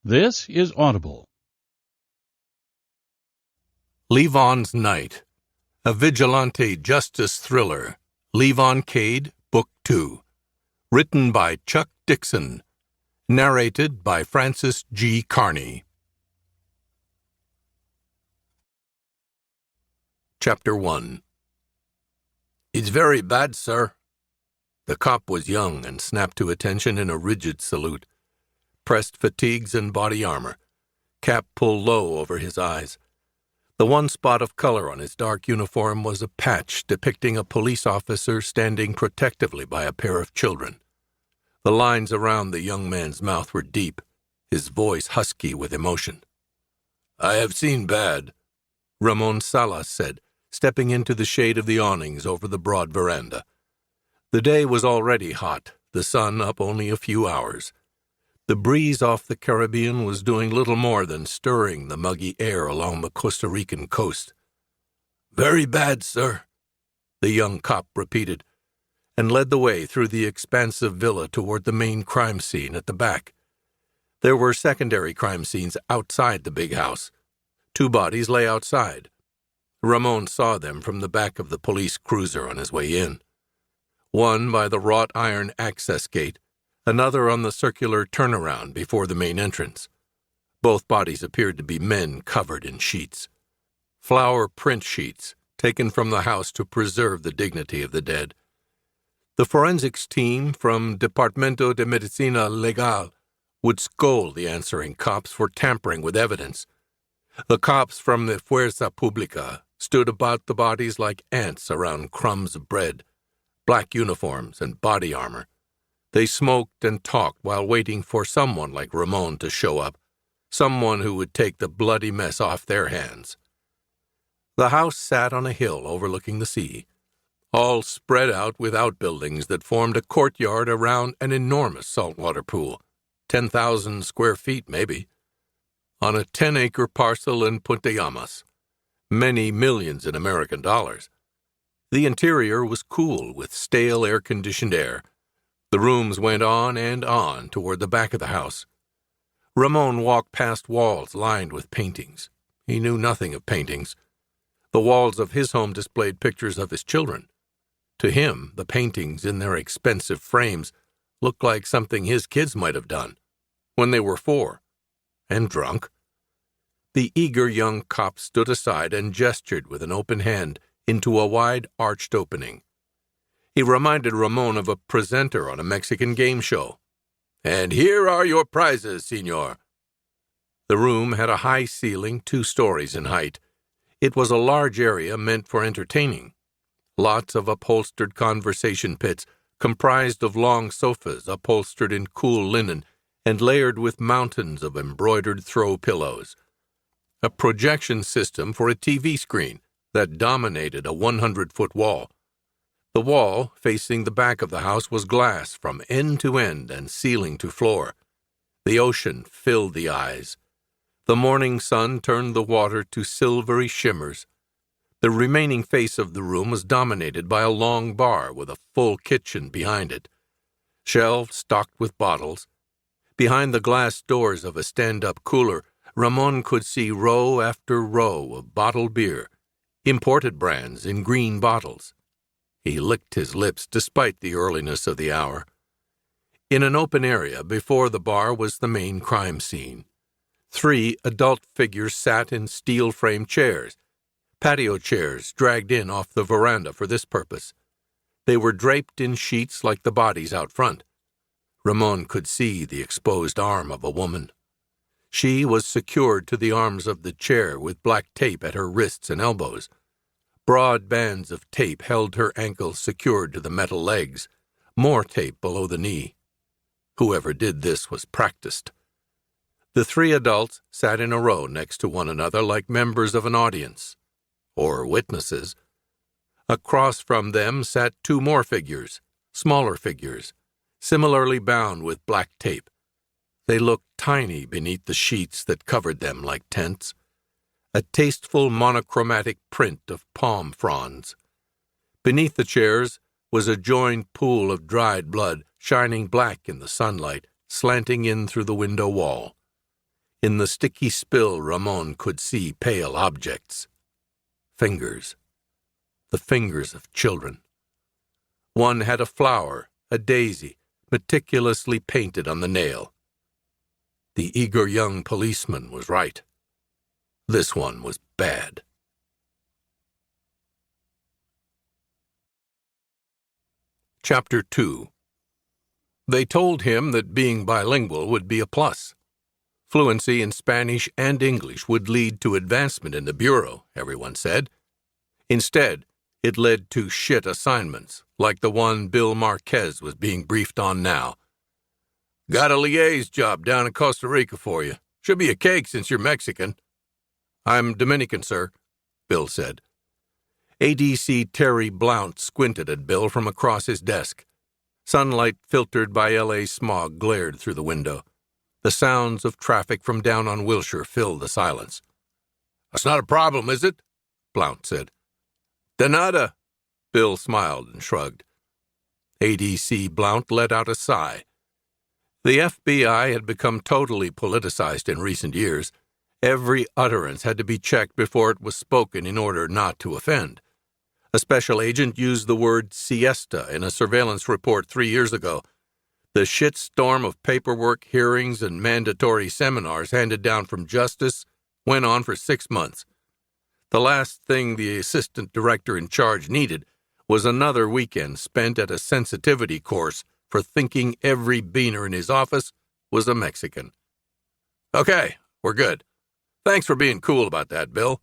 This is Audible. Levon's Night, a vigilante justice thriller. Levon Cade, Book 2. Written by Chuck Dixon. Narrated by Francis G. Carney. Chapter 1. "It's very bad, sir." The cop was young and snapped to attention in a rigid salute. Pressed fatigues and body armor. Cap pulled low over his eyes. The one spot of color on his dark uniform was a patch depicting a police officer standing protectively by a pair of children. The lines around the young man's mouth were deep, his voice husky with emotion. "I have seen bad," Ramon Salas said, stepping into the shade of the awnings over the broad veranda. The day was already hot, the sun up only a few hours. The breeze off the Caribbean was doing little more than stirring the muggy air along the Costa Rican coast. "Very bad, sir," the young cop repeated, and led the way through the expansive villa toward the main crime scene at the back. There were secondary crime scenes outside the big house. 2 bodies lay outside. Ramon saw them from the back of the police cruiser on his way in. One by the wrought iron access gate, another on the circular turnaround before the main entrance. Both bodies appeared to be men covered in sheets. Flower print sheets, taken from the house to preserve the dignity of the dead. The forensics team from Departamento de Medicina Legal would scold the answering cops for tampering with evidence. The cops from the Fuerza Pública stood about the bodies like ants around crumbs of bread, black uniforms and body armor. They smoked and talked while waiting for someone like Ramon to show up, someone who would take the bloody mess off their hands. The house sat on a hill overlooking the sea, all spread out with outbuildings that formed a courtyard around an enormous saltwater pool, 10,000 square feet maybe, on a 10-acre parcel in Punta Llamas, many millions in American dollars. The interior was cool with stale air-conditioned air. The rooms went on and on toward the back of the house. Ramon walked past walls lined with paintings. He knew nothing of paintings. The walls of his home displayed pictures of his children. To him, the paintings in their expensive frames looked like something his kids might have done when they were 4 and drunk. The eager young cop stood aside and gestured with an open hand into a wide arched opening. He reminded Ramon of a presenter on a Mexican game show. "And here are your prizes, senor." The room had a high ceiling 2 stories in height. It was a large area meant for entertaining. Lots of upholstered conversation pits comprised of long sofas upholstered in cool linen and layered with mountains of embroidered throw pillows. A projection system for a TV screen that dominated a 100-foot wall. The wall, facing the back of the house, was glass from end to end and ceiling to floor. The ocean filled the eyes. The morning sun turned the water to silvery shimmers. The remaining face of the room was dominated by a long bar with a full kitchen behind it. Shelves stocked with bottles. Behind the glass doors of a stand-up cooler, Ramon could see row after row of bottled beer, imported brands in green bottles. He licked his lips despite the earliness of the hour. In an open area before the bar was the main crime scene. 3 adult figures sat in steel-framed chairs, patio chairs dragged in off the veranda for this purpose. They were draped in sheets like the bodies out front. Ramon could see the exposed arm of a woman. She was secured to the arms of the chair with black tape at her wrists and elbows. Broad bands of tape held her ankles secured to the metal legs, more tape below the knee. Whoever did this was practiced. The 3 adults sat in a row next to one another like members of an audience, or witnesses. Across from them sat 2 more figures, smaller figures, similarly bound with black tape. They looked tiny beneath the sheets that covered them like tents. A tasteful monochromatic print of palm fronds. Beneath the chairs was a joined pool of dried blood, shining black in the sunlight, slanting in through the window wall. In the sticky spill, Ramon could see pale objects. Fingers. The fingers of children. One had a flower, a daisy, meticulously painted on the nail. The eager young policeman was right. This one was bad. Chapter 2. They told him that being bilingual would be a plus. Fluency in Spanish and English would lead to advancement in the Bureau, everyone said. Instead, it led to shit assignments, like the one Bill Marquez was being briefed on now. Got a liaise job down in Costa Rica for you. Should be a cake since you're Mexican. I'm Dominican, sir, Bill said. ADC Terry Blount squinted at Bill from across his desk. Sunlight filtered by L.A. smog glared through the window. The sounds of traffic from down on Wilshire filled the silence. That's not a problem, is it? Blount said. De nada. Bill smiled and shrugged. ADC Blount let out a sigh. The FBI had become totally politicized in recent years. Every utterance had to be checked before it was spoken in order not to offend. A special agent used the word siesta in a surveillance report 3 years ago. The shitstorm of paperwork, hearings, and mandatory seminars handed down from Justice went on for 6 months. The last thing the assistant director in charge needed was another weekend spent at a sensitivity course for thinking every beaner in his office was a Mexican. Okay, we're good. Thanks for being cool about that, Bill.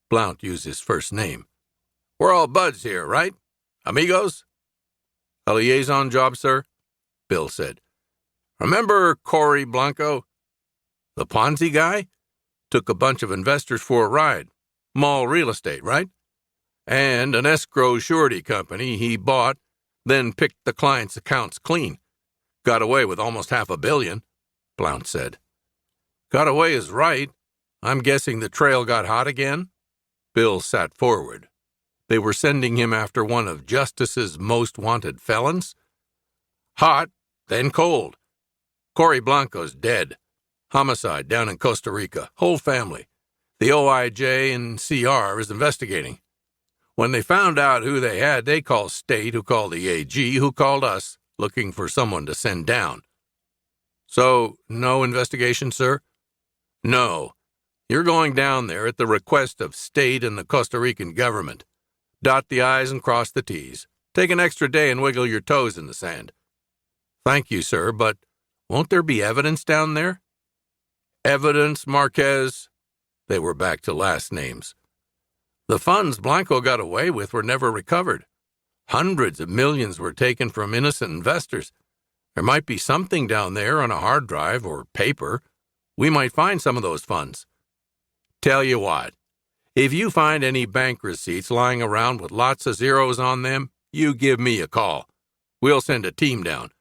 Blount used his first name. We're all buds here, right? Amigos? A liaison job, sir? Bill said. Remember Cory Blanco? The Ponzi guy? Took a bunch of investors for a ride. Mall real estate, right? And an escrow surety company he bought, then picked the client's accounts clean. Got away with almost $500 million, Blount said. Got away is right. I'm guessing the trail got hot again? Bill sat forward. They were sending him after one of Justice's most wanted felons? Hot, then cold. Cory Blanco's dead. Homicide down in Costa Rica. Whole family. The OIJ and CR is investigating. When they found out who they had, they called State, who called the AG, who called us, looking for someone to send down. So, no investigation, sir? No. You're going down there at the request of State and the Costa Rican government. Dot the I's and cross the T's. Take an extra day and wiggle your toes in the sand. Thank you, sir, but won't there be evidence down there? Evidence, Marquez? They were back to last names. The funds Blanco got away with were never recovered. Hundreds of millions were taken from innocent investors. There might be something down there on a hard drive or paper. We might find some of those funds. Tell you what, if you find any bank receipts lying around with lots of zeros on them, you give me a call. We'll send a team down.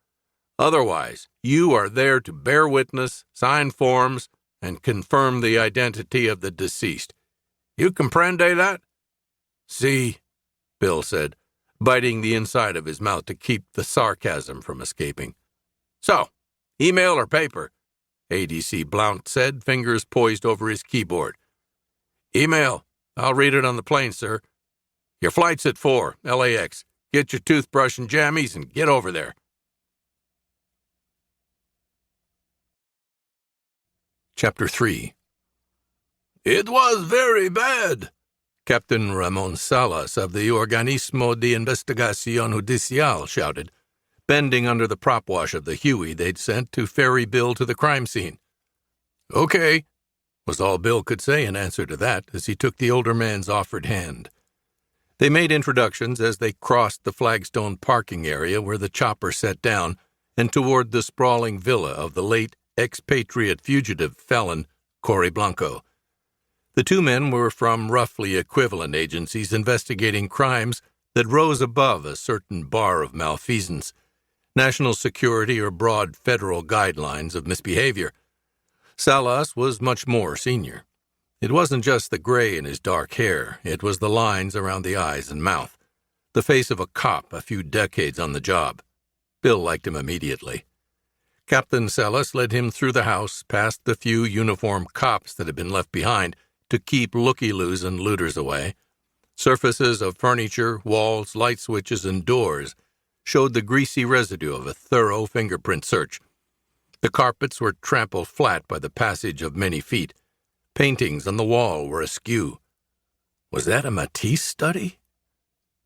Otherwise, you are there to bear witness, sign forms, and confirm the identity of the deceased. You comprende that? Si, Bill said, biting the inside of his mouth to keep the sarcasm from escaping. So, email or paper? ADC Blount said, fingers poised over his keyboard. Email. I'll read it on the plane, sir. Your flight's at 4, LAX. Get your toothbrush and jammies and get over there. Chapter 3. It was very bad, Captain Ramon Salas of the Organismo de Investigación Judicial shouted, bending under the prop wash of the Huey they'd sent to ferry Bill to the crime scene. Okay, was all Bill could say in answer to that as he took the older man's offered hand. They made introductions as they crossed the flagstone parking area where the chopper set down and toward the sprawling villa of the late expatriate fugitive felon Cory Blanco. The two men were from roughly equivalent agencies investigating crimes that rose above a certain bar of malfeasance, national security or broad federal guidelines of misbehavior. Salas was much more senior. It wasn't just the gray in his dark hair, it was the lines around the eyes and mouth, the face of a cop a few decades on the job. Bill liked him immediately. Captain Salas led him through the house, past the few uniformed cops that had been left behind to keep looky-loos and looters away. Surfaces of furniture, walls, light switches, and doors showed the greasy residue of a thorough fingerprint search. The carpets were trampled flat by the passage of many feet. Paintings on the wall were askew. Was that a Matisse study?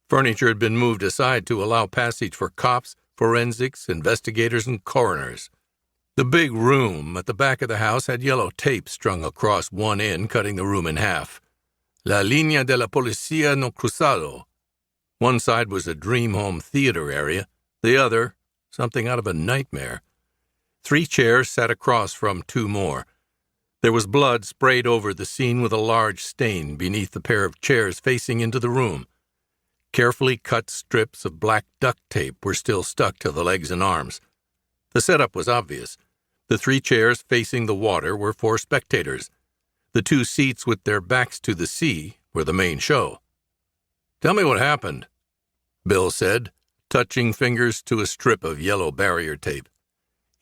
Furniture had been moved aside to allow passage for cops, forensics, investigators, and coroners. The big room at the back of the house had yellow tape strung across one end, cutting the room in half. La línea de la policía no cruzado. One side was a dream home theater area, the other, something out of a nightmare. 3 chairs sat across from 2 more. There was blood sprayed over the scene with a large stain beneath the pair of chairs facing into the room. Carefully cut strips of black duct tape were still stuck to the legs and arms. The setup was obvious. The 3 chairs facing the water were for spectators. The 2 seats with their backs to the sea were the main show. "Tell me what happened," Bill said, touching fingers to a strip of yellow barrier tape.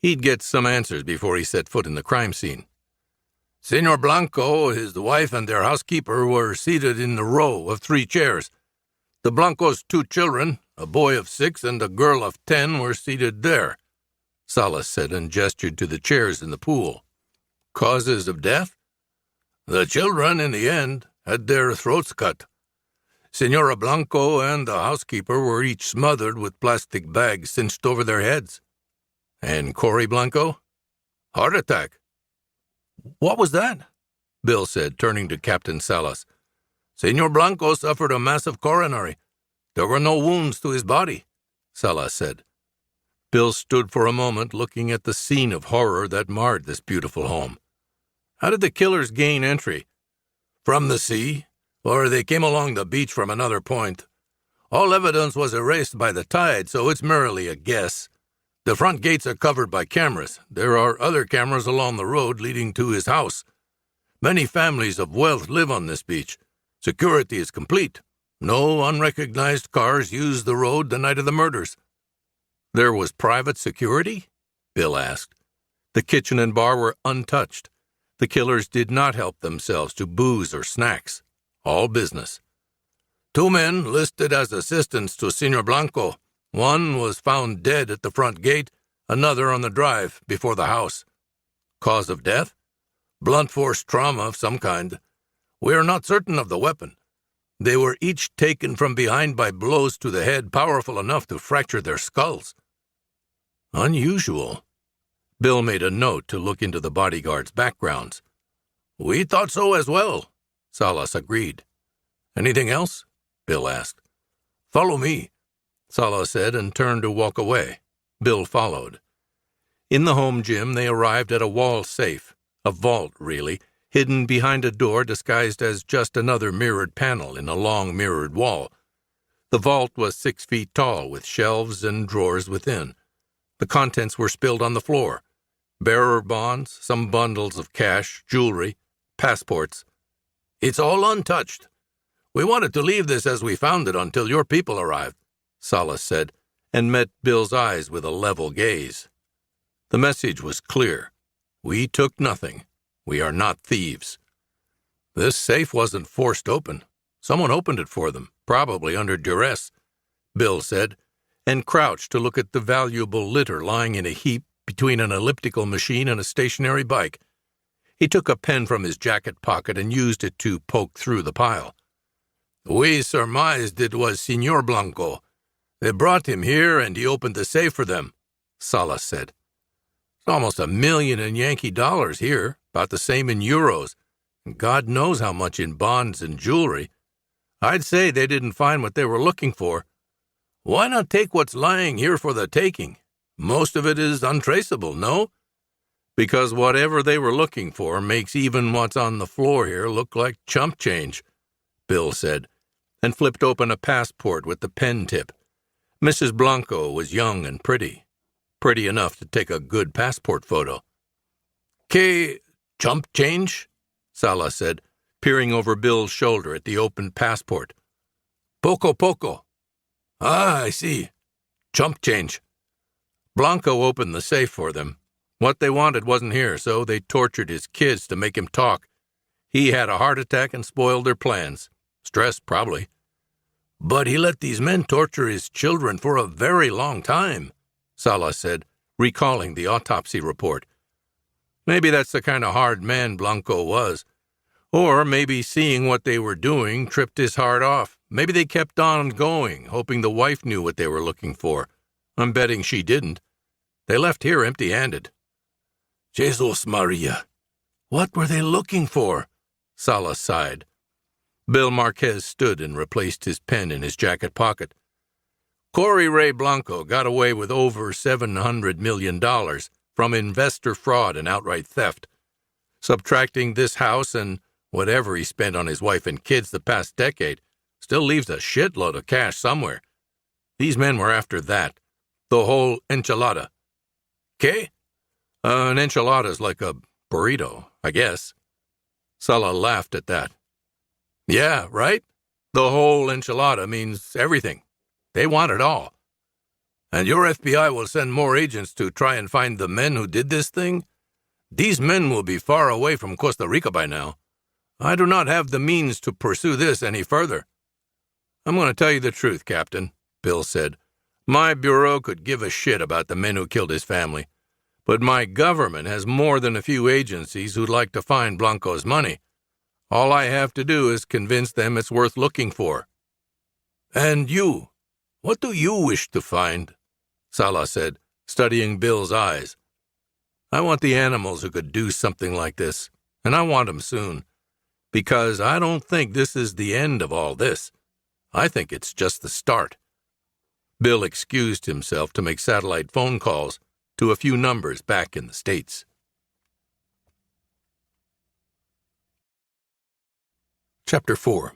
He'd get some answers before he set foot in the crime scene. "Senor Blanco, his wife, and their housekeeper were seated in a row of 3 chairs. The Blancos' 2 children, a boy of 6 and a girl of 10, were seated there," Salas said and gestured to the chairs in the pool. "Causes of death?" "The children, in the end, had their throats cut. Senora Blanco and the housekeeper were each smothered with plastic bags cinched over their heads." "And Cory Blanco?" "Heart attack." "What was that?" Bill said, turning to Captain Salas. "Senor Blanco suffered a massive coronary. There were no wounds to his body," Salas said. Bill stood for a moment looking at the scene of horror that marred this beautiful home. "How did the killers gain entry?" "From the sea, or they came along the beach from another point. All evidence was erased by the tide, so it's merely a guess. The front gates are covered by cameras. There are other cameras along the road leading to his house. Many families of wealth live on this beach. Security is complete. No unrecognized cars used the road the night of the murders." "There was private security?" Bill asked. The kitchen and bar were untouched. The killers did not help themselves to booze or snacks. All business. 2 men listed as assistants to Senor Blanco. One was found dead at the front gate, another on the drive before the house. Cause of death? Blunt force trauma of some kind. We are not certain of the weapon. They were each taken from behind by blows to the head powerful enough to fracture their skulls. Unusual. Bill made a note to look into the bodyguards' backgrounds. "We thought so as well," Salas agreed. "Anything else?" Bill asked. "Follow me," Salas said and turned to walk away. Bill followed. In the home gym, they arrived at a wall safe, a vault, really, hidden behind a door disguised as just another mirrored panel in a long mirrored wall. The vault was 6 feet tall, with shelves and drawers within. The contents were spilled on the floor. Bearer bonds, some bundles of cash, jewelry, passports. "It's all untouched. We wanted to leave this as we found it until your people arrived," Salas said, and met Bill's eyes with a level gaze. The message was clear. We took nothing. We are not thieves. This safe wasn't forced open. Someone opened it for them, probably under duress, Bill said, and crouched to look at the valuable litter lying in a heap between an elliptical machine and a stationary bike. He took a pen from his jacket pocket and used it to poke through the pile. "We surmised it was Senor Blanco. They brought him here and he opened the safe for them," Salas said. "It's almost $1 million in Yankee dollars here, about the same in euros, and God knows how much in bonds and jewelry. I'd say they didn't find what they were looking for. Why not take what's lying here for the taking? Most of it is untraceable, no? Because whatever they were looking for makes even what's on the floor here look like chump change," Bill said, and flipped open a passport with the pen tip. Mrs. Blanco was young and pretty enough to take a good passport photo. "Que chump change?" Salas said, peering over Bill's shoulder at the open passport. "Poco poco." "Ah, I see. Chump change." Blanco opened the safe for them. What they wanted wasn't here, so they tortured his kids to make him talk. He had a heart attack and spoiled their plans. Stress, probably. But he let these men torture his children for a very long time, Sala said, recalling the autopsy report. Maybe that's the kind of hard man Blanco was. Or maybe seeing what they were doing tripped his heart off. Maybe they kept on going, hoping the wife knew what they were looking for. I'm betting she didn't. They left here empty-handed. Jesus Maria, what were they looking for? Sala sighed. Bill Marquez stood and replaced his pen in his jacket pocket. Corey Ray Blanco got away with over $700 million from investor fraud and outright theft. Subtracting this house and whatever he spent on his wife and kids the past decade still leaves a shitload of cash somewhere. These men were after that, the whole enchilada. ¿Qué? An enchilada's like a burrito, I guess. Sala laughed at that. Yeah, right? The whole enchilada means everything. They want it all. And your FBI will send more agents to try and find the men who did this thing? These men will be far away from Costa Rica by now. I do not have the means to pursue this any further. I'm going to tell you the truth, Captain, Bill said. My bureau could give a shit about the men who killed his family. But my government has more than a few agencies who'd like to find Blanco's money. All I have to do is convince them it's worth looking for. And you? What do you wish to find? Sala said, studying Bill's eyes. I want the animals who could do something like this, and I want them soon, because I don't think this is the end of all this. I think it's just the start. Bill excused himself to make satellite phone calls to a few numbers back in the States. Chapter 4.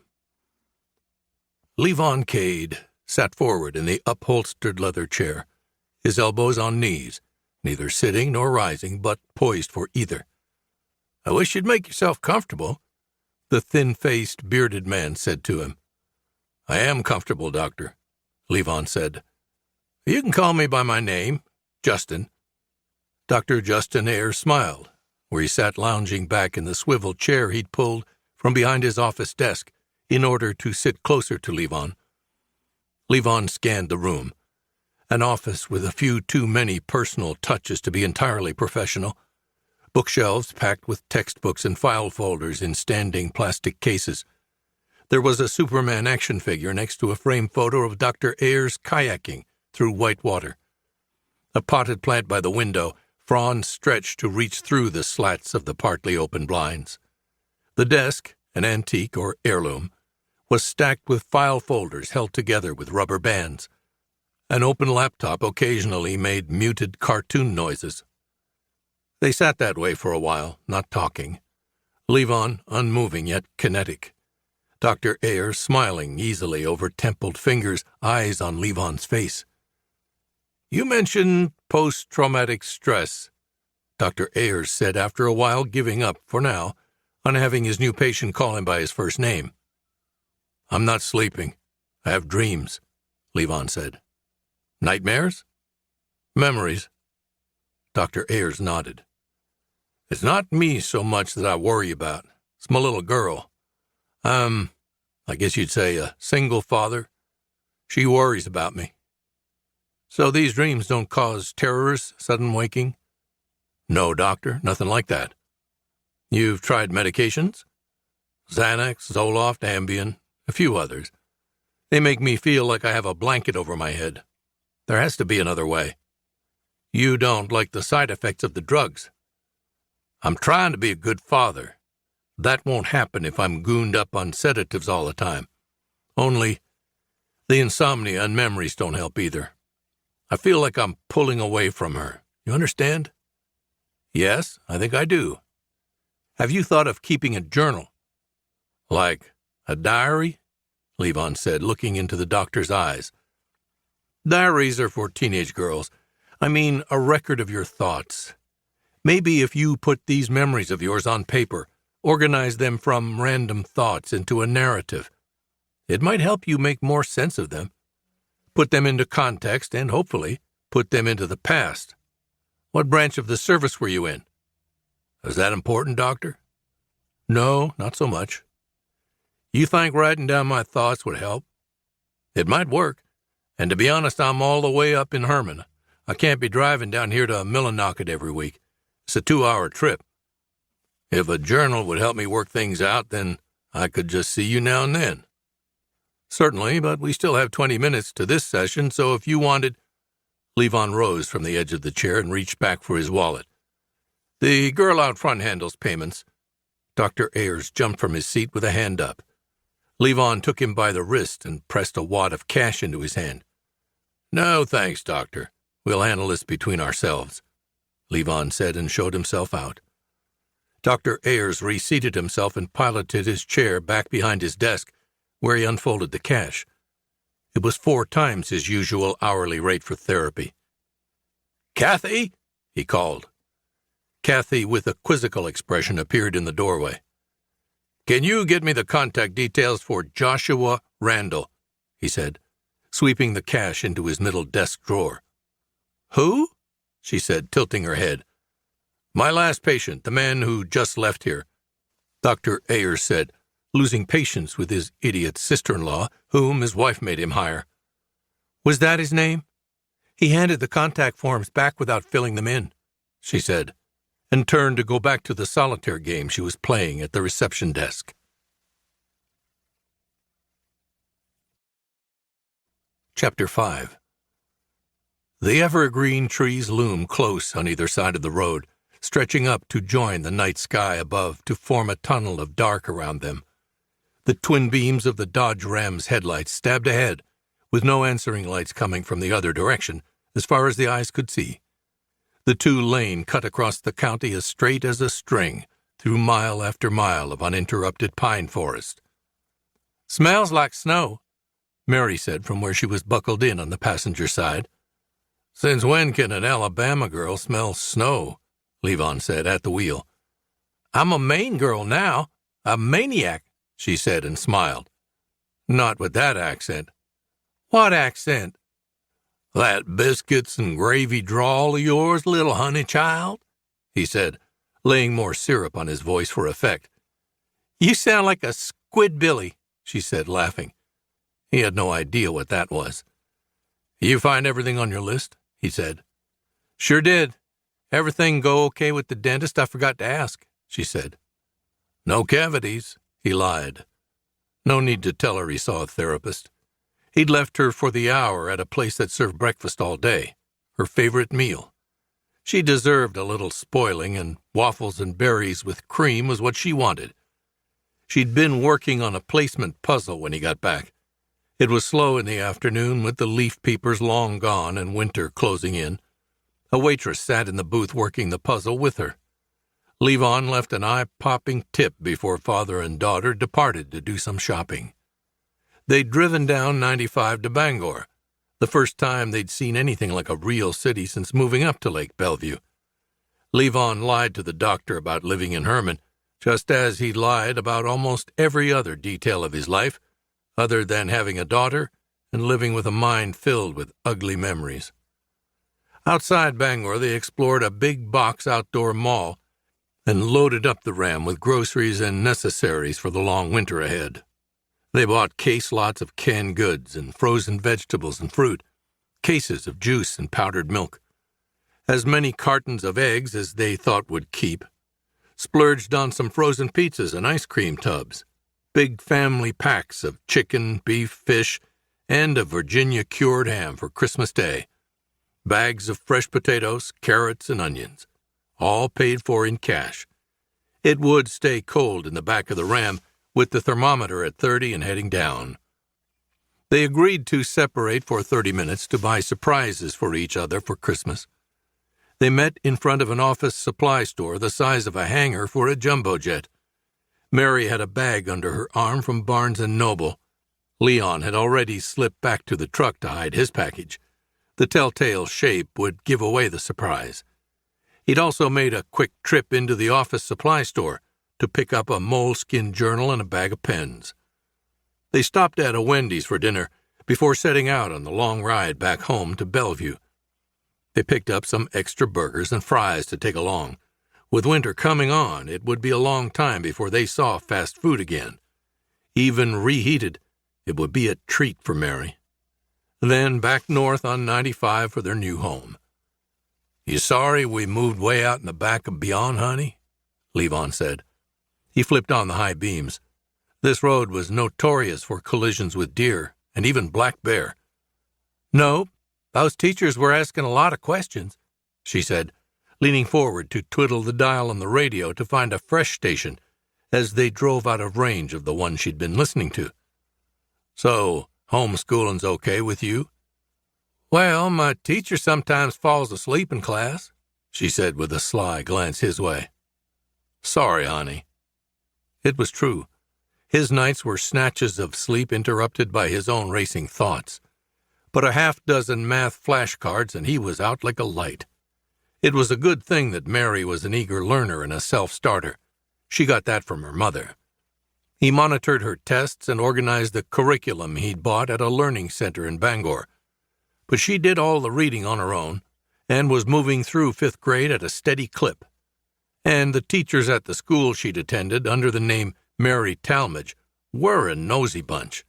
Levon Cade sat forward in the upholstered leather chair, his elbows on knees, neither sitting nor rising, but poised for either. I wish you'd make yourself comfortable, the thin-faced, bearded man said to him. I am comfortable, Doctor, Levon said. You can call me by my name, Justin. Dr. Justin Ayers smiled, where he sat lounging back in the swivel chair he'd pulled from behind his office desk in order to sit closer to Levon. Levon scanned the room, an office with a few too many personal touches to be entirely professional, bookshelves packed with textbooks and file folders in standing plastic cases. There was a Superman action figure next to a framed photo of Dr. Ayers kayaking through white water. A potted plant by the window, fronds stretched to reach through the slats of the partly open blinds. The desk, an antique or heirloom, was stacked with file folders held together with rubber bands. An open laptop occasionally made muted cartoon noises. They sat that way for a while, not talking. Levon, unmoving yet kinetic. Dr. Ayers smiling easily over templed fingers, eyes on Levon's face. You mentioned post-traumatic stress, Dr. Ayers said after a while, giving up, for now, on having his new patient call him by his first name. I'm not sleeping. I have dreams, Levon said. Nightmares? Memories. Dr. Ayers nodded. It's not me so much that I worry about. It's my little girl. I guess you'd say a single father. She worries about me. So these dreams don't cause terrors, sudden waking? No, doctor, nothing like that. You've tried medications? Xanax, Zoloft, Ambien, a few others. They make me feel like I have a blanket over my head. There has to be another way. You don't like the side effects of the drugs. I'm trying to be a good father. That won't happen if I'm gooned up on sedatives all the time. Only, the insomnia and memories don't help either. I feel like I'm pulling away from her. You understand? Yes, I think I do. Have you thought of keeping a journal? Like a diary? Levon said, looking into the doctor's eyes. Diaries are for teenage girls. I mean, a record of your thoughts. Maybe if you put these memories of yours on paper, organize them from random thoughts into a narrative, it might help you make more sense of them. Put them into context and, hopefully, put them into the past. What branch of the service were you in? Is that important, Doctor? No, not so much. You think writing down my thoughts would help? It might work. And to be honest, I'm all the way up in Herman. I can't be driving down here to Millinocket every week. It's a 2-hour trip. If a journal would help me work things out, then I could just see you now and then. Certainly, but we still have 20 minutes to this session, so if you wanted... Levon rose from the edge of the chair and reached back for his wallet. The girl out front handles payments. Dr. Ayers jumped from his seat with a hand up. Levon took him by the wrist and pressed a wad of cash into his hand. No, thanks, Doctor. We'll handle this between ourselves, Levon said and showed himself out. Dr. Ayers reseated himself and piloted his chair back behind his desk, where he unfolded the cash. It was 4 times his usual hourly rate for therapy. Kathy, he called. Kathy, with a quizzical expression, appeared in the doorway. Can you get me the contact details for Joshua Randall, he said, sweeping the cash into his middle desk drawer. Who? She said, tilting her head. My last patient, the man who just left here, Dr. Ayers said, losing patience with his idiot sister-in-law, whom his wife made him hire. Was that his name? He handed the contact forms back without filling them in, she said, and turned to go back to the solitaire game she was playing at the reception desk. Chapter 5. The evergreen trees loom close on either side of the road, stretching up to join the night sky above to form a tunnel of dark around them. The twin beams of the Dodge Ram's headlights stabbed ahead, with no answering lights coming from the other direction, as far as the eyes could see. The 2-lane cut across the county as straight as a string, through mile after mile of uninterrupted pine forest. Smells like snow, Mary said from where she was buckled in on the passenger side. Since when can an Alabama girl smell snow? Levon said at the wheel. I'm a Maine girl now, a maniac, she said and smiled. Not with that accent. What accent? That biscuits and gravy drawl of yours, little honey child, he said, laying more syrup on his voice for effect. You sound like a squidbilly, she said, laughing. He had no idea what that was. You find everything on your list? He said. Sure did. Everything go okay with the dentist? I forgot to ask, she said. No cavities, he lied. No need to tell her he saw a therapist. He'd left her for the hour at a place that served breakfast all day, her favorite meal. She deserved a little spoiling, and waffles and berries with cream was what she wanted. She'd been working on a placement puzzle when he got back. It was slow in the afternoon, with the leaf peepers long gone and winter closing in. A waitress sat in the booth working the puzzle with her. Levon left an eye-popping tip before father and daughter departed to do some shopping. They'd driven down 95 to Bangor, the first time they'd seen anything like a real city since moving up to Lake Bellevue. Levon lied to the doctor about living in Herman, just as he lied about almost every other detail of his life, other than having a daughter and living with a mind filled with ugly memories. Outside Bangor, they explored a big box outdoor mall and loaded up the Ram with groceries and necessaries for the long winter ahead. They bought case lots of canned goods and frozen vegetables and fruit, cases of juice and powdered milk, as many cartons of eggs as they thought would keep, splurged on some frozen pizzas and ice cream tubs, big family packs of chicken, beef, fish, and a Virginia cured ham for Christmas Day, bags of fresh potatoes, carrots, and onions, all paid for in cash. It would stay cold in the back of the Ram, with the thermometer at 30 and heading down. They agreed to separate for 30 minutes to buy surprises for each other for Christmas. They met in front of an office supply store the size of a hangar for a jumbo jet. Mary had a bag under her arm from Barnes & Noble. Leon had already slipped back to the truck to hide his package. The telltale shape would give away the surprise. He'd also made a quick trip into the office supply store to pick up a moleskin journal and a bag of pens. They stopped at a Wendy's for dinner before setting out on the long ride back home to Bellevue. They picked up some extra burgers and fries to take along. With winter coming on, it would be a long time before they saw fast food again. Even reheated, it would be a treat for Mary. Then back north on 95 for their new home. "You sorry we moved way out in the back of beyond, honey?" Levon said. He flipped on the high beams. This road was notorious for collisions with deer and even black bear. "No, those teachers were asking a lot of questions," she said, leaning forward to twiddle the dial on the radio to find a fresh station as they drove out of range of the one she'd been listening to. "So, homeschooling's okay with you?" "Well, my teacher sometimes falls asleep in class," she said with a sly glance his way. "Sorry, honey." It was true. His nights were snatches of sleep interrupted by his own racing thoughts. But a half-dozen math flashcards and he was out like a light. It was a good thing that Mary was an eager learner and a self-starter. She got that from her mother. He monitored her tests and organized the curriculum he'd bought at a learning center in Bangor. But she did all the reading on her own and was moving through 5th grade at a steady clip. And the teachers at the school she'd attended under the name Mary Talmadge were a nosy bunch.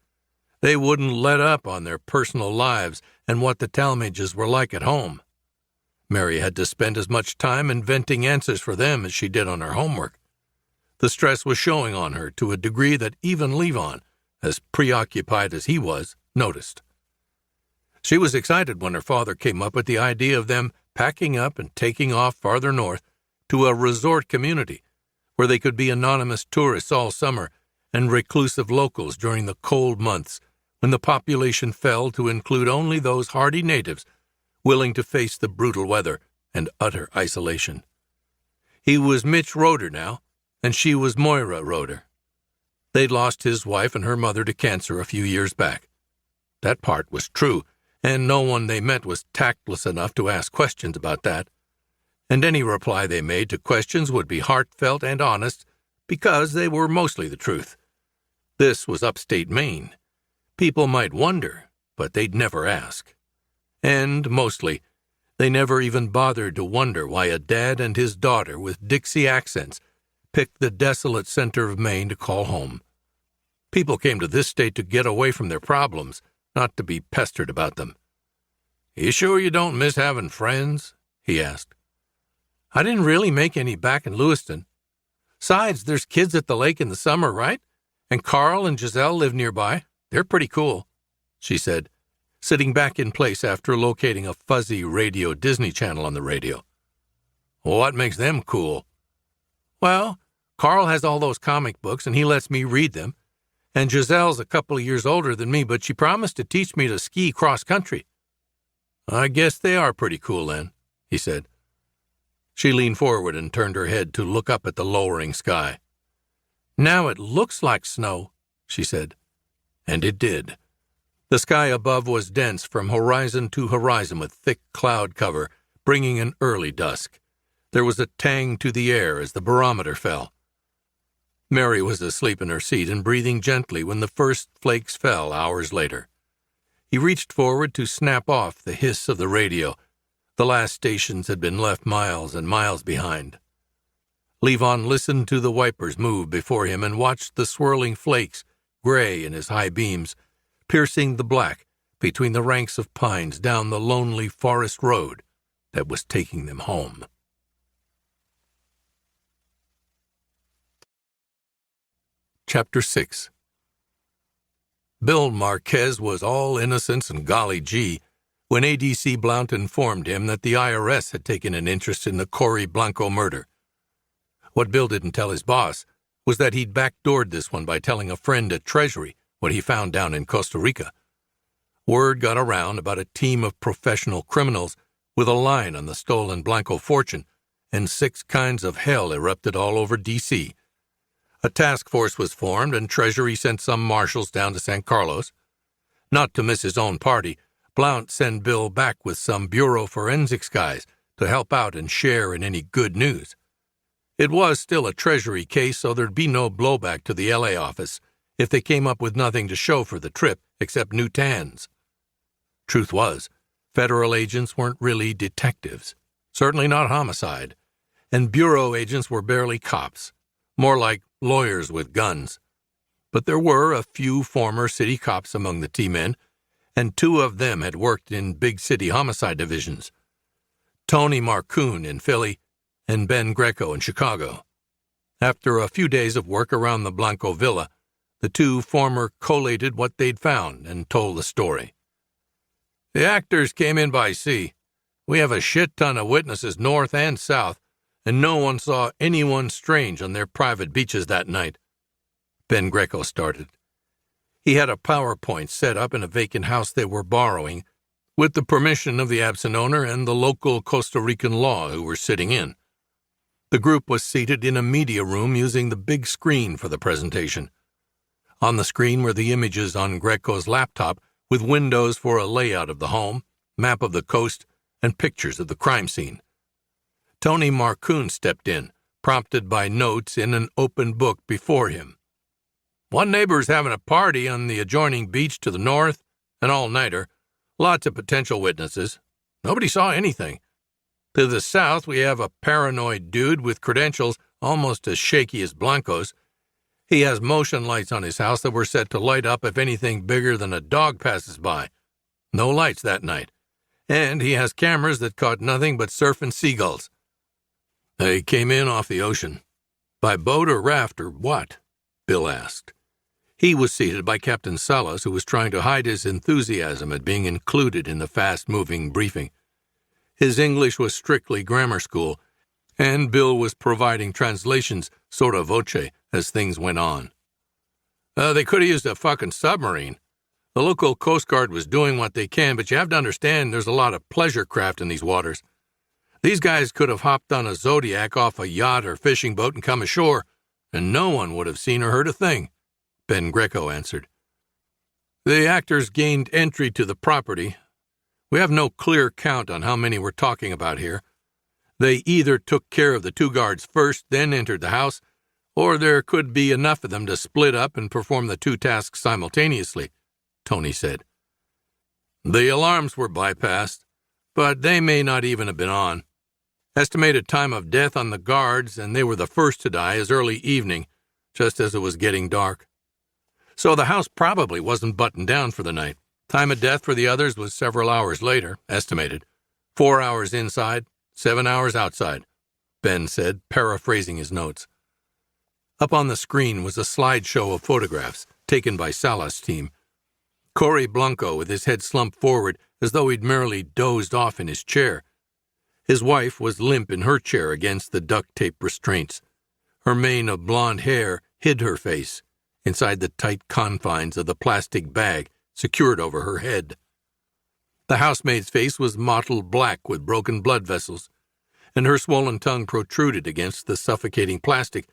They wouldn't let up on their personal lives and what the Talmadges were like at home. Mary had to spend as much time inventing answers for them as she did on her homework. The stress was showing on her to a degree that even Levon, as preoccupied as he was, noticed. She was excited when her father came up with the idea of them packing up and taking off farther north to a resort community where they could be anonymous tourists all summer and reclusive locals during the cold months when the population fell to include only those hardy natives willing to face the brutal weather and utter isolation. He was Mitch Roeder now, and she was Moira Roeder. They'd lost his wife and her mother to cancer a few years back. That part was true, and no one they met was tactless enough to ask questions about that. And any reply they made to questions would be heartfelt and honest because they were mostly the truth. This was upstate Maine. People might wonder, but they'd never ask. And, mostly, they never even bothered to wonder why a dad and his daughter with Dixie accents picked the desolate center of Maine to call home. People came to this state to get away from their problems, not to be pestered about them. "You sure you don't miss having friends?" he asked. "I didn't really make any back in Lewiston. Besides, there's kids at the lake in the summer, right? And Carl and Giselle live nearby. They're pretty cool," she said, sitting back in place after locating a fuzzy radio Disney channel on the radio. "What makes them cool?" "Well, Carl has all those comic books, and he lets me read them. And Giselle's a couple of years older than me, but she promised to teach me to ski cross-country." "I guess they are pretty cool then," he said. She leaned forward and turned her head to look up at the lowering sky. "Now it looks like snow," she said. And it did. The sky above was dense from horizon to horizon with thick cloud cover, bringing an early dusk. There was a tang to the air as the barometer fell. Mary was asleep in her seat and breathing gently when the first flakes fell hours later. He reached forward to snap off the hiss of the radio. The last stations had been left miles and miles behind. Levon listened to the wipers move before him and watched the swirling flakes, gray in his high beams, piercing the black between the ranks of pines down the lonely forest road that was taking them home. Chapter 6. Bill Marquez was all innocence and golly gee when ADC Blount informed him that the IRS had taken an interest in the Cory Blanco murder. What Bill didn't tell his boss was that he'd backdoored this one by telling a friend at Treasury what he found down in Costa Rica. Word got around about a team of professional criminals with a line on the stolen Blanco fortune, and 6 kinds of hell erupted all over D.C. A task force was formed, and Treasury sent some marshals down to San Carlos. Not to miss his own party, Blount sent Bill back with some Bureau forensics guys to help out and share in any good news. It was still a Treasury case, so there'd be no blowback to the L.A. office if they came up with nothing to show for the trip except new tans. Truth was, Federal agents weren't really detectives, certainly not homicide, and bureau agents were barely cops, more like lawyers with guns. But there were a few former city cops among the T-men, and 2 of them had worked in big city homicide divisions. Tony Marcoon in Philly and Ben Greco in Chicago. After a few days of work around the Blanco Villa, the 2 former collated what they'd found and told the story. The actors came in by sea. We have a shit ton of witnesses north and south, and no one saw anyone strange on their private beaches that night. Ben Greco started. He had a PowerPoint set up in a vacant house they were borrowing, with the permission of the absent owner and the local Costa Rican law who were sitting in. The group was seated in a media room using the big screen for the presentation. On the screen were the images on Greco's laptop with windows for a layout of the home, map of the coast, and pictures of the crime scene. Tony Marcoon stepped in, prompted by notes in an open book before him. One neighbor's having a party on the adjoining beach to the north, an all-nighter. Lots of potential witnesses. Nobody saw anything. To the south, we have a paranoid dude with credentials almost as shaky as Blanco's. He has motion lights on his house that were set to light up if anything bigger than a dog passes by. No lights that night. And he has cameras that caught nothing but surfing seagulls. They came in off the ocean. By boat or raft or what? Bill asked. He was seated by Captain Salas, who was trying to hide his enthusiasm at being included in the fast-moving briefing. His English was strictly grammar school, and Bill was providing translations sotto voce as things went on. They could have used a fucking submarine. The local Coast Guard was doing what they can, but you have to understand there's a lot of pleasure craft in these waters. These guys could have hopped on a Zodiac off a yacht or fishing boat and come ashore, and no one would have seen or heard a thing, Ben Greco answered. The actors gained entry to the property. We have no clear count on how many we're talking about here. They either took care of the 2 guards first, then entered the house, or there could be enough of them to split up and perform the 2 tasks simultaneously, Tony said. The alarms were bypassed, but they may not even have been on. Estimated time of death on the guards, and they were the first to die, is early evening, just as it was getting dark. So the house probably wasn't buttoned down for the night. Time of death for the others was several hours later, estimated. 4 hours inside, 7 hours outside, Ben said, paraphrasing his notes. Up on the screen was a slideshow of photographs taken by Salas' team. Cory Blanco with his head slumped forward as though he'd merely dozed off in his chair. His wife was limp in her chair against the duct tape restraints. Her mane of blonde hair hid her face inside the tight confines of the plastic bag secured over her head. The housemaid's face was mottled black with broken blood vessels, and her swollen tongue protruded against the suffocating plastic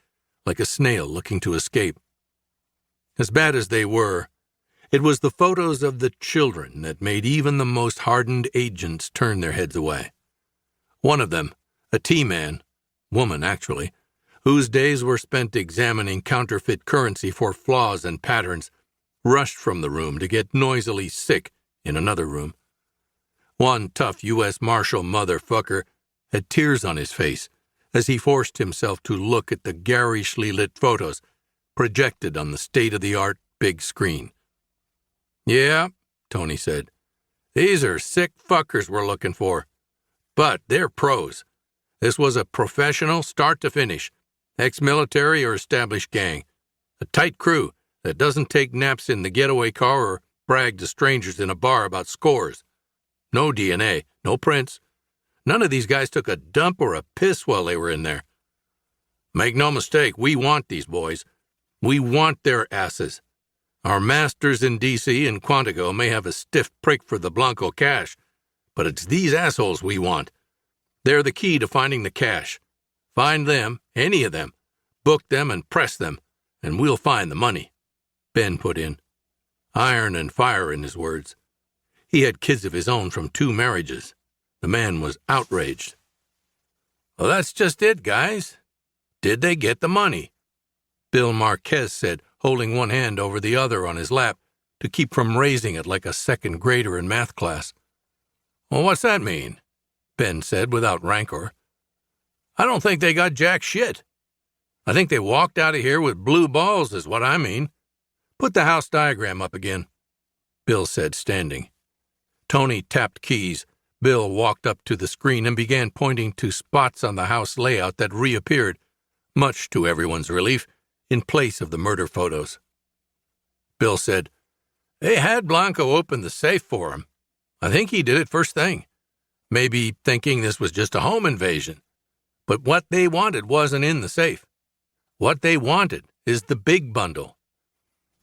like a snail looking to escape. As bad as they were, it was the photos of the children that made even the most hardened agents turn their heads away. One of them, a T-man, woman actually, whose days were spent examining counterfeit currency for flaws and patterns, rushed from the room to get noisily sick in another room. One tough U.S. Marshal motherfucker had tears on his face as he forced himself to look at the garishly lit photos projected on the state-of-the-art big screen. Yeah, Tony said, these are sick fuckers we're looking for. But they're pros. This was a professional start to finish, ex-military or established gang. A tight crew that doesn't take naps in the getaway car or brag to strangers in a bar about scores. No DNA, no prints. None of these guys took a dump or a piss while they were in there. Make no mistake, we want these boys. We want their asses. Our masters in D.C. and Quantico may have a stiff prick for the Blanco cash, but it's these assholes we want. They're the key to finding the cash. Find them, any of them, book them and press them, and we'll find the money, Ben put in. Iron and fire in his words. He had kids of his own from 2 marriages. The man was outraged. Well, that's just it, guys. Did they get the money? Bill Marquez said, holding one hand over the other on his lap to keep from raising it like a second grader in math class. Well, what's that mean? Ben said without rancor. I don't think they got jack shit. I think they walked out of here with blue balls is what I mean. Put the house diagram up again, Bill said, standing. Tony tapped keys. Bill walked up to the screen and began pointing to spots on the house layout that reappeared, much to everyone's relief, in place of the murder photos. Bill said, They had Blanco open the safe for him. I think he did it first thing, maybe thinking this was just a home invasion. But what they wanted wasn't in the safe. What they wanted is the big bundle.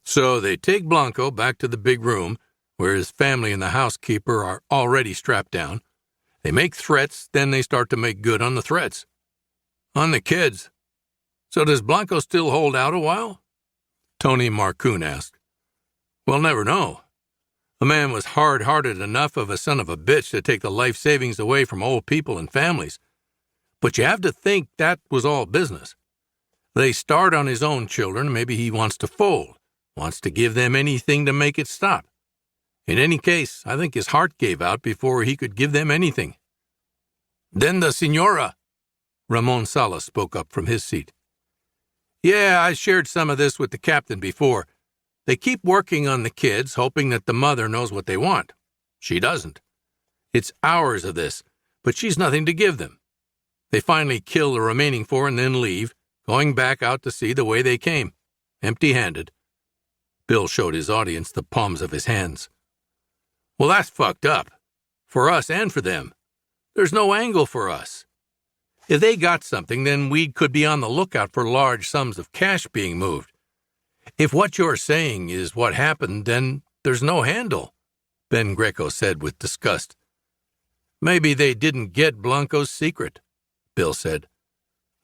So they take Blanco back to the big room, where his family and the housekeeper are already strapped down. They make threats, then they start to make good on the threats. On the kids. So does Blanco still hold out a while? Tony Marcoon asked. We'll never know. The man was hard-hearted enough of a son of a bitch to take the life savings away from old people and families. But you have to think that was all business. They start on his own children. Maybe he wants to fold, wants to give them anything to make it stop. In any case, I think his heart gave out before he could give them anything. Then the Senora, Ramon Salas spoke up from his seat. Yeah, I shared some of this with the captain before. They keep working on the kids, hoping that the mother knows what they want. She doesn't. It's hours of this, but she's nothing to give them. They finally kill the remaining 4 and then leave, going back out to sea the way they came, empty-handed. Bill showed his audience the palms of his hands. Well, that's fucked up. For us and for them. There's no angle for us. If they got something, then we could be on the lookout for large sums of cash being moved. If what you're saying is what happened, then there's no handle, Ben Greco said with disgust. Maybe they didn't get Blanco's secret, Bill said.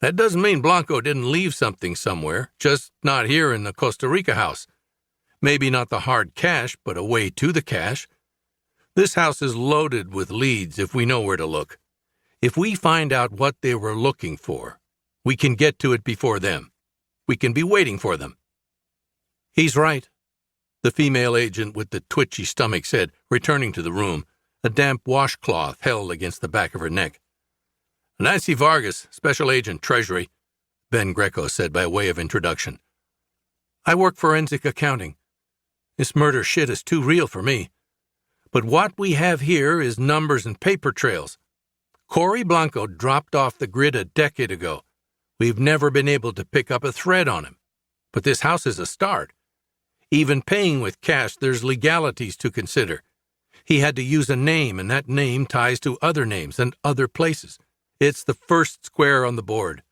That doesn't mean Blanco didn't leave something somewhere, just not here in the Costa Rica house. Maybe not the hard cash, but a way to the cash. This house is loaded with leads if we know where to look. If we find out what they were looking for, we can get to it before them. We can be waiting for them. He's right, the female agent with the twitchy stomach said, returning to the room, a damp washcloth held against the back of her neck. Nancy Vargas, Special Agent, Treasury, Ben Greco said by way of introduction. I work forensic accounting. This murder shit is too real for me. But what we have here is numbers and paper trails. Cory Blanco dropped off the grid a decade ago. We've never been able to pick up a thread on him. But this house is a start. Even paying with cash, there's legalities to consider. He had to use a name, and that name ties to other names and other places. It's the first square on the board.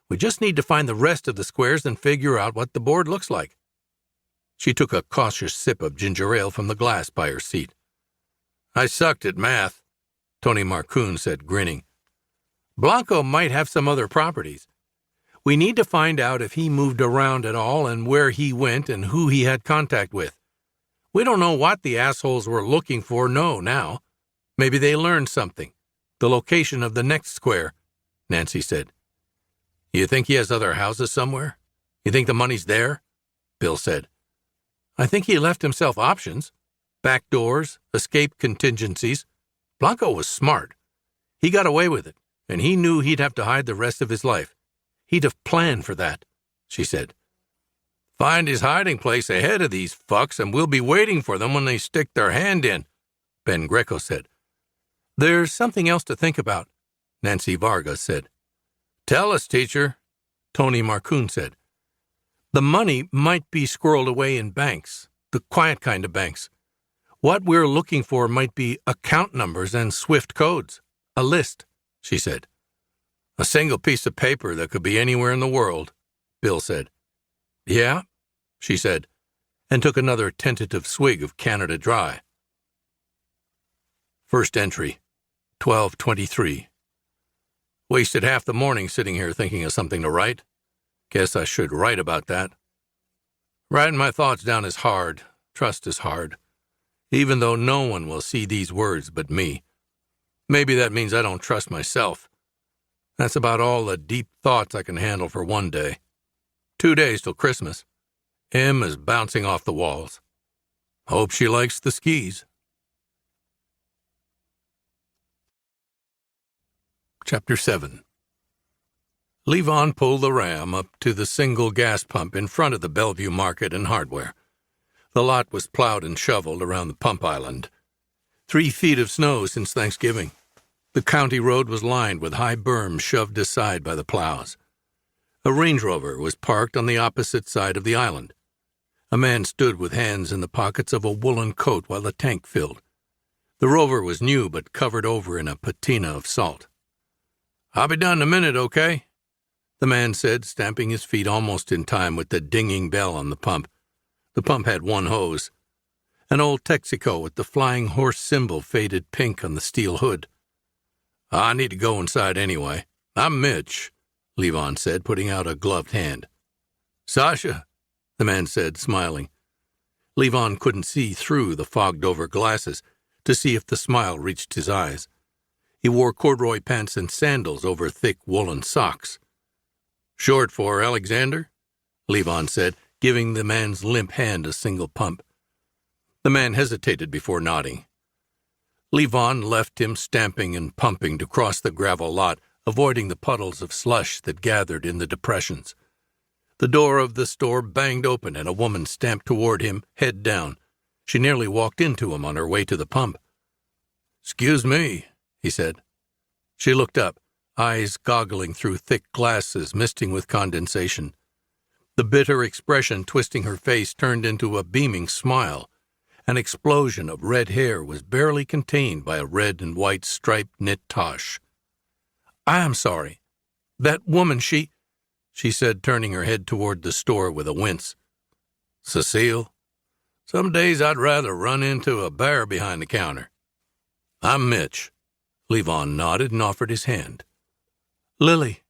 We just need to find the rest of the squares and figure out what the board looks like. She took a cautious sip of ginger ale from the glass by her seat. I sucked at math, Tony Marcoon said, grinning. Blanco might have some other properties. We need to find out if he moved around at all and where he went and who he had contact with. We don't know what the assholes were looking for now. Maybe they learned something. The location of the next square, Nancy said. You think he has other houses somewhere? You think the money's there? Bill said. I think he left himself options. Back doors, escape contingencies. Blanco was smart. He got away with it, and he knew he'd have to hide the rest of his life. He'd have planned for that, she said. Find his hiding place ahead of these fucks, and we'll be waiting for them when they stick their hand in, Ben Greco said. There's something else to think about, Nancy Vargas said. Tell us, teacher, Tony Marcoon said. The money might be squirreled away in banks, the quiet kind of banks. What we're looking for might be account numbers and SWIFT codes. A list, she said. A single piece of paper that could be anywhere in the world, Bill said. Yeah, she said, and took another tentative swig of Canada Dry. First entry, 12:23. Wasted half the morning sitting here thinking of something to write. Guess I should write about that. Writing my thoughts down is hard. Trust is hard. Even though no one will see these words but me. Maybe that means I don't trust myself. That's about all the deep thoughts I can handle for one day. 2 days till Christmas. Em is bouncing off the walls. Hope she likes the skis. Chapter 7. Levon pulled the ram up to the single gas pump in front of the Bellevue Market and Hardware. The lot was plowed and shoveled around the pump island. 3 feet of snow since Thanksgiving. The county road was lined with high berms shoved aside by the plows. A Range Rover was parked on the opposite side of the island. A man stood with hands in the pockets of a woolen coat while the tank filled. The Rover was new but covered over in a patina of salt. "I'll be done in a minute, okay?" the man said, stamping his feet almost in time with the dinging bell on the pump. The pump had 1 hose. An old Texaco with the flying horse symbol faded pink on the steel hood. "I need to go inside anyway. I'm Mitch," Levon said, putting out a gloved hand. "Sasha," the man said, smiling. Levon couldn't see through the fogged-over glasses to see if the smile reached his eyes. He wore corduroy pants and sandals over thick woolen socks. "Short for Alexander?" Levon said, giving the man's limp hand a single pump. The man hesitated before nodding. Levon left him stamping and pumping to cross the gravel lot, avoiding the puddles of slush that gathered in the depressions. The door of the store banged open and a woman stamped toward him, head down. She nearly walked into him on her way to the pump. "Excuse me," he said. She looked up, eyes goggling through thick glasses misting with condensation. The bitter expression twisting her face turned into a beaming smile. An explosion of red hair was barely contained by a red and white striped knit tosh. "I'm sorry. That woman, she said, turning her head toward the store with a wince. "Cecile? Some days I'd rather run into a bear behind the counter." "I'm Mitch." Levon nodded and offered his hand. "Lily,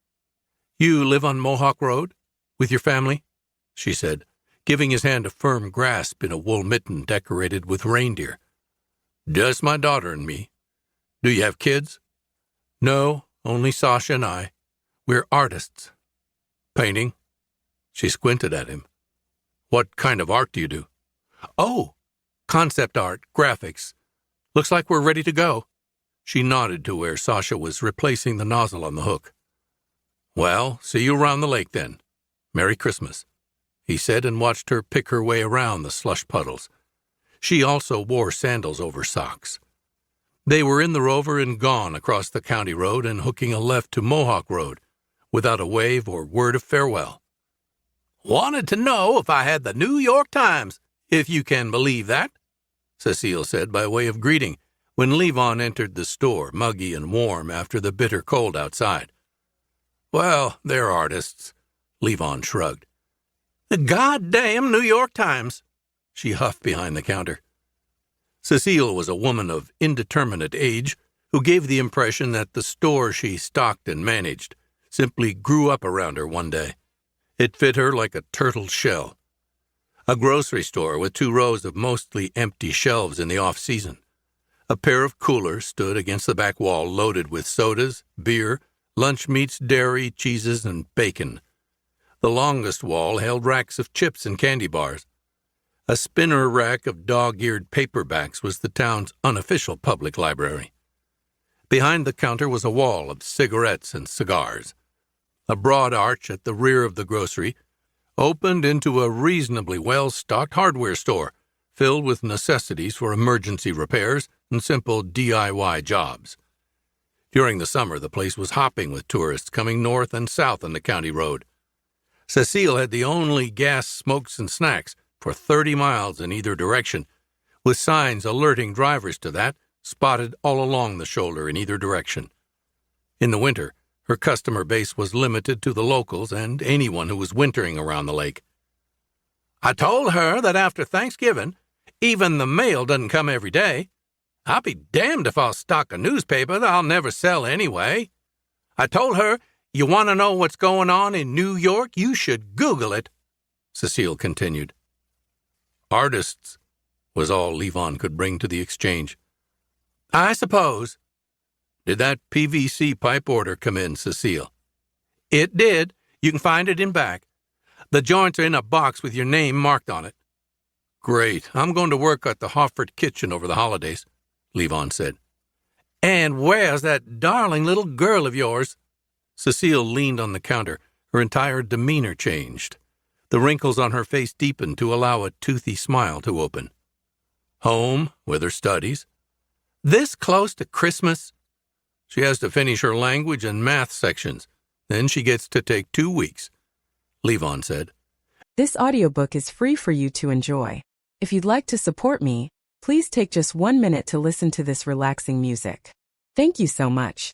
you live on Mohawk Road? With your family?" she said, giving his hand a firm grasp in a wool mitten decorated with reindeer. "Just my daughter and me. Do you have kids?" "No, only Sasha and I. We're artists." "Painting?" She squinted at him. "What kind of art do you do?" "Oh, concept art, graphics. Looks like we're ready to go." She nodded to where Sasha was replacing the nozzle on the hook. "Well, see you around the lake then. Merry Christmas," he said, and watched her pick her way around the slush puddles. She also wore sandals over socks. They were in the Rover and gone across the county road and hooking a left to Mohawk Road, without a wave or word of farewell. "Wanted to know if I had the New York Times, if you can believe that," Cecile said by way of greeting when Levon entered the store, muggy and warm after the bitter cold outside. "Well, they're artists," Levon shrugged. "The goddamn New York Times," she huffed behind the counter. Cecile was a woman of indeterminate age who gave the impression that the store she stocked and managed simply grew up around her one day. It fit her like a turtle's shell. A grocery store with 2 rows of mostly empty shelves in the off-season. A pair of coolers stood against the back wall loaded with sodas, beer, lunch meats, dairy, cheeses, and bacon. The longest wall held racks of chips and candy bars. A spinner rack of dog-eared paperbacks was the town's unofficial public library. Behind the counter was a wall of cigarettes and cigars. A broad arch at the rear of the grocery opened into a reasonably well-stocked hardware store filled with necessities for emergency repairs and simple DIY jobs. During the summer, the place was hopping with tourists coming north and south on the county road. Cecile had the only gas smokes and snacks for 30 miles in either direction, with signs alerting drivers to that spotted all along the shoulder in either direction. In the winter, her customer base was limited to the locals and anyone who was wintering around the lake. "I told her that after Thanksgiving, even the mail doesn't come every day. I'll be damned if I'll stock a newspaper that I'll never sell anyway. I told her, you want to know what's going on in New York, you should Google it," Cecile continued. "Artists," was all Levon could bring to the exchange. "I suppose." "Did that PVC pipe order come in, Cecile?" "It did. You can find it in back. The joints are in a box with your name marked on it." "Great. I'm going to work at the Hofford kitchen over the holidays," Levon said. And where's that darling little girl of yours? Cecile leaned on the counter. Her entire demeanor changed. The wrinkles on her face deepened to allow a toothy smile to open. Home, with her studies. This close to Christmas? She has to finish her language and math sections. Then she gets to take 2 weeks, Levon said. This audiobook is free for you to enjoy. If you'd like to support me, please take just 1 minute to listen to this relaxing music. Thank you so much.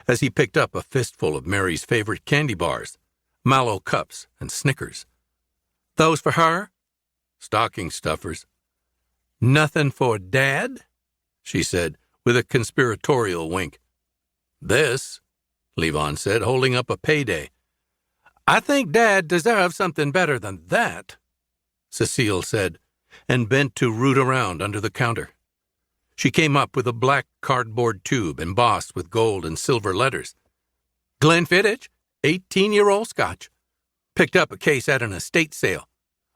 As he picked up a fistful of Mary's favorite candy bars, Mallow cups, and Snickers. Those for her? Stocking stuffers. Nothing for Dad? She said, with a conspiratorial wink. This, Levon said, holding up a payday. I think Dad deserves something better than that, Cecile said, and bent to root around under the counter. She came up with a black cardboard tube embossed with gold and silver letters. Glenfiddich, 18-year-old Scotch. Picked up a case at an estate sale.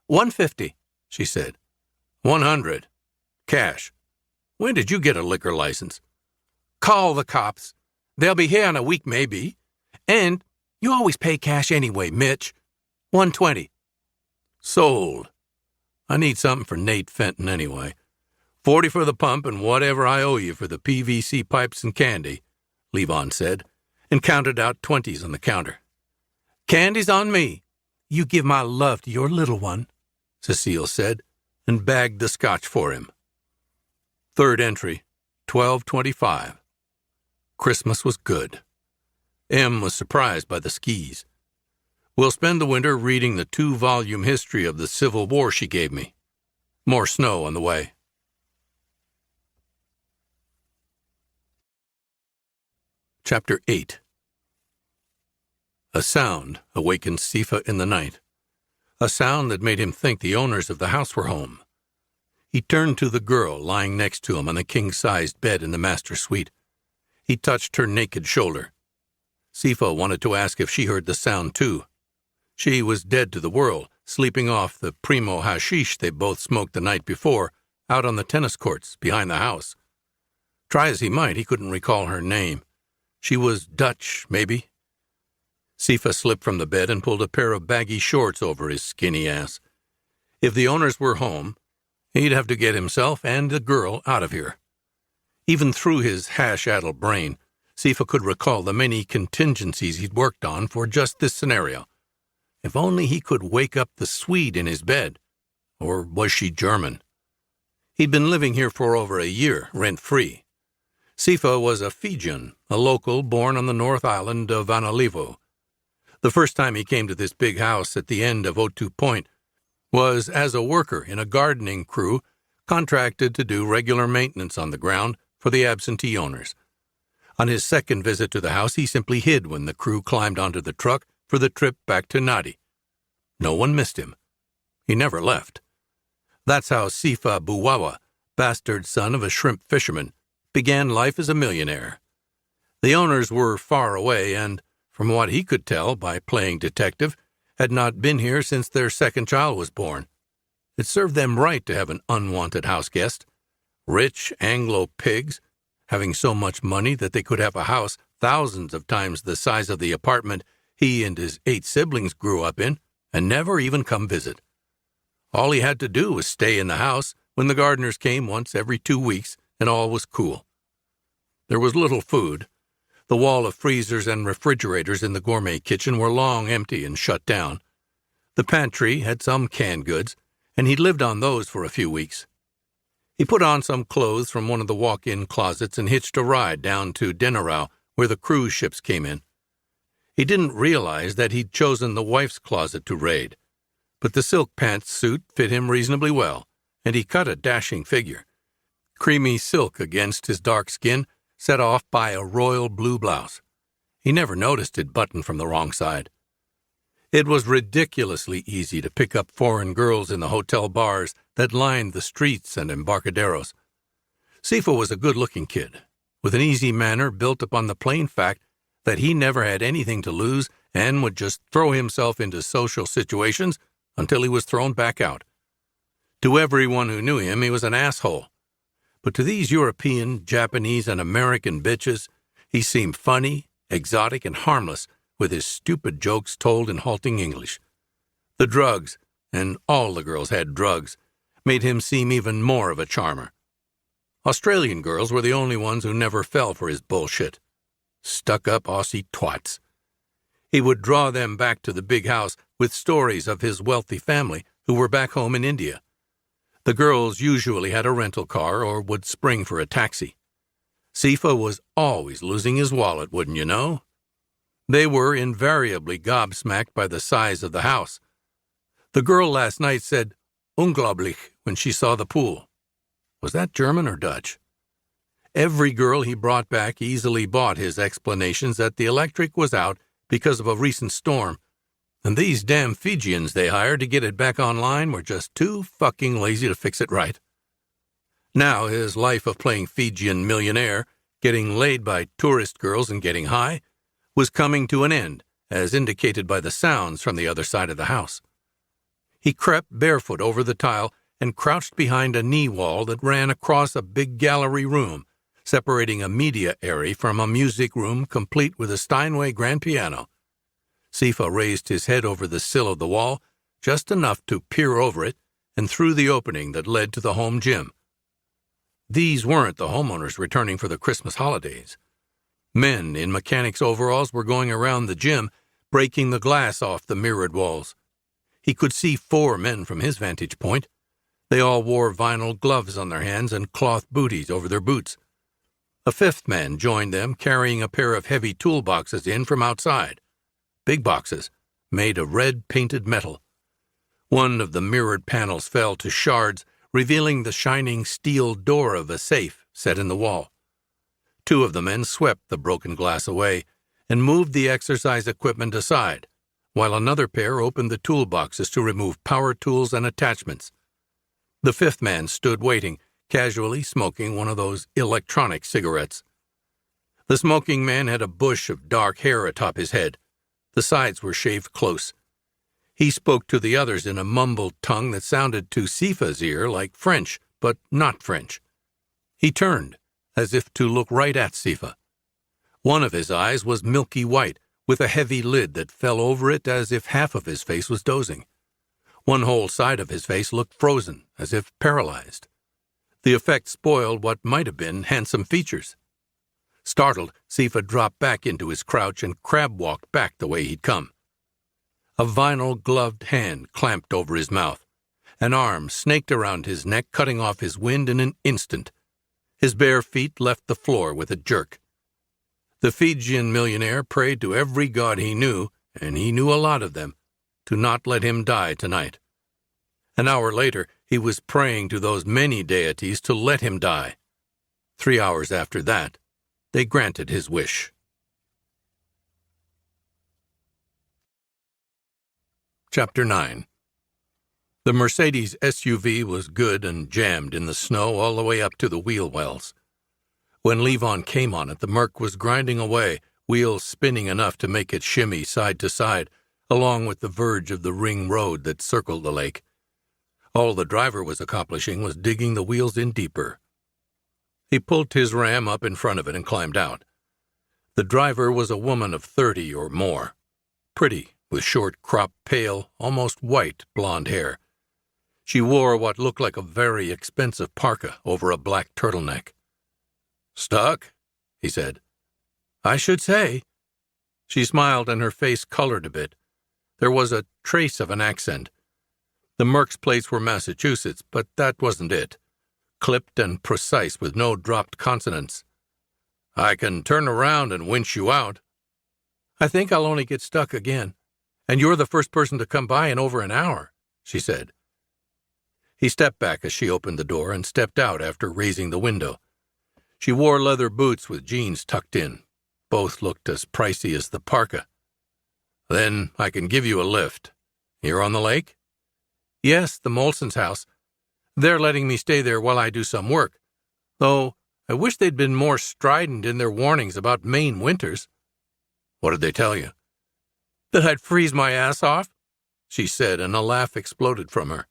$150, she said. $100. Cash. When did you get a liquor license? Call the cops. They'll be here in a week, maybe. And you always pay cash anyway, Mitch. $120. Sold. I need something for Nate Fenton anyway. $40 for the pump and whatever I owe you for the PVC pipes and candy, Levon said, and counted out 20s on the counter. Candy's on me. You give my love to your little one, Cecile said, and bagged the scotch for him. Third entry, 12:25. Christmas was good. M was surprised by the skis. We'll spend the winter reading the 2-volume history of the Civil War she gave me. More snow on the way. Chapter 8. A sound awakened Sifa in the night. A sound that made him think the owners of the house were home. He turned to the girl lying next to him on the king-sized bed in the master suite. He touched her naked shoulder. Sifa wanted to ask if she heard the sound too. She was dead to the world, sleeping off the primo hashish they both smoked the night before, out on the tennis courts behind the house. Try as he might, he couldn't recall her name. She was Dutch, maybe. Sifa slipped from the bed and pulled a pair of baggy shorts over his skinny ass. If the owners were home, he'd have to get himself and the girl out of here. Even through his hash-addled brain, Sifa could recall the many contingencies he'd worked on for just this scenario. If only he could wake up the Swede in his bed. Or was she German? He'd been living here for over a year, rent-free. Sifa was a Fijian, a local born on the North Island of Analivo. The first time he came to this big house at the end of Otu Point was as a worker in a gardening crew contracted to do regular maintenance on the ground for the absentee owners. On his second visit to the house, he simply hid when the crew climbed onto the truck for the trip back to Nadi. No one missed him. He never left. That's how Sifa Buwawa, bastard son of a shrimp fisherman, began life as a millionaire. The owners were far away and, from what he could tell by playing detective, had not been here since their second child was born. It served them right to have an unwanted house guest. Rich Anglo pigs, having so much money that they could have a house thousands of times the size of the apartment he and his 8 siblings grew up in, and never even come visit. All he had to do was stay in the house when the gardeners came once every 2 weeks, and all was cool. There was little food. The wall of freezers and refrigerators in the gourmet kitchen were long empty and shut down. The pantry had some canned goods, and he'd lived on those for a few weeks. He put on some clothes from one of the walk-in closets and hitched a ride down to Denarau, where the cruise ships came in. He didn't realize that he'd chosen the wife's closet to raid, but the silk pants suit fit him reasonably well, and he cut a dashing figure. Creamy silk against his dark skin, set off by a royal blue blouse. He never noticed it buttoned from the wrong side. It was ridiculously easy to pick up foreign girls in the hotel bars that lined the streets and embarcaderos. Sifa was a good-looking kid, with an easy manner built upon the plain fact that he never had anything to lose and would just throw himself into social situations until he was thrown back out. To everyone who knew him, he was an asshole. But to these European, Japanese, and American bitches, he seemed funny, exotic, and harmless, with his stupid jokes told in halting English. The drugs, and all the girls had drugs, made him seem even more of a charmer. Australian girls were the only ones who never fell for his bullshit. Stuck-up Aussie twats. He would draw them back to the big house with stories of his wealthy family who were back home in India. The girls usually had a rental car or would spring for a taxi. Sifa was always losing his wallet, wouldn't you know? They were invariably gobsmacked by the size of the house. The girl last night said "unglaublich" when she saw the pool. Was that German or Dutch? Every girl he brought back easily bought his explanations that the electric was out because of a recent storm, and these damn Fijians they hired to get it back online were just too fucking lazy to fix it right. Now his life of playing Fijian millionaire, getting laid by tourist girls and getting high, was coming to an end, as indicated by the sounds from the other side of the house. He crept barefoot over the tile and crouched behind a knee wall that ran across a big gallery room, separating a media area from a music room complete with a Steinway grand piano. Sifa raised his head over the sill of the wall, just enough to peer over it and through the opening that led to the home gym. These weren't the homeowners returning for the Christmas holidays. Men in mechanics' overalls were going around the gym, breaking the glass off the mirrored walls. He could see 4 men from his vantage point. They all wore vinyl gloves on their hands and cloth booties over their boots. A 5th man joined them, carrying a pair of heavy toolboxes in from outside. Big boxes, made of red painted metal. One of the mirrored panels fell to shards, revealing the shining steel door of a safe set in the wall. 2 of the men swept the broken glass away and moved the exercise equipment aside, while another pair opened the toolboxes to remove power tools and attachments. The 5th man stood waiting, casually smoking one of those electronic cigarettes. The smoking man had a bush of dark hair atop his head. The sides were shaved close. He spoke to the others in a mumbled tongue that sounded to Sifa's ear like French, but not French. He turned, as if to look right at Sifa. One of his eyes was milky white, with a heavy lid that fell over it as if half of his face was dozing. One whole side of his face looked frozen, as if paralyzed. The effect spoiled what might have been handsome features. Startled, Sifa dropped back into his crouch and crab-walked back the way he'd come. A vinyl-gloved hand clamped over his mouth. An arm snaked around his neck, cutting off his wind in an instant. His bare feet left the floor with a jerk. The Fijian millionaire prayed to every god he knew, and he knew a lot of them, to not let him die tonight. An hour later, he was praying to those many deities to let him die. 3 hours after that, they granted his wish. Chapter 9. The Mercedes SUV was good and jammed in the snow all the way up to the wheel wells. When Levon came on it, the Merc was grinding away, wheels spinning enough to make it shimmy side to side, along with the verge of the ring road that circled the lake. All the driver was accomplishing was digging the wheels in deeper. He pulled his Ram up in front of it and climbed out. The driver was a woman of 30 or more, pretty, with short, cropped, pale, almost white blonde hair. She wore what looked like a very expensive parka over a black turtleneck. "Stuck?" he said. I should say." She smiled and her face colored a bit. There was a trace of an accent. The Mercs plates were Massachusetts, but that wasn't it. Clipped and precise with no dropped consonants. "I can turn around and winch you out." "I think I'll only get stuck again. And you're the first person to come by in over an hour," she said. He stepped back as she opened the door and stepped out after raising the window. She wore leather boots with jeans tucked in. Both looked as pricey as the parka. "Then I can give you a lift. You're on the lake?" "Yes, the Molson's house. They're letting me stay there while I do some work. Though I wish they'd been more strident in their warnings about Maine winters." "What did they tell you?" "That I'd freeze my ass off," she said, and a laugh exploded from her.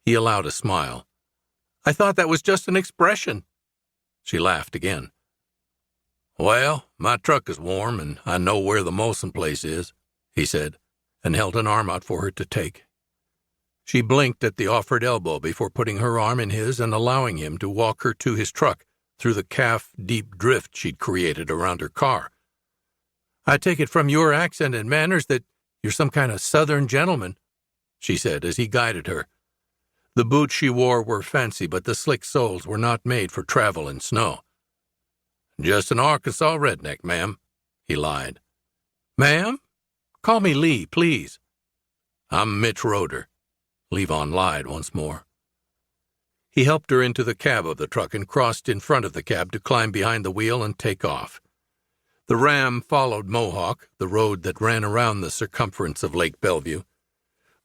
He allowed a smile. "I thought that was just an expression." She laughed again. "Well, my truck is warm, and I know where the Molson place is," he said, and held an arm out for her to take. She blinked at the offered elbow before putting her arm in his and allowing him to walk her to his truck through the calf-deep drift she'd created around her car. "I take it from your accent and manners that you're some kind of Southern gentleman," she said as he guided her. The boots she wore were fancy, but the slick soles were not made for travel in snow. "Just an Arkansas redneck, ma'am," he lied. "Ma'am? Call me Lee, please." "I'm Mitch Roeder," Levon lied once more. He helped her into the cab of the truck and crossed in front of the cab to climb behind the wheel and take off. The Ram followed Mohawk, the road that ran around the circumference of Lake Bellevue.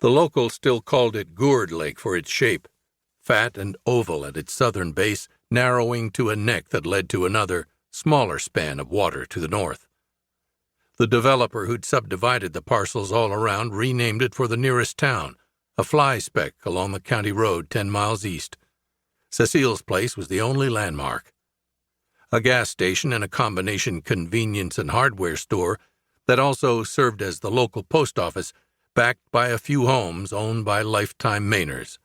The locals still called it Gourd Lake for its shape, fat and oval at its southern base, narrowing to a neck that led to another, smaller span of water to the north. The developer who'd subdivided the parcels all around renamed it for the nearest town, a fly speck along the county road 10 miles east. Cecile's place was the only landmark. A gas station and a combination convenience and hardware store that also served as the local post office, backed by a few homes owned by lifetime Mainers.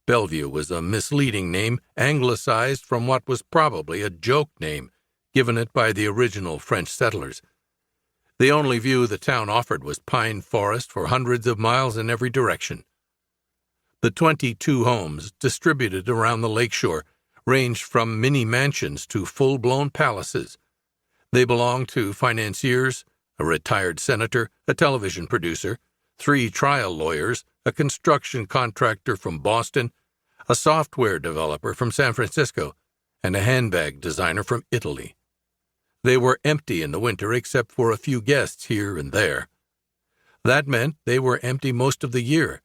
Bellevue was a misleading name, anglicized from what was probably a joke name, given it by the original French settlers. The only view the town offered was pine forest for hundreds of miles in every direction. The 22 homes, distributed around the lakeshore, ranged from mini mansions to full-blown palaces. They belonged to financiers, a retired senator, a television producer, 3 trial lawyers, a construction contractor from Boston, a software developer from San Francisco, and a handbag designer from Italy. They were empty in the winter except for a few guests here and there. That meant they were empty most of the year,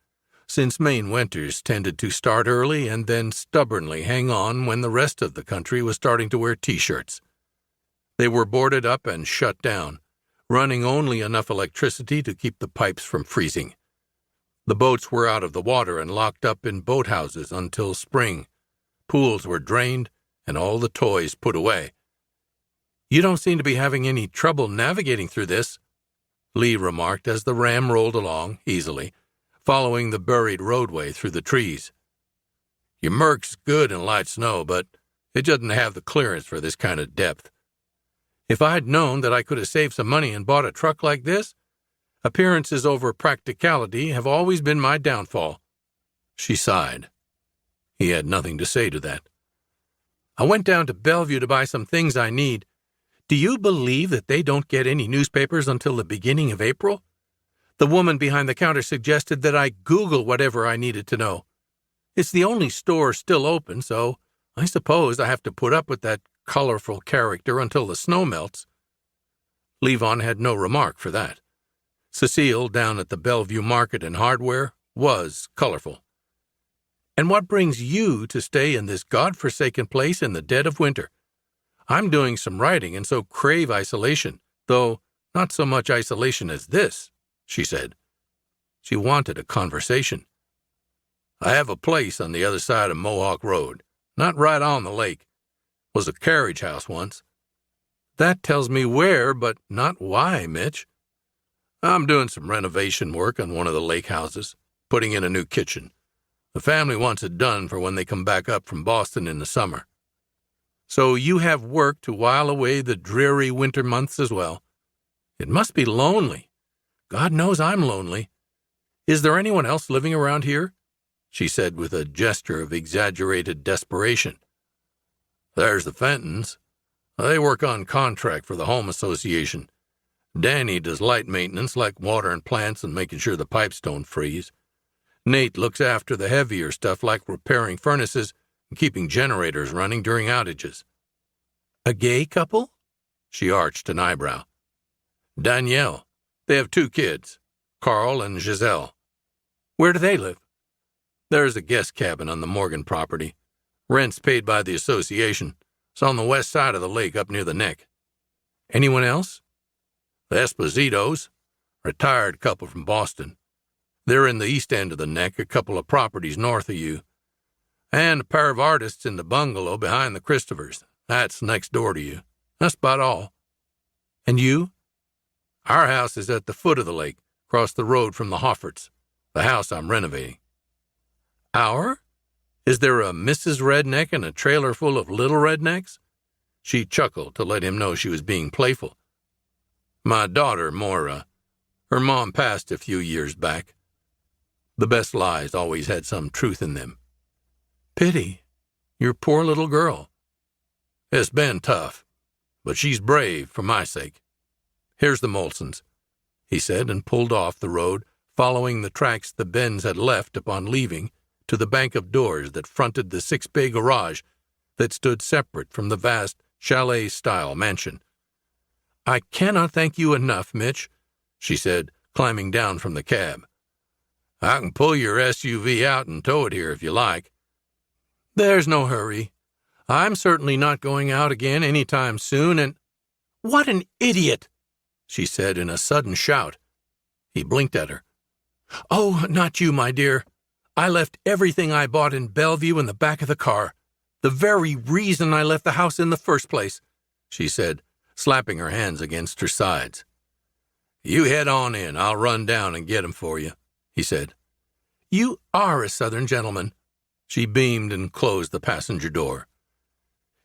since Maine winters tended to start early and then stubbornly hang on when the rest of the country was starting to wear T-shirts. They were boarded up and shut down, running only enough electricity to keep the pipes from freezing. The boats were out of the water and locked up in boathouses until spring. Pools were drained and all the toys put away. "You don't seem to be having any trouble navigating through this," Lee remarked as the Ram rolled along, easily, following the buried roadway through the trees. "Your Merc's good in light snow, but it doesn't have the clearance for this kind of depth. If I'd known that I could have saved some money and bought a truck like this, appearances over practicality have always been my downfall." She sighed. He had nothing to say to that. "I went down to Bellevue to buy some things I need. Do you believe that they don't get any newspapers until the beginning of April? The woman behind the counter suggested that I Google whatever I needed to know. It's the only store still open, so I suppose I have to put up with that colorful character until the snow melts." Levon had no remark for that. Cecile, down at the Bellevue Market and Hardware, was colorful. "And what brings you to stay in this godforsaken place in the dead of winter? I'm doing some writing and so crave isolation, though not so much isolation as this," she said. She wanted a conversation. "I have a place on the other side of Mohawk Road, not right on the lake. Was a carriage house once." "That tells me where, but not why, Mitch." "I'm doing some renovation work on one of the lake houses, putting in a new kitchen. The family wants it done for when they come back up from Boston in the summer." So you have work to while away the dreary winter months as well. It must be lonely. God knows I'm lonely. Is there anyone else living around here?" she said with a gesture of exaggerated desperation. "There's the Fentons. They work on contract for the Home Association. Danny does light maintenance like watering plants and making sure the pipes don't freeze. Nate looks after the heavier stuff like repairing furnaces and keeping generators running during outages." "A gay couple?" She arched an eyebrow. "Danielle. They have 2 kids, Carl and Giselle." "Where do they live?" "There's a guest cabin on the Morgan property. Rent's paid by the association. It's on the west side of the lake up near the neck." "Anyone else?" "The Espositos, retired couple from Boston. They're in the east end of the neck, a couple of properties north of you. And a pair of artists in the bungalow behind the Christophers. That's next door to you. That's about all." "And you?" "Our house is at the foot of the lake, across the road from the Hofferts, the house I'm renovating." "Our? Is there a Mrs. Redneck and a trailer full of little rednecks?" She chuckled to let him know she was being playful. "My daughter, Moira. Her mom passed a few years back. The best lies always had some truth in them." "Pity. Your poor little girl." "It's been tough, but she's brave for my sake. Here's the Molsons," he said, and pulled off the road, following the tracks the Bens had left upon leaving, to the bank of doors that fronted the 6-bay garage that stood separate from the vast chalet-style mansion. "I cannot thank you enough, Mitch," she said, climbing down from the cab. "I can pull your SUV out and tow it here if you like." "There's no hurry. I'm certainly not going out again any time soon, and—" "What an idiot!" she said in a sudden shout. He blinked at her. "Oh, not you, my dear. I left everything I bought in Bellevue in the back of the car. The very reason I left the house in the first place," she said, slapping her hands against her sides. "You head on in. I'll run down and get 'em for you," he said. "You are a Southern gentleman." She beamed and closed the passenger door.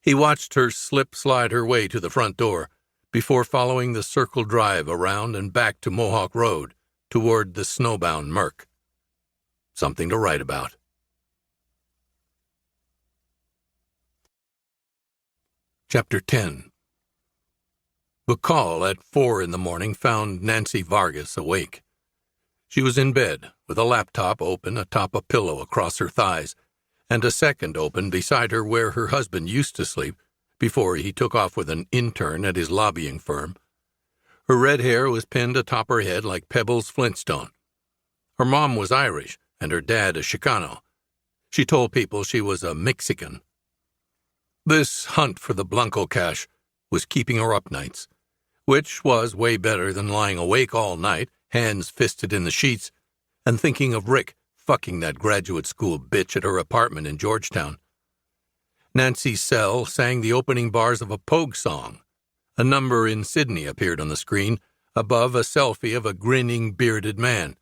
He watched her slide her way to the front door before following the circle drive around and back to Mohawk Road toward the snowbound Merc. Something to write about. Chapter 10. The call at 4 in the morning found Nancy Vargas awake. She was in bed, with a laptop open atop a pillow across her thighs, and a second open beside her where her husband used to sleep before he took off with an intern at his lobbying firm. Her red hair was pinned atop her head like Pebbles Flintstone. Her mom was Irish, and her dad a Chicano. She told people she was a Mexican. This hunt for the Blanco cash was keeping her up nights, which was way better than lying awake all night, hands fisted in the sheets, and thinking of Rick fucking that graduate school bitch at her apartment in Georgetown. Nancy's cell sang the opening bars of a Pogue song. A number in Sydney appeared on the screen, above a selfie of a grinning, bearded man.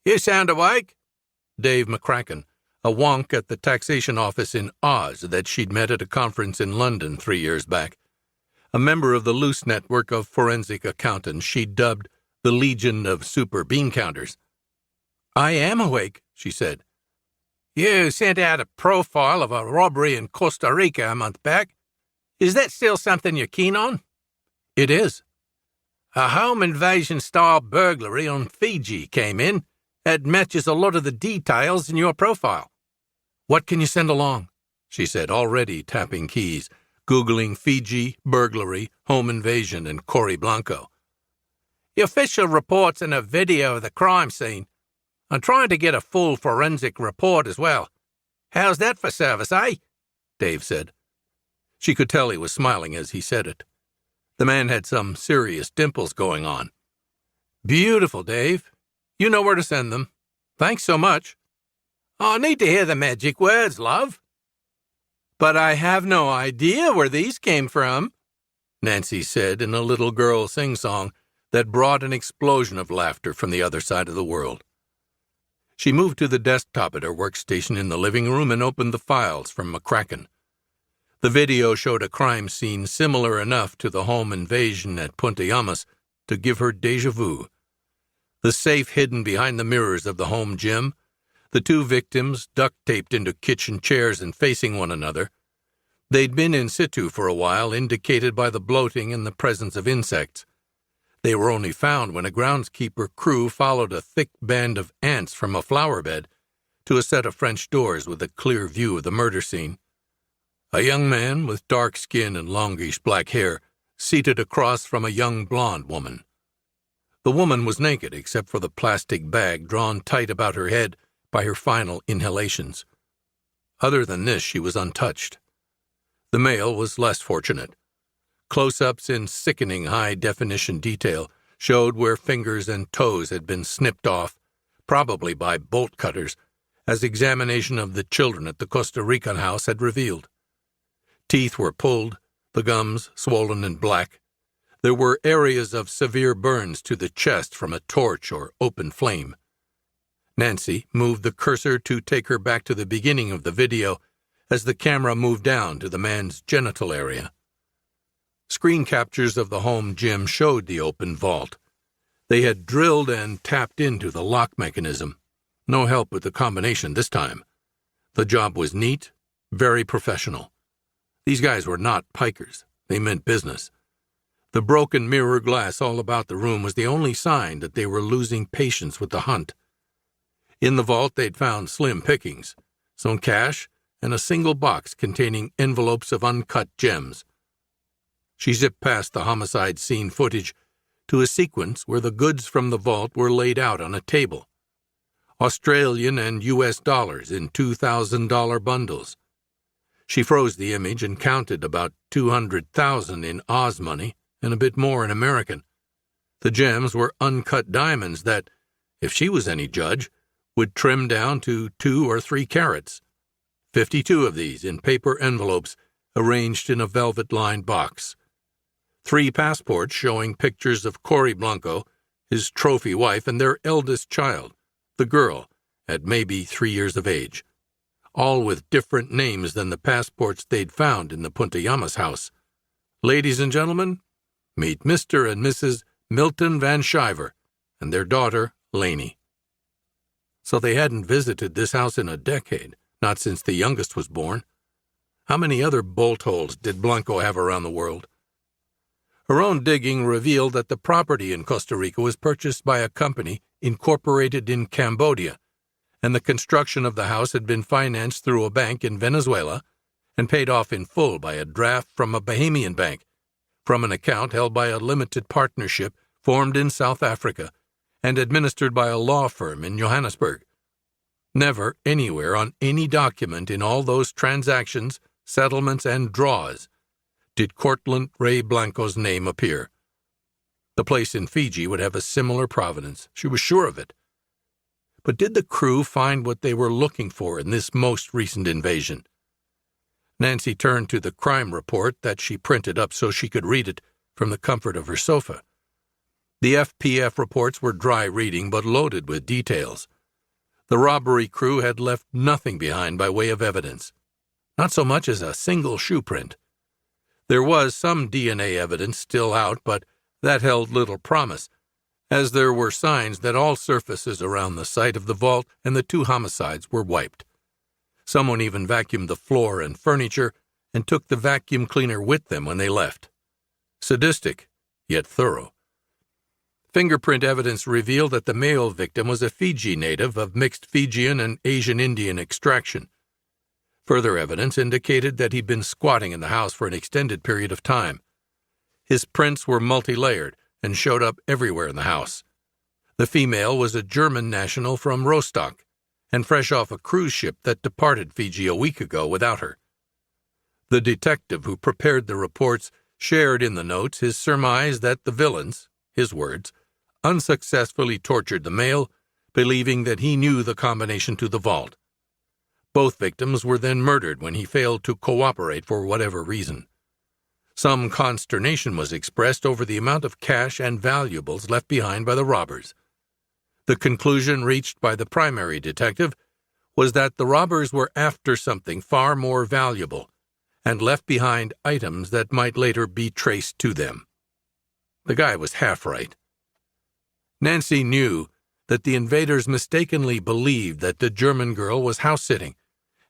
"You sound awake?" Dave McCracken, a wonk at the taxation office in Oz that she'd met at a conference in London 3 years back, a member of the loose network of forensic accountants she'd dubbed the Legion of Super Bean Counters. "I am awake," she said. "You sent out a profile of a robbery in Costa Rica a month back. Is that still something you're keen on?" "It is." "A home invasion-style burglary on Fiji came in. It matches a lot of the details in your profile." "What can you send along?" she said, already tapping keys, Googling Fiji, burglary, home invasion, and Cory Blanco. "The official reports and a video of the crime scene. I'm trying to get a full forensic report as well. How's that for service, eh?" Dave said. She could tell he was smiling as he said it. The man had some serious dimples going on. "Beautiful, Dave. You know where to send them. Thanks so much." "I need to hear the magic words, love." "But I have no idea where these came from," Nancy said in a little girl sing-song that brought an explosion of laughter from the other side of the world. She moved to the desktop at her workstation in the living room and opened the files from McCracken. The video showed a crime scene similar enough to the home invasion at Punta Llamas to give her déjà vu. The safe hidden behind the mirrors of the home gym, the two victims duct-taped into kitchen chairs and facing one another. They'd been in situ for a while, indicated by the bloating and the presence of insects. They were only found when a groundskeeper crew followed a thick band of ants from a flower bed to a set of French doors with a clear view of the murder scene. A young man with dark skin and longish black hair seated across from a young blonde woman. The woman was naked except for the plastic bag drawn tight about her head by her final inhalations. Other than this, she was untouched. The male was less fortunate. Close-ups in sickening high-definition detail showed where fingers and toes had been snipped off, probably by bolt cutters, as examination of the children at the Costa Rican house had revealed. Teeth were pulled, the gums swollen and black. There were areas of severe burns to the chest from a torch or open flame. Nancy moved the cursor to take her back to the beginning of the video as the camera moved down to the man's genital area. Screen captures of the home gym showed the open vault. They had drilled and tapped into the lock mechanism. No help with the combination this time. The job was neat, very professional. These guys were not pikers. They meant business. The broken mirror glass all about the room was the only sign that they were losing patience with the hunt. In the vault they'd found slim pickings, some cash, and a single box containing envelopes of uncut gems. She zipped past the homicide scene footage to a sequence where the goods from the vault were laid out on a table. Australian and U.S. dollars in $2,000 bundles. She froze the image and counted about $200,000 in Oz money and a bit more in American. The gems were uncut diamonds that, if she was any judge, would trim down to 2 or 3 carats. 52 of these in paper envelopes arranged in a velvet-lined box. 3 passports showing pictures of Cory Blanco, his trophy wife, and their eldest child, the girl, at maybe 3 years of age, all with different names than the passports they'd found in the Punta Llamas house. Ladies and gentlemen, meet Mr. and Mrs. Milton Van Shiver and their daughter, Lainey. So they hadn't visited this house in a decade, not since the youngest was born. How many other bolt holes did Blanco have around the world? Her own digging revealed that the property in Costa Rica was purchased by a company incorporated in Cambodia, and the construction of the house had been financed through a bank in Venezuela and paid off in full by a draft from a Bahamian bank, from an account held by a limited partnership formed in South Africa and administered by a law firm in Johannesburg. Never anywhere on any document in all those transactions, settlements, and draws did Cortlandt Ray Blanco's name appear. The place in Fiji would have a similar provenance, she was sure of it. But did the crew find what they were looking for in this most recent invasion? Nancy turned to the crime report that she printed up so she could read it from the comfort of her sofa. The FPF reports were dry reading but loaded with details. The robbery crew had left nothing behind by way of evidence, not so much as a single shoe print. There was some DNA evidence still out, but that held little promise, as there were signs that all surfaces around the site of the vault and the 2 homicides were wiped. Someone even vacuumed the floor and furniture and took the vacuum cleaner with them when they left. Sadistic, yet thorough. Fingerprint evidence revealed that the male victim was a Fiji native of mixed Fijian and Asian Indian extraction. Further evidence indicated that he'd been squatting in the house for an extended period of time. His prints were multi-layered and showed up everywhere in the house. The female was a German national from Rostock, and fresh off a cruise ship that departed Fiji a week ago without her. The detective who prepared the reports shared in the notes his surmise that the villains, his words, unsuccessfully tortured the male, believing that he knew the combination to the vault. Both victims were then murdered when he failed to cooperate for whatever reason. Some consternation was expressed over the amount of cash and valuables left behind by the robbers. The conclusion reached by the primary detective was that the robbers were after something far more valuable, and left behind items that might later be traced to them. The guy was half right. Nancy knew that the invaders mistakenly believed that the German girl was house-sitting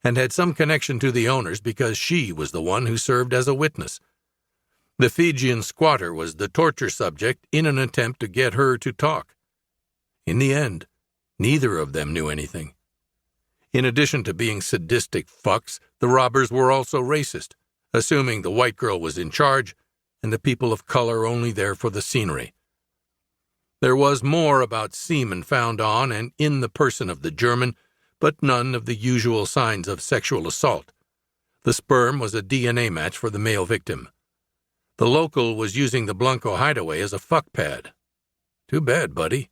and had some connection to the owners because she was the one who served as a witness. The Fijian squatter was the torture subject in an attempt to get her to talk. In the end, neither of them knew anything. In addition to being sadistic fucks, the robbers were also racist, assuming the white girl was in charge and the people of color only there for the scenery. There was more about semen found on and in the person of the German, but none of the usual signs of sexual assault. The sperm was a DNA match for the male victim. The local was using the Blanco hideaway as a fuck pad. Too bad, buddy.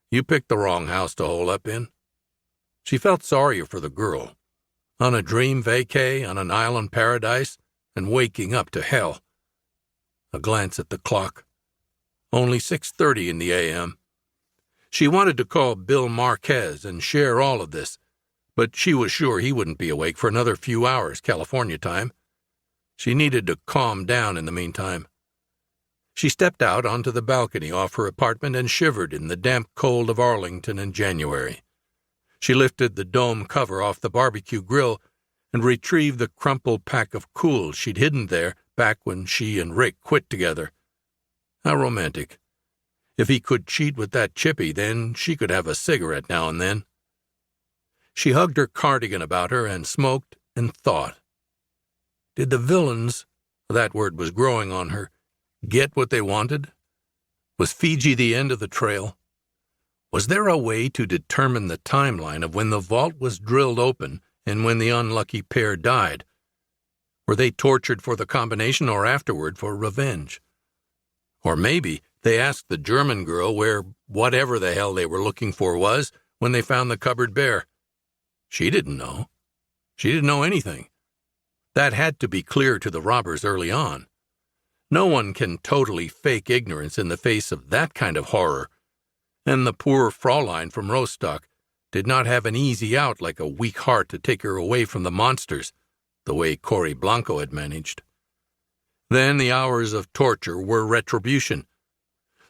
You picked the wrong house to hole up in. She felt sorrier for the girl. On a dream vacay on an island paradise and waking up to hell. A glance at the clock. Only 6:30 in the a.m. She wanted to call Bill Marquez and share all of this, but she was sure he wouldn't be awake for another few hours California time. She needed to calm down in the meantime. She stepped out onto the balcony off her apartment and shivered in the damp cold of Arlington in January. She lifted the dome cover off the barbecue grill and retrieved the crumpled pack of Kool she'd hidden there back when she and Rick quit together. How romantic. If he could cheat with that chippy, then she could have a cigarette now and then. She hugged her cardigan about her and smoked and thought. Did the villains, that word was growing on her, get what they wanted? Was Fiji the end of the trail? Was there a way to determine the timeline of when the vault was drilled open and when the unlucky pair died? Were they tortured for the combination or afterward for revenge? Or maybe they asked the German girl where whatever the hell they were looking for was when they found the cupboard bare. She didn't know. She didn't know anything. That had to be clear to the robbers early on. No one can totally fake ignorance in the face of that kind of horror. And the poor Fraulein from Rostock did not have an easy out like a weak heart to take her away from the monsters, the way Cory Blanco had managed. Then the hours of torture were retribution.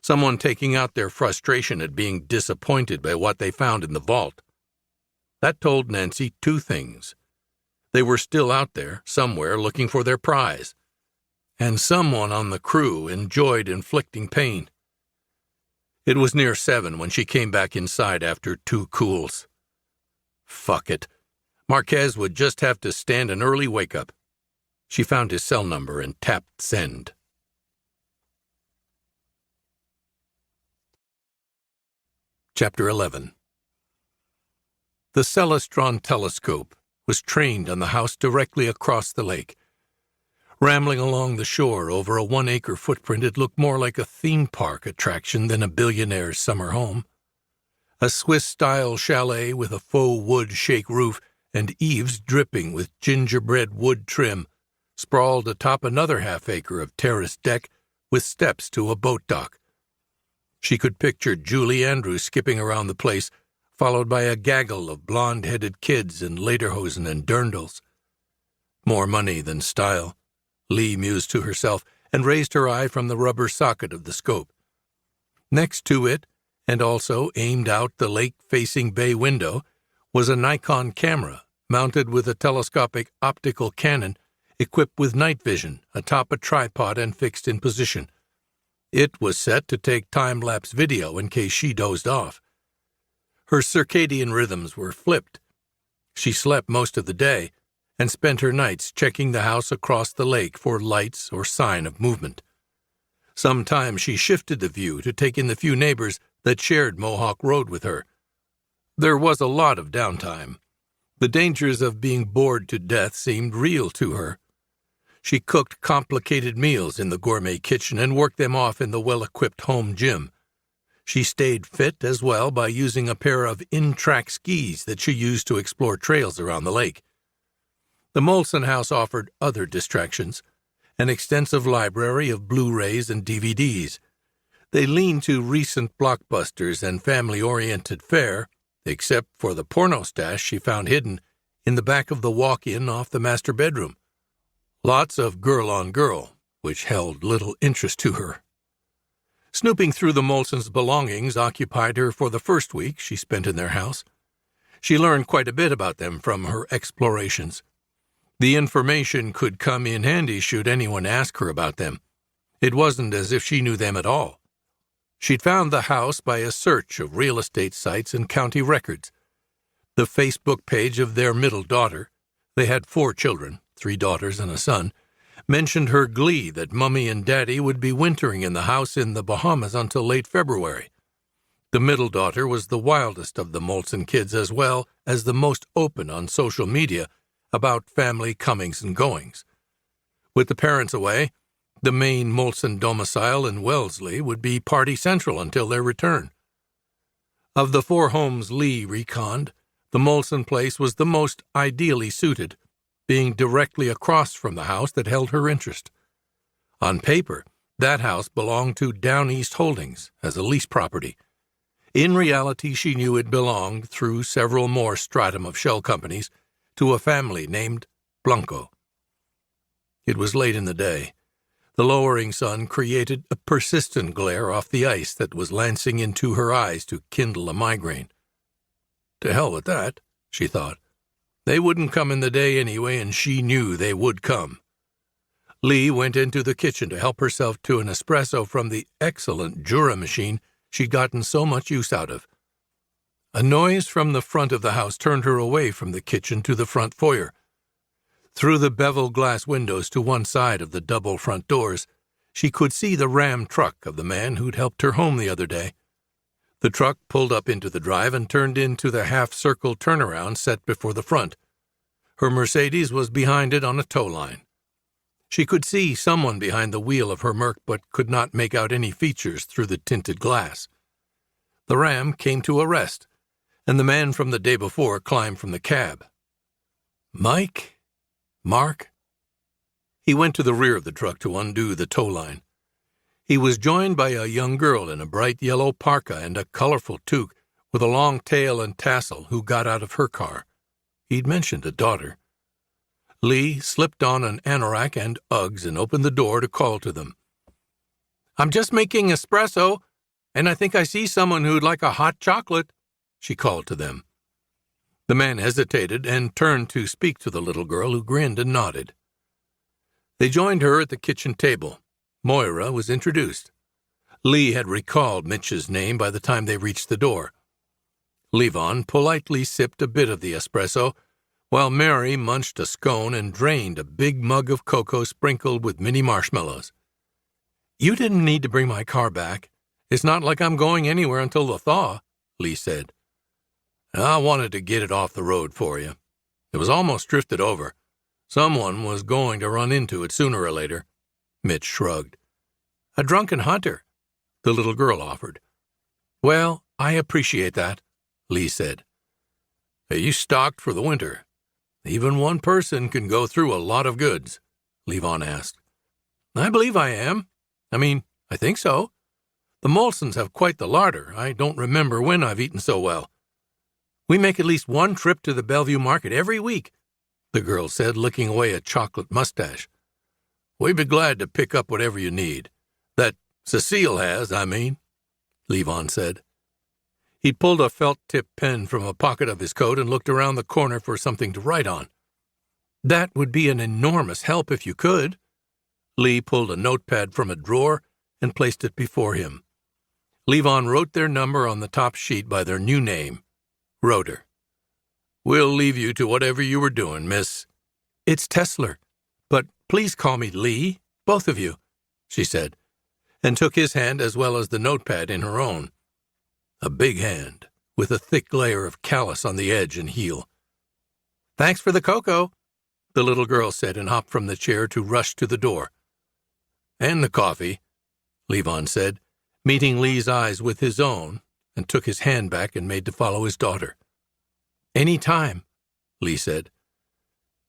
Someone taking out their frustration at being disappointed by what they found in the vault. That told Nancy two things. They were still out there, somewhere, looking for their prize. And someone on the crew enjoyed inflicting pain. It was near 7 when she came back inside after 2 Kools. Fuck it. Marquez would just have to stand an early wake-up. She found his cell number and tapped send. Chapter 11. The Celestron telescope was trained on the house directly across the lake. Rambling along the shore over a 1-acre footprint, it looked more like a theme park attraction than a billionaire's summer home. A Swiss-style chalet with a faux wood shake roof and eaves dripping with gingerbread wood trim sprawled atop another half-acre of terraced deck with steps to a boat dock. She could picture Julie Andrews skipping around the place, followed by a gaggle of blonde-headed kids in lederhosen and dirndls. More money than style, Lee mused to herself and raised her eye from the rubber socket of the scope. Next to it, and also aimed out the lake-facing bay window, was a Nikon camera mounted with a telescopic optical cannon equipped with night vision atop a tripod and fixed in position. It was set to take time-lapse video in case she dozed off. Her circadian rhythms were flipped. She slept most of the day and spent her nights checking the house across the lake for lights or sign of movement. Sometimes she shifted the view to take in the few neighbors that shared Mohawk Road with her. There was a lot of downtime. The dangers of being bored to death seemed real to her. She cooked complicated meals in the gourmet kitchen and worked them off in the well-equipped home gym. She stayed fit as well by using a pair of in-track skis that she used to explore trails around the lake. The Molson house offered other distractions, an extensive library of Blu-rays and DVDs. They leaned to recent blockbusters and family-oriented fare, except for the porno stash she found hidden in the back of the walk-in off the master bedroom. Lots of girl-on-girl, which held little interest to her. Snooping through the Molsons' belongings occupied her for the first week she spent in their house. She learned quite a bit about them from her explorations. The information could come in handy should anyone ask her about them. It wasn't as if she knew them at all. She'd found the house by a search of real estate sites and county records. The Facebook page of their middle daughter, they had 4 children, 3 daughters and a son, mentioned her glee that Mummy and Daddy would be wintering in the house in the Bahamas until late February. The middle daughter was the wildest of the Molson kids, as well as the most open on social media about family comings and goings. With the parents away, the main Molson domicile in Wellesley would be party central until their return. Of the 4 homes Lee reconned, the Molson place was the most ideally suited, being directly across from the house that held her interest. On paper, that house belonged to Down East Holdings as a lease property. In reality, she knew it belonged, through several more stratum of shell companies, to a family named Blanco. It was late in the day. The lowering sun created a persistent glare off the ice that was lancing into her eyes to kindle a migraine. To hell with that, she thought. They wouldn't come in the day anyway, and she knew they would come. Lee went into the kitchen to help herself to an espresso from the excellent Jura machine she'd gotten so much use out of. A noise from the front of the house turned her away from the kitchen to the front foyer. Through the beveled glass windows to one side of the double front doors, she could see the Ram truck of the man who'd helped her home the other day. The truck pulled up into the drive and turned into the half-circle turnaround set before the front. Her Mercedes was behind it on a tow line. She could see someone behind the wheel of her Merc, but could not make out any features through the tinted glass. The Ram came to a rest, and the man from the day before climbed from the cab. Mike? Mark? He went to the rear of the truck to undo the tow line. He was joined by a young girl in a bright yellow parka and a colorful toque with a long tail and tassel who got out of her car. He'd mentioned a daughter. Lee slipped on an anorak and Uggs and opened the door to call to them. "I'm just making espresso, and I think I see someone who'd like a hot chocolate," she called to them. The man hesitated and turned to speak to the little girl, who grinned and nodded. They joined her at the kitchen table. Moira was introduced. Lee had recalled Mitch's name by the time they reached the door. Levon politely sipped a bit of the espresso, while Mary munched a scone and drained a big mug of cocoa sprinkled with mini marshmallows. "You didn't need to bring my car back. It's not like I'm going anywhere until the thaw," Lee said. "I wanted to get it off the road for you. It was almost drifted over. Someone was going to run into it sooner or later." Mitch shrugged. "A drunken hunter," the little girl offered. "Well, I appreciate that," Lee said. "Are you stocked for the winter? Even one person can go through a lot of goods," Levon asked. "I believe I am. I think so. The Molsons have quite the larder. I don't remember when I've eaten so well. We make at least one trip to the Bellevue market every week," the girl said, licking away a chocolate mustache. "We'd be glad to pick up whatever you need. That Cecile has, Levon said. He pulled a felt-tip pen from a pocket of his coat and looked around the corner for something to write on. "That would be an enormous help if you could." Lee pulled a notepad from a drawer and placed it before him. Levon wrote their number on the top sheet by their new name, Roeder. "We'll leave you to whatever you were doing, miss." "It's Tesler, but please call me Lee, both of you," she said, and took his hand as well as the notepad in her own. A big hand, with a thick layer of callus on the edge and heel. "Thanks for the cocoa," the little girl said, and hopped from the chair to rush to the door. "And the coffee," Levon said, meeting Lee's eyes with his own, and took his hand back and made to follow his daughter. "Any time," Lee said.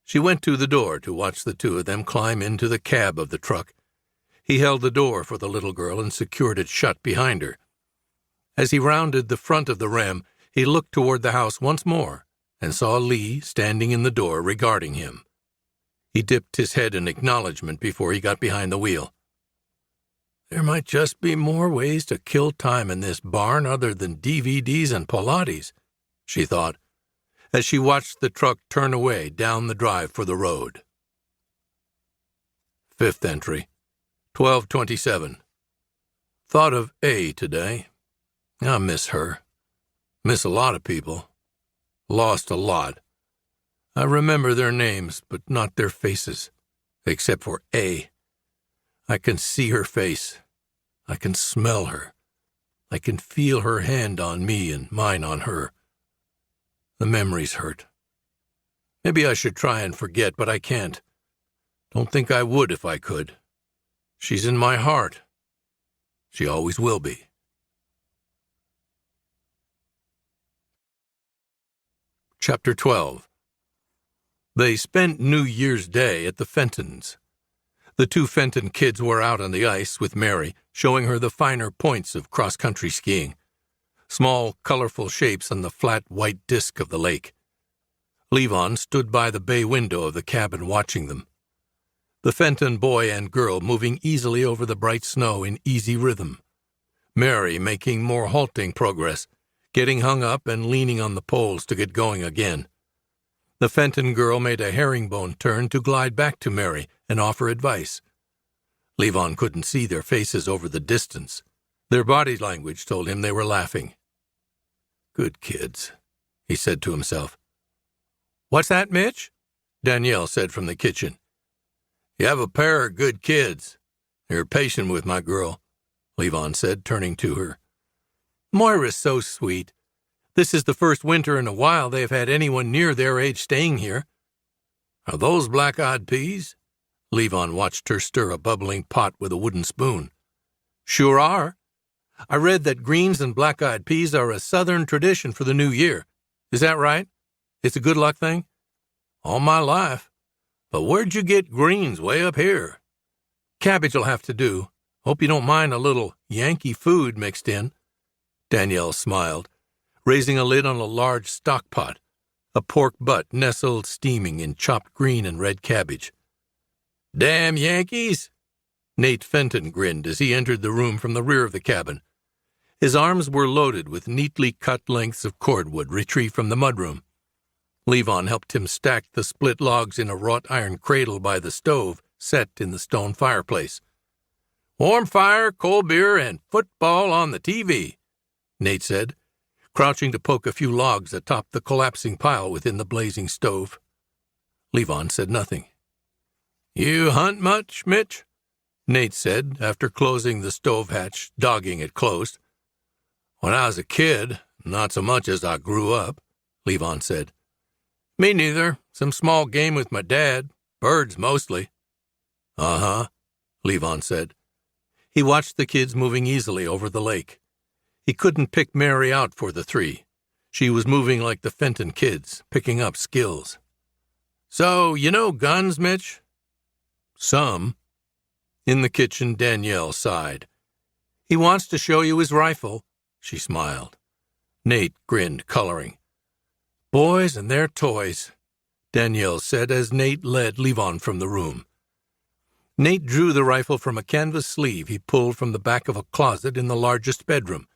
She went to the door to watch the two of them climb into the cab of the truck. He held the door for the little girl and secured it shut behind her. As he rounded the front of the Ram, he looked toward the house once more and saw Lee standing in the door regarding him. He dipped his head in acknowledgement before he got behind the wheel. There might just be more ways to kill time in this barn other than DVDs and Pilates, she thought, as she watched the truck turn away down the drive for the road. Fifth entry, 12:27. Thought of A today. I miss her. Miss a lot of people. Lost a lot. I remember their names, but not their faces, except for A. I can see her face. I can smell her. I can feel her hand on me and mine on her. The memories hurt. Maybe I should try and forget, but I can't. Don't think I would if I could. She's in my heart. She always will be. Chapter 12. They spent New Year's Day at the Fentons. The two Fenton kids were out on the ice with Mary, showing her the finer points of cross-country skiing. Small, colorful shapes on the flat white disk of the lake. Levon stood by the bay window of the cabin watching them. The Fenton boy and girl moving easily over the bright snow in easy rhythm. Mary making more halting progress, getting hung up and leaning on the poles to get going again. The Fenton girl made a herringbone turn to glide back to Mary and offer advice. Levon couldn't see their faces over the distance. Their body language told him they were laughing. Good kids, he said to himself. What's that, Mitch? Danielle said from the kitchen. You have a pair of good kids. You're patient with my girl, Levon said, turning to her. Moira's so sweet. This is the first winter in a while they have had anyone near their age staying here. Are those black-eyed peas? Levon watched her stir a bubbling pot with a wooden spoon. Sure are. I read that greens and black-eyed peas are a Southern tradition for the new year. Is that right? It's a good luck thing? All my life. But where'd you get greens way up here? Cabbage'll have to do. Hope you don't mind a little Yankee food mixed in. Danielle smiled, raising a lid on a large stock pot, a pork butt nestled steaming in chopped green and red cabbage. Damn Yankees! Nate Fenton grinned as he entered the room from the rear of the cabin. His arms were loaded with neatly cut lengths of cordwood retrieved from the mudroom. Levon helped him stack the split logs in a wrought iron cradle by the stove set in the stone fireplace. Warm fire, cold beer, and football on the TV, Nate said, crouching to poke a few logs atop the collapsing pile within the blazing stove. Levon said nothing. You hunt much, Mitch? Nate said, after closing the stove hatch, dogging it closed. When I was a kid, not so much as I grew up, Levon said. Me neither. Some small game with my dad. Birds, mostly. Uh-huh, Levon said. He watched the kids moving easily over the lake. He couldn't pick Mary out for the three. She was moving like the Fenton kids, picking up skills. So, you know guns, Mitch? Some. In the kitchen, Danielle sighed. He wants to show you his rifle, she smiled. Nate grinned, coloring. Boys and their toys, Danielle said as Nate led Levon from the room. Nate drew the rifle from a canvas sleeve he pulled from the back of a closet in the largest bedroom.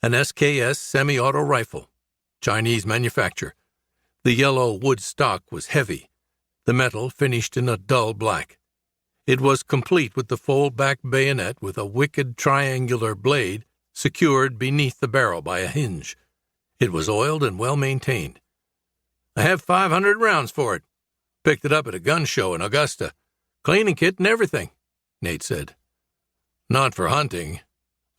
An SKS semi-auto rifle, Chinese manufacture. The yellow wood stock was heavy, the metal finished in a dull black. It was complete with the fold-back bayonet with a wicked triangular blade secured beneath the barrel by a hinge. It was oiled and well-maintained. I have 500 rounds for it. Picked it up at a gun show in Augusta. Cleaning kit and everything, Nate said. Not for hunting,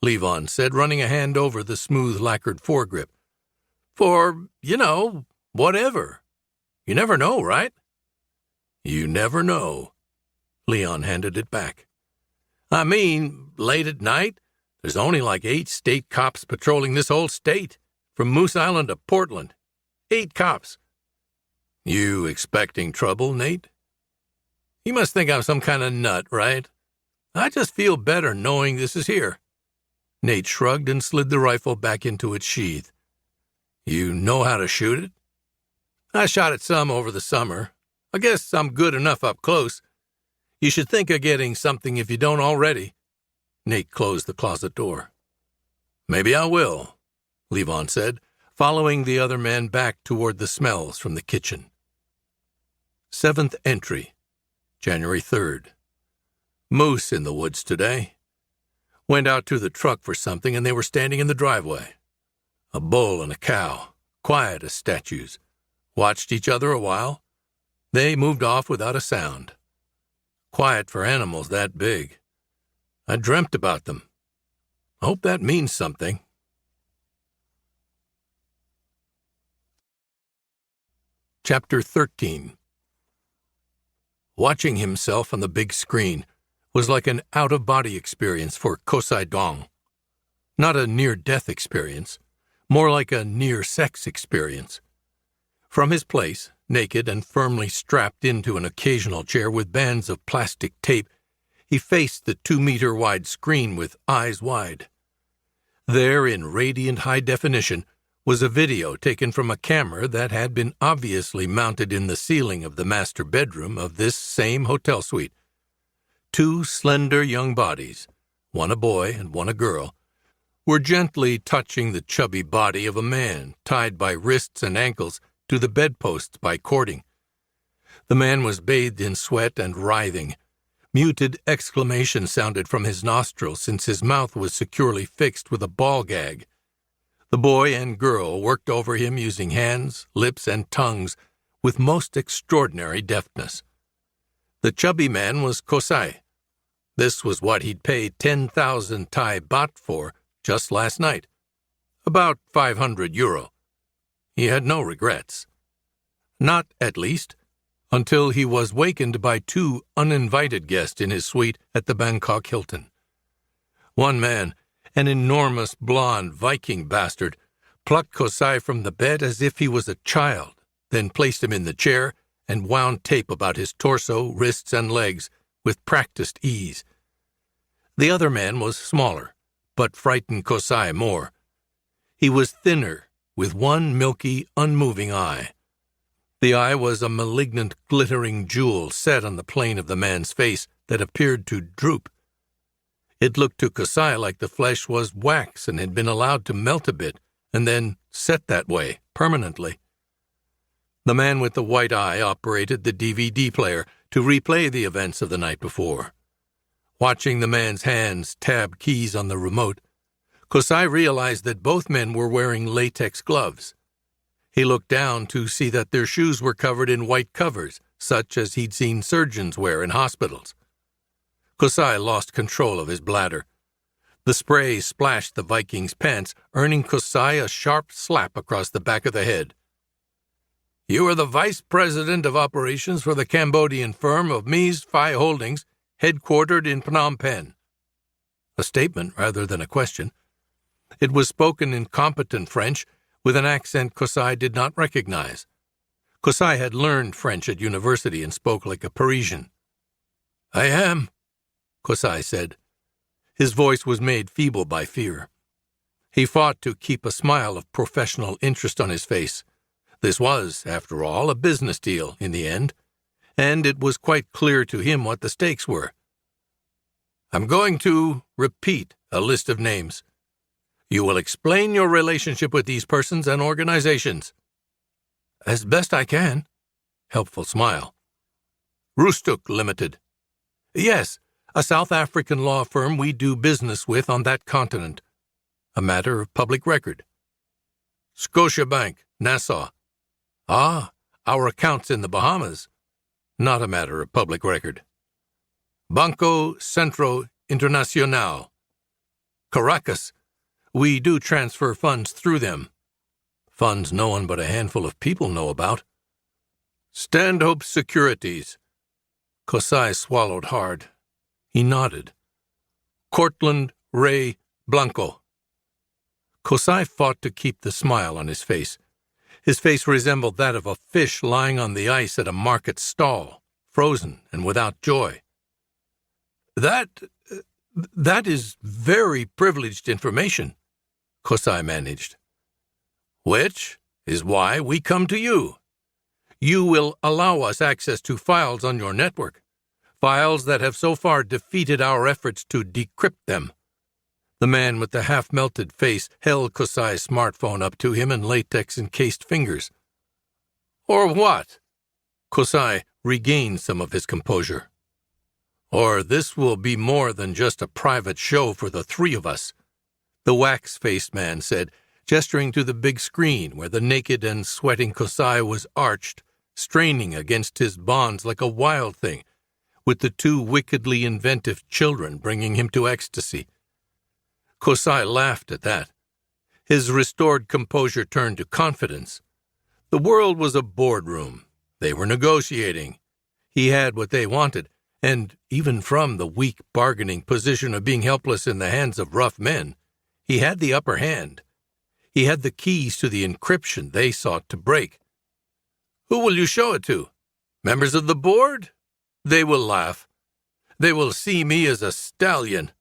Levon said, running a hand over the smooth lacquered foregrip. For, whatever. You never know, right? You never know. Leon handed it back. I mean, late at night, there's only like 8 state cops patrolling this whole state, from Moose Island to Portland. 8 cops. You expecting trouble, Nate? You must think I'm some kind of nut, right? I just feel better knowing this is here. Nate shrugged and slid the rifle back into its sheath. You know how to shoot it? I shot it some over the summer. I guess I'm good enough up close. You should think of getting something if you don't already." Nate closed the closet door. "Maybe I will," Levon said, following the other man back toward the smells from the kitchen. 7th entry, January 3rd. Moose in the woods today. Went out to the truck for something and they were standing in the driveway. A bull and a cow, quiet as statues. Watched each other a while. They moved off without a sound. Quiet for animals that big. I dreamt about them. I hope that means something. Chapter 13. Watching himself on the big screen was like an out-of-body experience for Kosai Dong. Not a near-death experience, more like a near-sex experience. From his place, naked and firmly strapped into an occasional chair with bands of plastic tape, he faced the 2-meter-wide screen with eyes wide. There, in radiant high definition, was a video taken from a camera that had been obviously mounted in the ceiling of the master bedroom of this same hotel suite. 2 slender young bodies, one a boy and one a girl, were gently touching the chubby body of a man tied by wrists and ankles to the bedposts by cording. The man was bathed in sweat and writhing. Muted exclamation sounded from his nostrils since his mouth was securely fixed with a ball gag. The boy and girl worked over him using hands, lips, and tongues with most extraordinary deftness. The chubby man was Kosai. This was what he'd paid 10,000 Thai baht for just last night. About €500. He had no regrets. Not, at least, until he was wakened by 2 uninvited guests in his suite at the Bangkok Hilton. One man, an enormous blonde Viking bastard, plucked Kosai from the bed as if he was a child, then placed him in the chair and wound tape about his torso, wrists, and legs with practiced ease. The other man was smaller, but frightened Kosai more. He was thinner, with one milky, unmoving eye. The eye was a malignant, glittering jewel set on the plane of the man's face that appeared to droop. It looked to Kosai like the flesh was wax and had been allowed to melt a bit, and then set that way, permanently. The man with the white eye operated the DVD player to replay the events of the night before. Watching the man's hands tab keys on the remote, Kosai realized that both men were wearing latex gloves. He looked down to see that their shoes were covered in white covers, such as he'd seen surgeons wear in hospitals. Kosai lost control of his bladder. The spray splashed the Viking's pants, earning Kosai a sharp slap across the back of the head. "You are the vice president of operations for the Cambodian firm of Mies Phi Holdings, headquartered in Phnom Penh." A statement rather than a question. It was spoken in competent French, with an accent Kosai did not recognize. Kosai had learned French at university and spoke like a Parisian. "I am," Kosai said. His voice was made feeble by fear. He fought to keep a smile of professional interest on his face. This was, after all, a business deal in the end, and it was quite clear to him what the stakes were. "I'm going to repeat a list of names. You will explain your relationship with these persons and organizations." "As best I can." Helpful smile. "Roostuk Limited." "Yes, a South African law firm we do business with on that continent. A matter of public record." "Scotiabank, Nassau." "Ah, our accounts in the Bahamas. Not a matter of public record." "Banco Centro Internacional." "Caracas. We do transfer funds through them. Funds no one but a handful of people know about." "Stanhope Securities." Kosai swallowed hard. He nodded. "Cortland Ray Blanco." Kosai fought to keep the smile on his face. His face resembled that of a fish lying on the ice at a market stall, frozen and without joy. That is very privileged information," Kosai managed. "Which is why we come to you. you will allow us access to files on your network, files that have so far defeated our efforts to decrypt them." The man with the half-melted face held Kosai's smartphone up to him in latex-encased fingers. "Or what?" Kosai regained some of his composure. "Or this will be more than just a private show for the three of us," the wax-faced man said, gesturing to the big screen where the naked and sweating Kosai was arched, straining against his bonds like a wild thing, with the two wickedly inventive children bringing him to ecstasy. Kosai laughed at that. His restored composure turned to confidence. The world was a boardroom. They were negotiating. He had what they wanted, and even from the weak bargaining position of being helpless in the hands of rough men, he had the upper hand. He had the keys to the encryption they sought to break. "Who will you show it to? Members of the board? They will laugh. They will see me as a stallion.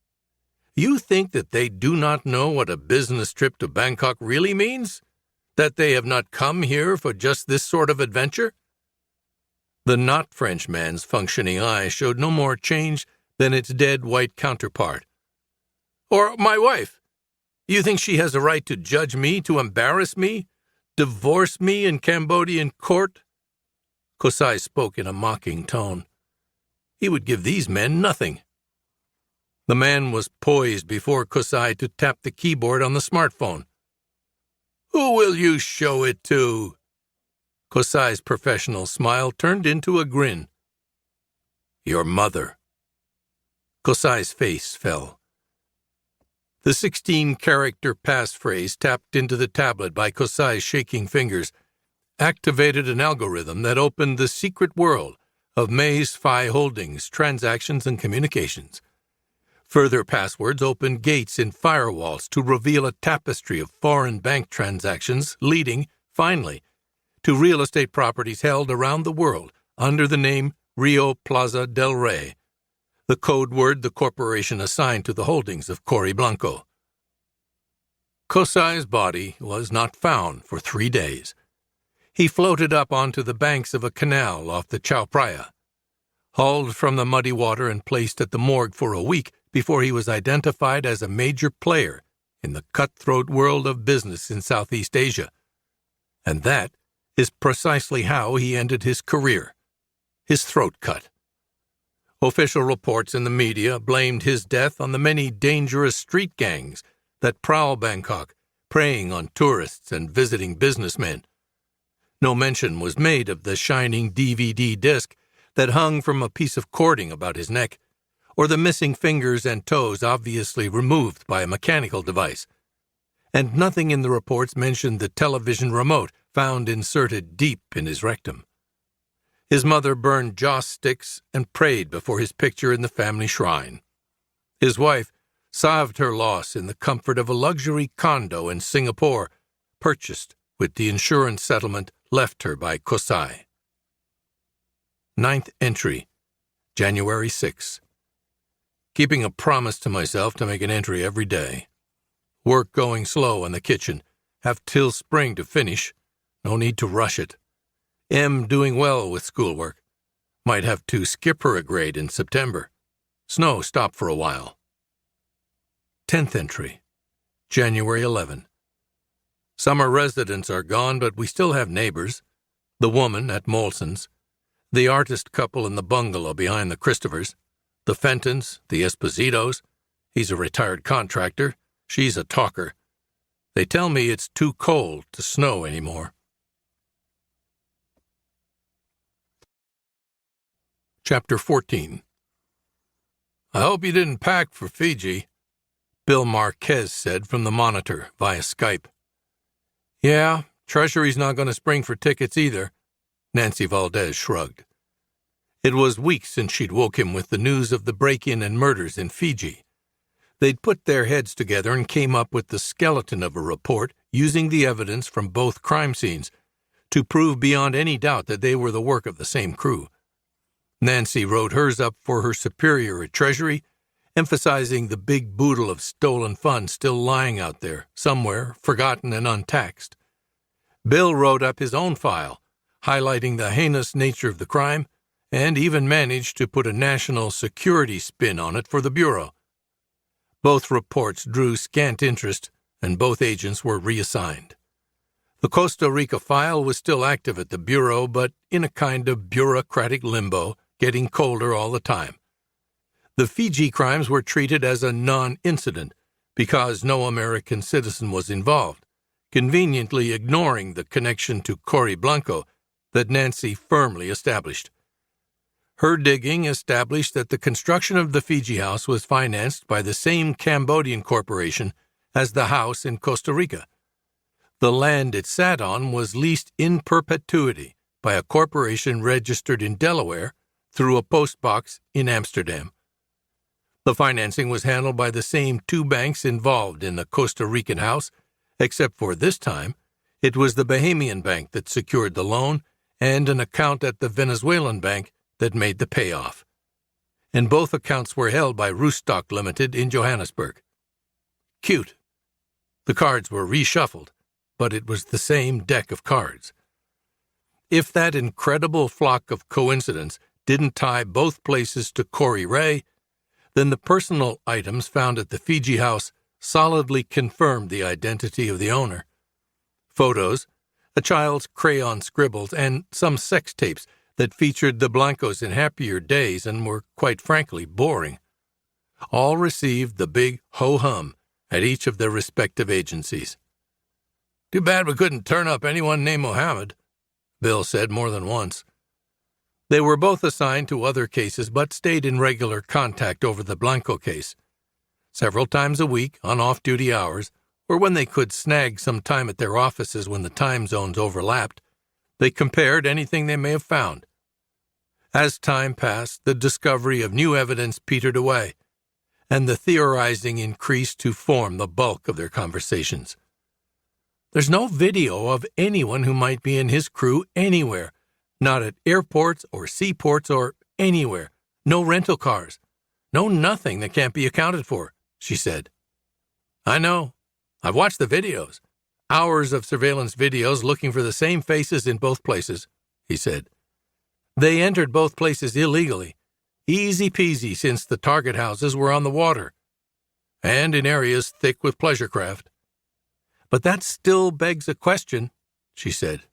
You think that they do not know what a business trip to Bangkok really means? That they have not come here for just this sort of adventure?" The not-French man's functioning eye showed no more change than its dead white counterpart. "Or my wife? You think she has a right to judge me, to embarrass me, divorce me in Cambodian court?" Kosai spoke in a mocking tone. He would give these men nothing. The man was poised before Kosai to tap the keyboard on the smartphone. "Who will you show it to?" Kosai's professional smile turned into a grin. "Your mother." Kosai's face fell. The 16-character passphrase tapped into the tablet by Kosai's shaking fingers activated an algorithm that opened the secret world of Maze Phi Holdings transactions and communications. Further passwords opened gates in firewalls to reveal a tapestry of foreign bank transactions leading, finally, to real estate properties held around the world under the name Rio Plaza del Rey, the code word the corporation assigned to the holdings of Cory Blanco. Kosai's body was not found for 3 days. He floated up onto the banks of a canal off the Chao Phraya, hauled from the muddy water and placed at the morgue for a week before he was identified as a major player in the cutthroat world of business in Southeast Asia. And that is precisely how he ended his career, his throat cut. Official reports in the media blamed his death on the many dangerous street gangs that prowl Bangkok, preying on tourists and visiting businessmen. No mention was made of the shining DVD disc that hung from a piece of cording about his neck, or the missing fingers and toes obviously removed by a mechanical device. And nothing in the reports mentioned the television remote found inserted deep in his rectum. His mother burned joss sticks and prayed before his picture in the family shrine. His wife salved her loss in the comfort of a luxury condo in Singapore, purchased with the insurance settlement left her by Kosai. 9th entry, January 6. Keeping a promise to myself to make an entry every day. Work going slow in the kitchen. Have till spring to finish. No need to rush it. M doing well with schoolwork. Might have to skip her a grade in September. Snow stopped for a while. 10th entry, January 11. Summer residents are gone, but we still have neighbors. The woman at Molson's, the artist couple in the bungalow behind the Christophers, the Fentons, the Espositos. He's a retired contractor. She's a talker. They tell me it's too cold to snow anymore. Chapter 14. I hope you didn't pack for Fiji, Bill Marquez said from the monitor via Skype. Yeah, Treasury's not going to spring for tickets either, Nancy Valdez shrugged. It was weeks since she'd woke him with the news of the break-in and murders in Fiji. They'd put their heads together and came up with the skeleton of a report using the evidence from both crime scenes to prove beyond any doubt that they were the work of the same crew. Nancy wrote hers up for her superior at Treasury, emphasizing the big boodle of stolen funds still lying out there, somewhere, forgotten and untaxed. Bill wrote up his own file, highlighting the heinous nature of the crime, and even managed to put a national security spin on it for the Bureau. Both reports drew scant interest, and both agents were reassigned. The Costa Rica file was still active at the Bureau, but in a kind of bureaucratic limbo, getting colder all the time. The Fiji crimes were treated as a non-incident because no American citizen was involved, conveniently ignoring the connection to Cory Blanco that Nancy firmly established. Her digging established that the construction of the Fiji house was financed by the same Cambodian corporation as the house in Costa Rica. The land it sat on was leased in perpetuity by a corporation registered in Delaware through a postbox in Amsterdam. The financing was handled by the same two banks involved in the Costa Rican house, except for this time, it was the Bahamian bank that secured the loan and an account at the Venezuelan bank that made the payoff. And both accounts were held by Roosstock Limited in Johannesburg. Cute. The cards were reshuffled, but it was the same deck of cards. If that incredible flock of coincidence didn't tie both places to Corey Ray, then the personal items found at the Fiji house solidly confirmed the identity of the owner. Photos, a child's crayon scribbles, and some sex tapes that featured the Blancos in happier days and were, quite frankly, boring. All received the big ho-hum at each of their respective agencies. "Too bad we couldn't turn up anyone named Mohammed," Bill said more than once. They were both assigned to other cases but stayed in regular contact over the Blanco case. Several times a week, on off-duty hours, or when they could snag some time at their offices when the time zones overlapped, they compared anything they may have found. As time passed, the discovery of new evidence petered away, and the theorizing increased to form the bulk of their conversations. "There's no video of anyone who might be in his crew anywhere, not at airports or seaports or anywhere. No rental cars. No nothing that can't be accounted for," she said. "I know. I've watched the videos. Hours of surveillance videos looking for the same faces in both places," he said. "They entered both places illegally. Easy peasy since the target houses were on the water. And in areas thick with pleasure craft." "But that still begs a question," she said.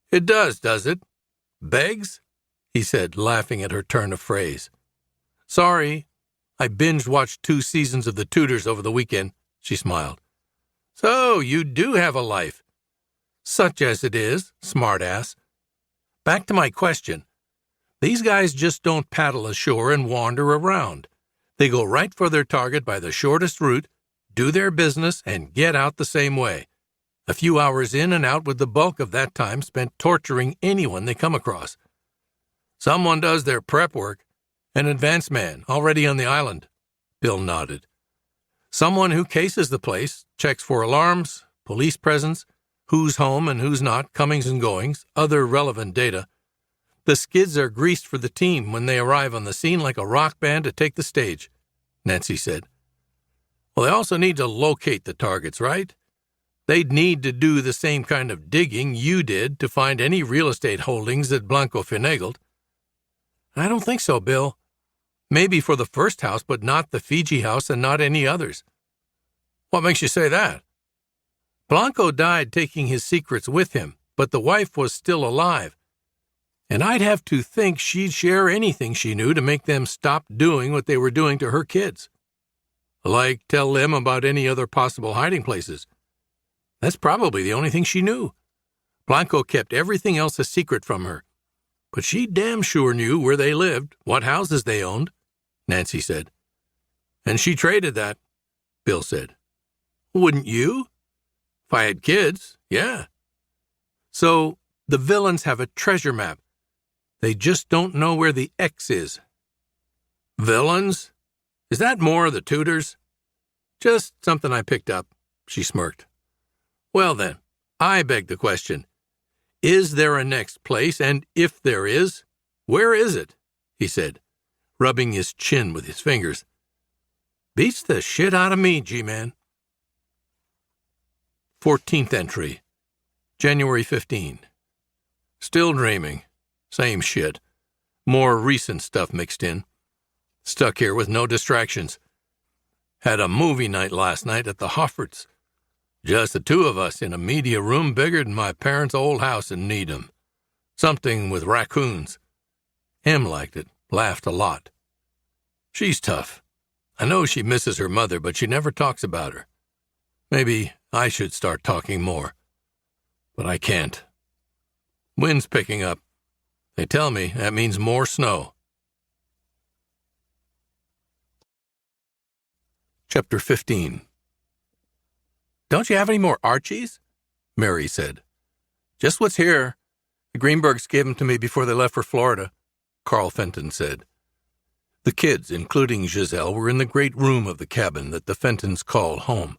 "It does it? Begs?" he said, laughing at her turn of phrase. "Sorry, I binge-watched 2 seasons of The Tudors over the weekend," she smiled. "So you do have a life." "Such as it is, smart-ass. Back to my question. These guys just don't paddle ashore and wander around. They go right for their target by the shortest route, do their business, and get out the same way. A few hours in and out with the bulk of that time spent torturing anyone they come across. Someone does their prep work. An advance man already on the island." Bill nodded. "Someone who cases the place, checks for alarms, police presence, who's home and who's not, comings and goings, other relevant data. The skids are greased for the team when they arrive on the scene like a rock band to take the stage," Nancy said. "Well, they also need to locate the targets, right? They'd need to do the same kind of digging you did to find any real estate holdings that Blanco finagled." "I don't think so, Bill. Maybe for the first house, but not the Fiji house and not any others." "What makes you say that?" "Blanco died taking his secrets with him, but the wife was still alive. And I'd have to think she'd share anything she knew to make them stop doing what they were doing to her kids. Like tell them about any other possible hiding places. That's probably the only thing she knew. Blanco kept everything else a secret from her. But she damn sure knew where they lived, what houses they owned," Nancy said. "And she traded that," Bill said. "Wouldn't you?" "If I had kids, yeah." "So the villains have a treasure map. They just don't know where the X is." "Villains? Is that more of the Tudors?" "Just something I picked up," she smirked. "Well then, I beg the question. Is there a next place, and if there is, where is it?" he said, rubbing his chin with his fingers. "Beats the shit out of me, G-Man." 14th entry, January 15. Still dreaming. Same shit. More recent stuff mixed in. Stuck here with no distractions. Had a movie night last night at the Hoffords. Just the two of us in a media room bigger than my parents' old house in Needham. Something with raccoons. Em liked it, laughed a lot. She's tough. I know she misses her mother, but she never talks about her. Maybe I should start talking more. But I can't. Wind's picking up. They tell me that means more snow. Chapter 15. Don't you have any more Archies? Mary said. Just what's here. The Greenbergs gave them to me before they left for Florida, Carl Fenton said. The kids, including Giselle, were in the great room of the cabin that the Fentons call home.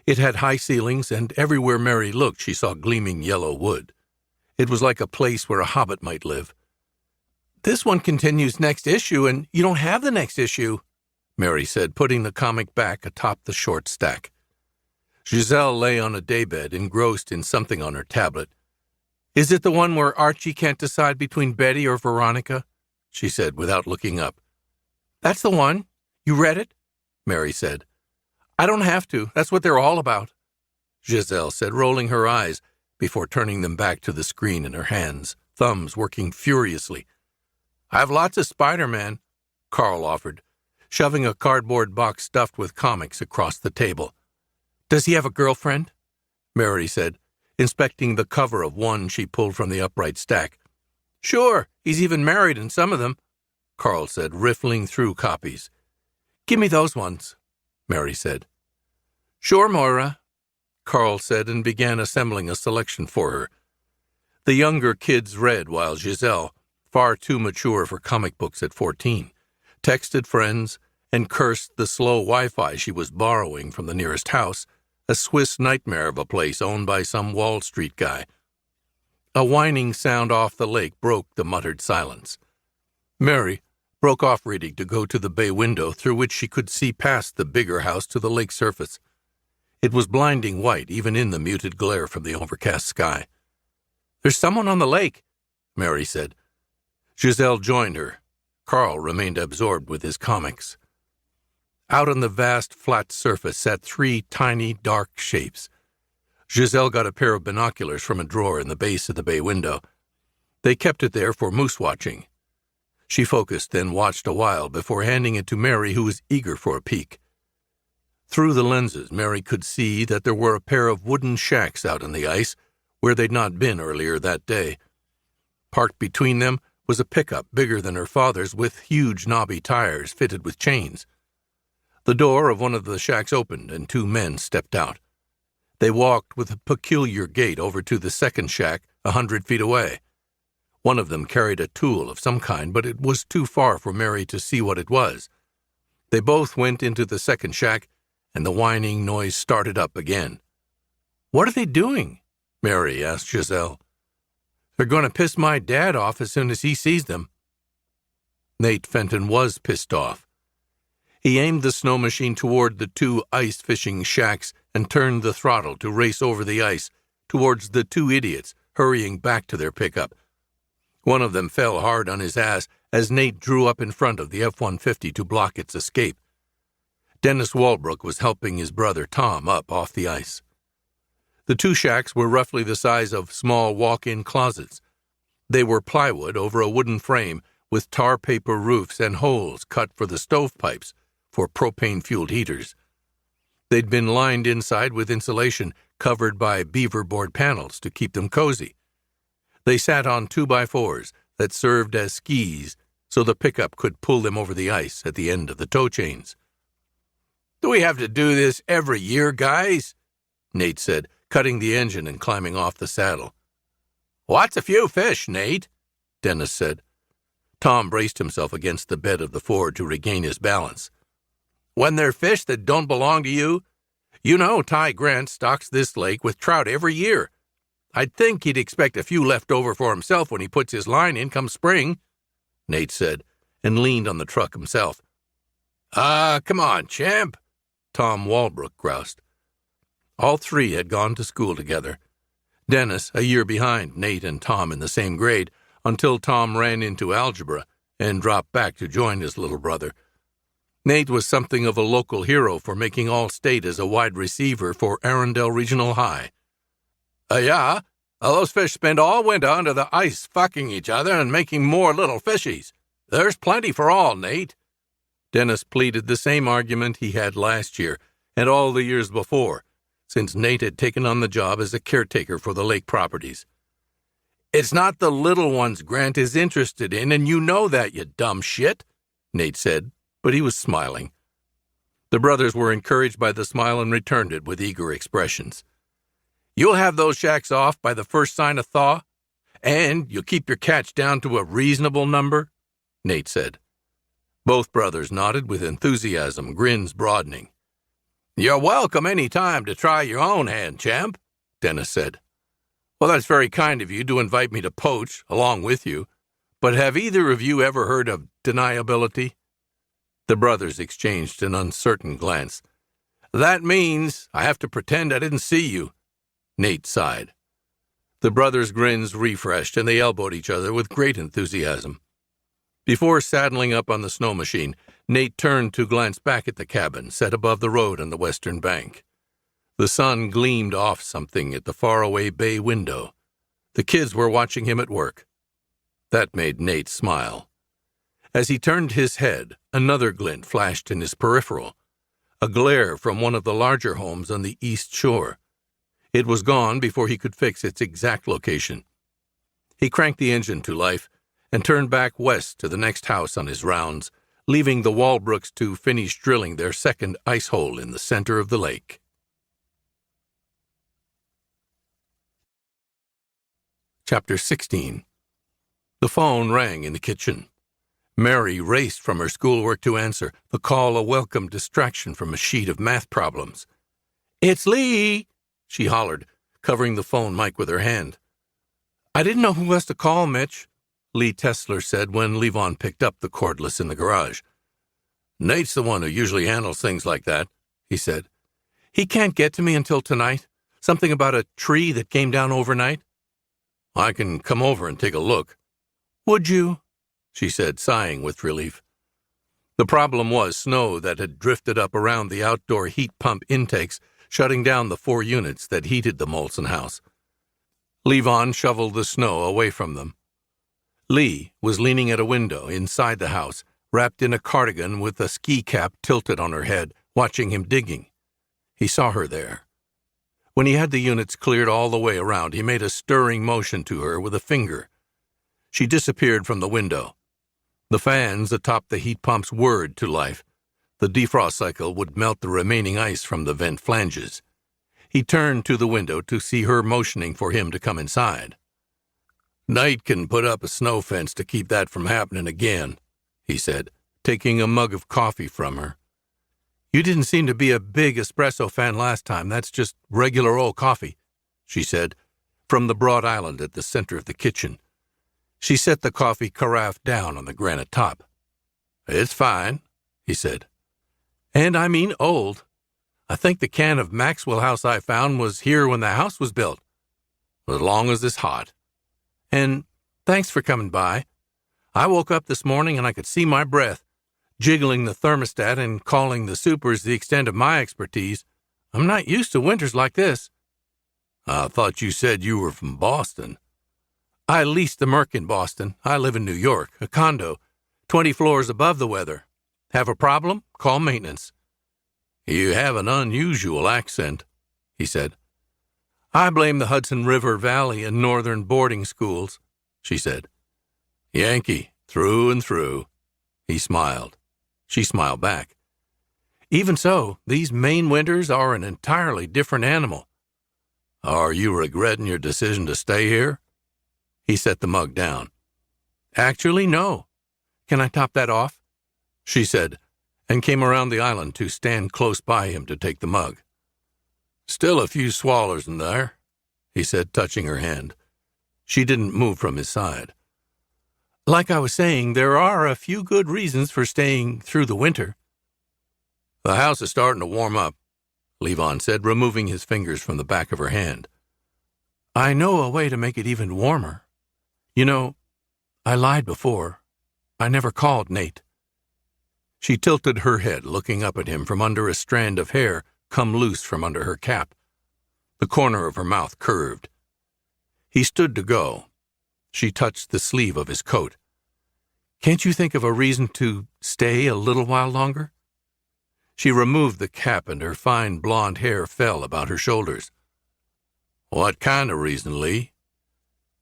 It had high ceilings, and everywhere Mary looked she saw gleaming yellow wood. It was like a place where a hobbit might live. This one continues next issue, and you don't have the next issue, Mary said, putting the comic back atop the short stack. Giselle lay on a daybed, engrossed in something on her tablet. Is it the one where Archie can't decide between Betty or Veronica? She said, without looking up. That's the one. You read it? Mary said. I don't have to. That's what they're all about, Giselle said, rolling her eyes before turning them back to the screen in her hands, thumbs working furiously. I have lots of Spider-Man, Carl offered, shoving a cardboard box stuffed with comics across the table. Does he have a girlfriend? Mary said, inspecting the cover of one she pulled from the upright stack. Sure, he's even married in some of them, Carl said, riffling through copies. Give me those ones, Mary said. Sure, Moira, Carl said, and began assembling a selection for her. The younger kids read while Giselle, far too mature for comic books at 14, texted friends and cursed the slow Wi-Fi she was borrowing from the nearest house, a Swiss nightmare of a place owned by some Wall Street guy. A whining sound off the lake broke the muttered silence. Mary broke off reading to go to the bay window through which she could see past the bigger house to the lake surface. It was blinding white even in the muted glare from the overcast sky. There's someone on the lake, Mary said. Giselle joined her. Carl remained absorbed with his comics. Out on the vast, flat surface sat three tiny, dark shapes. Giselle got a pair of binoculars from a drawer in the base of the bay window. They kept it there for moose watching. She focused, then watched a while before handing it to Mary, who was eager for a peek. Through the lenses, Mary could see that there were a pair of wooden shacks out on the ice where they'd not been earlier that day. Parked between them was a pickup bigger than her father's with huge knobby tires fitted with chains. The door of one of the shacks opened and two men stepped out. They walked with a peculiar gait over to the second shack 100 feet away. One of them carried a tool of some kind, but it was too far for Mary to see what it was. They both went into the second shack, and the whining noise started up again. What are they doing? Mary asked Giselle. They're going to piss my dad off as soon as he sees them. Nate Fenton was pissed off. He aimed the snow machine toward the two ice fishing shacks and turned the throttle to race over the ice towards the two idiots hurrying back to their pickup. One of them fell hard on his ass as Nate drew up in front of the F-150 to block its escape. Dennis Walbrook was helping his brother Tom up off the ice. The two shacks were roughly the size of small walk-in closets. They were plywood over a wooden frame with tar paper roofs and holes cut for the stovepipes for propane-fueled heaters. They'd been lined inside with insulation covered by beaver board panels to keep them cozy. They sat on 2x4s that served as skis so the pickup could pull them over the ice at the end of the tow chains. Do we have to do this every year, guys? Nate said, cutting the engine and climbing off the saddle. What's a few fish, Nate? Dennis said. Tom braced himself against the bed of the Ford to regain his balance. When they're fish that don't belong to you, you know Ty Grant stocks this lake with trout every year. I'd think he'd expect a few left over for himself when he puts his line in come spring, Nate said, and leaned on the truck himself. Come on, champ, Tom Walbrook groused. All three had gone to school together. Dennis a year behind Nate and Tom in the same grade, until Tom ran into algebra and dropped back to join his little brother. Nate was something of a local hero for making All-State as a wide receiver for Arundel Regional High. Yeah, those fish spend all winter under the ice fucking each other and making more little fishies. There's plenty for all, Nate." Dennis pleaded the same argument he had last year and all the years before, since Nate had taken on the job as a caretaker for the lake properties. "It's not the little ones Grant is interested in, and you know that, you dumb shit," Nate said, but he was smiling. The brothers were encouraged by the smile and returned it with eager expressions. "You'll have those shacks off by the first sign of thaw, and you'll keep your catch down to a reasonable number," Nate said. Both brothers nodded with enthusiasm, grins broadening. "You're welcome any time to try your own hand, champ," Dennis said. "Well, that's very kind of you to invite me to poach along with you, but have either of you ever heard of deniability?" The brothers exchanged an uncertain glance. "That means I have to pretend I didn't see you," Nate sighed. The brothers' grins refreshed, and they elbowed each other with great enthusiasm. Before saddling up on the snow machine, Nate turned to glance back at the cabin set above the road on the western bank. The sun gleamed off something at the faraway bay window. The kids were watching him at work. That made Nate smile. As he turned his head, another glint flashed in his peripheral, a glare from one of the larger homes on the east shore. It was gone before he could fix its exact location. He cranked the engine to life and turned back west to the next house on his rounds, leaving the Walbrooks to finish drilling their second ice hole in the center of the lake. Chapter 16. The phone rang in the kitchen. Mary raced from her schoolwork to answer, the call a welcome distraction from a sheet of math problems. "It's Lee," she hollered, covering the phone mic with her hand. "I didn't know who else to call, Mitch," Lee Tesler said when Levon picked up the cordless in the garage. "Nate's the one who usually handles things like that," he said. "He can't get to me until tonight. Something about a tree that came down overnight." "I can come over and take a look." "Would you?" she said, sighing with relief. The problem was snow that had drifted up around the outdoor heat pump intakes, shutting down the 4 units that heated the Molson house. Levon shoveled the snow away from them. Lee was leaning at a window inside the house, wrapped in a cardigan with a ski cap tilted on her head, watching him digging. He saw her there. When he had the units cleared all the way around, he made a stirring motion to her with a finger. She disappeared from the window. The fans atop the heat pumps whirred to life. The defrost cycle would melt the remaining ice from the vent flanges. He turned to the window to see her motioning for him to come inside. "Nate can put up a snow fence to keep that from happening again," he said, taking a mug of coffee from her. "You didn't seem to be a big espresso fan last time. That's just regular old coffee," she said, from the broad island at the center of the kitchen. She set the coffee carafe down on the granite top. "It's fine," he said. "And I mean old. I think the can of Maxwell House I found was here when the house was built. As long as it's hot. And thanks for coming by. I woke up this morning and I could see my breath. Jiggling the thermostat and calling the supers the extent of my expertise. I'm not used to winters like this." "I thought you said you were from Boston." "I leased the Merc in Boston. I live in New York, a condo, 20 floors above the weather. Have a problem? Call maintenance." "You have an unusual accent," he said. "I blame the Hudson River Valley and northern boarding schools," she said. "Yankee, through and through." He smiled. She smiled back. "Even so, these Maine winters are an entirely different animal." "Are you regretting your decision to stay here?" He set the mug down. "Actually, no. Can I top that off?" she said, and came around the island to stand close by him to take the mug. "Still a few swallers in there," he said, touching her hand. She didn't move from his side. "Like I was saying, there are a few good reasons for staying through the winter." "The house is starting to warm up," Levon said, removing his fingers from the back of her hand. I know a way to make it even warmer. You know, I lied before. I never called Nate. She tilted her head, looking up at him from under a strand of hair come loose from under her cap. The corner of her mouth curved. He stood to go. She touched the sleeve of his coat. Can't you think of a reason to stay a little while longer? She removed the cap and her fine blonde hair fell about her shoulders. What kind of reason, Lee?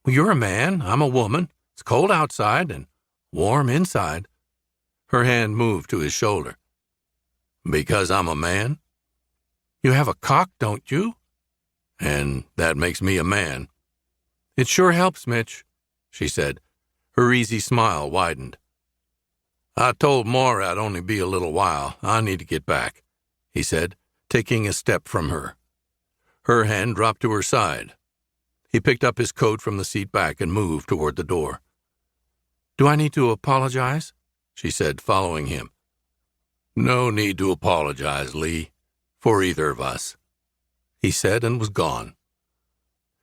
Well, you're a man, I'm a woman. It's cold outside and warm inside. Her hand moved to his shoulder. Because I'm a man? You have a cock, don't you? And that makes me a man. It sure helps, Mitch, she said. Her easy smile widened. I told Maura I'd only be a little while. I need to get back, he said, taking a step from her. Her hand dropped to her side. He picked up his coat from the seat back and moved toward the door. Do I need to apologize? She said, following him. No need to apologize, Lee, for either of us, he said, and was gone.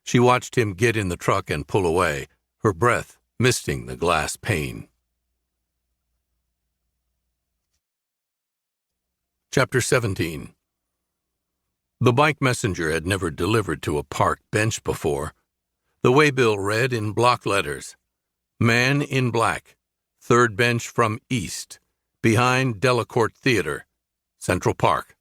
She watched him get in the truck and pull away, her breath misting the glass pane. Chapter 17. The bike messenger had never delivered to a park bench before. The waybill read in block letters, Man in black, third bench from east, behind Delacorte Theater, Central Park.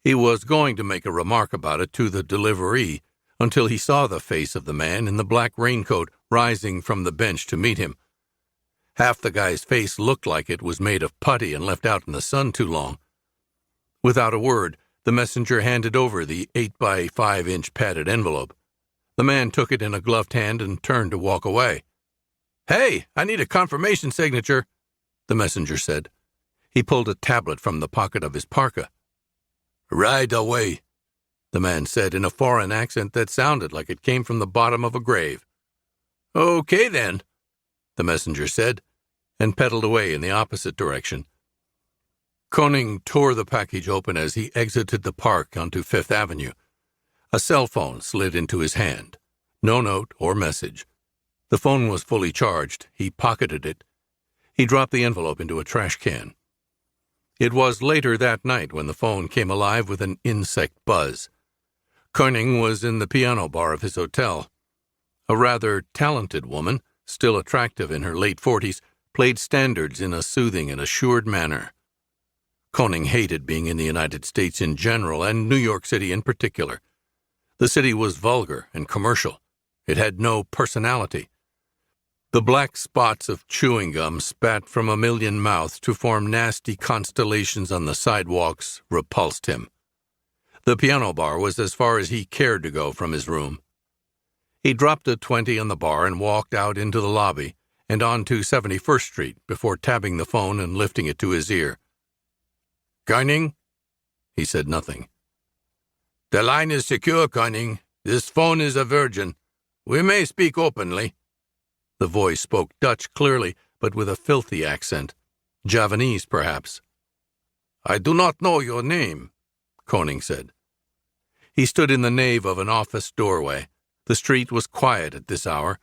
He was going to make a remark about it to the deliveree until he saw the face of the man in the black raincoat rising from the bench to meet him. Half the guy's face looked like it was made of putty and left out in the sun too long. Without a word, the messenger handed over the 8-by-5-inch padded envelope. The man took it in a gloved hand and turned to walk away. Hey, I need a confirmation signature, the messenger said. He pulled a tablet from the pocket of his parka. Right away, the man said in a foreign accent that sounded like it came from the bottom of a grave. Okay, then, the messenger said, and pedaled away in the opposite direction. Koning tore the package open as he exited the park onto Fifth Avenue. A cell phone slid into his hand. No note or message. The phone was fully charged. He pocketed it. He dropped the envelope into a trash can. It was later that night when the phone came alive with an insect buzz. Koning was in the piano bar of his hotel. A rather talented woman, still attractive in her late 40s, played standards in a soothing and assured manner. Koning hated being in the United States in general and New York City in particular. The city was vulgar and commercial. It had no personality. The black spots of chewing gum spat from a million mouths to form nasty constellations on the sidewalks repulsed him. The piano bar was as far as he cared to go from his room. He dropped a 20 on the bar and walked out into the lobby and onto 71st Street before tabbing the phone and lifting it to his ear. Koning? He said nothing. The line is secure, Koning. This phone is a virgin. We may speak openly. The voice spoke Dutch clearly, but with a filthy accent. Javanese, perhaps. I do not know your name, Koning said. He stood in the nave of an office doorway. The street was quiet at this hour.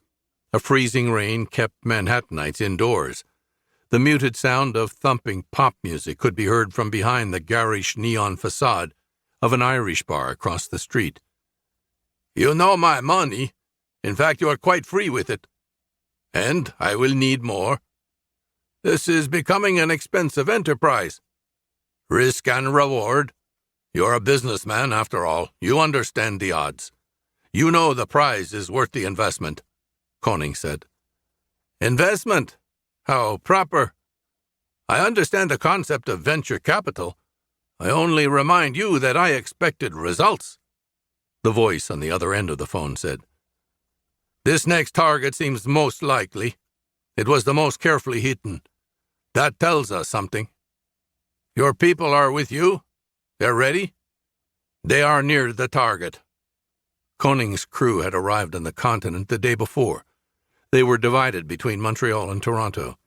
A freezing rain kept Manhattanites indoors. The muted sound of thumping pop music could be heard from behind the garish neon facade of an Irish bar across the street. You know my money. In fact, you are quite free with it. And I will need more. This is becoming an expensive enterprise. Risk and reward. You're a businessman, after all. You understand the odds. You know the prize is worth the investment, Koning said. Investment? How proper. I understand the concept of venture capital. I only remind you that I expected results, the voice on the other end of the phone said. This next target seems most likely. It was the most carefully hidden. That tells us something. Your people are with you? They're ready? They are near the target. Koning's crew had arrived on the continent the day before. They were divided between Montreal and Toronto.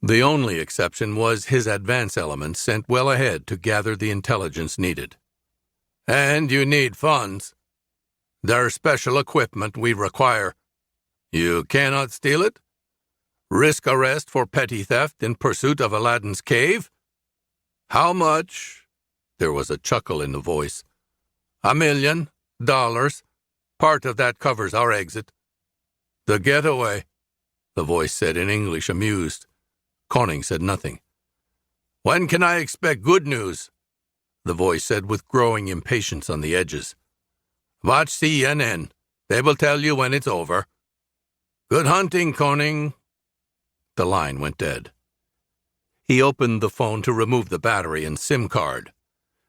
The only exception was his advance element sent well ahead to gather the intelligence needed. And you need funds. There's special equipment we require. You cannot steal it? Risk arrest for petty theft in pursuit of Aladdin's cave? How much? There was a chuckle in the voice. $1 million. Part of that covers our exit. The getaway, the voice said in English, amused. Koning said nothing. When can I expect good news? The voice said with growing impatience on the edges. Watch CNN. They will tell you when it's over. Good hunting, Koning. The line went dead. He opened the phone to remove the battery and SIM card.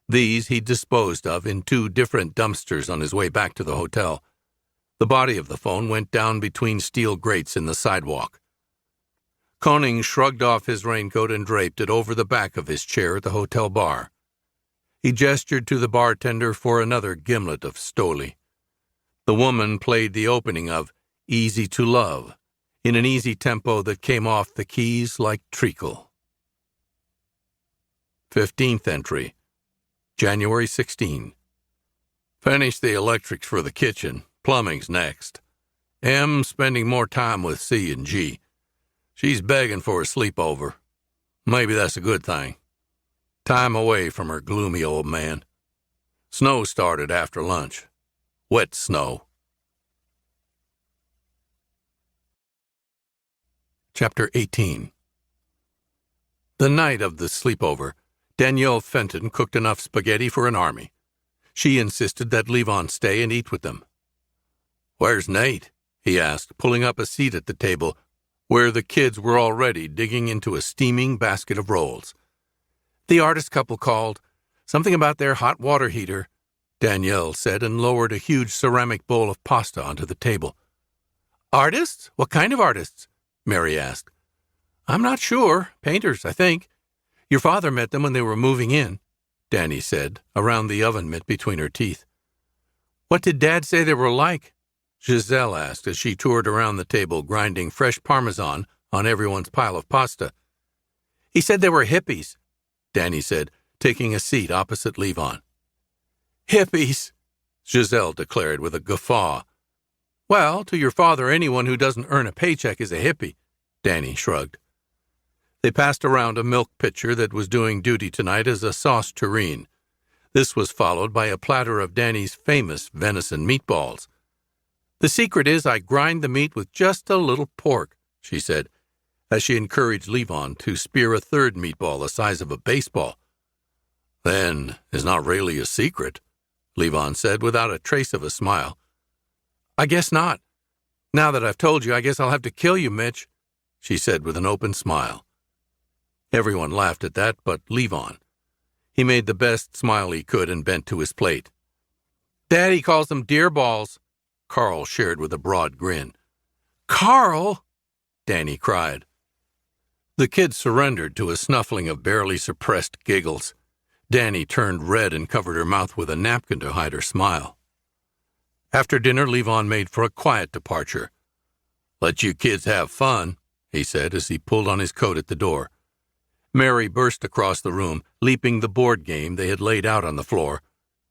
These he disposed of in 2 different dumpsters on his way back to the hotel. The body of the phone went down between steel grates in the sidewalk. Koning shrugged off his raincoat and draped it over the back of his chair at the hotel bar. He gestured to the bartender for another gimlet of Stoli. The woman played the opening of Easy to Love in an easy tempo that came off the keys like treacle. 15th entry, January 16. Finished the electrics for the kitchen. Plumbing's next. M spending more time with C and G. She's begging for a sleepover. Maybe that's a good thing. Time away from her gloomy old man. Snow started after lunch. Wet snow. Chapter 18. The night of the sleepover, Danielle Fenton cooked enough spaghetti for an army. She insisted that Levon stay and eat with them. Where's Nate? He asked, pulling up a seat at the table, where the kids were already digging into a steaming basket of rolls. The artist couple called. Something about their hot water heater, Danielle said, and lowered a huge ceramic bowl of pasta onto the table. Artists? What kind of artists? Mary asked. I'm not sure. Painters, I think. Your father met them when they were moving in, Danny said, around the oven mitt between her teeth. What did Dad say they were like? Giselle asked as she toured around the table, grinding fresh Parmesan on everyone's pile of pasta. He said they were hippies, Danny said, taking a seat opposite Levon. Hippies, Giselle declared with a guffaw. Well, to your father, anyone who doesn't earn a paycheck is a hippie, Danny shrugged. They passed around a milk pitcher that was doing duty tonight as a sauce tureen. This was followed by a platter of Danny's famous venison meatballs. The secret is I grind the meat with just a little pork, she said, as she encouraged Levon to spear a third meatball the size of a baseball. Then it's not really a secret, Levon said without a trace of a smile. I guess not. Now that I've told you, I guess I'll have to kill you, Mitch, she said with an open smile. Everyone laughed at that but Levon. He made the best smile he could and bent to his plate. Daddy calls them deer balls, Carl shared with a broad grin. Carl! Danny cried. The kids surrendered to a snuffling of barely suppressed giggles. Danny turned red and covered her mouth with a napkin to hide her smile. After dinner, Levon made for a quiet departure. Let you kids have fun, he said as he pulled on his coat at the door. Mary burst across the room, leaping the board game they had laid out on the floor.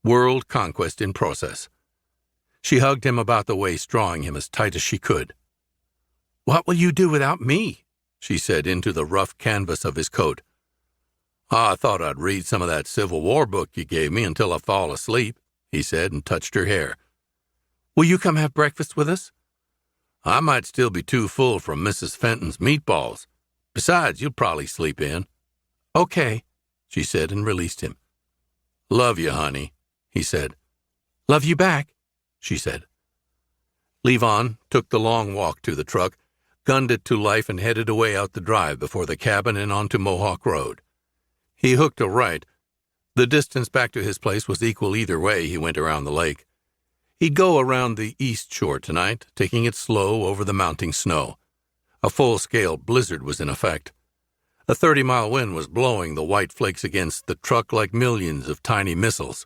World Conquest in Process. She hugged him about the waist, drawing him as tight as she could. What will you do without me? She said into the rough canvas of his coat. I thought I'd read some of that Civil War book you gave me until I fall asleep, he said and touched her hair. Will you come have breakfast with us? I might still be too full from Mrs. Fenton's meatballs. Besides, you'll probably sleep in. Okay, she said and released him. Love you, honey, he said. Love you back, she said. Levon took the long walk to the truck, gunned it to life and headed away out the drive before the cabin and onto Mohawk Road. He hooked a right. The distance back to his place was equal either way he went around the lake. He'd go around the east shore tonight, taking it slow over the mounting snow. A full-scale blizzard was in effect. A 30-mile wind was blowing the white flakes against the truck like millions of tiny missiles.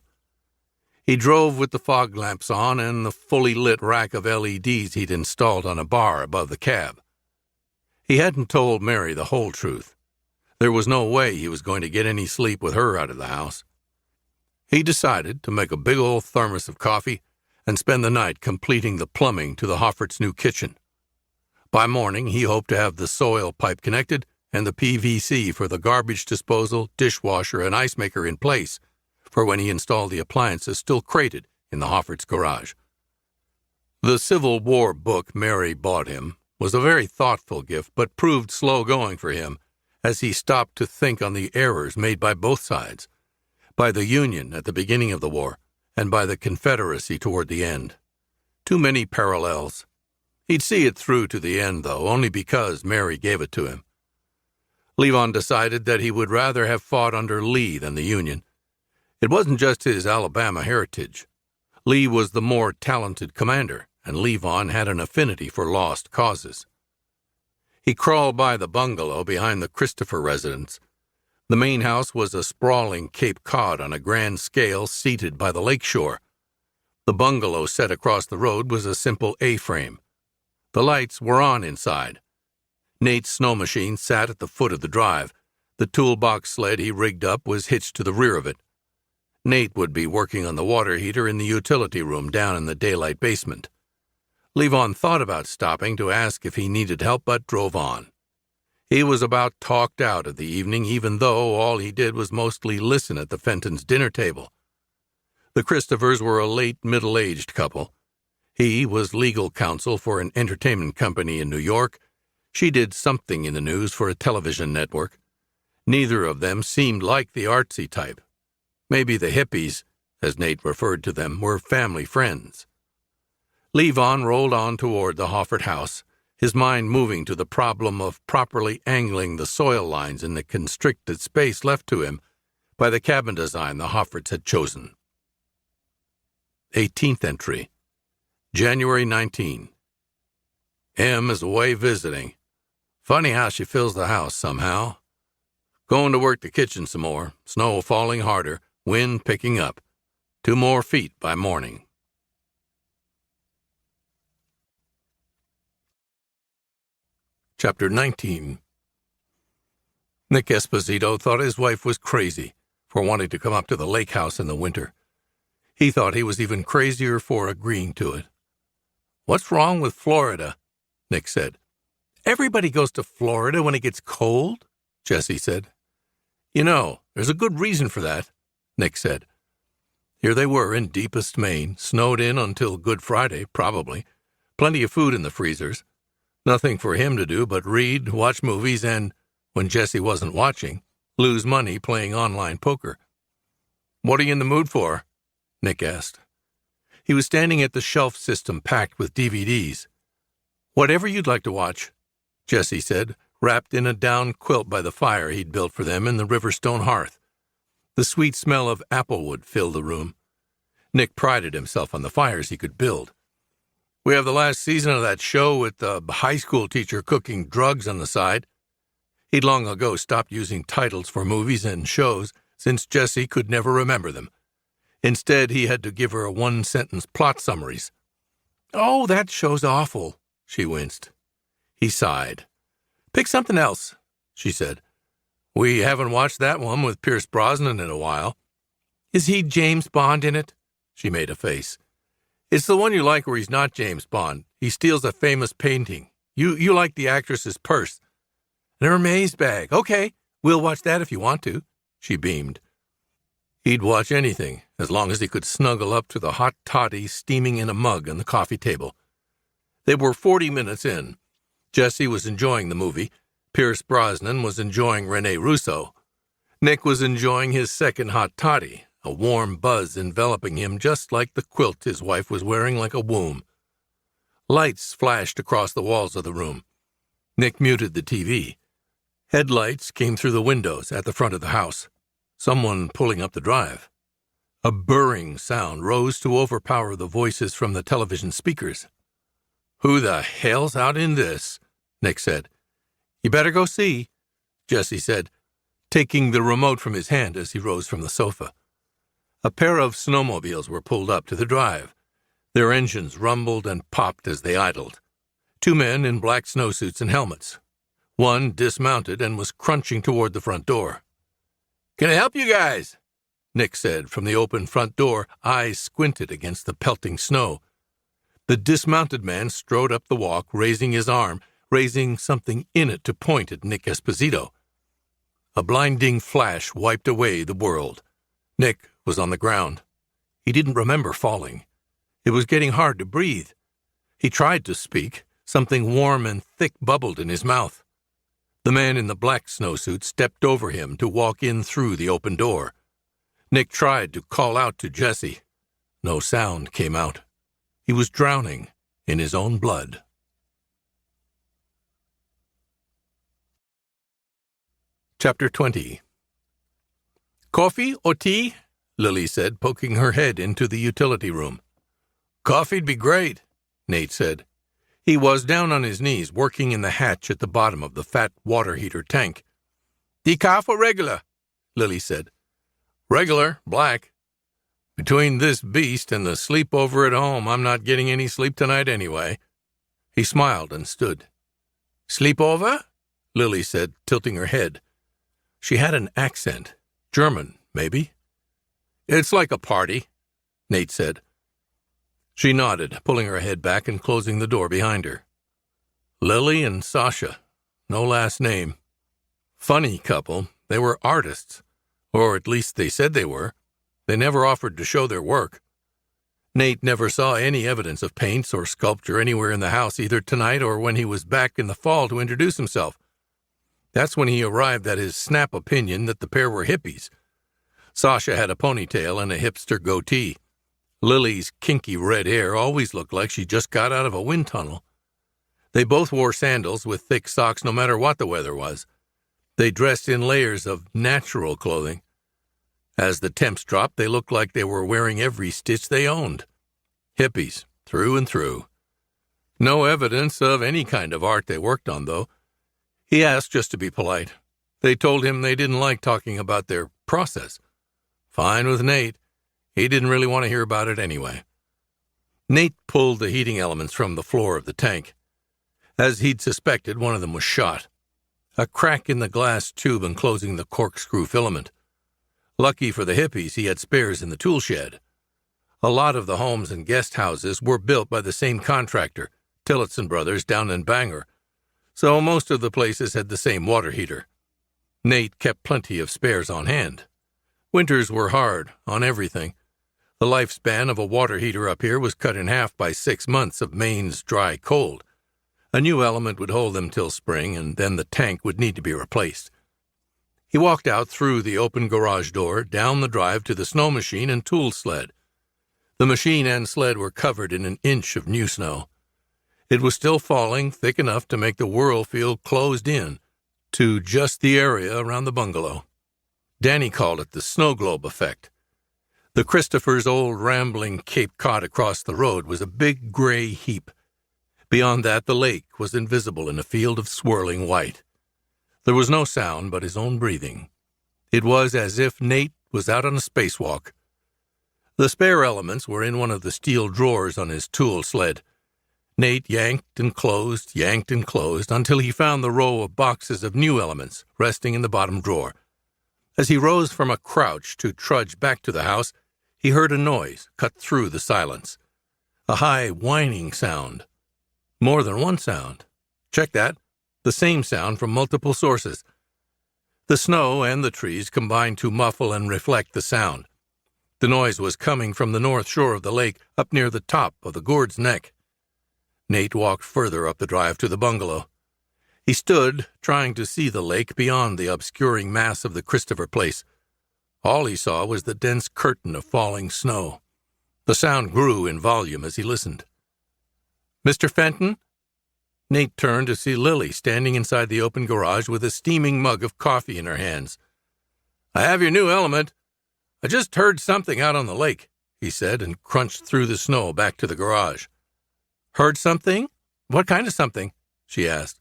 He drove with the fog lamps on and the fully lit rack of LEDs he'd installed on a bar above the cab. He hadn't told Mary the whole truth. There was no way he was going to get any sleep with her out of the house. He decided to make a big old thermos of coffee, and spend the night completing the plumbing to the Hofferts' new kitchen. By morning, he hoped to have the soil pipe connected and the PVC for the garbage disposal, dishwasher, and ice maker in place for when he installed the appliances still crated in the Hofferts' garage. The Civil War book Mary bought him was a very thoughtful gift, but proved slow going for him as he stopped to think on the errors made by both sides, by the Union at the beginning of the war, and by the Confederacy toward the end. Too many parallels. He'd see it through to the end, though, only because Mary gave it to him. Levon decided that he would rather have fought under Lee than the Union. It wasn't just his Alabama heritage. Lee was the more talented commander, and Levon had an affinity for lost causes. He crawled by the bungalow behind the Christopher residence. The main house was a sprawling Cape Cod on a grand scale seated by the lake shore. The bungalow set across the road was a simple A-frame. The lights were on inside. Nate's snow machine sat at the foot of the drive. The toolbox sled he rigged up was hitched to the rear of it. Nate would be working on the water heater in the utility room down in the daylight basement. Levon thought about stopping to ask if he needed help, but drove on. He was about talked out of the evening, even though all he did was mostly listen at the Fentons' dinner table. The Christophers were a late middle-aged couple. He was legal counsel for an entertainment company in New York. She did something in the news for a television network. Neither of them seemed like the artsy type. Maybe the hippies, as Nate referred to them, were family friends. Levon rolled on toward the Hoffert house, his mind moving to the problem of properly angling the soil lines in the constricted space left to him by the cabin design the Hofferts had chosen. 18th entry, January 19. Em is away visiting. Funny how she fills the house somehow. Going to work the kitchen some more, snow falling harder, wind picking up. 2 more feet by morning. Chapter 19. Nick Esposito thought his wife was crazy for wanting to come up to the lake house in the winter. He thought he was even crazier for agreeing to it. "What's wrong with Florida?" Nick said. "Everybody goes to Florida when it gets cold," Jessie said. "You know, there's a good reason for that," Nick said. Here they were in deepest Maine, snowed in until Good Friday, probably. Plenty of food in the freezers. Nothing for him to do but read, watch movies, and, when Jessie wasn't watching, lose money playing online poker. "What are you in the mood for?" Nick asked. He was standing at the shelf system packed with DVDs. "Whatever you'd like to watch," Jessie said, wrapped in a down quilt by the fire he'd built for them in the Riverstone hearth. The sweet smell of applewood filled the room. Nick prided himself on the fires he could build. "We have the last season of that show with the high school teacher cooking drugs on the side." He'd long ago stopped using titles for movies and shows since Jessie could never remember them. Instead, he had to give her 1-sentence plot summaries. "Oh, that show's awful," she winced. He sighed. "Pick something else," she said. "We haven't watched that one with Pierce Brosnan in a while." "Is he James Bond in it?" She made a face. "It's the one you like where he's not James Bond. He steals a famous painting. You like the actress's purse. And her maze bag. Okay, we'll watch that if you want to," she beamed. He'd watch anything, as long as he could snuggle up to the hot toddy steaming in a mug on the coffee table. They were 40 minutes in. Jessie was enjoying the movie. Pierce Brosnan was enjoying Rene Russo. Nick was enjoying his second hot toddy, a warm buzz enveloping him just like the quilt his wife was wearing like a womb. Lights flashed across the walls of the room. Nick muted the TV. Headlights came through the windows at the front of the house. Someone pulling up the drive. A burring sound rose to overpower the voices from the television speakers. "Who the hell's out in this?" Nick said. "You better go see," Jessie said, taking the remote from his hand as he rose from the sofa. A pair of snowmobiles were pulled up to the drive. Their engines rumbled and popped as they idled. 2 men in black snowsuits and helmets. One dismounted and was crunching toward the front door. "Can I help you guys?" Nick said from the open front door, eyes squinted against the pelting snow. The dismounted man strode up the walk, raising his arm, raising something in it to point at Nick Esposito. A blinding flash wiped away the world. Nick was on the ground. He didn't remember falling. It was getting hard to breathe. He tried to speak. Something warm and thick bubbled in his mouth. The man in the black snowsuit stepped over him to walk in through the open door. Nick tried to call out to Jesse. No sound came out. He was drowning in his own blood. Chapter 20. "Coffee or tea?" Lily said, poking her head into the utility room. "Coffee'd be great," Nate said. He was down on his knees, working in the hatch at the bottom of the fat water heater tank. "Decaf or regular?" Lily said. "Regular, black. Between this beast and the sleepover at home, I'm not getting any sleep tonight anyway." He smiled and stood. "Sleepover?" Lily said, tilting her head. She had an accent. German, maybe. "It's like a party," Nate said. She nodded, pulling her head back and closing the door behind her. Lily and Sasha. No last name. Funny couple. They were artists. Or at least they said they were. They never offered to show their work. Nate never saw any evidence of paints or sculpture anywhere in the house, either tonight or when he was back in the fall to introduce himself. That's when he arrived at his snap opinion that the pair were hippies. Sasha had a ponytail and a hipster goatee. Lily's kinky red hair always looked like she just got out of a wind tunnel. They both wore sandals with thick socks no matter what the weather was. They dressed in layers of natural clothing. As the temps dropped, they looked like they were wearing every stitch they owned. Hippies, through and through. No evidence of any kind of art they worked on, though. He asked just to be polite. They told him they didn't like talking about their process. Fine with Nate. He didn't really want to hear about it anyway. Nate pulled the heating elements from the floor of the tank. As he'd suspected, one of them was shot. A crack in the glass tube enclosing the corkscrew filament. Lucky for the hippies, he had spares in the tool shed. A lot of the homes and guest houses were built by the same contractor, Tillotson Brothers, down in Bangor, so most of the places had the same water heater. Nate kept plenty of spares on hand. Winters were hard on everything. The lifespan of a water heater up here was cut in half by 6 months of Maine's dry cold. A new element would hold them till spring, and then the tank would need to be replaced. He walked out through the open garage door, down the drive to the snow machine and tool sled. The machine and sled were covered in an inch of new snow. It was still falling, thick enough to make the whirl feel closed in, to just the area around the bungalow. Danny called it the snow globe effect. The Christopher's old rambling Cape Cod across the road was a big gray heap. Beyond that, the lake was invisible in a field of swirling white. There was no sound but his own breathing. It was as if Nate was out on a spacewalk. The spare elements were in one of the steel drawers on his tool sled. Nate yanked and closed, until he found the row of boxes of new elements resting in the bottom drawer. As he rose from a crouch to trudge back to the house, he heard a noise cut through the silence. A high, whining sound. More than one sound. Check that. The same sound from multiple sources. The snow and the trees combined to muffle and reflect the sound. The noise was coming from the north shore of the lake, up near the top of the gourd's neck. Nate walked further up the drive to the bungalow. He stood, trying to see the lake beyond the obscuring mass of the Christopher place. All he saw was the dense curtain of falling snow. The sound grew in volume as he listened. "Mr. Fenton?" Nate turned to see Lily standing inside the open garage with a steaming mug of coffee in her hands. "I have your new element. I just heard something out on the lake," he said, and crunched through the snow back to the garage. "Heard something? What kind of something?" she asked.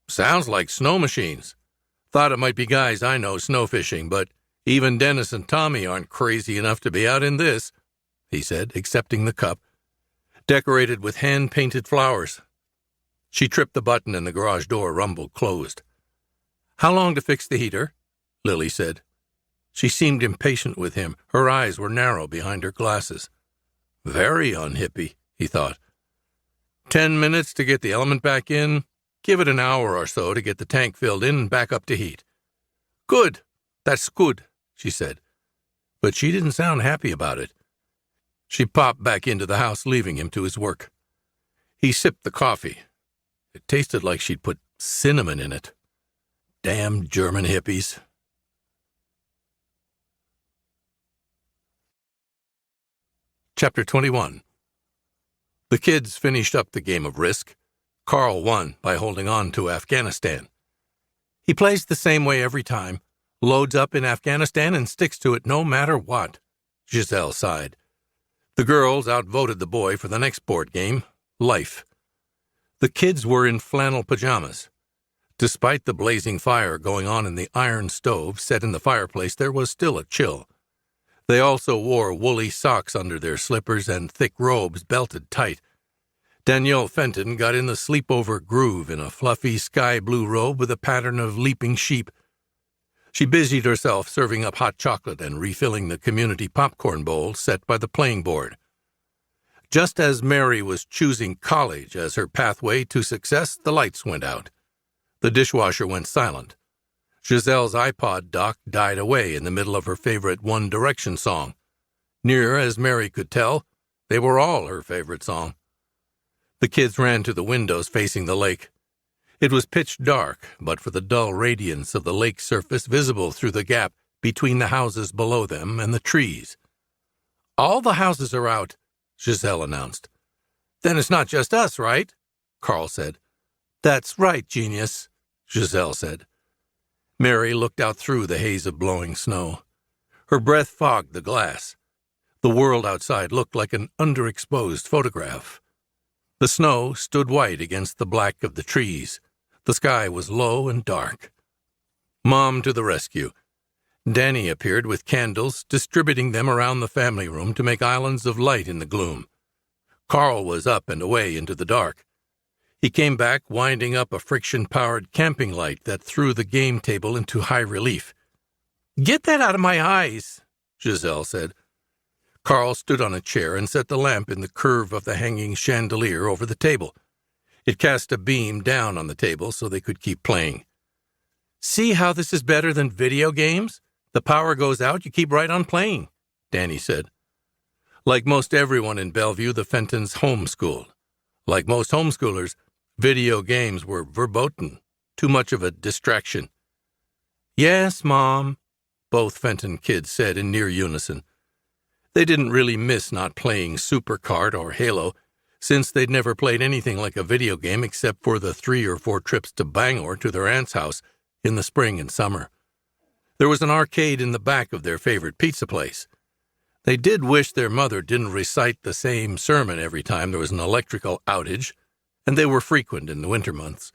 "Sounds like snow machines. Thought it might be guys I know snow fishing, but even Dennis and Tommy aren't crazy enough to be out in this," he said, accepting the cup, decorated with hand-painted flowers. She tripped the button and the garage door rumbled closed. "How long to fix the heater?" Lily said. She seemed impatient with him. Her eyes were narrow behind her glasses. Very unhippie, he thought. 10 minutes to get the element back in. Give it an hour or so to get the tank filled in and back up to heat. Good. That's good, she said. But she didn't sound happy about it. She popped back into the house, leaving him to his work. He sipped the coffee. It tasted like she'd put cinnamon in it. Damn German hippies. Chapter 21. The kids finished up the game of Risk. Carl won by holding on to Afghanistan. He plays the same way every time, loads up in Afghanistan and sticks to it no matter what. Giselle sighed. The girls outvoted the boy for the next board game, Life. The kids were in flannel pajamas. Despite the blazing fire going on in the iron stove set in the fireplace, there was still a chill. They also wore woolly socks under their slippers and thick robes belted tight. Danielle Fenton got in the sleepover groove in a fluffy sky-blue robe with a pattern of leaping sheep. She busied herself serving up hot chocolate and refilling the community popcorn bowl set by the playing board. Just as Mary was choosing college as her pathway to success, the lights went out. The dishwasher went silent. Giselle's iPod dock died away in the middle of her favorite One Direction song. Near as Mary could tell, they were all her favorite song. The kids ran to the windows facing the lake. It was pitch dark, but for the dull radiance of the lake surface visible through the gap between the houses below them and the trees. All the houses are out, Giselle announced. Then it's not just us, right? Carl said. That's right, genius, Giselle said. Mary looked out through the haze of blowing snow. Her breath fogged the glass. The world outside looked like an underexposed photograph. The snow stood white against the black of the trees. The sky was low and dark. Mom to the rescue. Danny appeared with candles, distributing them around the family room to make islands of light in the gloom. Carl was up and away into the dark. He came back winding up a friction-powered camping light that threw the game table into high relief. Get that out of my eyes, Giselle said. Carl stood on a chair and set the lamp in the curve of the hanging chandelier over the table. It cast a beam down on the table so they could keep playing. See how this is better than video games? The power goes out, you keep right on playing, Danny said. Like most everyone in Bellevue, the Fentons homeschooled. Like most homeschoolers, video games were verboten, too much of a distraction. Yes, Mom, both Fenton kids said in near unison. They didn't really miss not playing Supercard or Halo, since they'd never played anything like a video game except for the 3 or 4 trips to Bangor to their aunt's house in the spring and summer. There was an arcade in the back of their favorite pizza place. They did wish their mother didn't recite the same sermon every time there was an electrical outage, and they were frequent in the winter months.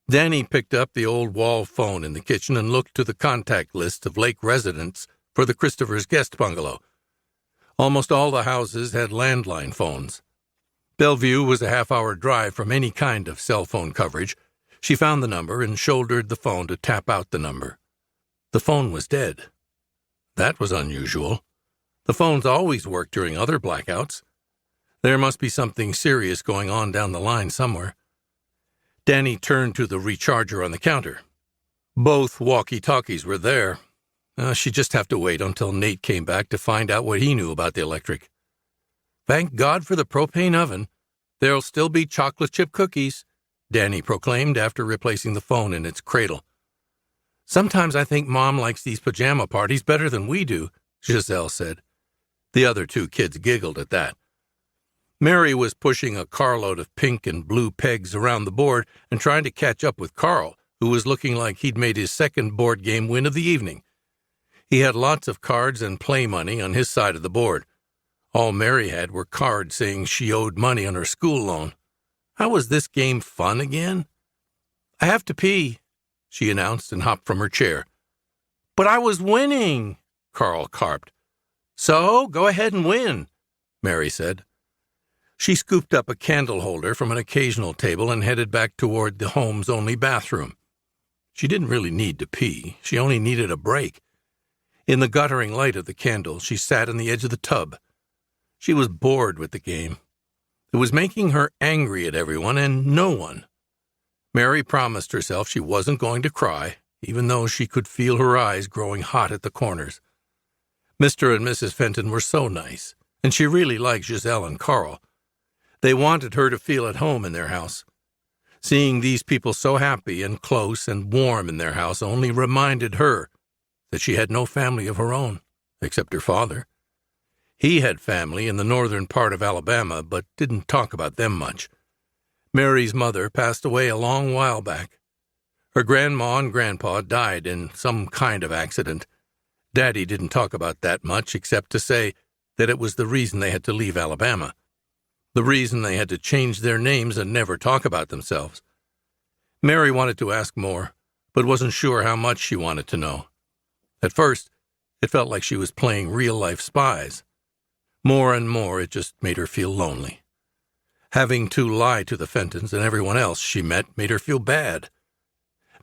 Danny picked up the old wall phone in the kitchen and looked to the contact list of lake residents for the Christopher's guest bungalow. Almost all the houses had landline phones. Bellevue was a half-hour drive from any kind of cell phone coverage. She found the number and shouldered the phone to tap out the number. The phone was dead. That was unusual. The phones always worked during other blackouts. There must be something serious going on down the line somewhere. Danny turned to the recharger on the counter. Both walkie-talkies were there. She'd just have to wait until Nate came back to find out what he knew about the electric. Thank God for the propane oven. There'll still be chocolate chip cookies, Danny proclaimed after replacing the phone in its cradle. Sometimes I think Mom likes these pajama parties better than we do, Giselle said. The other 2 kids giggled at that. Mary was pushing a carload of pink and blue pegs around the board and trying to catch up with Carl, who was looking like he'd made his second board game win of the evening. He had lots of cards and play money on his side of the board. All Mary had were cards saying she owed money on her school loan. How was this game fun again? I have to pee, she announced and hopped from her chair. But I was winning, Carl carped. So, go ahead and win, Mary said. She scooped up a candle holder from an occasional table and headed back toward the home's only bathroom. She didn't really need to pee. She only needed a break. In the guttering light of the candle, she sat on the edge of the tub. She was bored with the game. It was making her angry at everyone and no one. Mary promised herself she wasn't going to cry, even though she could feel her eyes growing hot at the corners. Mr. and Mrs. Fenton were so nice, and she really liked Giselle and Carl. They wanted her to feel at home in their house. Seeing these people so happy and close and warm in their house only reminded her that she had no family of her own, except her father. He had family in the northern part of Alabama, but didn't talk about them much. Mary's mother passed away a long while back. Her grandma and grandpa died in some kind of accident. Daddy didn't talk about that much, except to say that it was the reason they had to leave Alabama, the reason they had to change their names and never talk about themselves. Mary wanted to ask more, but wasn't sure how much she wanted to know. At first, it felt like she was playing real-life spies. More and more, it just made her feel lonely. Having to lie to the Fentons and everyone else she met made her feel bad.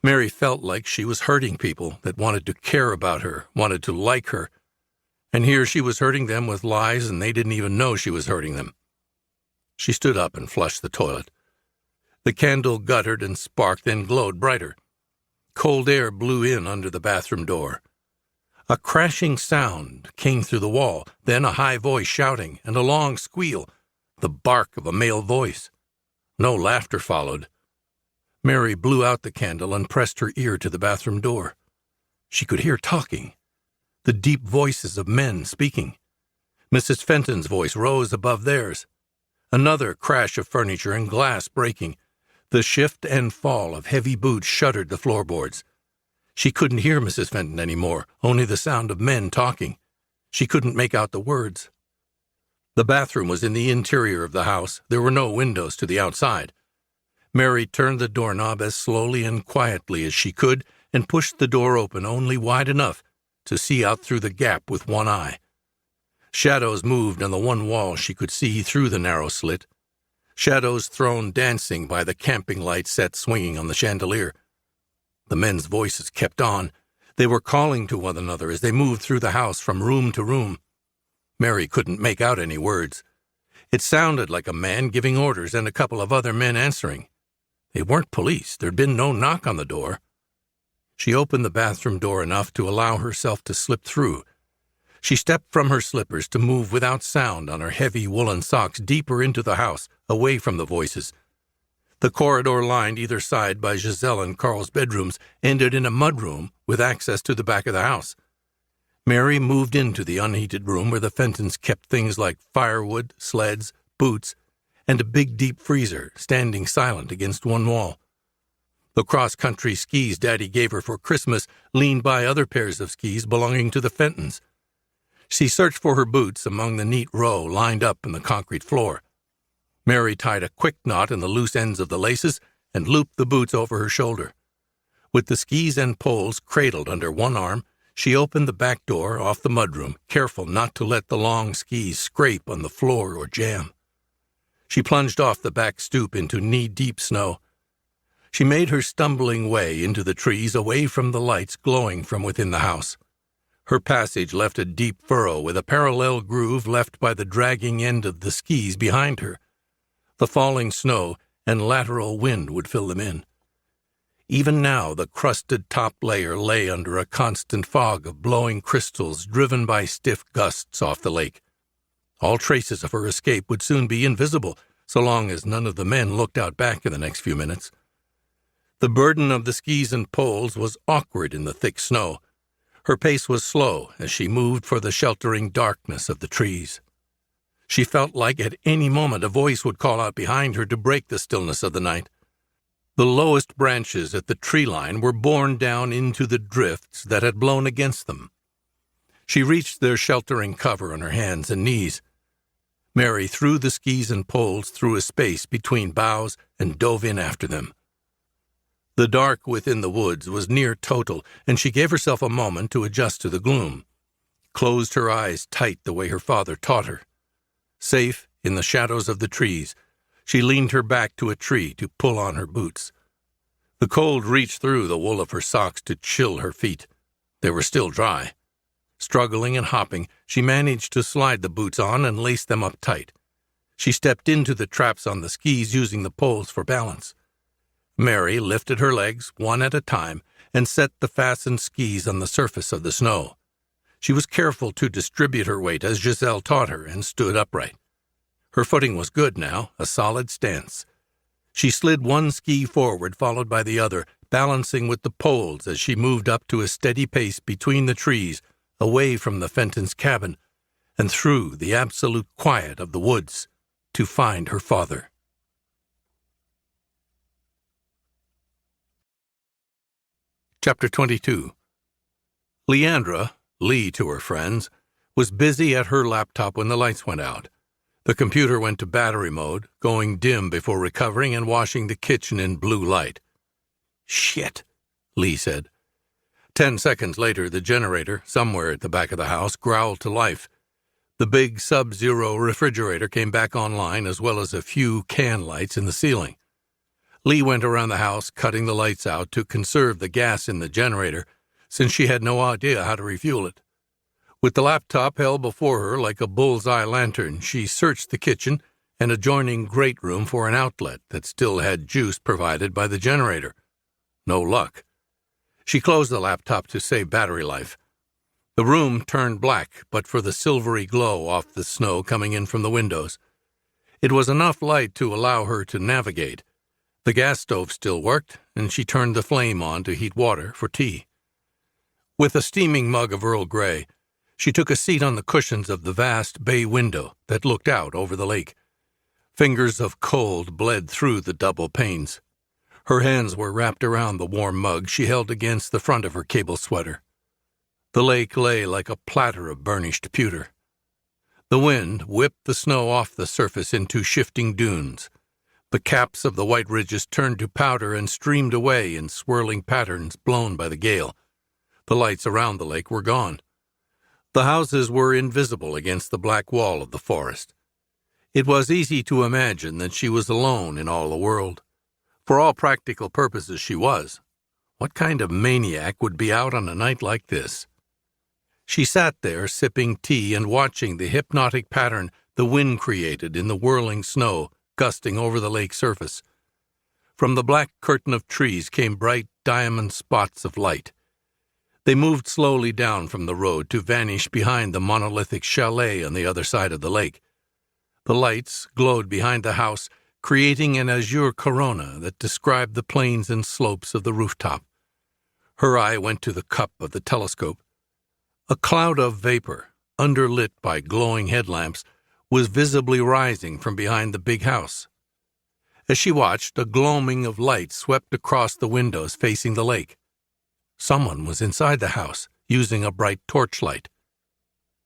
Mary felt like she was hurting people that wanted to care about her, wanted to like her, and here she was hurting them with lies and they didn't even know she was hurting them. She stood up and flushed the toilet. The candle guttered and sparked, then glowed brighter. Cold air blew in under the bathroom door. A crashing sound came through the wall, then a high voice shouting, and a long squeal, the bark of a male voice. No laughter followed. Mary blew out the candle and pressed her ear to the bathroom door. She could hear talking, the deep voices of men speaking. Mrs. Fenton's voice rose above theirs. Another crash of furniture and glass breaking. The shift and fall of heavy boots shuddered the floorboards. She couldn't hear Mrs. Fenton anymore, only the sound of men talking. She couldn't make out the words. The bathroom was in the interior of the house. There were no windows to the outside. Mary turned the doorknob as slowly and quietly as she could and pushed the door open only wide enough to see out through the gap with one eye. Shadows moved on the one wall she could see through the narrow slit. Shadows thrown dancing by the camping light set swinging on the chandelier. The men's voices kept on. They were calling to one another as they moved through the house from room to room. Mary couldn't make out any words. It sounded like a man giving orders and a couple of other men answering. They weren't police. There'd been no knock on the door. She opened the bathroom door enough to allow herself to slip through. She stepped from her slippers to move without sound on her heavy woolen socks deeper into the house, away from the voices. The corridor lined either side by Giselle and Carl's bedrooms ended in a mudroom with access to the back of the house. Mary moved into the unheated room where the Fentons kept things like firewood, sleds, boots, and a big deep freezer standing silent against one wall. The cross-country skis Daddy gave her for Christmas leaned by other pairs of skis belonging to the Fentons. She searched for her boots among the neat row lined up in the concrete floor. Mary tied a quick knot in the loose ends of the laces and looped the boots over her shoulder. With the skis and poles cradled under one arm, she opened the back door off the mudroom, careful not to let the long skis scrape on the floor or jam. She plunged off the back stoop into knee-deep snow. She made her stumbling way into the trees away from the lights glowing from within the house. Her passage left a deep furrow with a parallel groove left by the dragging end of the skis behind her. The falling snow and lateral wind would fill them in. Even now, the crusted top layer lay under a constant fog of blowing crystals driven by stiff gusts off the lake. All traces of her escape would soon be invisible, so long as none of the men looked out back in the next few minutes. The burden of the skis and poles was awkward in the thick snow. Her pace was slow as she moved for the sheltering darkness of the trees. She felt like at any moment a voice would call out behind her to break the stillness of the night. The lowest branches at the tree line were borne down into the drifts that had blown against them. She reached their sheltering cover on her hands and knees. Mary threw the skis and poles through a space between boughs and dove in after them. The dark within the woods was near total, and she gave herself a moment to adjust to the gloom, closed her eyes tight the way her father taught her. Safe in the shadows of the trees, she leaned her back to a tree to pull on her boots. The cold reached through the wool of her socks to chill her feet. They were still dry. Struggling and hopping, she managed to slide the boots on and lace them up tight. She stepped into the traps on the skis using the poles for balance. Mary lifted her legs one at a time and set the fastened skis on the surface of the snow. She was careful to distribute her weight as Giselle taught her and stood upright. Her footing was good now, a solid stance. She slid one ski forward, followed by the other, balancing with the poles as she moved up to a steady pace between the trees, away from the Fentons' cabin, and through the absolute quiet of the woods to find her father. Chapter 22. Leandra, Lee to her friends, was busy at her laptop when the lights went out. The computer went to battery mode, going dim before recovering and washing the kitchen in blue light. "Shit," Lee said. 10 seconds later, the generator, somewhere at the back of the house, growled to life. The big Sub-Zero refrigerator came back online, as well as a few can lights in the ceiling. Lee went around the house, cutting the lights out to conserve the gas in the generator, since she had no idea how to refuel it. With the laptop held before her like a bullseye lantern, she searched the kitchen and adjoining great room for an outlet that still had juice provided by the generator. No luck. She closed the laptop to save battery life. The room turned black, but for the silvery glow off the snow coming in from the windows. It was enough light to allow her to navigate. The gas stove still worked, and she turned the flame on to heat water for tea. With a steaming mug of Earl Grey, she took a seat on the cushions of the vast bay window that looked out over the lake. Fingers of cold bled through the double panes. Her hands were wrapped around the warm mug she held against the front of her cable sweater. The lake lay like a platter of burnished pewter. The wind whipped the snow off the surface into shifting dunes. The caps of the white ridges turned to powder and streamed away in swirling patterns blown by the gale. The lights around the lake were gone. The houses were invisible against the black wall of the forest. It was easy to imagine that she was alone in all the world. For all practical purposes she was. What kind of maniac would be out on a night like this? She sat there sipping tea and watching the hypnotic pattern the wind created in the whirling snow gusting over the lake surface. From the black curtain of trees came bright diamond spots of light. They moved slowly down from the road to vanish behind the monolithic chalet on the other side of the lake. The lights glowed behind the house, creating an azure corona that described the plains and slopes of the rooftop. Her eye went to the cup of the telescope. A cloud of vapor, underlit by glowing headlamps, was visibly rising from behind the big house. As she watched, a gloaming of light swept across the windows facing the lake. Someone was inside the house, using a bright torchlight.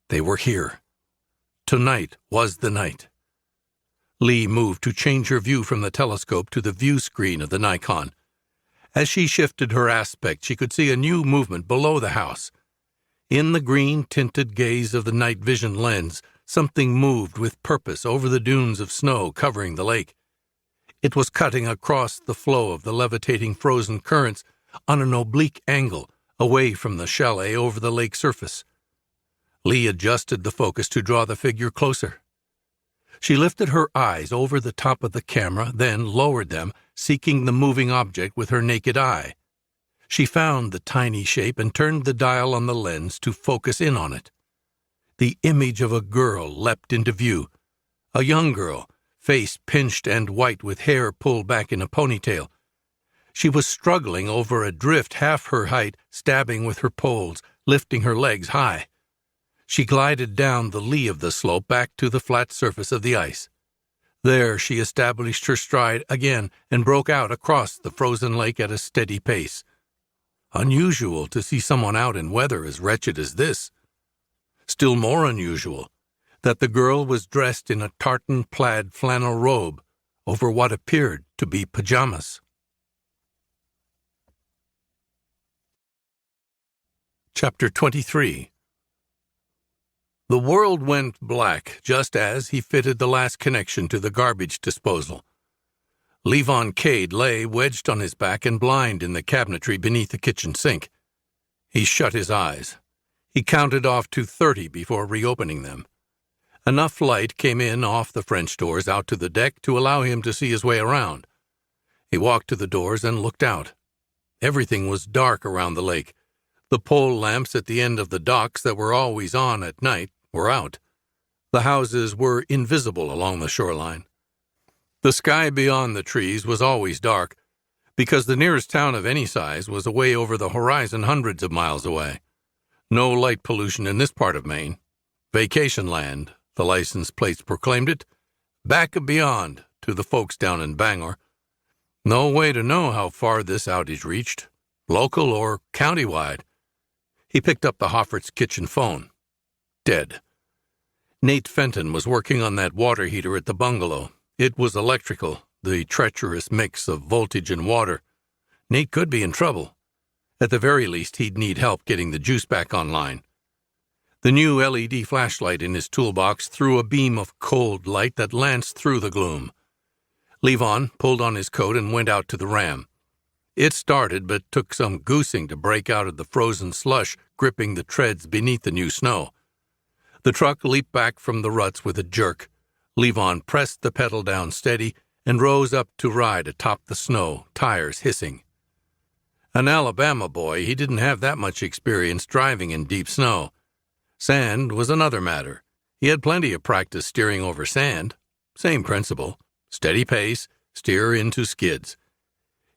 They were here. Tonight was the night. Lee moved to change her view from the telescope to the view screen of the Nikon. As she shifted her aspect, she could see a new movement below the house. In the green-tinted gaze of the night vision lens, something moved with purpose over the dunes of snow covering the lake. It was cutting across the flow of the levitating frozen currents on an oblique angle away from the chalet over the lake surface. Lee adjusted the focus to draw the figure closer. She lifted her eyes over the top of the camera, then lowered them, seeking the moving object with her naked eye. She found the tiny shape and turned the dial on the lens to focus in on it. The image of a girl leapt into view. A young girl, face pinched and white with hair pulled back in a ponytail. She was struggling over a drift half her height, stabbing with her poles, lifting her legs high. She glided down the lee of the slope back to the flat surface of the ice. There she established her stride again and broke out across the frozen lake at a steady pace. Unusual to see someone out in weather as wretched as this. Still more unusual that the girl was dressed in a tartan plaid flannel robe over what appeared to be pajamas. Chapter 23. The world went black just as he fitted the last connection to the garbage disposal. Levon Cade lay wedged on his back and blind in the cabinetry beneath the kitchen sink. He shut his eyes. He counted off to 30 before reopening them. Enough light came in off the French doors out to the deck to allow him to see his way around. He walked to the doors and looked out. Everything was dark around the lake. The pole lamps at the end of the docks that were always on at night were out. The houses were invisible along the shoreline. The sky beyond the trees was always dark, because the nearest town of any size was away over the horizon hundreds of miles away. No light pollution in this part of Maine. Vacation land, the license plates proclaimed it, back and beyond to the folks down in Bangor. No way to know how far this outage reached, local or countywide. He picked up the Hofferts' kitchen phone. Dead. Nate Fenton was working on that water heater at the bungalow. It was electrical, the treacherous mix of voltage and water. Nate could be in trouble. At the very least, he'd need help getting the juice back online. The new LED flashlight in his toolbox threw a beam of cold light that lanced through the gloom. Levon pulled on his coat and went out to the ram. It started, but took some goosing to break out of the frozen slush gripping the treads beneath the new snow. The truck leaped back from the ruts with a jerk. Levon pressed the pedal down steady and rose up to ride atop the snow, tires hissing. An Alabama boy, he didn't have that much experience driving in deep snow. Sand was another matter. He had plenty of practice steering over sand. Same principle. Steady pace, steer into skids.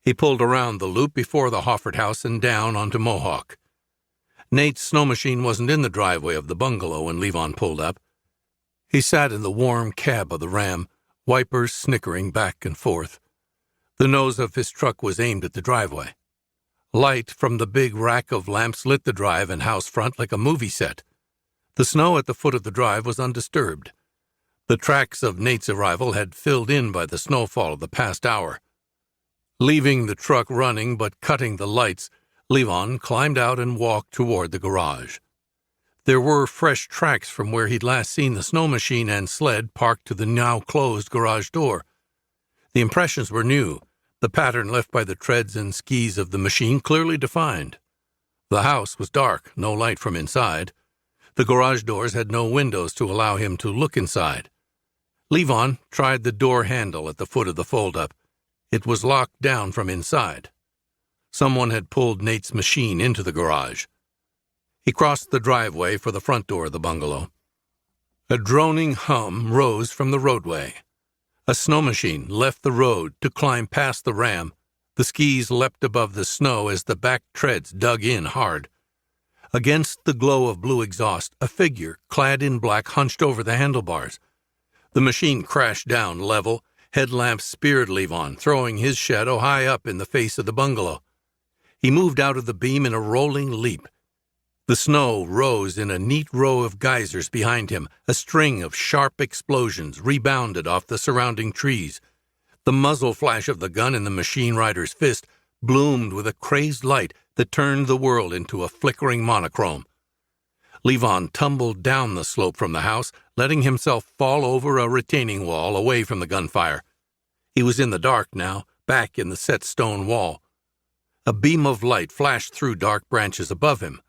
He pulled around the loop before the Hoffert house and down onto Mohawk. Nate's snow machine wasn't in the driveway of the bungalow when Levon pulled up. He sat in the warm cab of the ram, wipers snickering back and forth. The nose of his truck was aimed at the driveway. Light from the big rack of lamps lit the drive and house front like a movie set. The snow at the foot of the drive was undisturbed. The tracks of Nate's arrival had filled in by the snowfall of the past hour. Leaving the truck running but cutting the lights, Levon climbed out and walked toward the garage. There were fresh tracks from where he'd last seen the snow machine and sled parked to the now-closed garage door. The impressions were new, the pattern left by the treads and skis of the machine clearly defined. The house was dark, no light from inside. The garage doors had no windows to allow him to look inside. Levon tried the door handle at the foot of the fold-up. It was locked down from inside. Someone had pulled Nate's machine into the garage. He crossed the driveway for the front door of the bungalow. A droning hum rose from the roadway. A snow machine left the road to climb past the ram. The skis leapt above the snow as the back treads dug in hard. Against the glow of blue exhaust, a figure clad in black hunched over the handlebars. The machine crashed down level. Headlamps speared Levon, throwing his shadow high up in the face of the bungalow. He moved out of the beam in a rolling leap. The snow rose in a neat row of geysers behind him. A string of sharp explosions rebounded off the surrounding trees. The muzzle flash of the gun in the machine rider's fist bloomed with a crazed light that turned the world into a flickering monochrome. Levon tumbled down the slope from the house, letting himself fall over a retaining wall away from the gunfire. He was in the dark now, back in the set stone wall. A beam of light flashed through dark branches above him.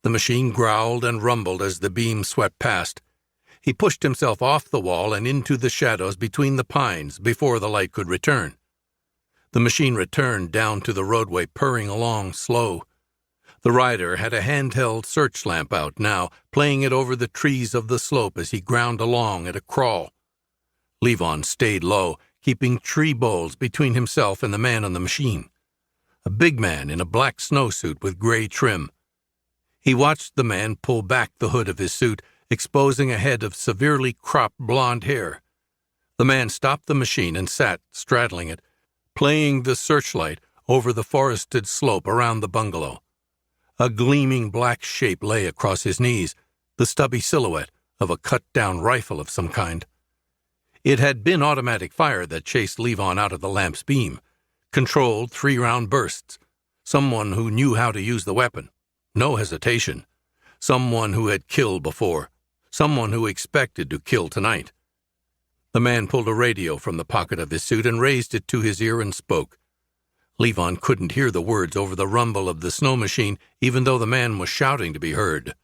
The machine growled and rumbled as the beam swept past. He pushed himself off the wall and into the shadows between the pines before the light could return. The machine returned down to the roadway, purring along slow. The rider had a handheld search lamp out now, playing it over the trees of the slope as he ground along at a crawl. Levon stayed low, keeping tree boles between himself and the man on the machine. A big man in a black snowsuit with gray trim. He watched the man pull back the hood of his suit, exposing a head of severely cropped blonde hair. The man stopped the machine and sat, straddling it, playing the searchlight over the forested slope around the bungalow. A gleaming black shape lay across his knees, the stubby silhouette of a cut-down rifle of some kind. It had been automatic fire that chased Levon out of the lamp's beam, controlled 3-round bursts. Someone who knew how to use the weapon. No hesitation. Someone who had killed before. Someone who expected to kill tonight. The man pulled a radio from the pocket of his suit and raised it to his ear and spoke. Levon couldn't hear the words over the rumble of the snow machine, even though the man was shouting to be heard.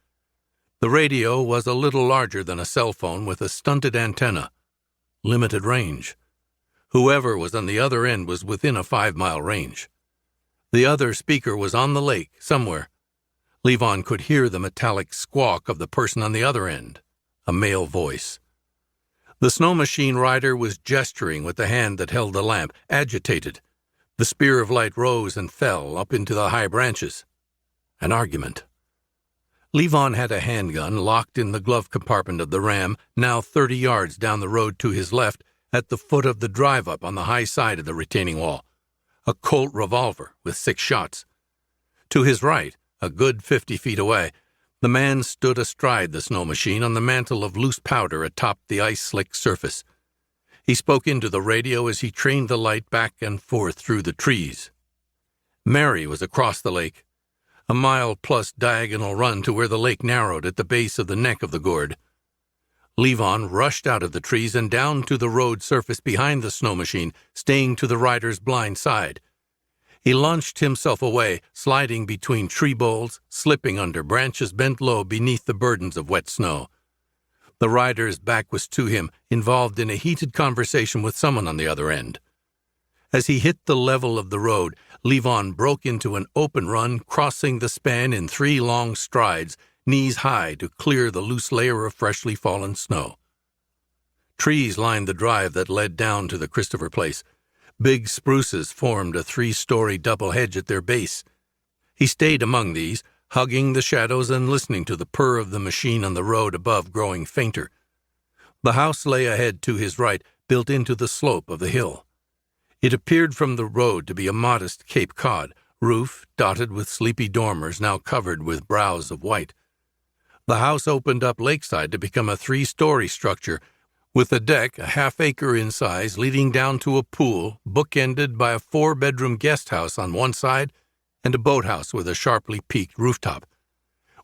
The radio was a little larger than a cell phone with a stunted antenna. Limited range. Whoever was on the other end was within a 5-mile range. The other speaker was on the lake, somewhere. Levon could hear the metallic squawk of the person on the other end, a male voice. The snow machine rider was gesturing with the hand that held the lamp, agitated. The spear of light rose and fell up into the high branches. An argument. Levon had a handgun locked in the glove compartment of the Ram, now 30 yards down the road to his left, at the foot of the drive-up on the high side of the retaining wall. A Colt revolver with 6 shots. To his right, a good 50 feet away, the man stood astride the snow machine on the mantle of loose powder atop the ice-slick surface. He spoke into the radio as he trained the light back and forth through the trees. Mary was across the lake. A mile-plus diagonal run to where the lake narrowed at the base of the neck of the gourd. Levon rushed out of the trees and down to the road surface behind the snow machine, staying to the rider's blind side. He launched himself away, sliding between tree boles, slipping under branches bent low beneath the burdens of wet snow. The rider's back was to him, involved in a heated conversation with someone on the other end. As he hit the level of the road, Levon broke into an open run, crossing the span in 3 long strides, knees high to clear the loose layer of freshly fallen snow. Trees lined the drive that led down to the Christopher place. Big spruces formed a 3-story double hedge at their base. He stayed among these, hugging the shadows and listening to the purr of the machine on the road above growing fainter. The house lay ahead to his right, built into the slope of the hill. It appeared from the road to be a modest Cape Cod, roof dotted with sleepy dormers now covered with browse of white. The house opened up lakeside to become a 3-story structure, with a deck a half-acre in size leading down to a pool bookended by a 4-bedroom guest house on one side and a boathouse with a sharply peaked rooftop.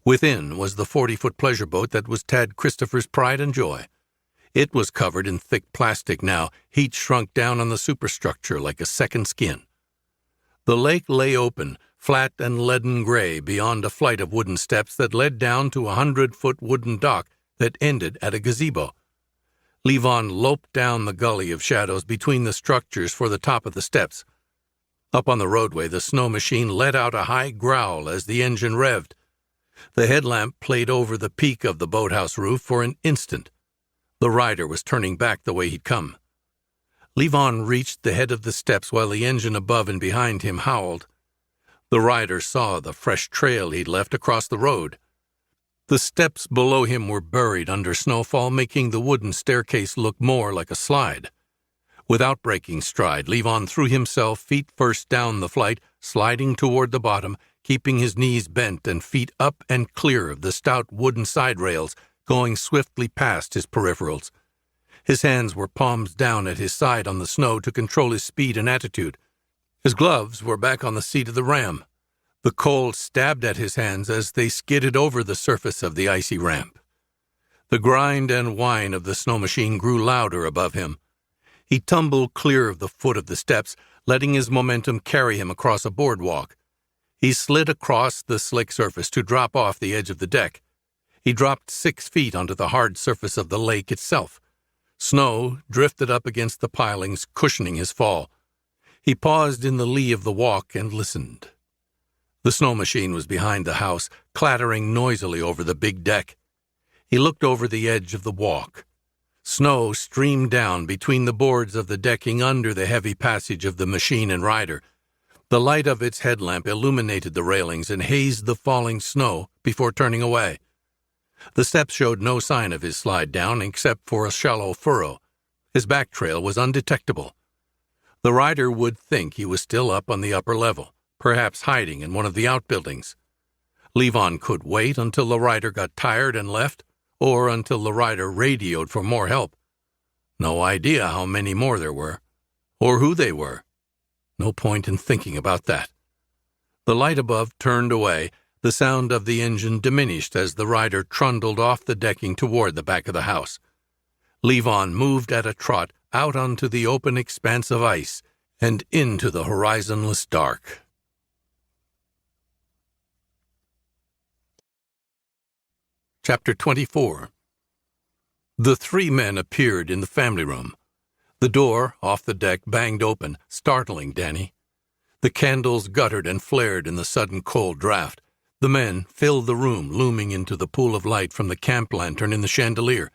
Within was the 40-foot pleasure boat that was Tad Christopher's pride and joy. It was covered in thick plastic now, heat shrunk down on the superstructure like a second skin. The lake lay open, flat and leaden gray beyond a flight of wooden steps that led down to a 100-foot wooden dock that ended at a gazebo. Levon loped down the gully of shadows between the structures for the top of the steps. Up on the roadway, the snow machine let out a high growl as the engine revved. The headlamp played over the peak of the boathouse roof for an instant. The rider was turning back the way he'd come. Levon reached the head of the steps while the engine above and behind him howled. The rider saw the fresh trail he'd left across the road. The steps below him were buried under snowfall, making the wooden staircase look more like a slide. Without breaking stride, Levon threw himself feet first down the flight, sliding toward the bottom, keeping his knees bent and feet up and clear of the stout wooden side rails, going swiftly past his peripherals. His hands were palms down at his side on the snow to control his speed and attitude. His gloves were back on the seat of the Ram. The cold stabbed at his hands as they skidded over the surface of the icy ramp. The grind and whine of the snow machine grew louder above him. He tumbled clear of the foot of the steps, letting his momentum carry him across a boardwalk. He slid across the slick surface to drop off the edge of the deck. He dropped 6 feet onto the hard surface of the lake itself. Snow drifted up against the pilings, cushioning his fall. He paused in the lee of the walk and listened. The snow machine was behind the house, clattering noisily over the big deck. He looked over the edge of the walk. Snow streamed down between the boards of the decking under the heavy passage of the machine and rider. The light of its headlamp illuminated the railings and hazed the falling snow before turning away. The steps showed no sign of his slide down except for a shallow furrow. His back trail was undetectable. The rider would think he was still up on the upper level, perhaps hiding in one of the outbuildings. Levon could wait until the rider got tired and left, or until the rider radioed for more help. No idea how many more there were, or who they were. No point in thinking about that. The light above turned away. The sound of the engine diminished as the rider trundled off the decking toward the back of the house. Levon moved at a trot out onto the open expanse of ice and into the horizonless dark. Chapter 24. The three men appeared in the family room. The door, off the deck, banged open, startling Danny. The candles guttered and flared in the sudden cold draft. The men filled the room, looming into the pool of light from the camp lantern in the chandelier.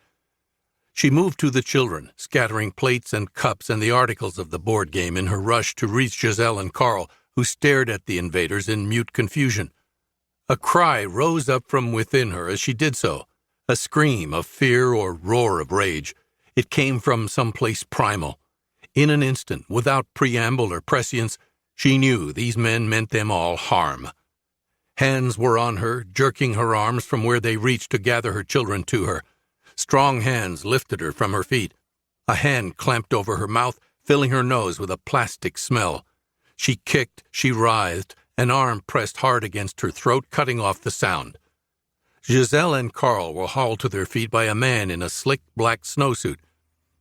She moved to the children, scattering plates and cups and the articles of the board game in her rush to reach Giselle and Carl, who stared at the invaders in mute confusion. A cry rose up from within her as she did so, a scream of fear or roar of rage. It came from someplace primal. In an instant, without preamble or prescience, she knew these men meant them all harm. Hands were on her, jerking her arms from where they reached to gather her children to her. Strong hands lifted her from her feet. A hand clamped over her mouth, filling her nose with a plastic smell. She kicked, she writhed, an arm pressed hard against her throat, cutting off the sound. Giselle and Carl were hauled to their feet by a man in a slick black snowsuit.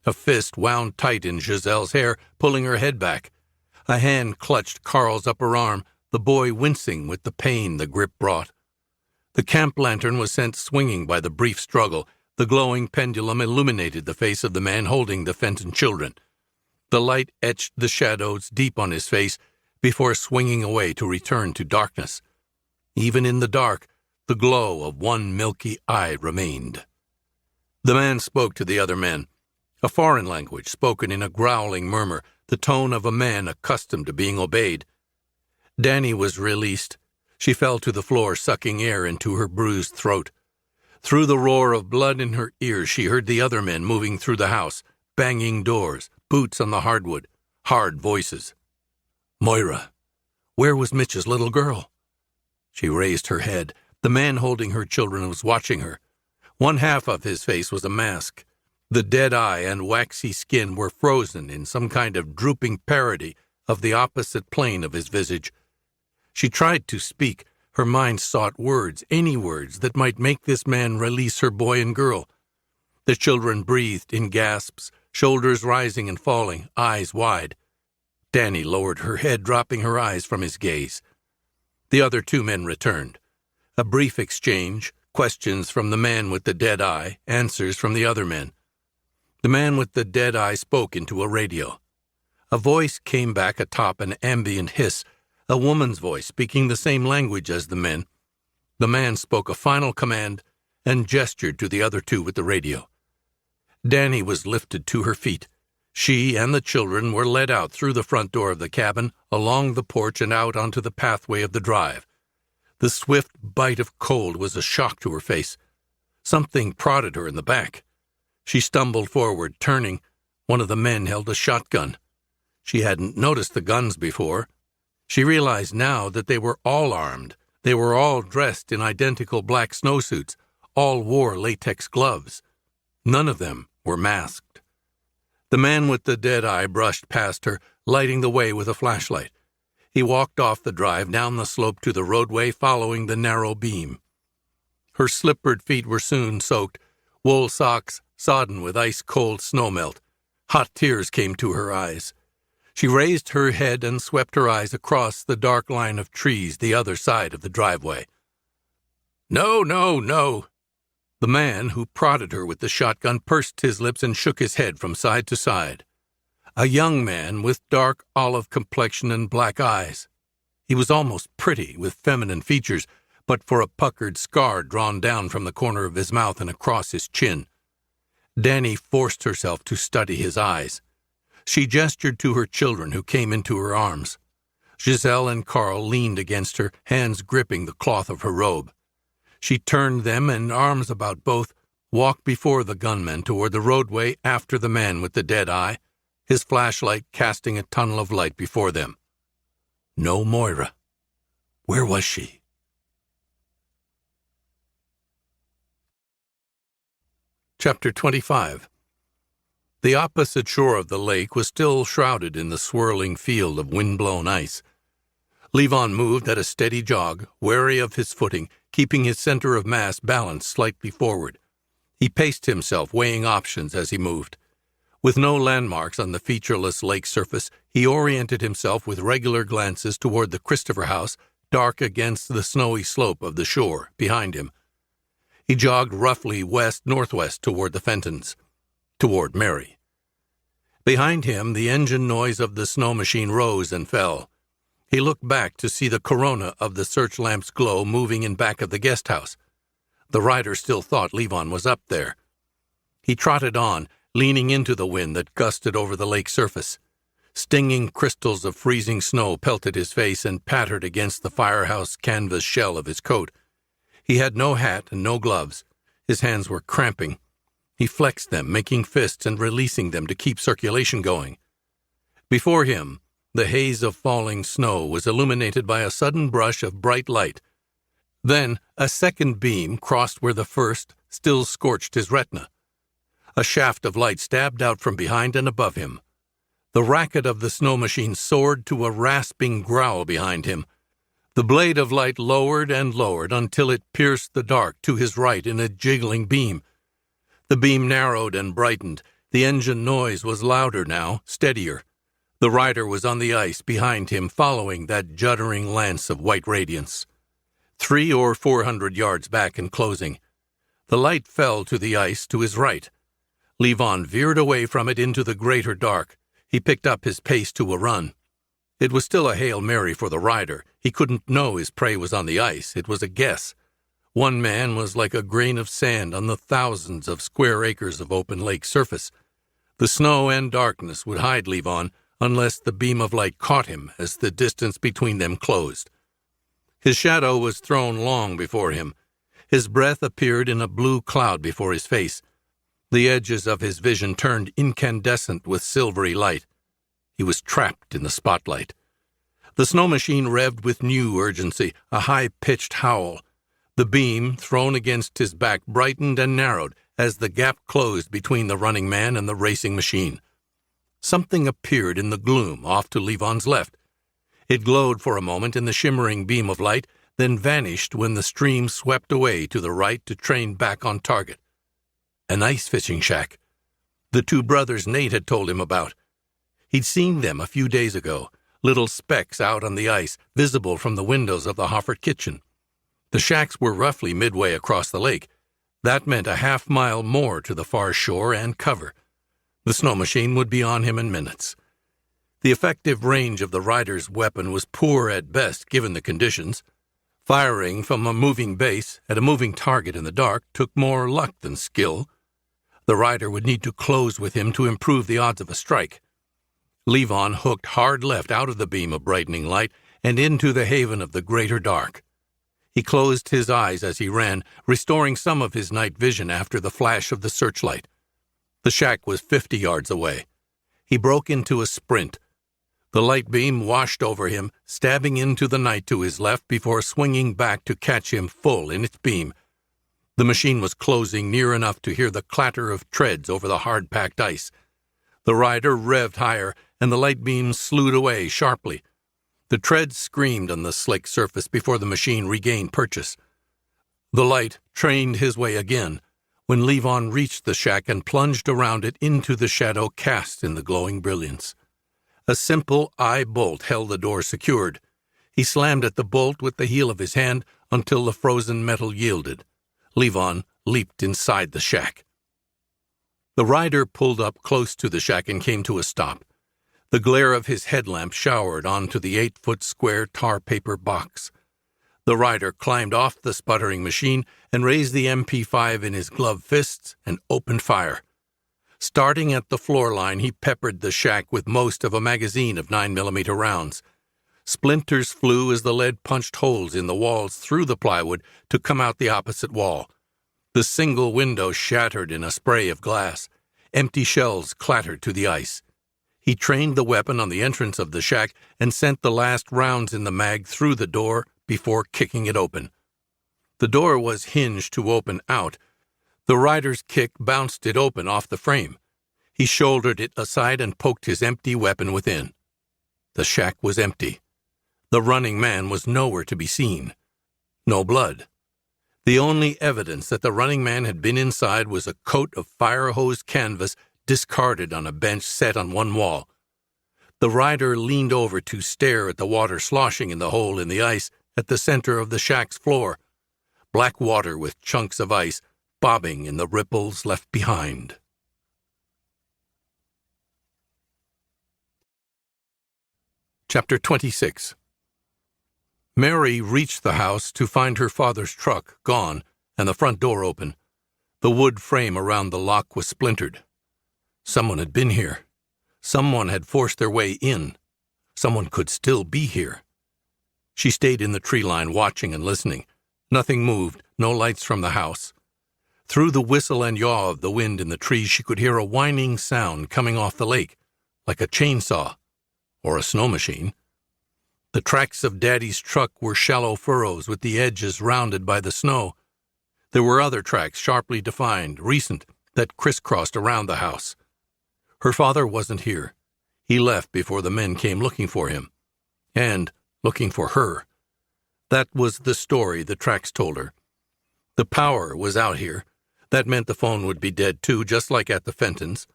A fist wound tight in Giselle's hair, pulling her head back. A hand clutched Carl's upper arm, the boy wincing with the pain the grip brought. The camp lantern was sent swinging by the brief struggle. The glowing pendulum illuminated the face of the man holding the Fenton children. The light etched the shadows deep on his face before swinging away to return to darkness. Even in the dark, the glow of one milky eye remained. The man spoke to the other men, a foreign language spoken in a growling murmur, the tone of a man accustomed to being obeyed. Danny was released. She fell to the floor, sucking air into her bruised throat. Through the roar of blood in her ears, she heard the other men moving through the house, banging doors, boots on the hardwood, hard voices. Moira. Where was Mitch's little girl? She raised her head. The man holding her children was watching her. One half of his face was a mask. The dead eye and waxy skin were frozen in some kind of drooping parody of the opposite plane of his visage. She tried to speak. Her mind sought words, any words that might make this man release her boy and girl. The children breathed in gasps, shoulders rising and falling, eyes wide. Danny lowered her head, dropping her eyes from his gaze. The other two men returned. A brief exchange, questions from the man with the dead eye, answers from the other men. The man with the dead eye spoke into a radio. A voice came back atop an ambient hiss, a woman's voice speaking the same language as the men. The man spoke a final command and gestured to the other two with the radio. Danny was lifted to her feet. She and the children were led out through the front door of the cabin, along the porch and out onto the pathway of the drive. The swift bite of cold was a shock to her face. Something prodded her in the back. She stumbled forward, turning. One of the men held a shotgun. She hadn't noticed the guns before. She realized now that they were all armed. They were all dressed in identical black snowsuits. All wore latex gloves. None of them were masked. The man with the dead eye brushed past her, lighting the way with a flashlight. He walked off the drive down the slope to the roadway, following the narrow beam. Her slippered feet were soon soaked, wool socks sodden with ice-cold snowmelt. Hot tears came to her eyes. She raised her head and swept her eyes across the dark line of trees the other side of the driveway. No, no, no. The man who prodded her with the shotgun pursed his lips and shook his head from side to side. A young man with dark olive complexion and black eyes. He was almost pretty, with feminine features, but for a puckered scar drawn down from the corner of his mouth and across his chin. Danny forced herself to study his eyes. She gestured to her children, who came into her arms. Giselle and Carl leaned against her, hands gripping the cloth of her robe. She turned them, and arms about both, walked before the gunmen toward the roadway after the man with the dead eye, his flashlight casting a tunnel of light before them. No Moira. Where was she? Chapter 25. The opposite shore of the lake was still shrouded in the swirling field of wind-blown ice. Levon moved at a steady jog, wary of his footing, keeping his center of mass balanced slightly forward. He paced himself, weighing options as he moved. With no landmarks on the featureless lake surface, he oriented himself with regular glances toward the Christopher house, dark against the snowy slope of the shore behind him. He jogged roughly west-northwest toward the Fentons, toward Mary. Behind him, the engine noise of the snow machine rose and fell. He looked back to see the corona of the search lamp's glow moving in back of the guest house. The rider still thought Levon was up there. He trotted on, leaning into the wind that gusted over the lake surface. Stinging crystals of freezing snow pelted his face and pattered against the firehouse canvas shell of his coat. He had no hat and no gloves. His hands were cramping. He flexed them, making fists and releasing them to keep circulation going. Before him, the haze of falling snow was illuminated by a sudden brush of bright light. Then a second beam crossed where the first still scorched his retina. A shaft of light stabbed out from behind and above him. The racket of the snow machine soared to a rasping growl behind him. The blade of light lowered and lowered until it pierced the dark to his right in a jiggling beam. The beam narrowed and brightened. The engine noise was louder now, steadier. The rider was on the ice behind him, following that juddering lance of white radiance. 300 or 400 yards back and closing. The light fell to the ice to his right. Levon veered away from it into the greater dark. He picked up his pace to a run. It was still a Hail Mary for the rider. He couldn't know his prey was on the ice. It was a guess. One man was like a grain of sand on the thousands of square acres of open lake surface. The snow and darkness would hide Levon unless the beam of light caught him as the distance between them closed. His shadow was thrown long before him. His breath appeared in a blue cloud before his face. The edges of his vision turned incandescent with silvery light. He was trapped in the spotlight. The snow machine revved with new urgency, a high-pitched howl. The beam, thrown against his back, brightened and narrowed as the gap closed between the running man and the racing machine. Something appeared in the gloom off to Levon's left. It glowed for a moment in the shimmering beam of light, then vanished when the stream swept away to the right to train back on target. An ice fishing shack. The two brothers Nate had told him about. He'd seen them a few days ago, little specks out on the ice, visible from the windows of the Hoffert kitchen. The shacks were roughly midway across the lake. That meant a half-mile more to the far shore and cover. The snow machine would be on him in minutes. The effective range of the rider's weapon was poor at best given the conditions. Firing from a moving base at a moving target in the dark took more luck than skill. The rider would need to close with him to improve the odds of a strike. Levon hooked hard left out of the beam of brightening light and into the haven of the greater dark. He closed his eyes as he ran, restoring some of his night vision after the flash of the searchlight. The shack was 50 yards away. He broke into a sprint. The light beam washed over him, stabbing into the night to his left before swinging back to catch him full in its beam. The machine was closing near enough to hear the clatter of treads over the hard-packed ice. The rider revved higher, and the light beam slewed away sharply. The treads screamed on the slick surface before the machine regained purchase. The light trained his way again when Levon reached the shack and plunged around it into the shadow cast in the glowing brilliance. A simple eye bolt held the door secured. He slammed at the bolt with the heel of his hand until the frozen metal yielded. Levon leaped inside the shack. The rider pulled up close to the shack and came to a stop. The glare of his headlamp showered onto the 8-foot square tar paper box. The rider climbed off the sputtering machine and raised the MP5 in his gloved fists and opened fire. Starting at the floor line, he peppered the shack with most of a magazine of 9mm rounds. Splinters flew as the lead punched holes in the walls through the plywood to come out the opposite wall. The single window shattered in a spray of glass. Empty shells clattered to the ice. He trained the weapon on the entrance of the shack and sent the last rounds in the mag through the door before kicking it open. The door was hinged to open out. The rider's kick bounced it open off the frame. He shouldered it aside and poked his empty weapon within. The shack was empty. The running man was nowhere to be seen. No blood. The only evidence that the running man had been inside was a coat of fire-hose canvas discarded on a bench set on one wall. The rider leaned over to stare at the water sloshing in the hole in the ice at the center of the shack's floor. black water with chunks of ice bobbing in the ripples left behind. Chapter 26. Mary reached the house to find her father's truck gone and the front door open. The wood frame around the lock was splintered. Someone had been here. Someone had forced their way in. Someone could still be here. She stayed in the tree line watching and listening. Nothing moved, no lights from the house. Through the whistle and yaw of the wind in the trees, she could hear a whining sound coming off the lake, like a chainsaw or a snow machine. The tracks of Daddy's truck were shallow furrows with the edges rounded by the snow. There were other tracks, sharply defined, recent, that crisscrossed around the house. Her father wasn't here. He left before the men came looking for him. And looking for her. That was the story the tracks told her. The power was out here. That meant the phone would be dead too, just like at the Fentons.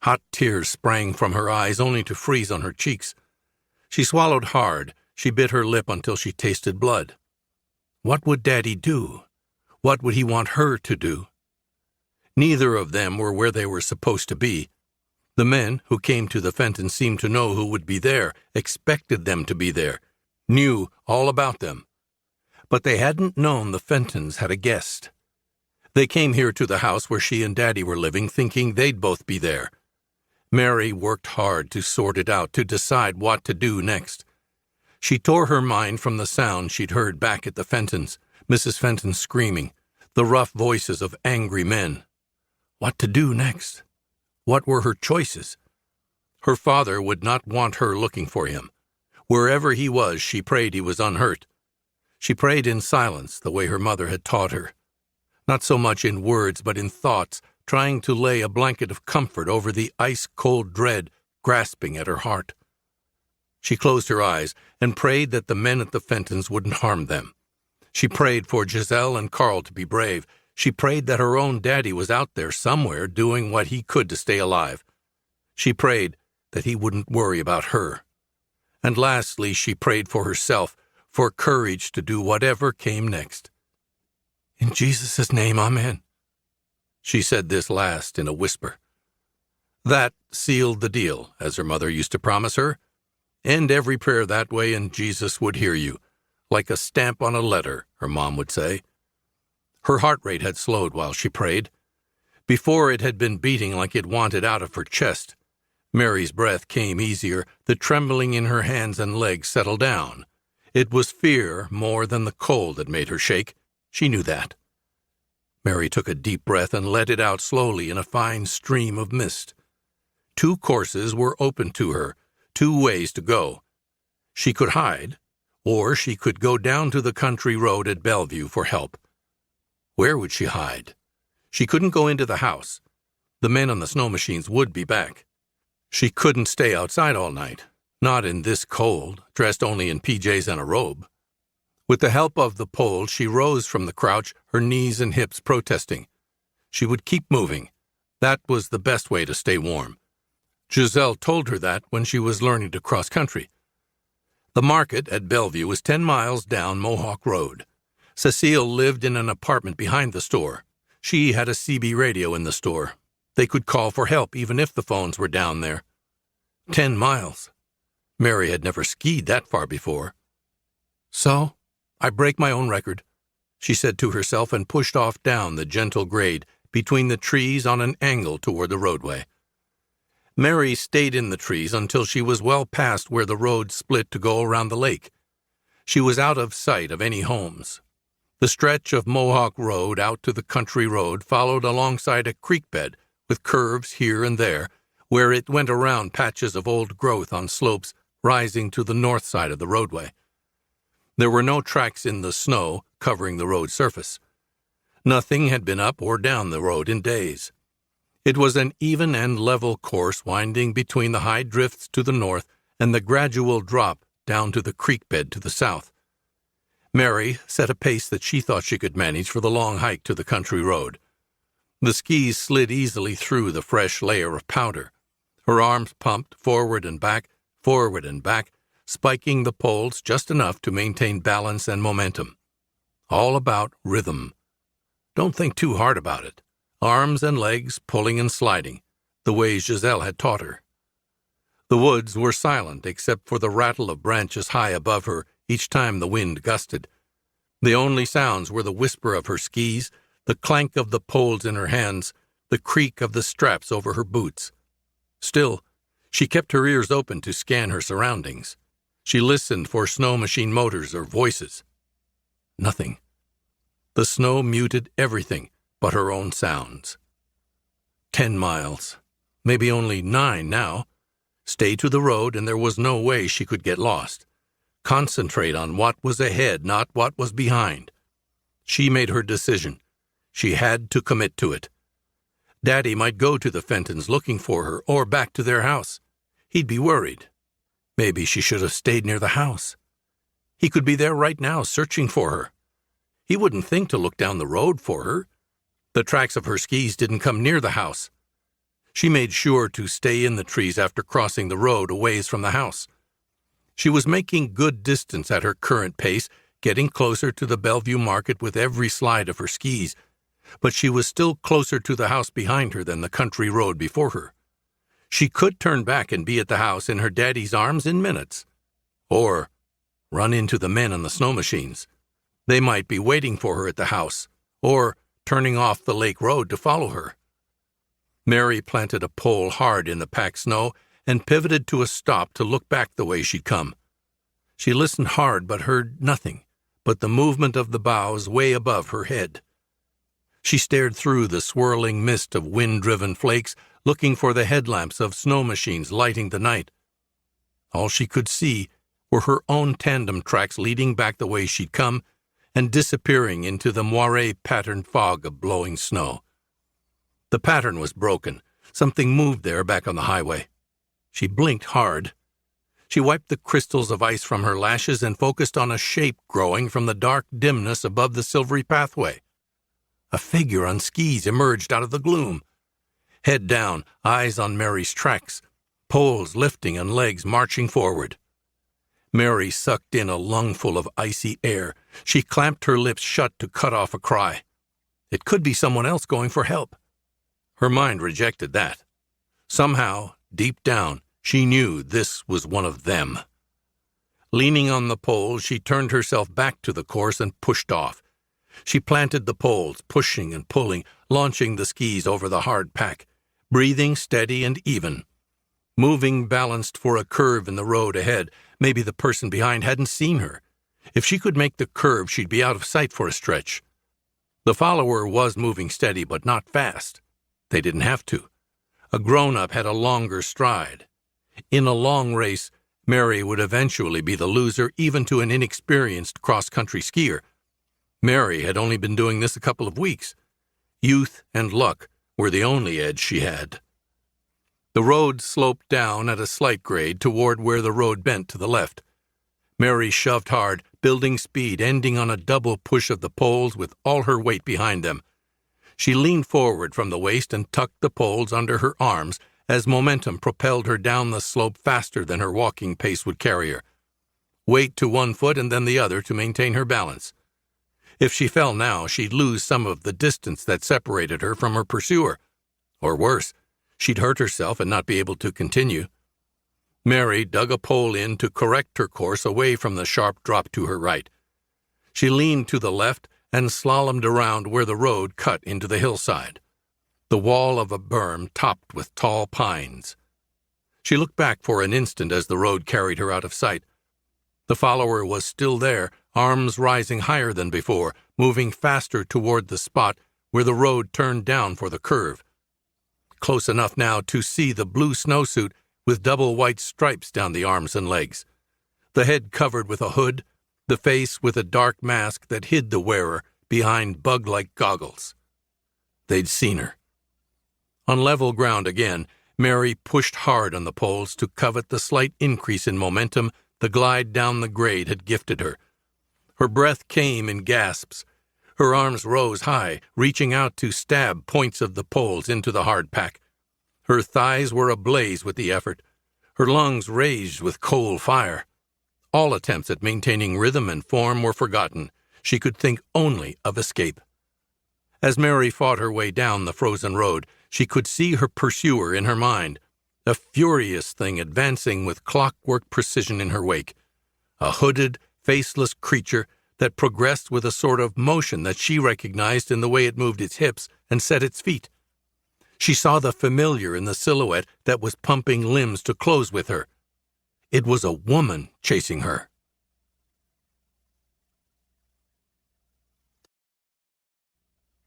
Hot tears sprang from her eyes, only to freeze on her cheeks. She swallowed hard. She bit her lip until she tasted blood. What would Daddy do? What would he want her to do? Neither of them were where they were supposed to be. The men who came to the Fentons seemed to know who would be there, expected them to be there, knew all about them. But they hadn't known the Fentons had a guest. They came here to the house where she and Daddy were living, thinking they'd both be there. Mary worked hard to sort it out, to decide what to do next. She tore her mind from the sound she'd heard back at the Fentons, Mrs. Fenton screaming, the rough voices of angry men. What to do next? What were her choices? Her father would not want her looking for him. Wherever he was, she prayed he was unhurt. She prayed in silence, the way her mother had taught her. Not so much in words, but in thoughts, trying to lay a blanket of comfort over the ice-cold dread grasping at her heart. She closed her eyes and prayed that the men at the Fentons wouldn't harm them. She prayed for Giselle and Carl to be brave. She prayed that her own Daddy was out there somewhere doing what he could to stay alive. She prayed that he wouldn't worry about her. And lastly, she prayed for herself, for courage to do whatever came next. In Jesus' name, amen. She said this last in a whisper. That sealed the deal, as her mother used to promise her. End every prayer that way and Jesus would hear you, like a stamp on a letter, her mom would say. Her heart rate had slowed while she prayed. Before it had been beating like it wanted out of her chest. Mary's breath came easier, the trembling in her hands and legs settled down. It was fear more than the cold that made her shake. She knew that. Mary took a deep breath and let it out slowly in a fine stream of mist. 2 courses were open to her, 2 ways to go. She could hide, or she could go down to the country road at Bellevue for help. Where would she hide? She couldn't go into the house. The men on the snow machines would be back. She couldn't stay outside all night, not in this cold, dressed only in PJs and a robe. With the help of the pole, she rose from the crouch, her knees and hips protesting. She would keep moving. That was the best way to stay warm. Giselle told her that when she was learning to cross country. The market at Bellevue was 10 miles down Mohawk Road. Cecile lived in an apartment behind the store. She had a CB radio in the store. They could call for help even if the phones were down there. 10 miles. Mary had never skied that far before. So, I break my own record, she said to herself and pushed off down the gentle grade between the trees on an angle toward the roadway. Mary stayed in the trees until she was well past where the road split to go around the lake. She was out of sight of any homes. The stretch of Mohawk Road out to the country road followed alongside a creek bed with curves here and there, where it went around patches of old growth on slopes rising to the north side of the roadway. There were no tracks in the snow covering the road surface. Nothing had been up or down the road in days. It was an even and level course winding between the high drifts to the north and the gradual drop down to the creek bed to the south. Mary set a pace that she thought she could manage for the long hike to the country road. The skis slid easily through the fresh layer of powder. Her arms pumped forward and back, spiking the poles just enough to maintain balance and momentum. All about rhythm. Don't think too hard about it. Arms and legs pulling and sliding, the way Giselle had taught her. The woods were silent except for the rattle of branches high above her each time the wind gusted. The only sounds were the whisper of her skis, the clank of the poles in her hands, the creak of the straps over her boots. Still, she kept her ears open to scan her surroundings. She listened for snow machine motors or voices. Nothing. The snow muted everything but her own sounds. 10 miles. Maybe only 9 now. Stay to the road, and there was no way she could get lost. Concentrate on what was ahead, not what was behind. She made her decision. She had to commit to it. Daddy might go to the Fentons looking for her, or back to their house. He'd be worried. Maybe she should have stayed near the house. He could be there right now, searching for her. He wouldn't think to look down the road for her. The tracks of her skis didn't come near the house. She made sure to stay in the trees after crossing the road a ways from the house. She was making good distance at her current pace, getting closer to the Bellevue market with every slide of her skis, but she was still closer to the house behind her than the country road before her. She could turn back and be at the house in her daddy's arms in minutes. Or run into the men on the snow machines. They might be waiting for her at the house, or turning off the lake road to follow her. Mary planted a pole hard in the packed snow and pivoted to a stop to look back the way she'd come. She listened hard but heard nothing but the movement of the boughs way above her head. She stared through the swirling mist of wind-driven flakes, looking for the headlamps of snow machines lighting the night. All she could see were her own tandem tracks leading back the way she'd come and disappearing into the moire-patterned fog of blowing snow. The pattern was broken. Something moved there back on the highway. She blinked hard. She wiped the crystals of ice from her lashes and focused on a shape growing from the dark dimness above the silvery pathway. A figure on skis emerged out of the gloom. Head down, eyes on Mary's tracks, poles lifting and legs marching forward. Mary sucked in a lungful of icy air. She clamped her lips shut to cut off a cry. It could be someone else going for help. Her mind rejected that. Somehow, deep down, she knew this was one of them. Leaning on the pole, she turned herself back to the course and pushed off. She planted the poles, pushing and pulling, launching the skis over the hard pack, breathing steady and even. Moving balanced for a curve in the road ahead. Maybe the person behind hadn't seen her. If she could make the curve, she'd be out of sight for a stretch. The follower was moving steady, but not fast. They didn't have to. A grown-up had a longer stride. In a long race, Mary would eventually be the loser even to an inexperienced cross-country skier. Mary had only been doing this a couple of weeks. Youth and luck were the only edge she had. The road sloped down at a slight grade toward where the road bent to the left. Mary shoved hard, building speed, ending on a double push of the poles with all her weight behind them. She leaned forward from the waist and tucked the poles under her arms as momentum propelled her down the slope faster than her walking pace would carry her. Weight to one foot and then the other to maintain her balance. If she fell now, she'd lose some of the distance that separated her from her pursuer. Or worse, she'd hurt herself and not be able to continue. Mary dug a pole in to correct her course away from the sharp drop to her right. She leaned to the left and slalomed around where the road cut into the hillside, the wall of a berm topped with tall pines. She looked back for an instant as the road carried her out of sight. The follower was still there, arms rising higher than before, moving faster toward the spot where the road turned down for the curve. Close enough now to see the blue snowsuit with double white stripes down the arms and legs, the head covered with a hood, the face with a dark mask that hid the wearer behind bug-like goggles. They'd seen her. On level ground again, Mary pushed hard on the poles to covet the slight increase in momentum the glide down the grade had gifted her. Her breath came in gasps. Her arms rose high, reaching out to stab points of the poles into the hard pack. Her thighs were ablaze with the effort. Her lungs raged with coal fire. All attempts at maintaining rhythm and form were forgotten. She could think only of escape. As Mary fought her way down the frozen road, she could see her pursuer in her mind, a furious thing advancing with clockwork precision in her wake, a hooded, faceless creature that progressed with a sort of motion that she recognized in the way it moved its hips and set its feet. She saw the familiar in the silhouette that was pumping limbs to close with her. It was a woman chasing her.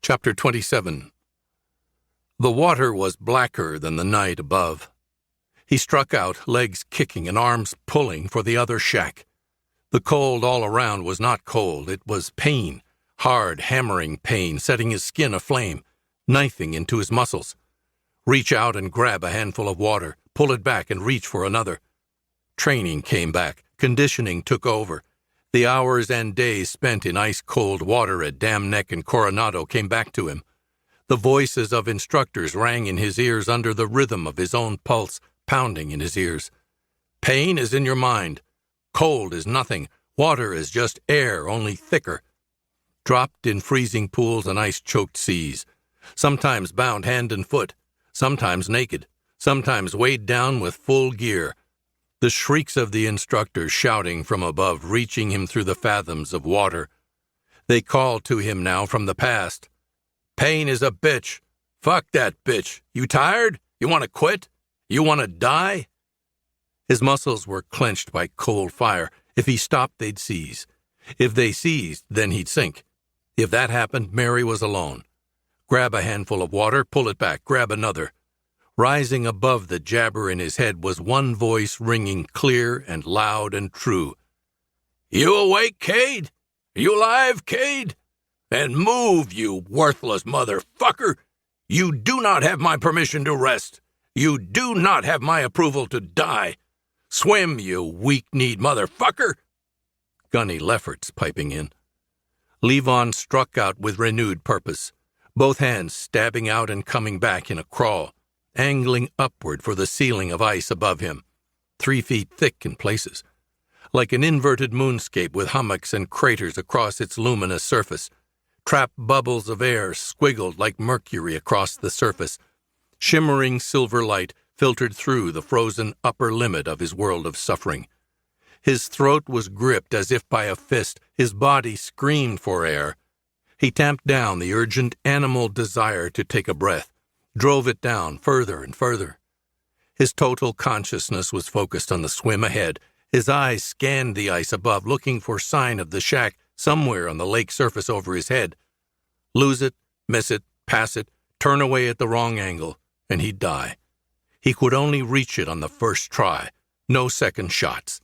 Chapter 27. The water was blacker than the night above. He struck out, legs kicking and arms pulling for the other shack. The cold all around was not cold, it was pain, hard, hammering pain, setting his skin aflame, knifing into his muscles. Reach out and grab a handful of water, pull it back and reach for another. Training came back, conditioning took over. The hours and days spent in ice-cold water at Dam Neck and Coronado came back to him. The voices of instructors rang in his ears under the rhythm of his own pulse, pounding in his ears. Pain is in your mind. Cold is nothing. Water is just air, only thicker. Dropped in freezing pools and ice-choked seas. Sometimes bound hand and foot. Sometimes naked. Sometimes weighed down with full gear. The shrieks of the instructors shouting from above, reaching him through the fathoms of water. They called to him now from the past. Pain is a bitch. Fuck that bitch. You tired? You want to quit? You want to die? His muscles were clenched by cold fire. If he stopped, they'd seize. If they seized, then he'd sink. If that happened, Mary was alone. Grab a handful of water, pull it back, grab another. Rising above the jabber in his head was one voice ringing clear and loud and true. You awake, Cade? Are you alive, Cade? Then move, you worthless motherfucker! You do not have my permission to rest. You do not have my approval to die. Swim, you weak-kneed motherfucker! Gunny Lefferts piping in. Levon struck out with renewed purpose, both hands stabbing out and coming back in a crawl, angling upward for the ceiling of ice above him, 3 feet thick in places, like an inverted moonscape with hummocks and craters across its luminous surface. Trapped bubbles of air squiggled like mercury across the surface. Shimmering silver light filtered through the frozen upper limit of his world of suffering. His throat was gripped as if by a fist. His body screamed for air. He tamped down the urgent animal desire to take a breath, drove it down further and further. His total consciousness was focused on the swim ahead. His eyes scanned the ice above, looking for sign of the shack somewhere on the lake surface over his head. Lose it, miss it, pass it, turn away at the wrong angle, and he'd die. He could only reach it on the first try. No second shots.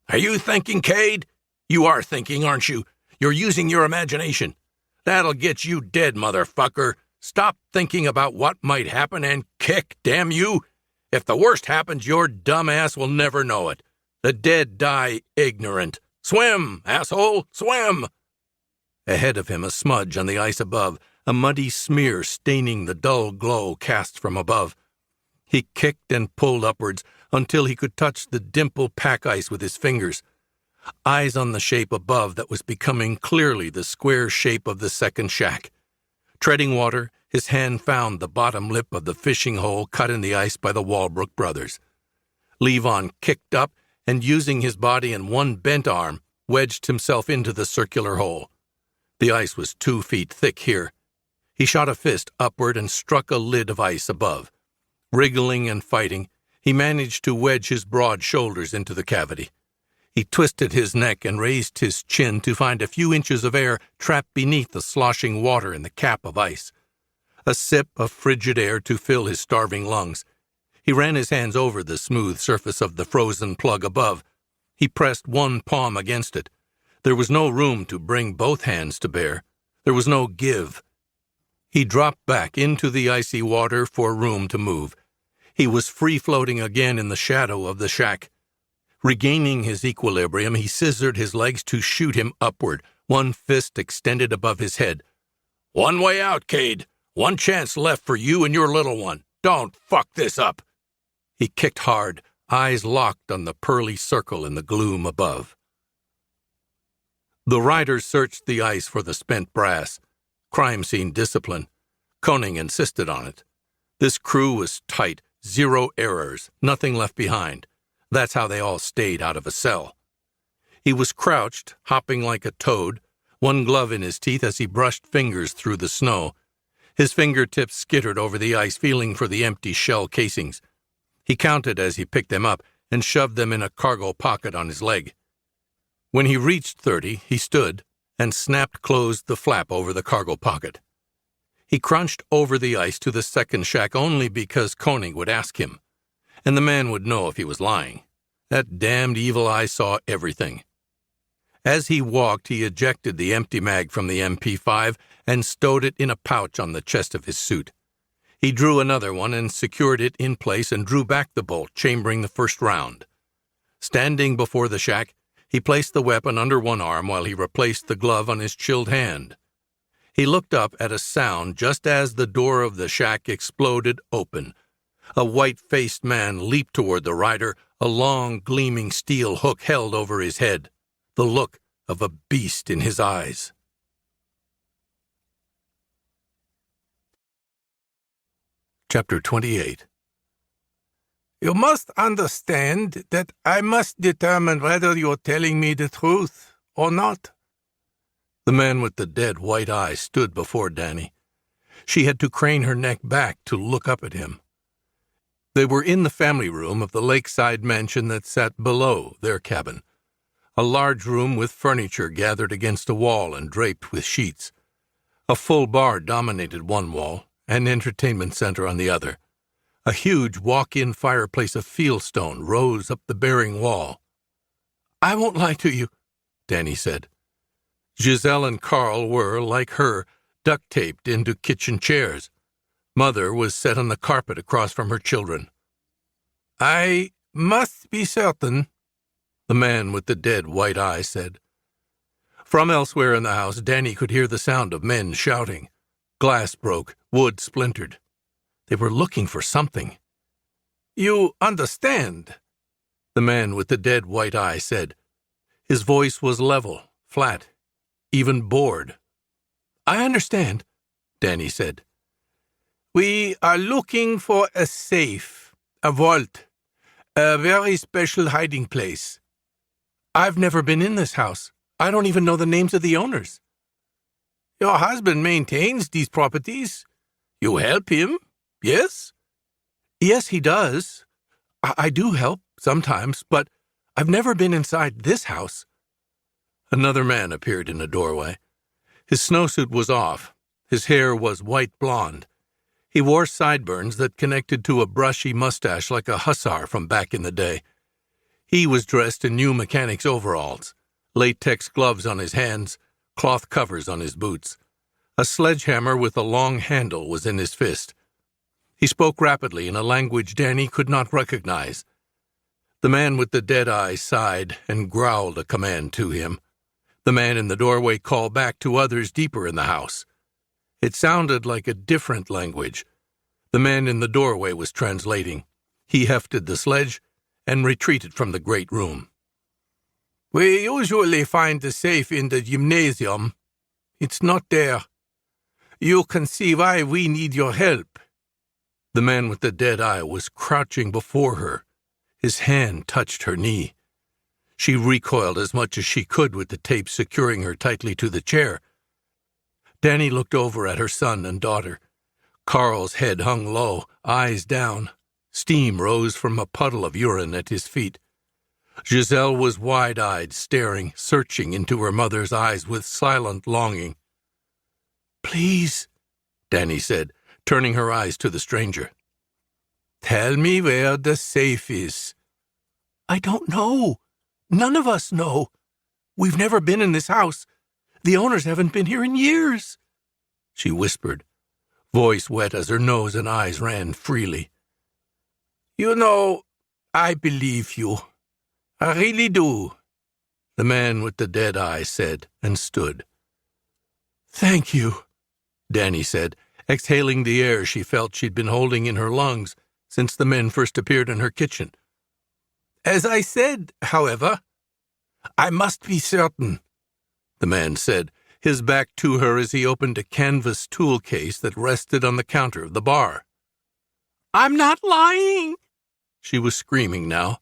Are you thinking, Cade? You are thinking, aren't you? You're using your imagination. That'll get you dead, motherfucker. Stop thinking about what might happen and kick, damn you. If the worst happens, your dumb ass will never know it. The dead die ignorant. Swim, asshole, swim! Ahead of him, a smudge on the ice above, a muddy smear staining the dull glow cast from above. He kicked and pulled upwards until he could touch the dimpled pack ice with his fingers. Eyes on the shape above that was becoming clearly the square shape of the second shack. Treading water, his hand found the bottom lip of the fishing hole cut in the ice by the Walbrook brothers. Levon kicked up and, using his body and one bent arm, wedged himself into the circular hole. The ice was 2 feet thick here. He shot a fist upward and struck a lid of ice above. Wriggling and fighting, he managed to wedge his broad shoulders into the cavity. He twisted his neck and raised his chin to find a few inches of air trapped beneath the sloshing water in the cap of ice. A sip of frigid air to fill his starving lungs. He ran his hands over the smooth surface of the frozen plug above. He pressed one palm against it. There was no room to bring both hands to bear. There was no give. He dropped back into the icy water for room to move. He was free-floating again in the shadow of the shack. Regaining his equilibrium, he scissored his legs to shoot him upward, one fist extended above his head. One way out, Cade. One chance left for you and your little one. Don't fuck this up. He kicked hard, eyes locked on the pearly circle in the gloom above. The riders searched the ice for the spent brass. Crime scene discipline. Koenig insisted on it. This crew was tight, 0 errors, nothing left behind. That's how they all stayed out of a cell. He was crouched, hopping like a toad, one glove in his teeth as he brushed fingers through the snow. His fingertips skittered over the ice, feeling for the empty shell casings. He counted as he picked them up and shoved them in a cargo pocket on his leg. When he reached 30, he stood and snapped closed the flap over the cargo pocket. He crunched over the ice to the second shack only because Koenig would ask him, and the man would know if he was lying. That damned evil eye saw everything. As he walked, he ejected the empty mag from the MP5 and stowed it in a pouch on the chest of his suit. He drew another one and secured it in place and drew back the bolt, chambering the first round. Standing before the shack, he placed the weapon under one arm while he replaced the glove on his chilled hand. He looked up at a sound just as the door of the shack exploded open. A white-faced man leaped toward the rider, a long, gleaming steel hook held over his head, the look of a beast in his eyes. Chapter 28. You must understand that I must determine whether you're telling me the truth or not. The man with the dead white eye stood before Danny. She had to crane her neck back to look up at him. They were in the family room of the lakeside mansion that sat below their cabin, a large room with furniture gathered against a wall and draped with sheets. A full bar dominated one wall, an entertainment center on the other. A huge walk-in fireplace of fieldstone rose up the bearing wall. "I won't lie to you," Danny said. Giselle and Carl were, like her, duct-taped into kitchen chairs. Mother was set on the carpet across from her children. "I must be certain," the man with the dead white eye said. From elsewhere in the house, Danny could hear the sound of men shouting. Glass broke, wood splintered. They were looking for something. "You understand," the man with the dead white eye said. His voice was level, flat, even bored. "I understand," Danny said. "We are looking for a safe, a vault, a very special hiding place." "I've never been in this house. I don't even know the names of the owners." "Your husband maintains these properties. You help him, yes?" "Yes, he does. I do help, sometimes, but I've never been inside this house." Another man appeared in a doorway. His snowsuit was off. His hair was white blonde. He wore sideburns that connected to a brushy mustache like a hussar from back in the day. He was dressed in new mechanic's overalls, latex gloves on his hands, cloth covers on his boots. A sledgehammer with a long handle was in his fist. He spoke rapidly in a language Danny could not recognize. The man with the dead eye sighed and growled a command to him. The man in the doorway called back to others deeper in the house. It sounded like a different language. The man in the doorway was translating. He hefted the sledge and retreated from the great room. "We usually find the safe in the gymnasium. It's not there. You can see why we need your help." The man with the dead eye was crouching before her. His hand touched her knee. She recoiled as much as she could with the tape securing her tightly to the chair. Danny looked over at her son and daughter. Carl's head hung low, eyes down. Steam rose from a puddle of urine at his feet. Giselle was wide-eyed, staring, searching into her mother's eyes with silent longing. "Please," Danny said, turning her eyes to the stranger. "Tell me where the safe is." "I don't know. None of us know. We've never been in this house. The owners haven't been here in years," she whispered, voice wet as her nose and eyes ran freely. "You know, I believe you. I really do," the man with the dead eye said, and stood. "Thank you," Danny said, exhaling the air she felt she'd been holding in her lungs since the men first appeared in her kitchen. "As I said, however, I must be certain. the man said, his back to her as he opened a canvas tool case that rested on the counter of the bar. "I'm not lying," she was screaming now.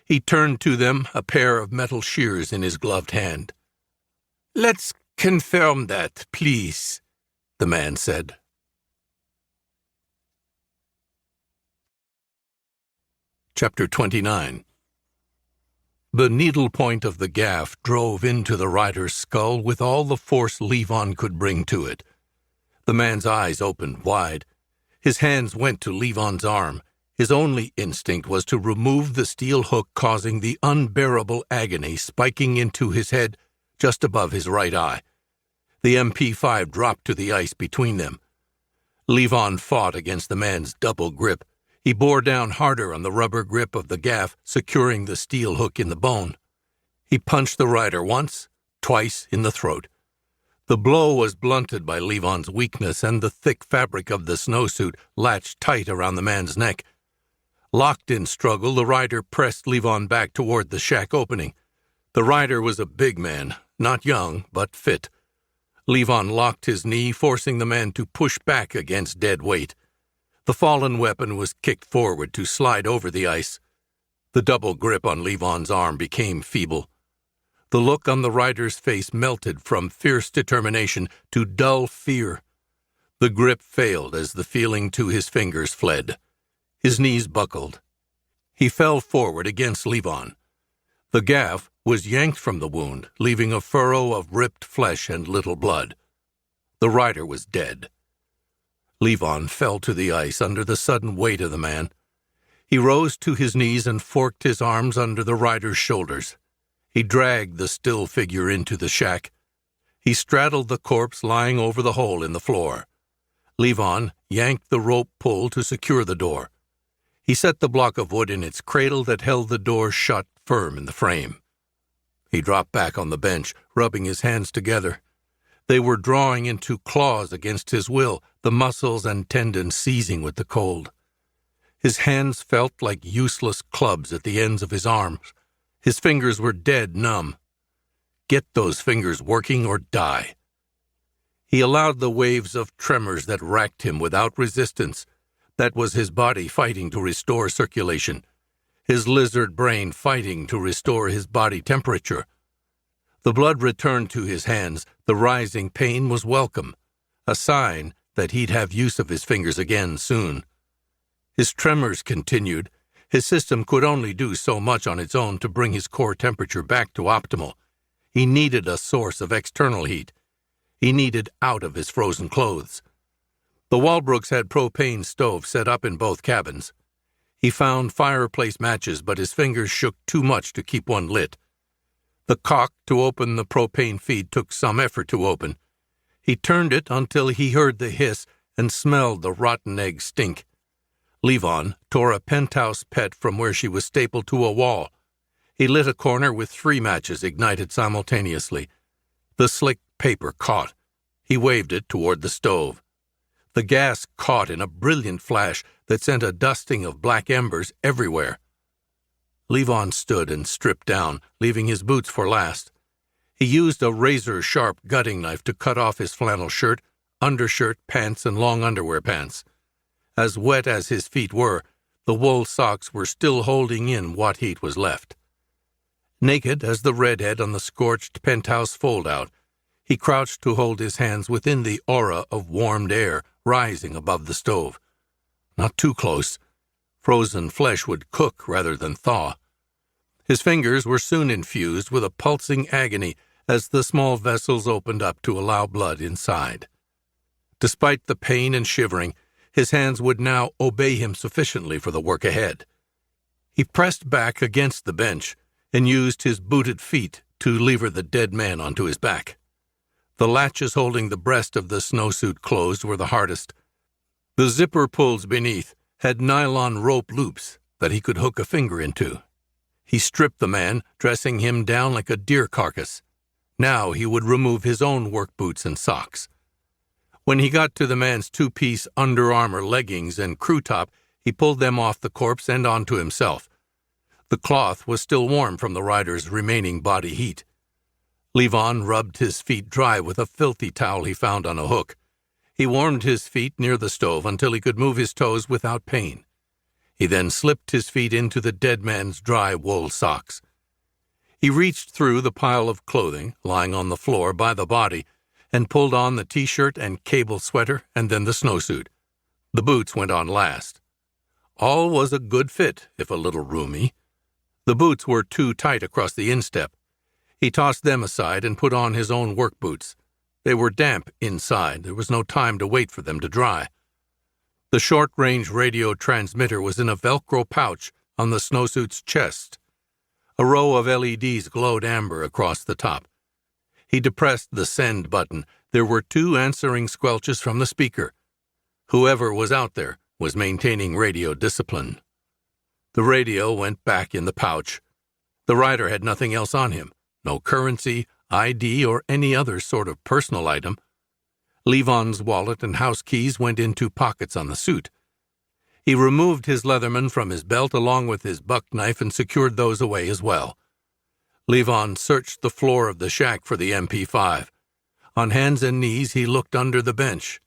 He turned to them, a pair of metal shears in his gloved hand. "Let's confirm that, please," the man said. Chapter 29. The needle point of the gaff drove into the rider's skull with all the force Levon could bring to it. The man's eyes opened wide. His hands went to Levon's arm. His only instinct was to remove the steel hook, causing the unbearable agony spiking into his head just above his right eye. The MP5 dropped to the ice between them. Levon fought against the man's double grip. He bore down harder on the rubber grip of the gaff, securing the steel hook in the bone. He punched the rider once, twice in the throat. The blow was blunted by Levon's weakness, and the thick fabric of the snowsuit latched tight around the man's neck. Locked in struggle, the rider pressed Levon back toward the shack opening. The rider was a big man, not young, but fit. Levon locked his knee, forcing the man to push back against dead weight. The fallen weapon was kicked forward to slide over the ice. The double grip on Levon's arm became feeble. The look on the rider's face melted from fierce determination to dull fear. The grip failed as the feeling to his fingers fled. His knees buckled. He fell forward against Levon. The gaff was yanked from the wound, leaving a furrow of ripped flesh and little blood. The rider was dead. Levon fell to the ice under the sudden weight of the man. He rose to his knees and forked his arms under the rider's shoulders. He dragged the still figure into the shack. He straddled the corpse lying over the hole in the floor. Levon yanked the rope pull to secure the door. He set the block of wood in its cradle that held the door shut firm in the frame. He dropped back on the bench, rubbing his hands together. They were drawing into claws against his will, the muscles and tendons seizing with the cold. His hands felt like useless clubs at the ends of his arms. His fingers were dead numb. Get those fingers working or die. He allowed the waves of tremors that racked him without resistance. That was his body fighting to restore circulation, his lizard brain fighting to restore his body temperature. The blood returned to his hands. The rising pain was welcome, a sign that he'd have use of his fingers again soon. His tremors continued. His system could only do so much on its own to bring his core temperature back to optimal. He needed a source of external heat. He needed out of his frozen clothes. The Walbrooks had propane stoves set up in both cabins. He found fireplace matches, but his fingers shook too much to keep one lit. The cock to open the propane feed took some effort to open. He turned it until he heard the hiss and smelled the rotten egg stink. Levon tore a penthouse pet from where she was stapled to a wall. He lit a corner with 3 matches ignited simultaneously. The slick paper caught. He waved it toward the stove. The gas caught in a brilliant flash that sent a dusting of black embers everywhere. Levon stood and stripped down, leaving his boots for last. He used a razor-sharp gutting knife to cut off his flannel shirt, undershirt, pants, and long underwear pants. As wet as his feet were, the wool socks were still holding in what heat was left. Naked as the redhead on the scorched penthouse fold-out, he crouched to hold his hands within the aura of warmed air rising above the stove. Not too close. Frozen flesh would cook rather than thaw. His fingers were soon infused with a pulsing agony as the small vessels opened up to allow blood inside. Despite the pain and shivering, his hands would now obey him sufficiently for the work ahead. He pressed back against the bench and used his booted feet to lever the dead man onto his back. The latches holding the breast of the snowsuit closed were the hardest. The zipper pulls beneath had nylon rope loops that he could hook a finger into. He stripped the man, dressing him down like a deer carcass. Now he would remove his own work boots and socks. When he got to the man's 2-piece Under Armour leggings and crew top, he pulled them off the corpse and onto himself. The cloth was still warm from the rider's remaining body heat. Levon rubbed his feet dry with a filthy towel he found on a hook. He warmed his feet near the stove until he could move his toes without pain. He then slipped his feet into the dead man's dry wool socks. He reached through the pile of clothing lying on the floor by the body and pulled on the t-shirt and cable sweater and then the snowsuit. The boots went on last. All was a good fit, if a little roomy. The boots were too tight across the instep. He tossed them aside and put on his own work boots. They were damp inside. There was no time to wait for them to dry. The short-range radio transmitter was in a Velcro pouch on the snowsuit's chest. A row of LEDs glowed amber across the top. He depressed the send button. There were 2 answering squelches from the speaker. Whoever was out there was maintaining radio discipline. The radio went back in the pouch. The rider had nothing else on him. No currency, ID, or any other sort of personal item. Levon's wallet and house keys went into pockets on the suit. He removed his Leatherman from his belt along with his buck knife and secured those away as well. Levon searched the floor of the shack for the MP5. On hands and knees, he looked under the bench.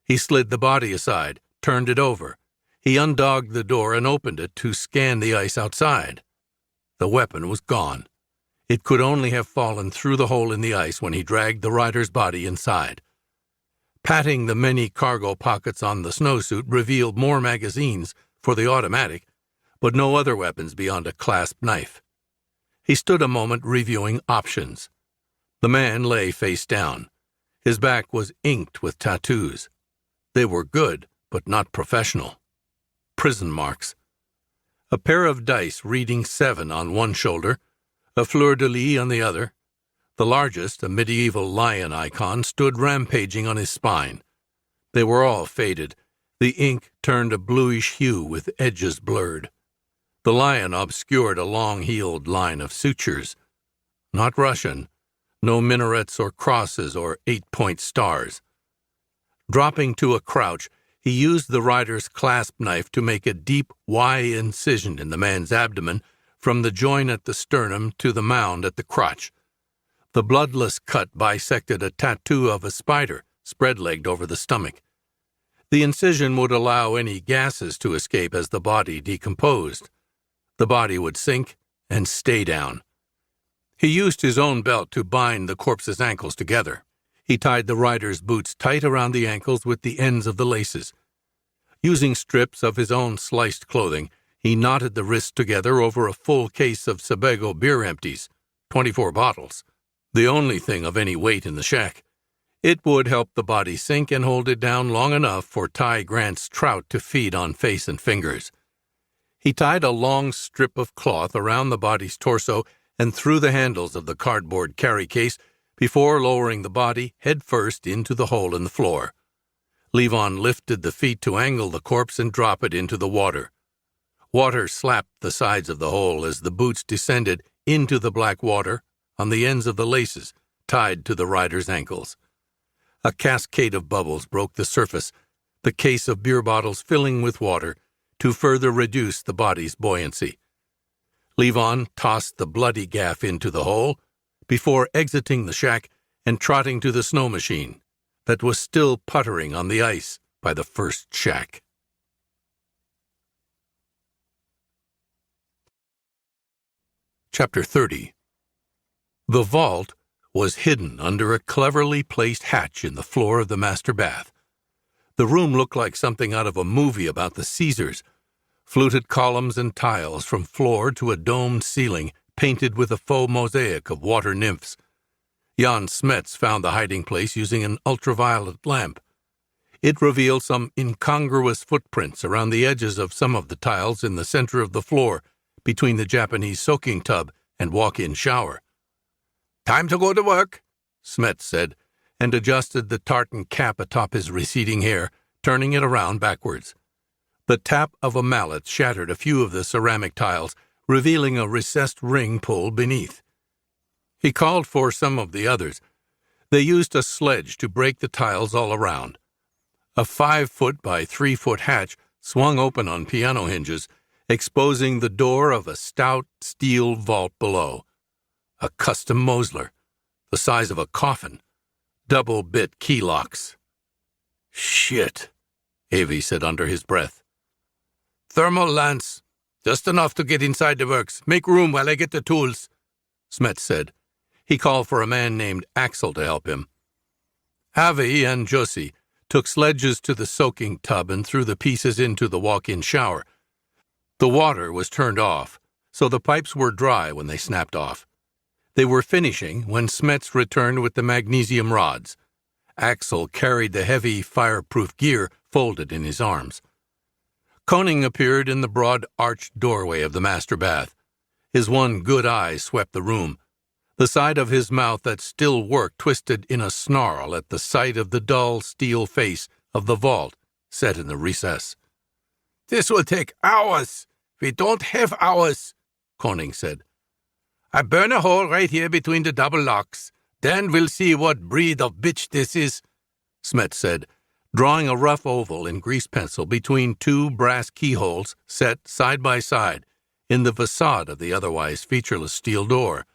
He slid the body aside, turned it over. He undogged the door and opened it to scan the ice outside. The weapon was gone. It could only have fallen through the hole in the ice when he dragged the rider's body inside. Patting the many cargo pockets on the snowsuit revealed more magazines for the automatic, but no other weapons beyond a clasp knife. He stood a moment reviewing options. The man lay face down. His back was inked with tattoos. They were good, but not professional. Prison marks. A pair of dice reading 7 on one shoulder, a fleur-de-lis on the other. The largest, a medieval lion icon, stood rampaging on his spine. They were all faded. The ink turned a bluish hue with edges blurred. The lion obscured a long-heeled line of sutures. Not Russian. No minarets or crosses or 8-point stars. Dropping to a crouch, he used the rider's clasp knife to make a deep Y incision in the man's abdomen from the joint at the sternum to the mound at the crotch. The bloodless cut bisected a tattoo of a spider, spread-legged over the stomach. The incision would allow any gases to escape as the body decomposed. The body would sink and stay down. He used his own belt to bind the corpse's ankles together. He tied the rider's boots tight around the ankles with the ends of the laces. Using strips of his own sliced clothing, he knotted the wrists together over a full case of Sebago beer empties, 24 bottles, the only thing of any weight in the shack. It would help the body sink and hold it down long enough for Ty Grant's trout to feed on face and fingers. He tied a long strip of cloth around the body's torso and through the handles of the cardboard carry case before lowering the body head first into the hole in the floor. Levon lifted the feet to angle the corpse and drop it into the water. Water slapped the sides of the hole as the boots descended into the black water on the ends of the laces tied to the rider's ankles. A cascade of bubbles broke the surface, the case of beer bottles filling with water to further reduce the body's buoyancy. Levon tossed the bloody gaff into the hole before exiting the shack and trotting to the snow machine that was still puttering on the ice by the first shack. Chapter 30. The vault was hidden under a cleverly placed hatch in the floor of the master bath. The room looked like something out of a movie about the Caesars. Fluted columns and tiles from floor to a domed ceiling painted with a faux mosaic of water nymphs. Jan Smets found the hiding place using an ultraviolet lamp. It revealed some incongruous footprints around the edges of some of the tiles in the center of the floor, between the Japanese soaking tub and walk-in shower. "Time to go to work," Smets said, and adjusted the tartan cap atop his receding hair, turning it around backwards. The tap of a mallet shattered a few of the ceramic tiles, revealing a recessed ring pull beneath. He called for some of the others. They used a sledge to break the tiles all around. A 5-foot by 3-foot hatch swung open on piano hinges, exposing the door of a stout steel vault below. A custom Mosler. the size of a coffin, double-bit key locks. "Shit," Avey said under his breath. "Thermal lance. Just enough to get inside the works. Make room while I get the tools," Smet said. He called for a man named Axel to help him. Avi and Josie took sledges to the soaking tub and threw the pieces into the walk-in shower. The water was turned off, so the pipes were dry when they snapped off. They were finishing when Smets returned with the magnesium rods. Axel carried the heavy, fireproof gear folded in his arms. Koning appeared in the broad arched doorway of the master bath. His one good eye swept the room. The side of his mouth that still worked twisted in a snarl at the sight of the dull steel face of the vault set in the recess. "This will take hours. We don't have hours," Koning said. "I burn a hole right here between the double locks. Then we'll see what breed of bitch this is," Smet said, drawing a rough oval in grease pencil between two brass keyholes set side by side in the facade of the otherwise featureless steel door.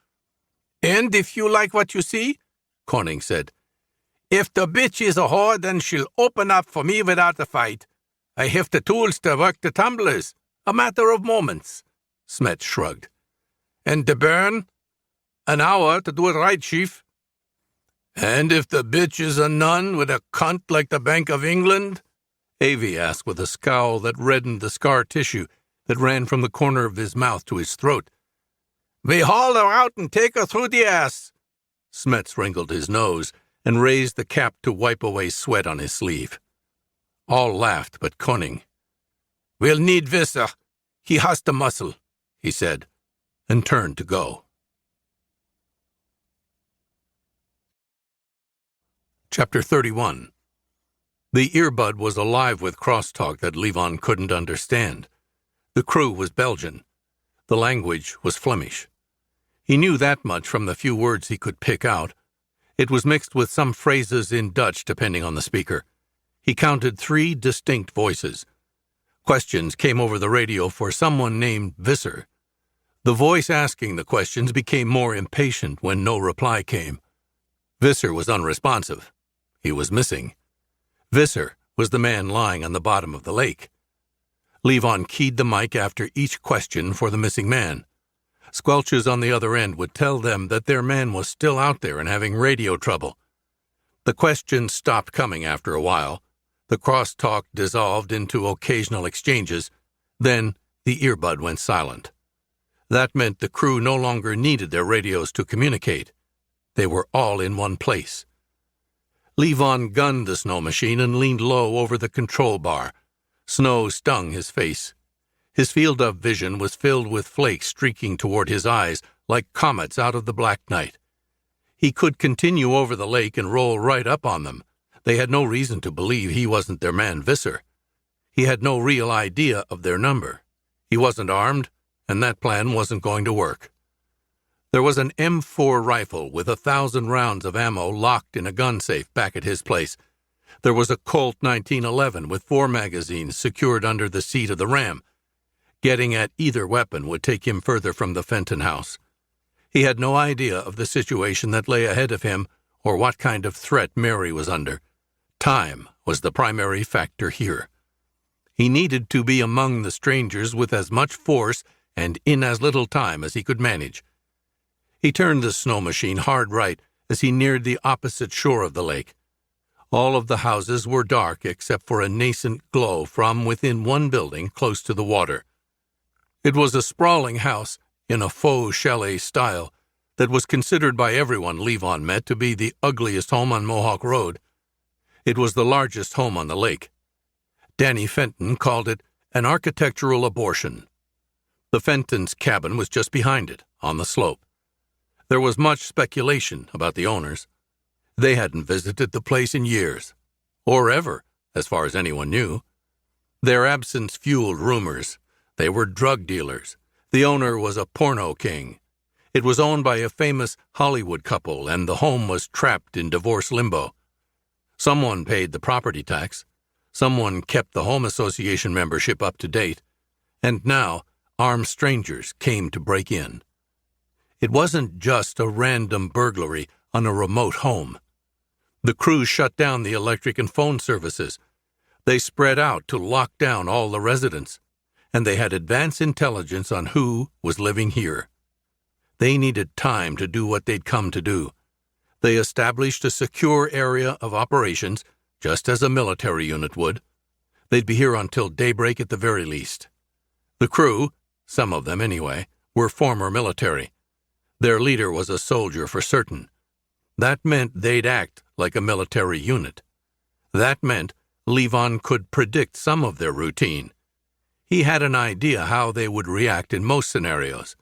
"And if you like what you see," Koning said, "if the bitch is a whore, then she'll open up for me without a fight. I have the tools to work the tumblers. A matter of moments," Smet shrugged. "And the burn? An hour to do it right, Chief." "And if the bitch is a nun with a cunt like the Bank of England?" Avey asked with a scowl that reddened the scar tissue that ran from the corner of his mouth to his throat. "We haul her out and take her through the ass." Smets wrinkled his nose and raised the cap to wipe away sweat on his sleeve. All laughed but Koning. "We'll need Visser. He has the muscle," he said, and turned to go. Chapter 31. The earbud was alive with crosstalk that Levon couldn't understand. The crew was Belgian. The language was Flemish. He knew that much from the few words he could pick out. It was mixed with some phrases in Dutch depending on the speaker. He counted 3 distinct voices. Questions came over the radio for someone named Visser. The voice asking the questions became more impatient when no reply came. Visser was unresponsive. He was missing. Visser was the man lying on the bottom of the lake. Levon keyed the mic after each question for the missing man. Squelches on the other end would tell them that their man was still out there and having radio trouble. The questions stopped coming after a while. The crosstalk dissolved into occasional exchanges. Then the earbud went silent. That meant the crew no longer needed their radios to communicate. They were all in one place. Levon gunned the snow machine and leaned low over the control bar. Snow stung his face. His field of vision was filled with flakes streaking toward his eyes like comets out of the black night. He could continue over the lake and roll right up on them. They had no reason to believe he wasn't their man Visser. He had no real idea of their number. He wasn't armed, and that plan wasn't going to work. There was an M4 rifle with 1,000 rounds of ammo locked in a gun safe back at his place. There was a Colt 1911 with 4 magazines secured under the seat of the Ram. Getting at either weapon would take him further from the Fenton house. He had no idea of the situation that lay ahead of him or what kind of threat Mary was under. Time was the primary factor here. He needed to be among the strangers with as much force and in as little time as he could manage. He turned the snow machine hard right as he neared the opposite shore of the lake. All of the houses were dark except for a nascent glow from within one building close to the water. It was a sprawling house in a faux chalet style that was considered by everyone Levon met to be the ugliest home on Mohawk Road. It was the largest home on the lake. Danny Fenton called it an architectural abortion. The Fentons' cabin was just behind it, on the slope. There was much speculation about the owners. They hadn't visited the place in years, or ever, as far as anyone knew. Their absence fueled rumors. They were drug dealers. The owner was a porno king. It was owned by a famous Hollywood couple, and the home was trapped in divorce limbo. Someone paid the property tax. Someone kept the home association membership up to date. And now, armed strangers came to break in. It wasn't just a random burglary on a remote home. The crew shut down the electric and phone services. They spread out to lock down all the residents, and they had advance intelligence on who was living here. They needed time to do what they'd come to do. They established a secure area of operations, just as a military unit would. They'd be here until daybreak at the very least. The crew, some of them anyway, were former military. Their leader was a soldier for certain. That meant they'd act like a military unit. That meant Levon could predict some of their routine. He had an idea how they would react in most scenarios.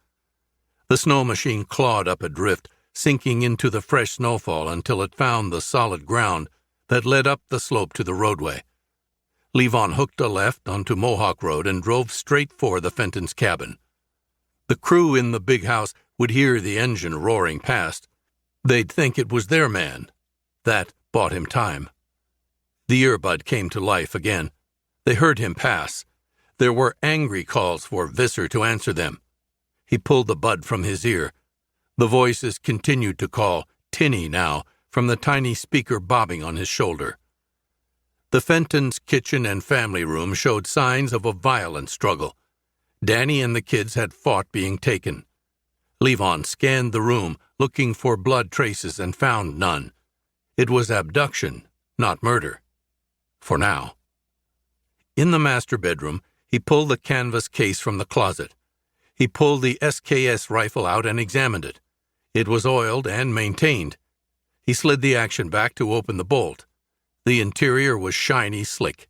The snow machine clawed up a drift, sinking into the fresh snowfall until it found the solid ground that led up the slope to the roadway. Levon hooked a left onto Mohawk Road and drove straight for the Fenton's cabin. The crew in the big house would hear the engine roaring past. They'd think it was their man. That bought him time. The earbud came to life again. They heard him pass. There were angry calls for Visser to answer them. He pulled the bud from his ear. The voices continued to call, tinny now, from the tiny speaker bobbing on his shoulder. The Fentons' kitchen and family room showed signs of a violent struggle. Danny and the kids had fought being taken. Levon scanned the room, looking for blood traces, and found none. It was abduction, not murder. For now. In the master bedroom, he pulled the canvas case from the closet. He pulled the SKS rifle out and examined it. It was oiled and maintained. He slid the action back to open the bolt. The interior was shiny slick.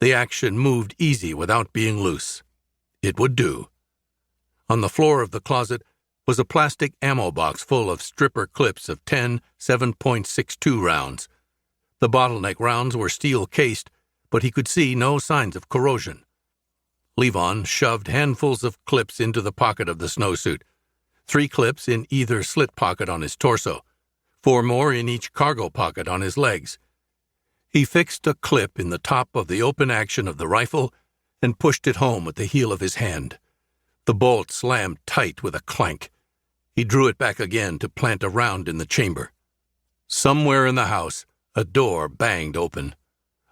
The action moved easy without being loose. It would do. On the floor of the closet was a plastic ammo box full of stripper clips of 10 7.62 rounds. The bottleneck rounds were steel-cased, but he could see no signs of corrosion. Levon shoved handfuls of clips into the pocket of the snowsuit, 3 clips in either slit pocket on his torso, 4 more in each cargo pocket on his legs. He fixed a clip in the top of the open action of the rifle and pushed it home with the heel of his hand. The bolt slammed tight with a clank. He drew it back again to plant a round in the chamber. Somewhere in the house, a door banged open.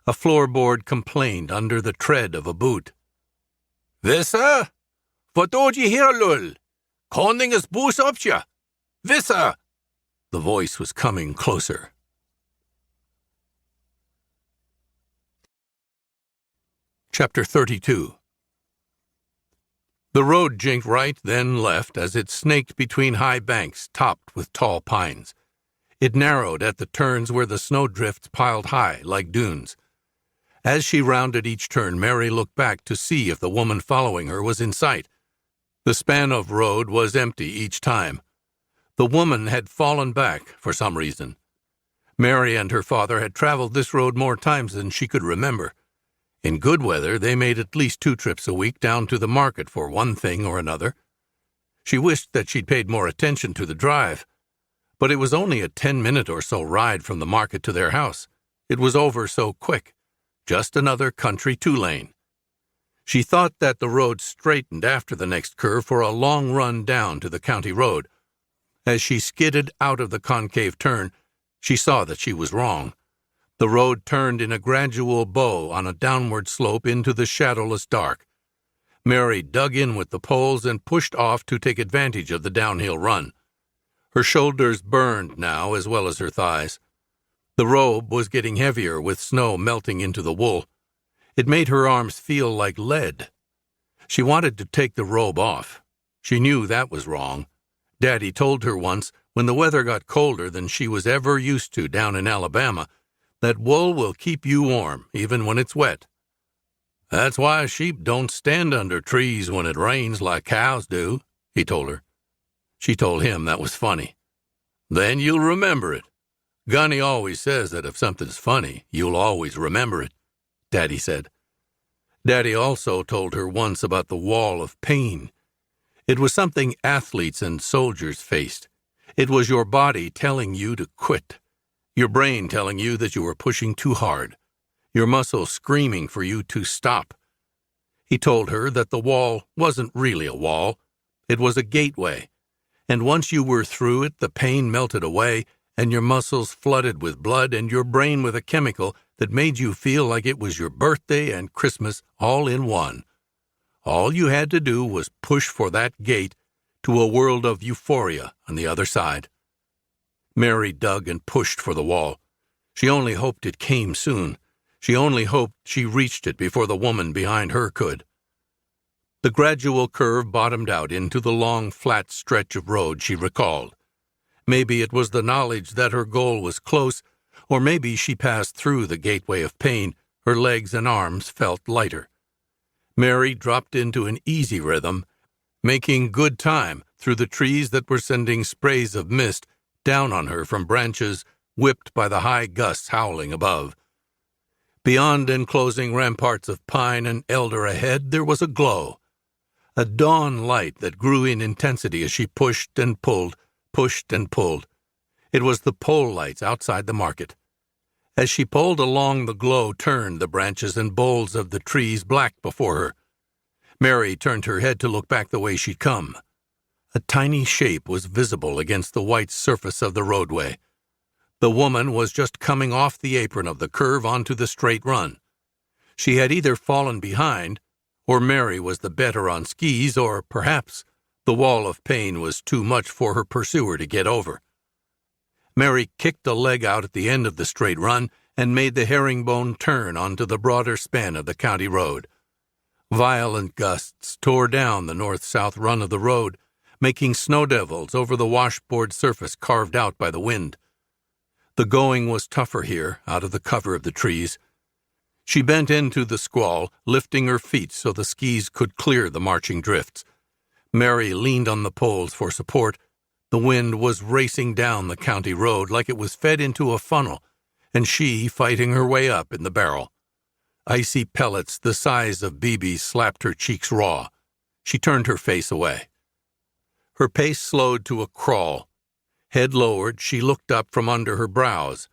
A floorboard complained under the tread of a boot. Visser? Vad dåd je her, lull? Konungens bus uppja? Visser? The voice was coming closer. Chapter 32. The road jinked right, then left, as it snaked between high banks topped with tall pines. It narrowed at the turns where the snowdrifts piled high like dunes. As she rounded each turn, Mary looked back to see if the woman following her was in sight. The span of road was empty each time. The woman had fallen back for some reason. Mary and her father had traveled this road more times than she could remember. In good weather, they made at least 2 trips a week down to the market for one thing or another. She wished that she'd paid more attention to the drive, but it was only a 10-minute or so ride from the market to their house. It was over so quick. Just another country 2-lane. She thought that the road straightened after the next curve for a long run down to the county road. As she skidded out of the concave turn, she saw that she was wrong. The road turned in a gradual bow on a downward slope into the shadowless dark. Mary dug in with the poles and pushed off to take advantage of the downhill run. Her shoulders burned now as well as her thighs. The robe was getting heavier with snow melting into the wool. It made her arms feel like lead. She wanted to take the robe off. She knew that was wrong. Daddy told her once, when the weather got colder than she was ever used to down in Alabama, that wool will keep you warm, even when it's wet. That's why sheep don't stand under trees when it rains like cows do, he told her. She told him that was funny. Then you'll remember it. Gunny always says that if something's funny, you'll always remember it, Daddy said. Daddy also told her once about the wall of pain. It was something athletes and soldiers faced. It was your body telling you to quit. Your brain telling you that you were pushing too hard. Your muscles screaming for you to stop. He told her that the wall wasn't really a wall. It was a gateway. And once you were through it, the pain melted away, and your muscles flooded with blood and your brain with a chemical that made you feel like it was your birthday and Christmas all in one. All you had to do was push for that gate to a world of euphoria on the other side. Mary dug and pushed for the wall. She only hoped it came soon. She only hoped she reached it before the woman behind her could. The gradual curve bottomed out into the long, flat stretch of road she recalled. Maybe it was the knowledge that her goal was close, or maybe she passed through the gateway of pain. Her legs and arms felt lighter. Mary dropped into an easy rhythm, making good time through the trees that were sending sprays of mist down on her from branches whipped by the high gusts howling above. Beyond enclosing ramparts of pine and elder ahead, there was a glow, a dawn light that grew in intensity as she pushed and pulled, pushed and pulled. It was the pole lights outside the market. As she pulled along, the glow turned the branches and boles of the trees black before her. Mary turned her head to look back the way she'd come. A tiny shape was visible against the white surface of the roadway. The woman was just coming off the apron of the curve onto the straight run. She had either fallen behind, or Mary was the better on skis, or perhaps the wall of pain was too much for her pursuer to get over. Mary kicked a leg out at the end of the straight run and made the herringbone turn onto the broader span of the county road. Violent gusts tore down the north-south run of the road, making snow devils over the washboard surface carved out by the wind. The going was tougher here, out of the cover of the trees. She bent into the squall, lifting her feet so the skis could clear the marching drifts. Mary leaned on the poles for support. The wind was racing down the county road like it was fed into a funnel, and she fighting her way up in the barrel. Icy pellets the size of BBs slapped her cheeks raw. She turned her face away. Her pace slowed to a crawl. Head lowered, she looked up from under her brows.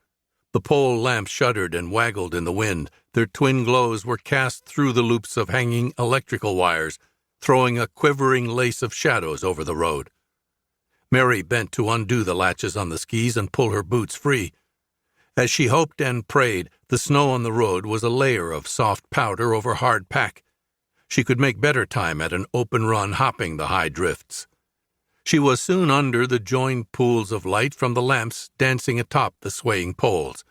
The pole lamps shuddered and waggled in the wind. Their twin glows were cast through the loops of hanging electrical wires, throwing a quivering lace of shadows over the road. Mary bent to undo the latches on the skis and pull her boots free. As she hoped and prayed, the snow on the road was a layer of soft powder over hard pack. She could make better time at an open run hopping the high drifts. She was soon under the joined pools of light from the lamps dancing atop the swaying poles.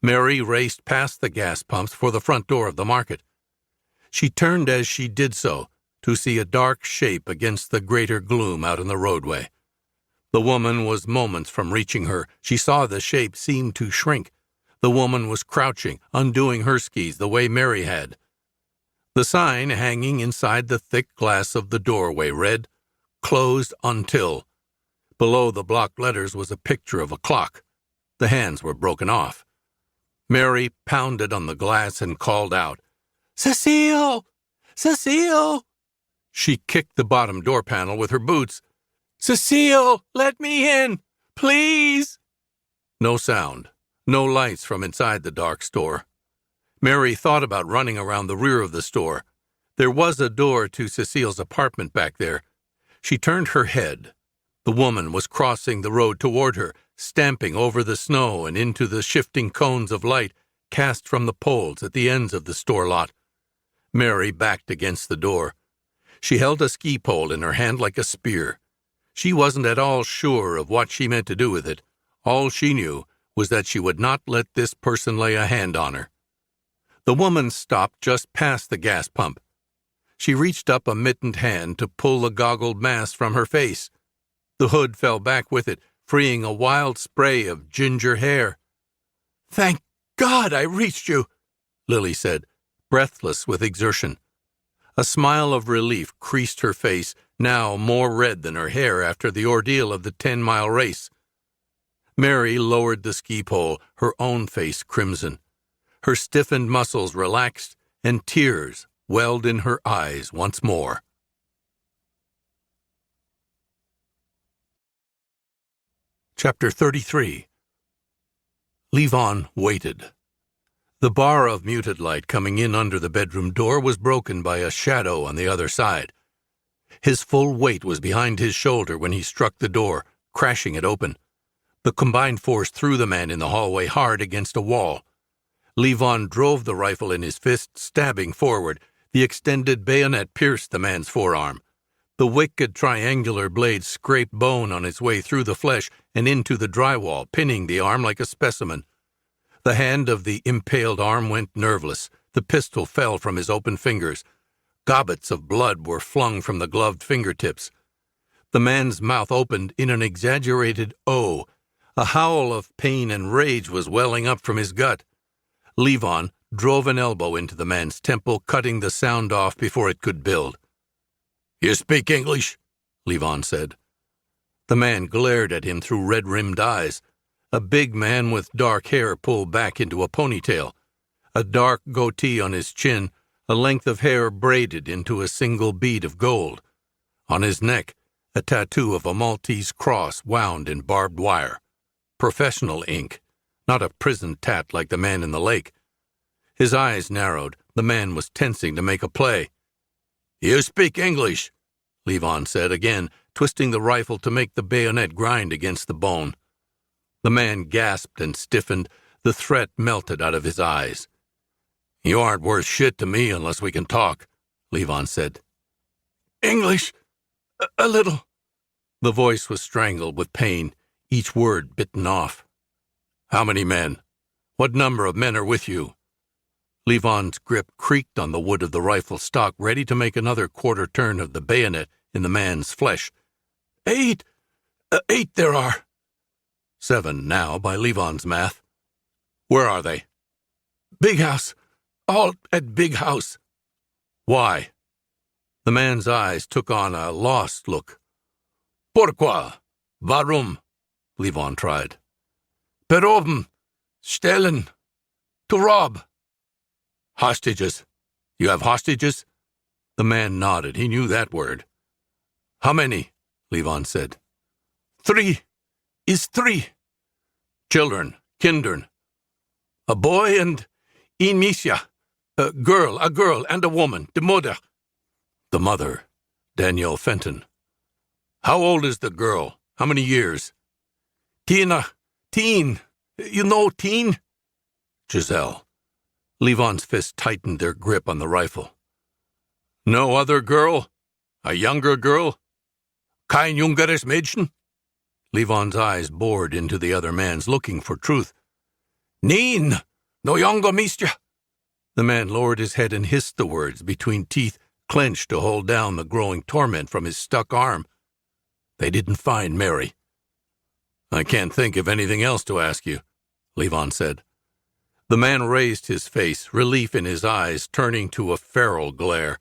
Mary raced past the gas pumps for the front door of the market. She turned as she did so to see a dark shape against the greater gloom out in the roadway. The woman was moments from reaching her. She saw the shape seem to shrink. The woman was crouching, undoing her skis the way Mary had. The sign hanging inside the thick glass of the doorway read, "Closed until." Below the blocked letters was a picture of a clock. The hands were broken off. Mary pounded on the glass and called out, "Cecile! Cecile!" She kicked the bottom door panel with her boots. "Cecile, let me in! Please!" No sound, no lights from inside the dark store. Mary thought about running around the rear of the store. There was a door to Cecile's apartment back there. She turned her head. The woman was crossing the road toward her, stamping over the snow and into the shifting cones of light cast from the poles at the ends of the store lot. Mary backed against the door. She held a ski pole in her hand like a spear. She wasn't at all sure of what she meant to do with it. All she knew was that she would not let this person lay a hand on her. The woman stopped just past the gas pump. She reached up a mittened hand to pull the goggled mask from her face. The hood fell back with it, freeing a wild spray of ginger hair. "Thank God I reached you," Lily said, breathless with exertion. A smile of relief creased her face, now more red than her hair after the ordeal of the 10-mile race. Mary lowered the ski pole, her own face crimson. Her stiffened muscles relaxed, and tears welled in her eyes once more. Chapter 33. Levon waited. The bar of muted light coming in under the bedroom door was broken by a shadow on the other side. His full weight was behind his shoulder when he struck the door, crashing it open. The combined force threw the man in the hallway hard against a wall. Levon drove the rifle in his fist, stabbing forward. The extended bayonet pierced the man's forearm. The wicked triangular blade scraped bone on its way through the flesh and into the drywall, pinning the arm like a specimen. The hand of the impaled arm went nerveless. The pistol fell from his open fingers. Gobbets of blood were flung from the gloved fingertips. The man's mouth opened in an exaggerated O. A howl of pain and rage was welling up from his gut. Levon drove an elbow into the man's temple, cutting the sound off before it could build. "You speak English?" Levon said. The man glared at him through red-rimmed eyes. A big man with dark hair pulled back into a ponytail, a dark goatee on his chin, a length of hair braided into a single bead of gold. On his neck, a tattoo of a Maltese cross wound in barbed wire. Professional ink, not a prison tat like the man in the lake. His eyes narrowed. The man was tensing to make a play. "You speak English," Levon said again, twisting the rifle to make the bayonet grind against the bone. The man gasped and stiffened. The threat melted out of his eyes. "You aren't worth shit to me unless we can talk," Levon said. "English? A little." The voice was strangled with pain, each word bitten off. "How many men? What number of men are with you?" Levon's grip creaked on the wood of the rifle stock, ready to make another quarter turn of the bayonet in the man's flesh. Eight there are." 7 now, by Levon's math. "Where are they?" "Big house. All at big house." "Why?" The man's eyes took on a lost look. "Pourquoi? Warum?" Levon tried. "Beroben. Stellen. To rob." "Hostages. You have hostages?" The man nodded. He knew that word. "How many?" Levon said. 3. Is 3. "Children, kindern." "A boy and een misja. A girl, and a woman, the mother." "The mother, Danielle Fenton." "How old is the girl? How many years?" Teen. You know teen?" "Giselle." Levon's fist tightened their grip on the rifle. "No other girl? A younger girl? Kein jüngeres Mädchen?" Levon's eyes bored into the other man's, looking for truth. "Nein, no younger mister." The man lowered his head and hissed the words between teeth clenched to hold down the growing torment from his stuck arm. "They didn't find Mary." "I can't think of anything else to ask you," Levon said. The man raised his face, relief in his eyes turning to a feral glare.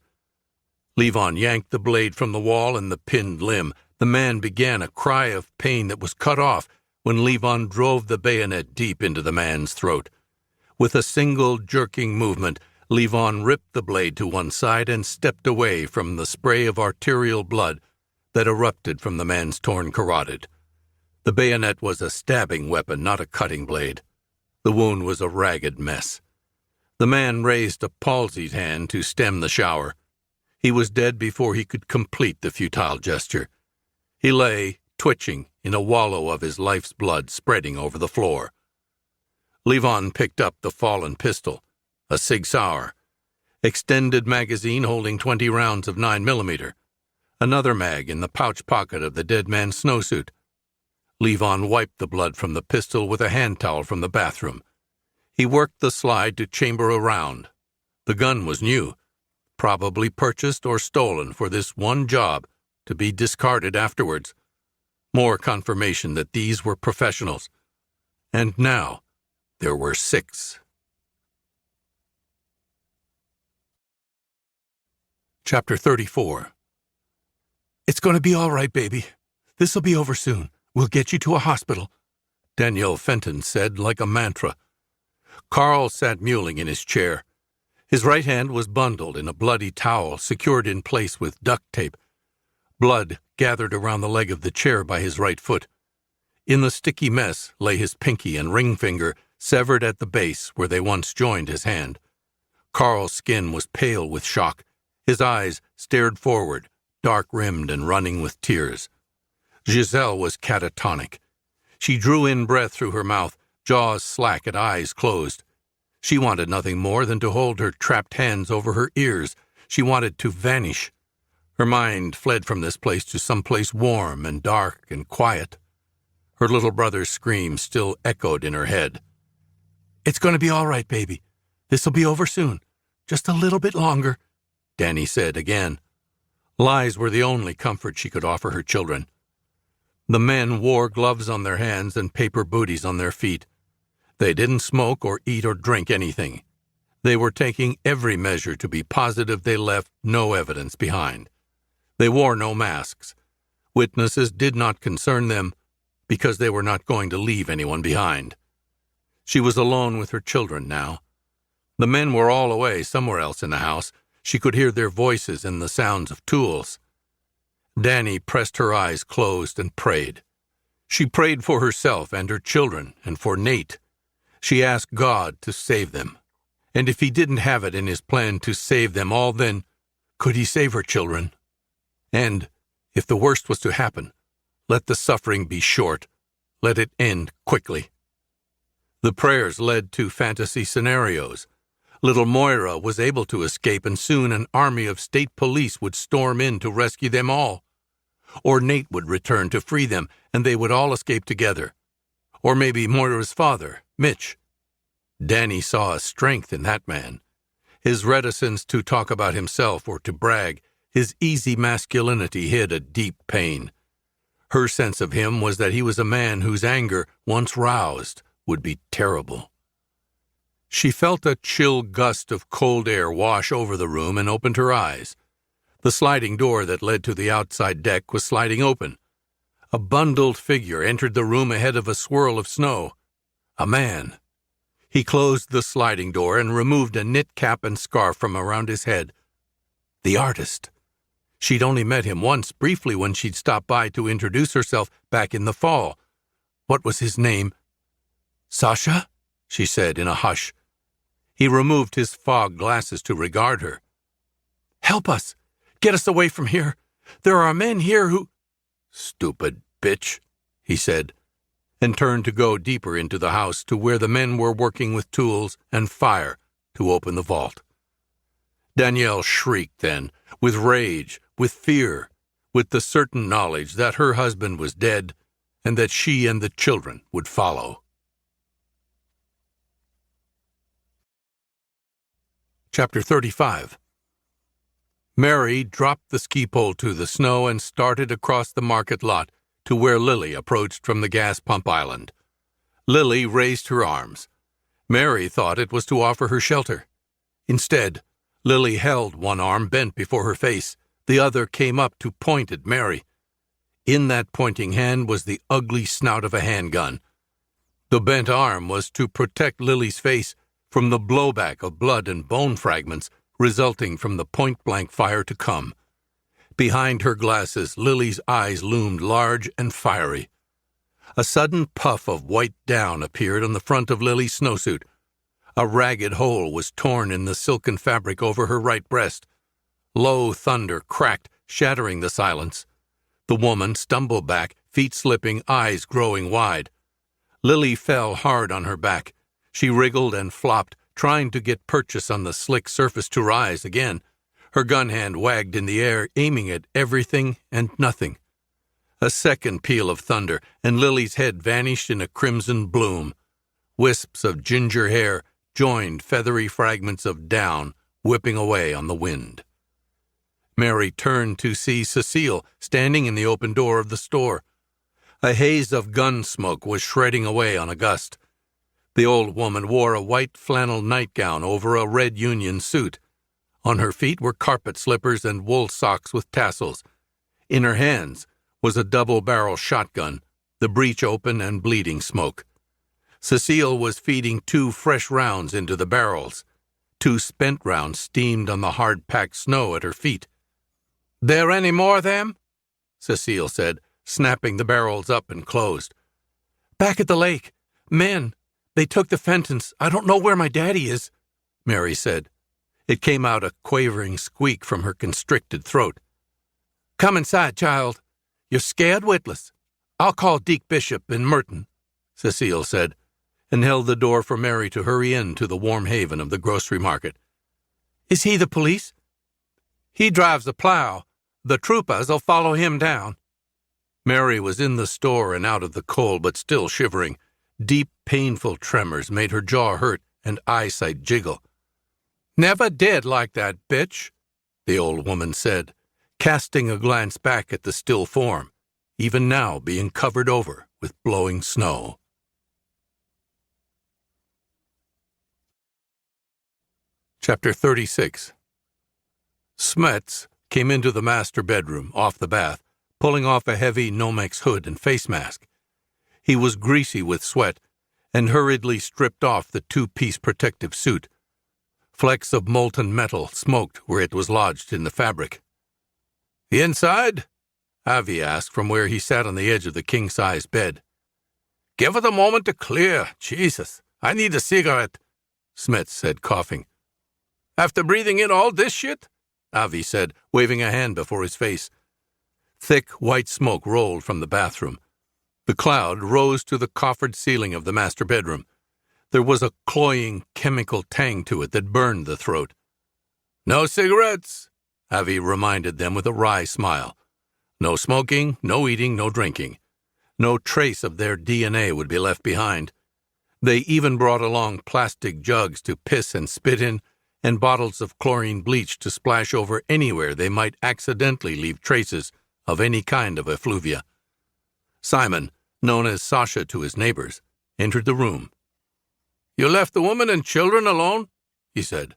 Levon yanked the blade from the wall and the pinned limb. The man began a cry of pain that was cut off when Levon drove the bayonet deep into the man's throat. With a single jerking movement, Levon ripped the blade to one side and stepped away from the spray of arterial blood that erupted from the man's torn carotid. The bayonet was a stabbing weapon, not a cutting blade. The wound was a ragged mess. The man raised a palsied hand to stem the shower. He was dead before he could complete the futile gesture. He lay, twitching, in a wallow of his life's blood spreading over the floor. Levon picked up the fallen pistol, a Sig Sauer, extended magazine holding 20 rounds of 9mm, another mag in the pouch pocket of the dead man's snowsuit. Levon wiped the blood from the pistol with a hand towel from the bathroom. He worked the slide to chamber a round. The gun was new, probably purchased or stolen for this one job, to be discarded afterwards. More confirmation that these were professionals. And now, there were 6. Chapter 34. "It's going to be all right, baby. This'll be over soon. We'll get you to a hospital," Danielle Fenton said like a mantra. Carl sat muling in his chair. His right hand was bundled in a bloody towel secured in place with duct tape. Blood gathered around the leg of the chair by his right foot. In the sticky mess lay his pinky and ring finger, severed at the base where they once joined his hand. Carl's skin was pale with shock. His eyes stared forward, dark-rimmed and running with tears. Giselle was catatonic. She drew in breath through her mouth, jaws slack and eyes closed. She wanted nothing more than to hold her trapped hands over her ears. She wanted to vanish. Her mind fled from this place to some place warm and dark and quiet. Her little brother's scream still echoed in her head. "It's going to be all right, baby. This'll be over soon. Just a little bit longer," Danny said again. Lies were the only comfort she could offer her children. The men wore gloves on their hands and paper booties on their feet. They didn't smoke or eat or drink anything. They were taking every measure to be positive they left no evidence behind. They wore no masks. Witnesses did not concern them because they were not going to leave anyone behind. She was alone with her children now. The men were all away somewhere else in the house. She could hear their voices and the sounds of tools. Danny pressed her eyes closed and prayed. She prayed for herself and her children and for Nate. She asked God to save them. And if he didn't have it in his plan to save them all, then could he save her children? And if the worst was to happen, let the suffering be short. Let it end quickly. The prayers led to fantasy scenarios. Little Moira was able to escape, and soon an army of state police would storm in to rescue them all. Or Nate would return to free them, and they would all escape together. Or maybe Moira's father, Mitch. Danny saw a strength in that man. His reticence to talk about himself or to brag, his easy masculinity hid a deep pain. Her sense of him was that he was a man whose anger, once roused, would be terrible. She felt a chill gust of cold air wash over the room and opened her eyes. The sliding door that led to the outside deck was sliding open. A bundled figure entered the room ahead of a swirl of snow. A man. He closed the sliding door and removed a knit cap and scarf from around his head. The artist. She'd only met him once briefly when she'd stopped by to introduce herself back in the fall. What was his name? "Sasha?" she said in a hush. He removed his fog glasses to regard her. "Help us! Get us away from here! There are men here who—" "Stupid bitch," he said, and turned to go deeper into the house to where the men were working with tools and fire to open the vault. Danielle shrieked then, with rage, with fear, with the certain knowledge that her husband was dead and that she and the children would follow. Chapter 35. Mary dropped the ski pole to the snow and started across the market lot to where Lily approached from the gas pump island. Lily raised her arms. Mary thought it was to offer her shelter. Instead, Lily held one arm bent before her face. The other came up to point at Mary. In that pointing hand was the ugly snout of a handgun. The bent arm was to protect Lily's face from the blowback of blood and bone fragments resulting from the point-blank fire to come. Behind her glasses, Lily's eyes loomed large and fiery. A sudden puff of white down appeared on the front of Lily's snowsuit. A ragged hole was torn in the silken fabric over her right breast. Low thunder cracked, shattering the silence. The woman stumbled back, feet slipping, eyes growing wide. Lily fell hard on her back. She wriggled and flopped, trying to get purchase on the slick surface to rise again. Her gun hand wagged in the air, aiming at everything and nothing. A second peal of thunder, and Lily's head vanished in a crimson bloom. Wisps of ginger hair joined feathery fragments of down, whipping away on the wind. Mary turned to see Cecile standing in the open door of the store. A haze of gun smoke was shredding away on a gust. The old woman wore a white flannel nightgown over a red union suit. On her feet were carpet slippers and wool socks with tassels. In her hands was a double-barrel shotgun, the breech open and bleeding smoke. Cecile was feeding 2 fresh rounds into the barrels. 2 spent rounds steamed on the hard-packed snow at her feet. "There any more of them?" Cecile said, snapping the barrels up and closed. "Back at the lake. Men. They took the Fentons. I don't know where my daddy is," Mary said. It came out a quavering squeak from her constricted throat. "Come inside, child. You're scared witless. I'll call Deke Bishop in Merton, Cecile said, and held the door for Mary to hurry in to the warm haven of the grocery market. Is he the police? He drives the plow. The troopers'll follow him down. Mary was in the store and out of the cold, but still shivering. Deep, painful tremors made her jaw hurt and eyesight jiggle. Never did like that bitch, the old woman said, casting a glance back at the still form, even now being covered over with blowing snow. Chapter 36. Smets came into the master bedroom, off the bath, pulling off a heavy Nomex hood and face mask. He was greasy with sweat and hurriedly stripped off the two-piece protective suit. Flecks of molten metal smoked where it was lodged in the fabric. The inside? Avi asked from where he sat on the edge of the king-size bed. Give it a moment to clear. Jesus, I need a cigarette, Smets said, coughing. After breathing in all this shit? Avi said, waving a hand before his face. Thick, white smoke rolled from the bathroom. The cloud rose to the coffered ceiling of the master bedroom. There was a cloying chemical tang to it that burned the throat. No cigarettes, Avi reminded them with a wry smile. No smoking, no eating, no drinking. No trace of their DNA would be left behind. They even brought along plastic jugs to piss and spit in, and bottles of chlorine bleach to splash over anywhere they might accidentally leave traces of any kind of effluvia. Simon, known as Sasha to his neighbors, entered the room. You left the woman and children alone? He said.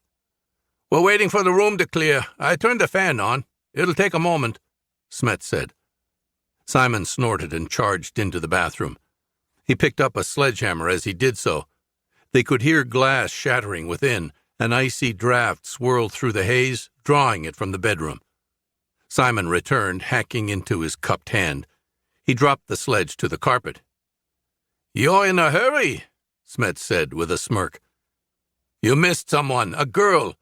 We're waiting for the room to clear. I turned the fan on. It'll take a moment, Smet said. Simon snorted and charged into the bathroom. He picked up a sledgehammer as he did so. They could hear glass shattering within. An icy draft swirled through the haze, drawing it from the bedroom. Simon returned, hacking into his cupped hand. He dropped the sledge to the carpet. You're in a hurry, Smet said with a smirk. You missed someone, a girl.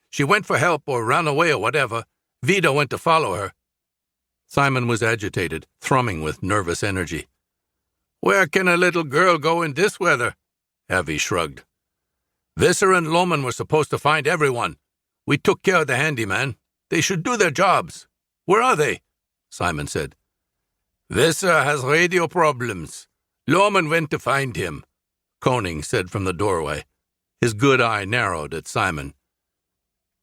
She went for help or ran away or whatever. Vida went to follow her. Simon was agitated, thrumming with nervous energy. Where can a little girl go in this weather? Avi shrugged. Visser and Lohman were supposed to find everyone. We took care of the handyman. They should do their jobs. Where are they? Simon said. Visser has radio problems. Lohman went to find him, Koning said from the doorway. His good eye narrowed at Simon.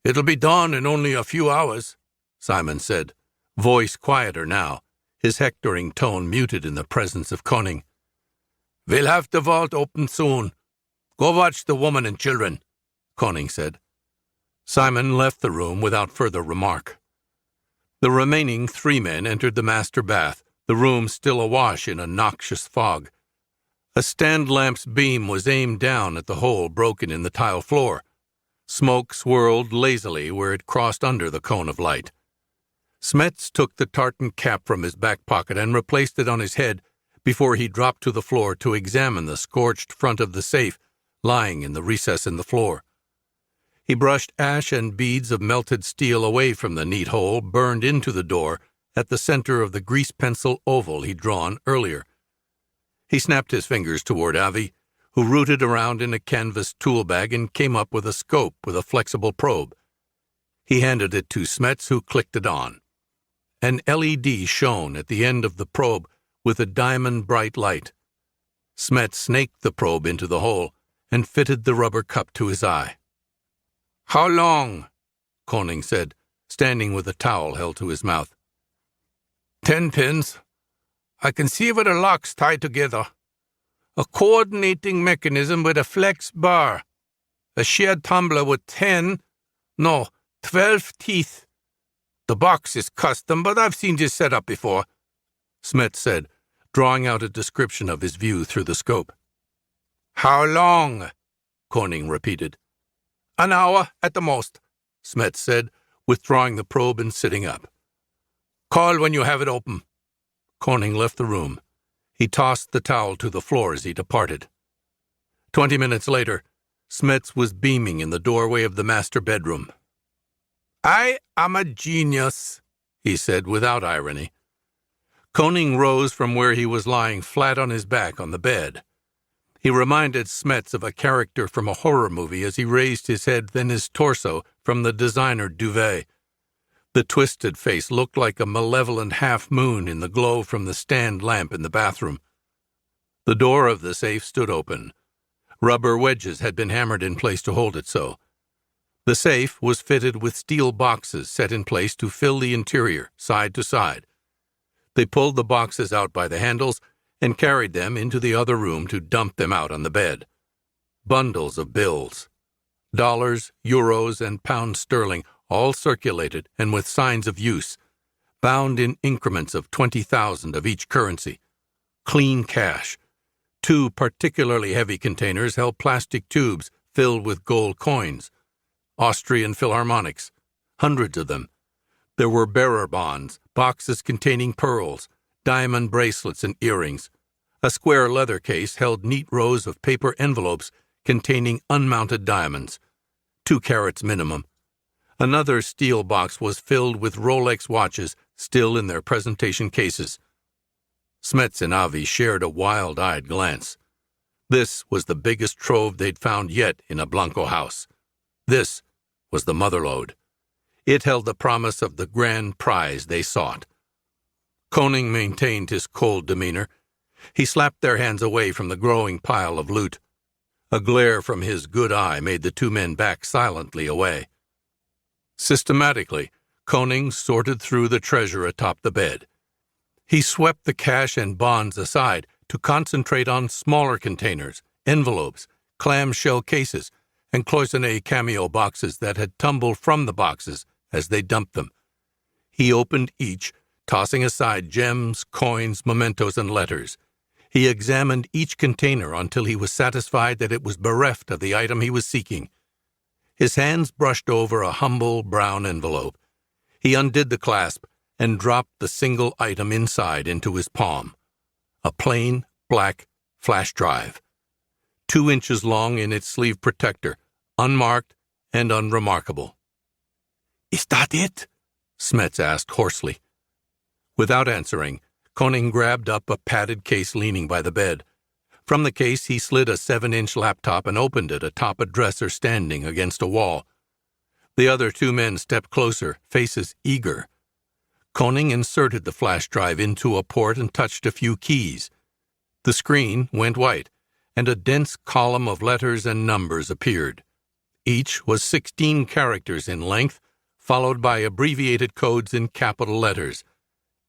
It'll be dawn in only a few hours, Simon said, voice quieter now, his hectoring tone muted in the presence of Koning. We'll have the vault open soon. Go watch the woman and children, Koning said. Simon left the room without further remark. The remaining 3 men entered the master bath, the room still awash in a noxious fog. A stand lamp's beam was aimed down at the hole broken in the tile floor. Smoke swirled lazily where it crossed under the cone of light. Smets took the tartan cap from his back pocket and replaced it on his head before he dropped to the floor to examine the scorched front of the safe lying in the recess in the floor. He brushed ash and beads of melted steel away from the neat hole burned into the door at the center of the grease pencil oval he'd drawn earlier. He snapped his fingers toward Avi, who rooted around in a canvas tool bag and came up with a scope with a flexible probe. He handed it to Smets, who clicked it on. An LED shone at the end of the probe with a diamond-bright light. Smets snaked the probe into the hole and fitted the rubber cup to his eye. How long? Koning said, standing with a towel held to his mouth. 10 pins. I can see where the locks tie together. A coordinating mechanism with a flex bar. A shared tumbler with 12 teeth. The box is custom, but I've seen this set up before, Smet said, drawing out a description of his view through the scope. How long? Koning repeated. An hour at the most, Smet said, withdrawing the probe and sitting up. Call when you have it open. Koning left the room. He tossed the towel to the floor as he departed. 20 minutes later, Smets was beaming in the doorway of the master bedroom. I am a genius, he said without irony. Koning rose from where he was lying flat on his back on the bed. He reminded Smets of a character from a horror movie as he raised his head, then his torso, from the designer duvet. The twisted face looked like a malevolent half-moon in the glow from the stand lamp in the bathroom. The door of the safe stood open. Rubber wedges had been hammered in place to hold it so. The safe was fitted with steel boxes set in place to fill the interior, side to side. They pulled the boxes out by the handles and carried them into the other room to dump them out on the bed. Bundles of bills. Dollars, euros, and pounds sterling, all circulated and with signs of use, bound in increments of 20,000 of each currency. Clean cash. 2 particularly heavy containers held plastic tubes filled with gold coins. Austrian Philharmonics. Hundreds of them. There were bearer bonds, boxes containing pearls, diamond bracelets and earrings. A square leather case held neat rows of paper envelopes containing unmounted diamonds, 2 carats minimum. Another steel box was filled with Rolex watches still in their presentation cases. Smets and Avi shared a wild-eyed glance. This was the biggest trove they'd found yet in a Blanco house. This was the motherlode. It held the promise of the grand prize they sought. Koning maintained his cold demeanor. He slapped their hands away from the growing pile of loot. A glare from his good eye made the 2 men back silently away. Systematically, Koning sorted through the treasure atop the bed. He swept the cash and bonds aside to concentrate on smaller containers, envelopes, clamshell cases, and cloisonné cameo boxes that had tumbled from the boxes as they dumped them. He opened each, tossing aside gems, coins, mementos, and letters. He examined each container until he was satisfied that it was bereft of the item he was seeking. His hands brushed over a humble brown envelope. He undid the clasp and dropped the single item inside into his palm. A plain, black flash drive. 2 inches long in its sleeve protector, unmarked and unremarkable. "Is that it?" Smets asked hoarsely. Without answering, Koning grabbed up a padded case leaning by the bed. From the case he slid a 7-inch laptop and opened it atop a dresser standing against a wall. The other 2 men stepped closer, faces eager. Koning inserted the flash drive into a port and touched a few keys. The screen went white, and a dense column of letters and numbers appeared. Each was 16 characters in length, followed by abbreviated codes in capital letters: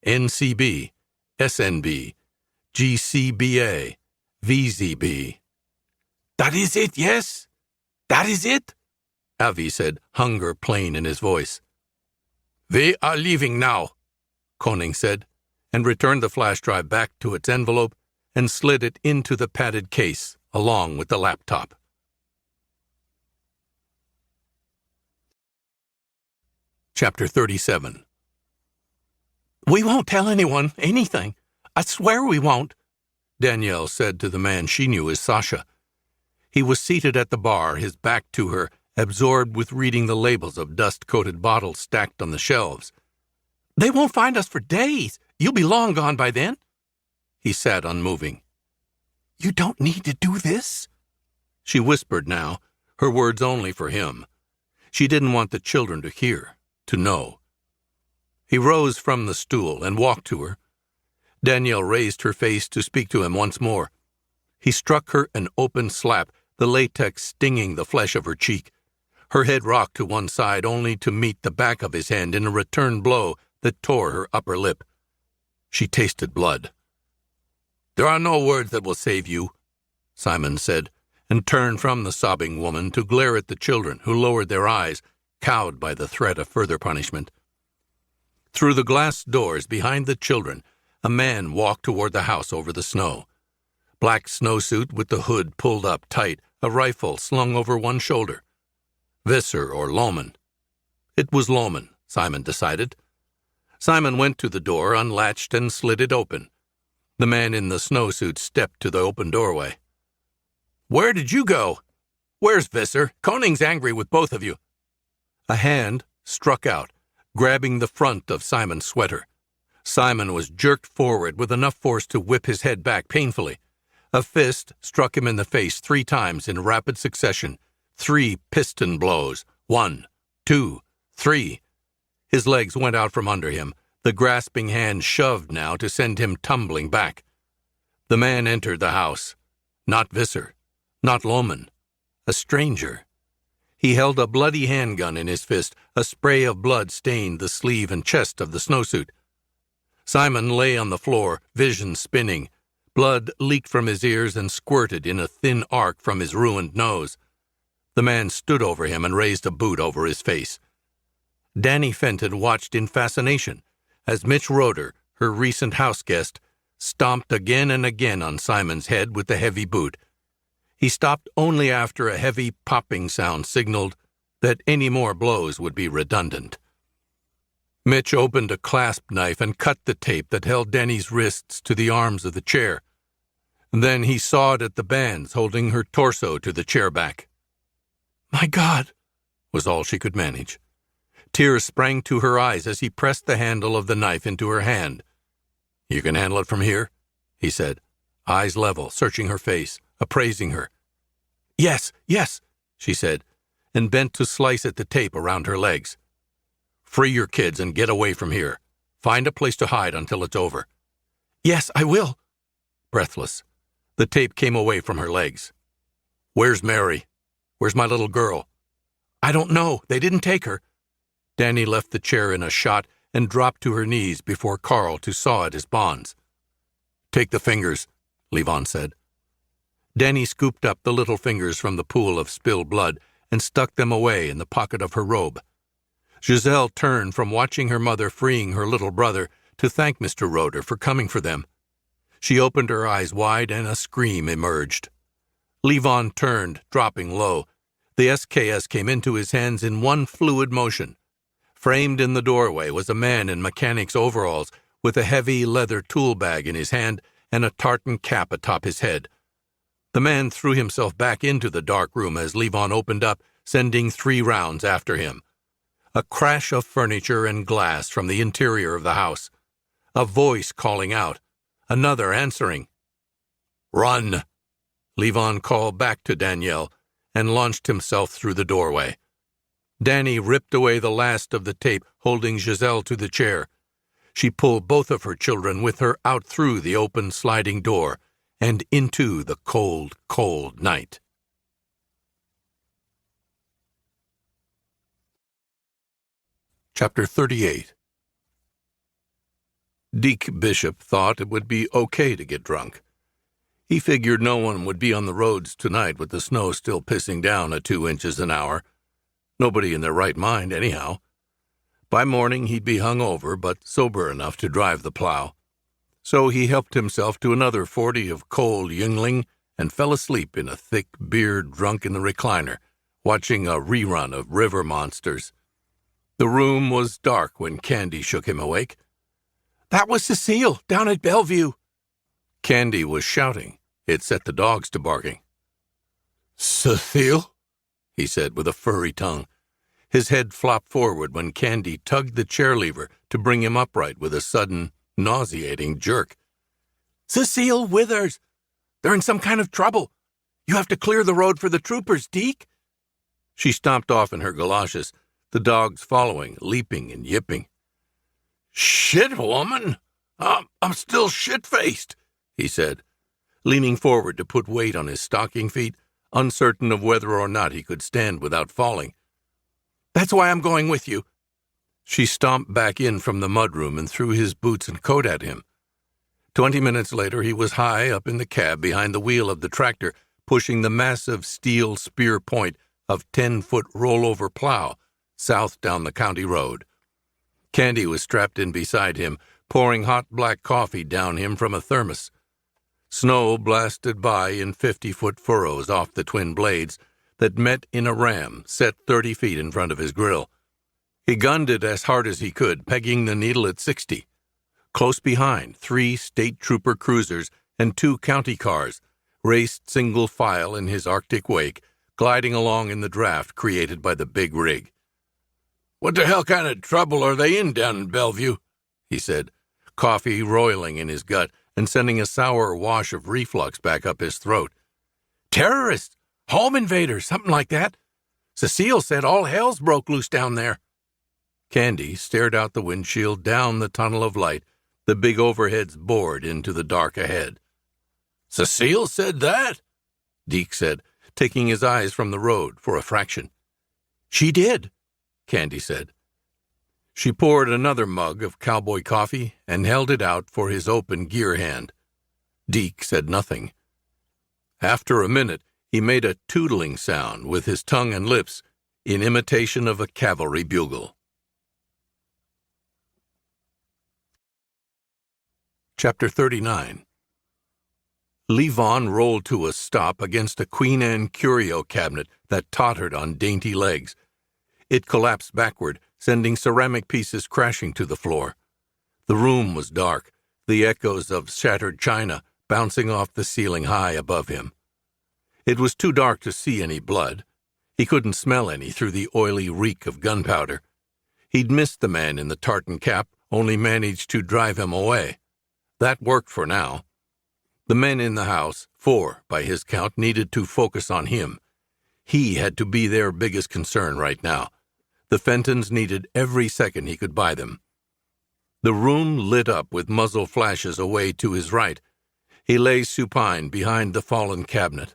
NCB, SNB, GCBA, VZB. "That is it, yes? That is it?" Avi said, hunger plain in his voice. "We are leaving now," Koning said, and returned the flash drive back to its envelope and slid it into the padded case along with the laptop. Chapter 37. "We won't tell anyone anything. I swear we won't," Danielle said to the man she knew as Sasha. He was seated at the bar, his back to her, absorbed with reading the labels of dust-coated bottles stacked on the shelves. "They won't find us for days. You'll be long gone by then." He sat unmoving. "You don't need to do this," she whispered now, her words only for him. She didn't want the children to hear, to know. He rose from the stool and walked to her. Danielle raised her face to speak to him once more. He struck her an open slap, the latex stinging the flesh of her cheek. Her head rocked to one side only to meet the back of his hand in a return blow that tore her upper lip. She tasted blood. "There are no words that will save you," Simon said, and turned from the sobbing woman to glare at the children, who lowered their eyes, cowed by the threat of further punishment. Through the glass doors behind the children, a man walked toward the house over the snow. Black snowsuit with the hood pulled up tight, a rifle slung over one shoulder. Visser or Lohman. It was Lohman, Simon decided. Simon went to the door, unlatched, and slid it open. The man in the snowsuit stepped to the open doorway. "Where did you go? Where's Visser? Koning's angry with both of you." A hand struck out, grabbing the front of Simon's sweater. Simon was jerked forward with enough force to whip his head back painfully. A fist struck him in the face 3 times in rapid succession. 3 piston blows. 1, 2, 3. His legs went out from under him. The grasping hand shoved now to send him tumbling back. The man entered the house. Not Visser. Not Lohman. A stranger. He held a bloody handgun in his fist. A spray of blood stained the sleeve and chest of the snowsuit. Simon lay on the floor, vision spinning. Blood leaked from his ears and squirted in a thin arc from his ruined nose. The man stood over him and raised a boot over his face. Danny Fenton watched in fascination as Mitch Roeder, her recent house guest, stomped again and again on Simon's head with the heavy boot. He stopped only after a heavy popping sound signaled that any more blows would be redundant. Mitch opened a clasp knife and cut the tape that held Danny's wrists to the arms of the chair. Then he sawed at the bands holding her torso to the chair back. "My God," was all she could manage. Tears sprang to her eyes as he pressed the handle of the knife into her hand. "You can handle it from here?" he said, eyes level, searching her face, appraising her. Yes, she said, and bent to slice at the tape around her legs. "Free your kids and get away from here. Find a place to hide until it's over." "Yes, I will." Breathless, the tape came away from her legs. "Where's Mary? Where's my little girl?" "I don't know. They didn't take her." Danny left the chair in a shot and dropped to her knees before Carl to saw at his bonds. "Take the fingers," Levon said. Danny scooped up the little fingers from the pool of spilled blood and stuck them away in the pocket of her robe. Giselle turned from watching her mother freeing her little brother to thank Mr. Roeder for coming for them. She opened her eyes wide and a scream emerged. Levon turned, dropping low. The SKS came into his hands in one fluid motion. Framed in the doorway was a man in mechanic's overalls with a heavy leather tool bag in his hand and a tartan cap atop his head. The man threw himself back into the dark room as Levon opened up, sending 3 rounds after him. A crash of furniture and glass from the interior of the house. A voice calling out. Another answering. "Run!" Levon called back to Danielle and launched himself through the doorway. Danny ripped away the last of the tape, holding Giselle to the chair. She pulled both of her children with her out through the open sliding door and into the cold, cold night. Chapter 38. Deke Bishop thought it would be okay to get drunk. He figured no one would be on the roads tonight with the snow still pissing down at 2 inches an hour. Nobody in their right mind, anyhow. By morning he'd be hungover, but sober enough to drive the plow. So he helped himself to another 40 of cold Yuengling and fell asleep in a thick beer drunk in the recliner, watching a rerun of River Monsters. The room was dark when Candy shook him awake. "That was Cecile, down at Bellevue." Candy was shouting. It set the dogs to barking. "Cecile?" he said with a furry tongue. His head flopped forward when Candy tugged the chair lever to bring him upright with a sudden, nauseating jerk. "Cecile Withers! They're in some kind of trouble. You have to clear the road for the troopers, Deke." She stomped off in her galoshes, the dogs following, leaping and yipping. "Shit, woman! I'm still shit-faced," he said, leaning forward to put weight on his stocking feet, uncertain of whether or not he could stand without falling. "That's why I'm going with you." She stomped back in from the mudroom and threw his boots and coat at him. 20 minutes later, he was high up in the cab behind the wheel of the tractor, pushing the massive steel spear point of 10-foot rollover plow south down the county road. Candy was strapped in beside him, pouring hot black coffee down him from a thermos. Snow blasted by in 50-foot furrows off the twin blades that met in a ram set 30 feet in front of his grill. He gunned it as hard as he could, pegging the needle at 60. Close behind, 3 state trooper cruisers and 2 county cars raced single file in his Arctic wake, gliding along in the draft created by the big rig. "What the hell kind of trouble are they in down in Bellevue?" he said. coffee roiling in his gut and sending a sour wash of reflux back up his throat. "Terrorists! Home invaders! Something like that. Cecile said all hell's broke loose down there." Candy stared out the windshield down the tunnel of light the big overheads bored into the dark ahead. "Cecile said that?" Deke said, taking his eyes from the road for a fraction. "She did," Candy said. She poured another mug of cowboy coffee and held it out for his open gear hand. Deke said nothing. After a minute, he made a tootling sound with his tongue and lips in imitation of a cavalry bugle. Chapter 39. Levon rolled to a stop against a Queen Anne curio cabinet that tottered on dainty legs. It collapsed backward, sending ceramic pieces crashing to the floor. The room was dark, the echoes of shattered china bouncing off the ceiling high above him. It was too dark to see any blood. He couldn't smell any through the oily reek of gunpowder. He'd missed the man in the tartan cap, only managed to drive him away. That worked for now. The men in the house, 4 by his count, needed to focus on him. He had to be their biggest concern right now. The Fentons needed every second he could buy them. The room lit up with muzzle flashes away to his right. He lay supine behind the fallen cabinet.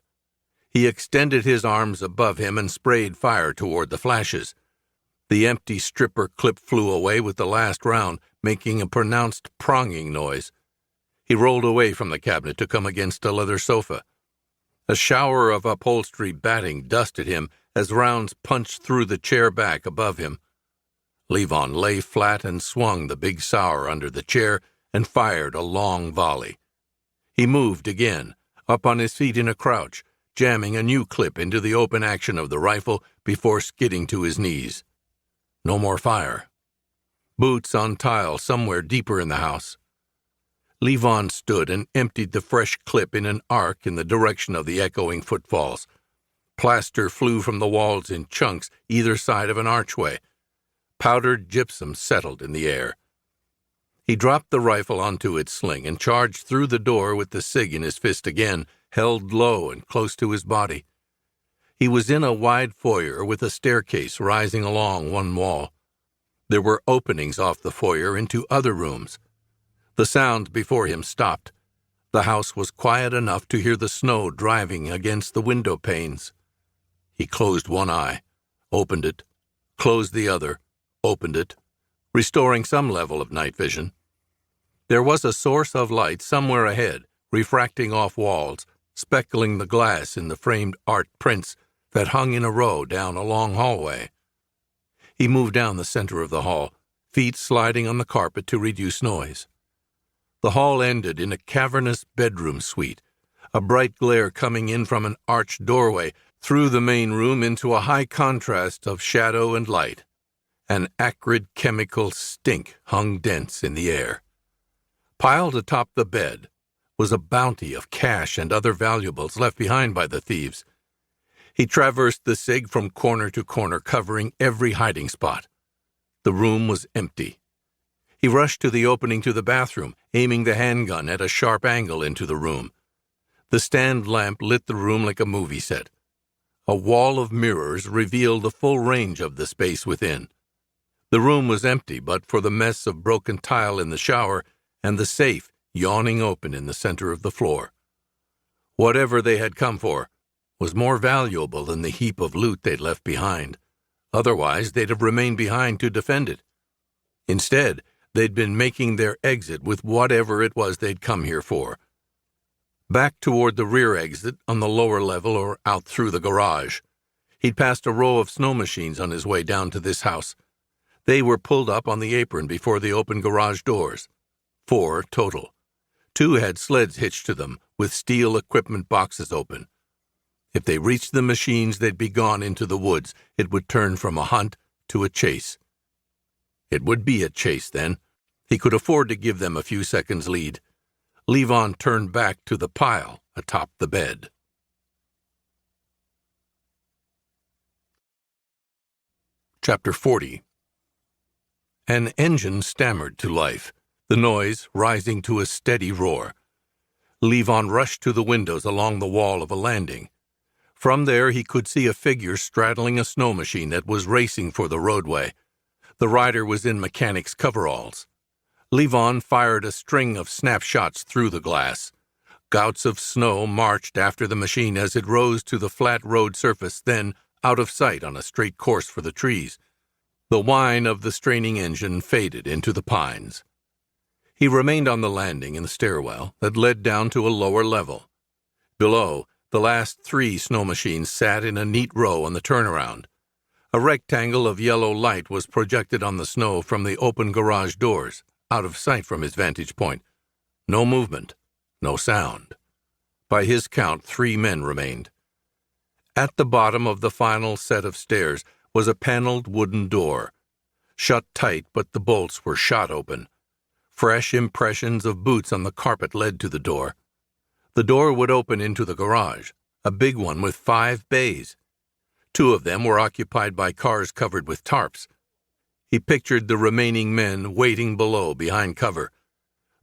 He extended his arms above him and sprayed fire toward the flashes. The empty stripper clip flew away with the last round, making a pronounced pronging noise. He rolled away from the cabinet to come against a leather sofa. A shower of upholstery batting dusted him as rounds punched through the chair back above him. Levon lay flat and swung the big sour under the chair and fired a long volley. He moved again, up on his feet in a crouch, jamming a new clip into the open action of the rifle before skidding to his knees. No more fire. Boots on tile somewhere deeper in the house. Levon stood and emptied the fresh clip in an arc in the direction of the echoing footfalls. Plaster flew from the walls in chunks either side of an archway. Powdered gypsum settled in the air. He dropped the rifle onto its sling and charged through the door with the cig in his fist again, held low and close to his body. He was in a wide foyer with a staircase rising along one wall. There were openings off the foyer into other rooms. The sound before him stopped. The house was quiet enough to hear the snow driving against the window panes. He closed one eye, opened it, closed the other, opened it, restoring some level of night vision. There was a source of light somewhere ahead, refracting off walls, speckling the glass in the framed art prints that hung in a row down a long hallway. He moved down the center of the hall, feet sliding on the carpet to reduce noise. The hall ended in a cavernous bedroom suite, a bright glare coming in from an arched doorway through the main room into a high contrast of shadow and light. An acrid chemical stink hung dense in the air. Piled atop the bed was a bounty of cash and other valuables left behind by the thieves. He traversed the cig from corner to corner, covering every hiding spot. The room was empty. He rushed to the opening to the bathroom, aiming the handgun at a sharp angle into the room. The stand lamp lit the room like a movie set. A wall of mirrors revealed the full range of the space within. The room was empty but for the mess of broken tile in the shower and the safe yawning open in the center of the floor. Whatever they had come for was more valuable than the heap of loot they'd left behind. Otherwise, they'd have remained behind to defend it. Instead, they'd been making their exit with whatever it was they'd come here for. Back toward the rear exit on the lower level or out through the garage. He'd passed a row of snow machines on his way down to this house. They were pulled up on the apron before the open garage doors. 4 total. 2 had sleds hitched to them, with steel equipment boxes open. If they reached the machines, they'd be gone into the woods. It would turn from a hunt to a chase. It would be a chase, then. He could afford to give them a few seconds' lead. Levon turned back to the pile atop the bed. Chapter 40. An engine stammered to life. the noise rising to a steady roar. Levon rushed to the windows along the wall of a landing. From there he could see a figure straddling a snow machine that was racing for the roadway. The rider was in mechanic's coveralls. Levon fired a string of snapshots through the glass. Gouts of snow marched after the machine as it rose to the flat road surface, then out of sight on a straight course for the trees. The whine of the straining engine faded into the pines. He remained on the landing in the stairwell that led down to a lower level. Below, the last 3 snow machines sat in a neat row on the turnaround. A rectangle of yellow light was projected on the snow from the open garage doors, out of sight from his vantage point. No movement, no sound. By his count, 3 men remained. At the bottom of the final set of stairs was a paneled wooden door. Shut tight, but the bolts were shot open. Fresh impressions of boots on the carpet led to the door. The door would open into the garage, a big one with 5 bays. 2 of them were occupied by cars covered with tarps. He pictured the remaining men waiting below behind cover.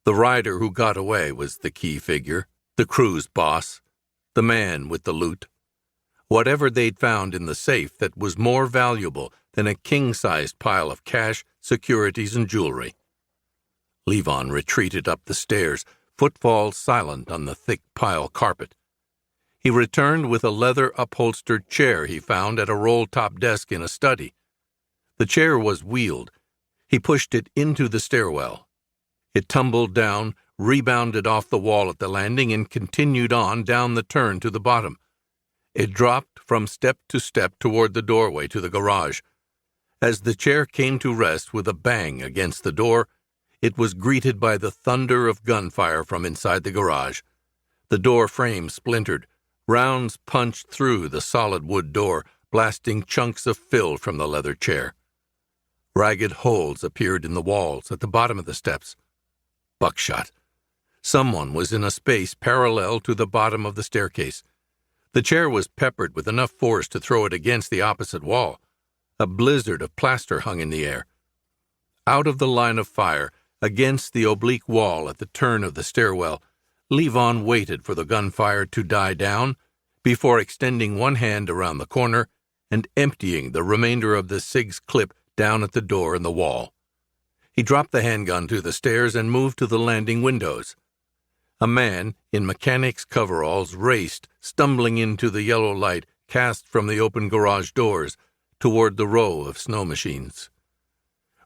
The rider who got away was the key figure, the crew's boss, the man with the loot. Whatever they'd found in the safe that was more valuable than a king-sized pile of cash, securities, and jewelry. Levon retreated up the stairs, footfalls silent on the thick pile carpet. He returned with a leather-upholstered chair he found at a roll-top desk in a study. The chair was wheeled. He pushed it into the stairwell. It tumbled down, rebounded off the wall at the landing, and continued on down the turn to the bottom. It dropped from step to step toward the doorway to the garage. As the chair came to rest with a bang against the door, it was greeted by the thunder of gunfire from inside the garage. The door frame splintered. Rounds punched through the solid wood door, blasting chunks of fill from the leather chair. Ragged holes appeared in the walls at the bottom of the steps. Buckshot. Someone was in a space parallel to the bottom of the staircase. The chair was peppered with enough force to throw it against the opposite wall. A blizzard of plaster hung in the air. Out of the line of fire, against the oblique wall at the turn of the stairwell, Levon waited for the gunfire to die down before extending one hand around the corner and emptying the remainder of the SIG's clip down at the door in the wall. He dropped the handgun to the stairs and moved to the landing windows. A man in mechanic's coveralls raced, stumbling into the yellow light cast from the open garage doors toward the row of snow machines.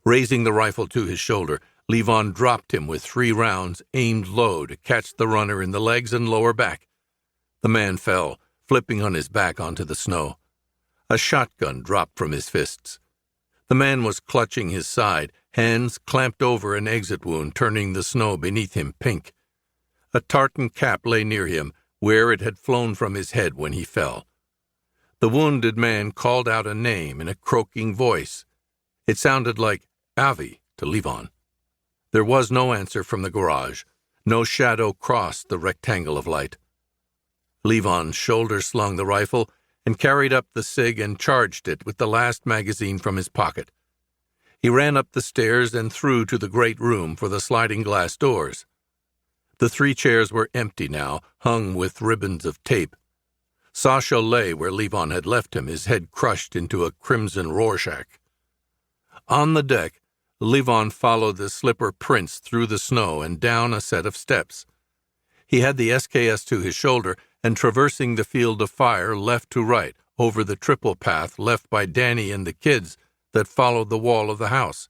Raising the rifle to his shoulder, Levon dropped him with 3 rounds aimed low to catch the runner in the legs and lower back. The man fell, flipping on his back onto the snow. A shotgun dropped from his fists. The man was clutching his side, hands clamped over an exit wound, turning the snow beneath him pink. A tartan cap lay near him, where it had flown from his head when he fell. The wounded man called out a name in a croaking voice. It sounded like Avi to Levon. There was no answer from the garage. No shadow crossed the rectangle of light. Levon shoulder-slung the rifle and carried up the SIG and charged it with the last magazine from his pocket. He ran up the stairs and through to the great room for the sliding glass doors. The 3 chairs were empty now, hung with ribbons of tape. Sasha lay where Levon had left him, his head crushed into a crimson Rorschach. On the deck, Levon followed the slipper prints through the snow and down a set of steps. He had the SKS to his shoulder and, traversing the field of fire left to right over the triple path left by Danny and the kids that followed the wall of the house.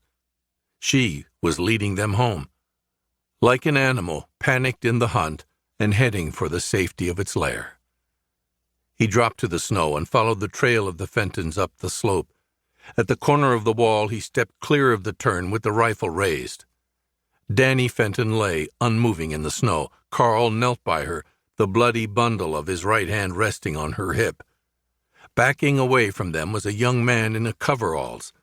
She was leading them home. Like an animal, panicked in the hunt and heading for the safety of its lair. He dropped to the snow and followed the trail of the Fentons up the slope. At the corner of the wall, he stepped clear of the turn with the rifle raised. Danny Fenton lay, unmoving in the snow. Carl knelt by her, the bloody bundle of his right hand resting on her hip. Backing away from them was a young man in coveralls,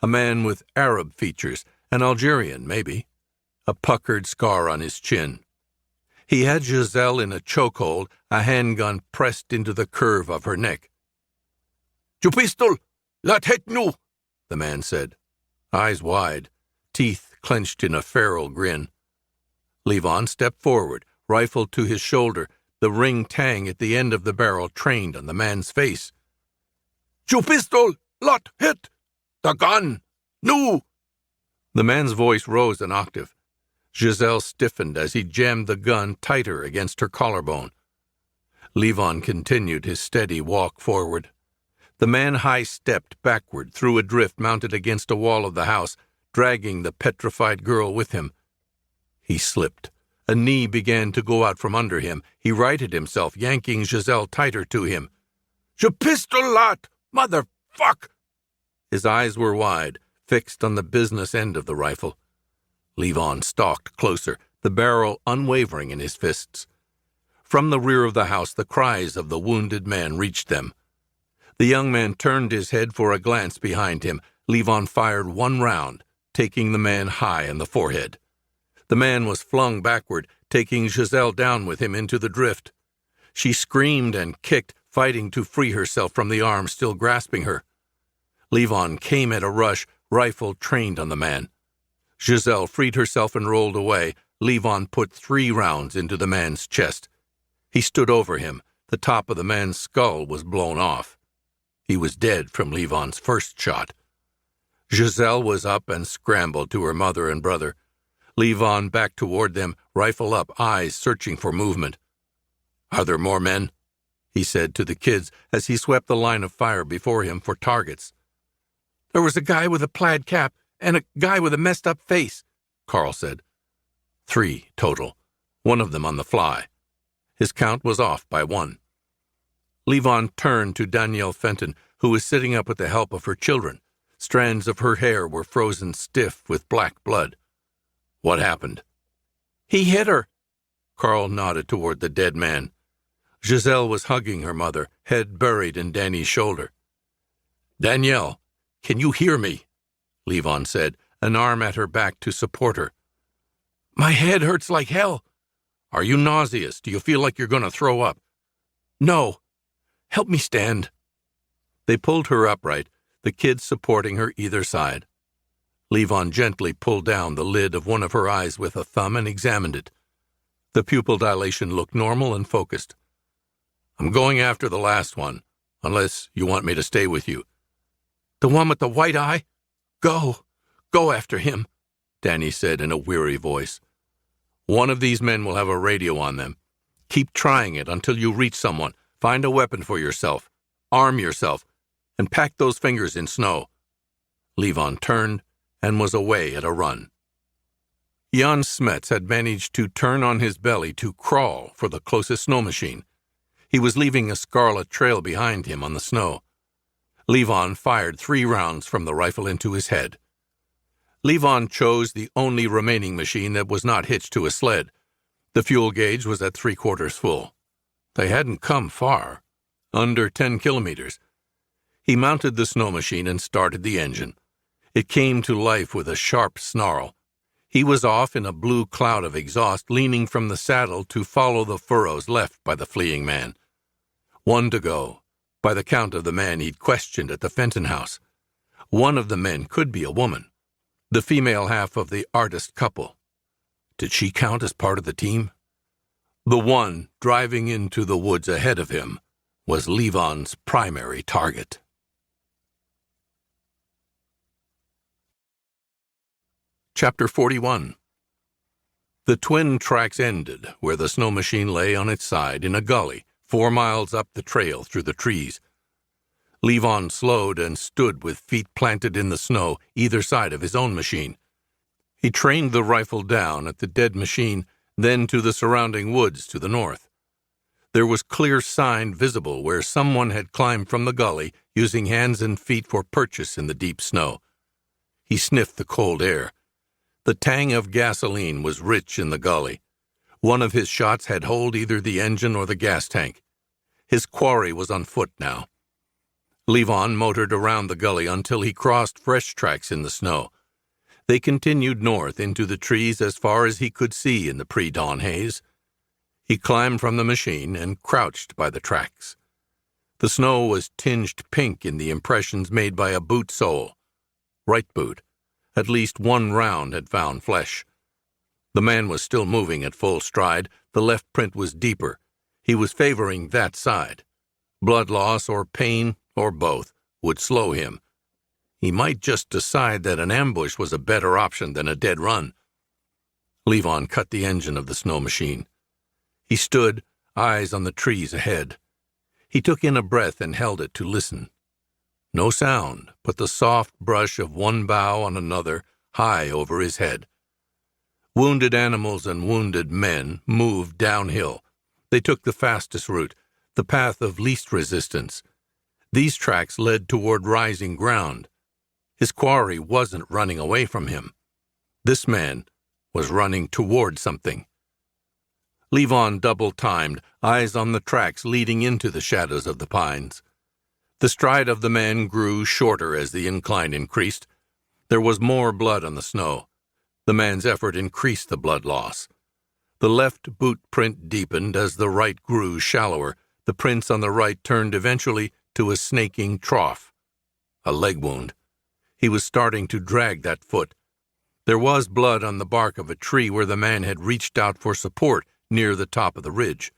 a man with Arab features, an Algerian, maybe, a puckered scar on his chin. He had Giselle in a chokehold, a handgun pressed into the curve of her neck. "Du pistol! Lat het nu!" the man said, eyes wide, teeth clenched in a feral grin. Levon stepped forward, rifle to his shoulder, the ring tang at the end of the barrel trained on the man's face. "You pistol! Lot hit! The gun! No!" The man's voice rose an octave. Giselle stiffened as he jammed the gun tighter against her collarbone. Levon continued his steady walk forward. The man high-stepped backward through a drift mounted against a wall of the house, dragging the petrified girl with him. He slipped. A knee began to go out from under him. He righted himself, yanking Giselle tighter to him. "You pistol lot! Motherfuck!" His eyes were wide, fixed on the business end of the rifle. Levon stalked closer, the barrel unwavering in his fists. From the rear of the house, the cries of the wounded man reached them. The young man turned his head for a glance behind him. Levon fired one round, taking the man high in the forehead. The man was flung backward, taking Giselle down with him into the drift. She screamed and kicked, fighting to free herself from the arm still grasping her. Levon came at a rush, rifle trained on the man. Giselle freed herself and rolled away. Levon put 3 rounds into the man's chest. He stood over him. The top of the man's skull was blown off. He was dead from Levon's first shot. Giselle was up and scrambled to her mother and brother. Levon backed toward them, rifle up, eyes searching for movement. "Are there more men?" he said to the kids as he swept the line of fire before him for targets. "There was a guy with a plaid cap and a guy with a messed-up face," Carl said. 3 total, one of them on the fly. His count was off by 1. Levon turned to Danielle Fenton, who was sitting up with the help of her children. Strands of her hair were frozen stiff with black blood. "What happened?" "He hit her." Carl nodded toward the dead man. Giselle was hugging her mother, head buried in Danny's shoulder. "Danielle, can you hear me?" Levon said, an arm at her back to support her. "My head hurts like hell." "Are you nauseous? Do you feel like you're going to throw up?" "No. Help me stand." They pulled her upright, the kids supporting her either side. Levon gently pulled down the lid of one of her eyes with a thumb and examined it. The pupil dilation looked normal and focused. "I'm going after the last one, unless you want me to stay with you." "The one with the white eye? Go after him," Danny said in a weary voice. "One of these men will have a radio on them. Keep trying it until you reach someone. Find a weapon for yourself. Arm yourself. And pack those fingers in snow." Levon turned and was away at a run. Jan Smets had managed to turn on his belly to crawl for the closest snow machine. He was leaving a scarlet trail behind him on the snow. Levon fired 3 rounds from the rifle into his head. Levon chose the only remaining machine that was not hitched to a sled. The fuel gauge was at 3/4 full. They hadn't come far, under 10 kilometers. He mounted the snow machine and started the engine. It came to life with a sharp snarl. He was off in a blue cloud of exhaust, leaning from the saddle to follow the furrows left by the fleeing man. 1 to go, by the count of the man he'd questioned at the Fenton house. One of the men could be a woman, the female half of the artist couple. Did she count as part of the team? The one driving into the woods ahead of him was Levon's primary target. Chapter 41. The twin tracks ended where the snow machine lay on its side in a gully 4 miles up the trail through the trees. Levon slowed and stood with feet planted in the snow either side of his own machine. He trained the rifle down at the dead machine, then to the surrounding woods to the north. There was clear sign visible where someone had climbed from the gully using hands and feet for purchase in the deep snow. He sniffed the cold air. The tang of gasoline was rich in the gully. One of his shots had holed either the engine or the gas tank. His quarry was on foot now. Levon motored around the gully until he crossed fresh tracks in the snow. They continued north into the trees as far as he could see in the pre-dawn haze. He climbed from the machine and crouched by the tracks. The snow was tinged pink in the impressions made by a boot sole. Right boot. At least 1 round had found flesh. The man was still moving at full stride. The left print was deeper. He was favoring that side. Blood loss or pain, or both, would slow him. He might just decide that an ambush was a better option than a dead run. Levon cut the engine of the snow machine. He stood, eyes on the trees ahead. He took in a breath and held it to listen. No sound but the soft brush of one bough on another high over his head. Wounded animals and wounded men moved downhill. They took the fastest route, the path of least resistance. These tracks led toward rising ground. His quarry wasn't running away from him. This man was running toward something. Levon double-timed, eyes on the tracks leading into the shadows of the pines. The stride of the man grew shorter as the incline increased. There was more blood on the snow. The man's effort increased the blood loss. The left boot print deepened as the right grew shallower. The prints on the right turned eventually to a snaking trough. A leg wound. He was starting to drag that foot. There was blood on the bark of a tree where the man had reached out for support near the top of the ridge.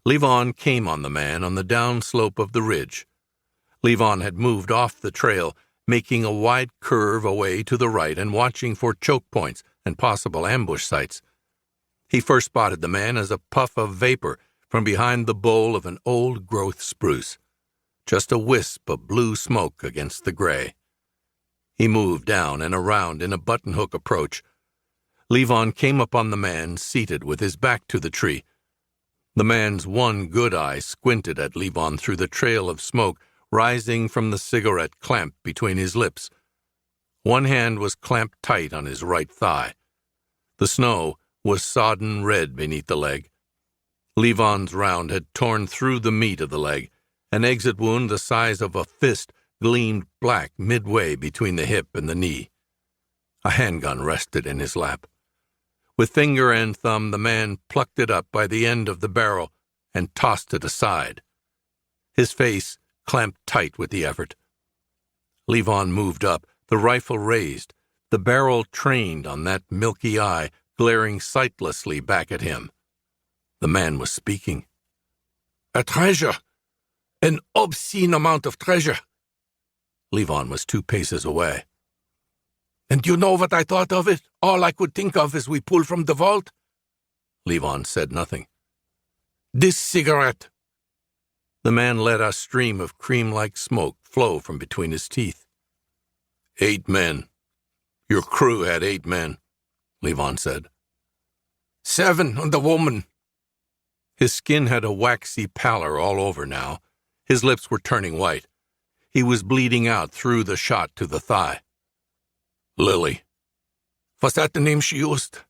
Levon came on the man on the downslope of the ridge. Levon had moved off the trail, making a wide curve away to the right and watching for choke points and possible ambush sites. He first spotted the man as a puff of vapor from behind the bole of an old-growth spruce, just a wisp of blue smoke against the gray. He moved down and around in a button-hook approach. Levon came upon the man seated with his back to the tree. The man's one good eye squinted at Levon through the trail of smoke rising from the cigarette clamp between his lips. One hand was clamped tight on his right thigh. The snow was sodden red beneath the leg. Levon's round had torn through the meat of the leg. An exit wound the size of a fist gleamed black midway between the hip and the knee. A handgun rested in his lap. With finger and thumb, the man plucked it up by the end of the barrel and tossed it aside. His face clamped tight with the effort. Levon moved up, the rifle raised, the barrel trained on that milky eye, glaring sightlessly back at him. The man was speaking. "A treasure! An obscene amount of treasure!" Levon was 2 paces away. "And you know what I thought of it? All I could think of as we pulled from the vault?" Levon said nothing. "This cigarette." The man let a stream of cream-like smoke flow from between his teeth. 8 men. Your crew had 8 men, Levon said. 7 and a woman." His skin had a waxy pallor all over now. His lips were turning white. He was bleeding out through the shot to the thigh. "Lily." "Was that the name she used?"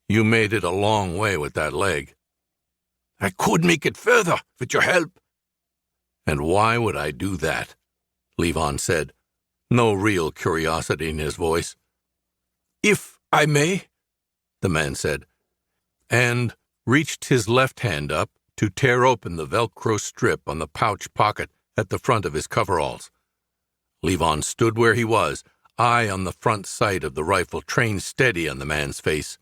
"You made it a long way with that leg." "I could make it further, with your help." "And why would I do that?" Levon said, no real curiosity in his voice. "If I may," the man said, and reached his left hand up to tear open the Velcro strip on the pouch pocket at the front of his coveralls. Levon stood where he was, eye on the front sight of the rifle trained steady on the man's face.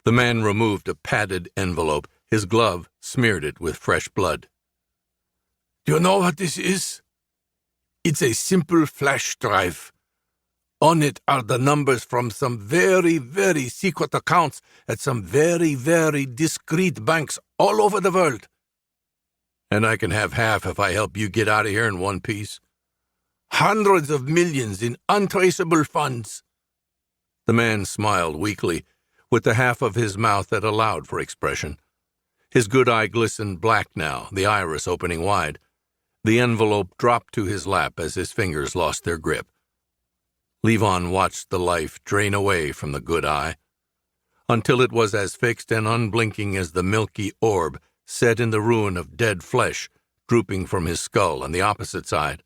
The man removed a padded envelope. His glove smeared it with fresh blood. "Do you know what this is? It's a simple flash drive. On it are the numbers from some very, very secret accounts at some very, very discreet banks all over the world. And I can have half if I help you get out of here in one piece. Hundreds of millions in untraceable funds." The man smiled weakly, with the half of his mouth that allowed for expression. His good eye glistened black now, the iris opening wide. The envelope dropped to his lap as his fingers lost their grip. Levon watched the life drain away from the good eye, until it was as fixed and unblinking as the milky orb set in the ruin of dead flesh drooping from his skull on the opposite side.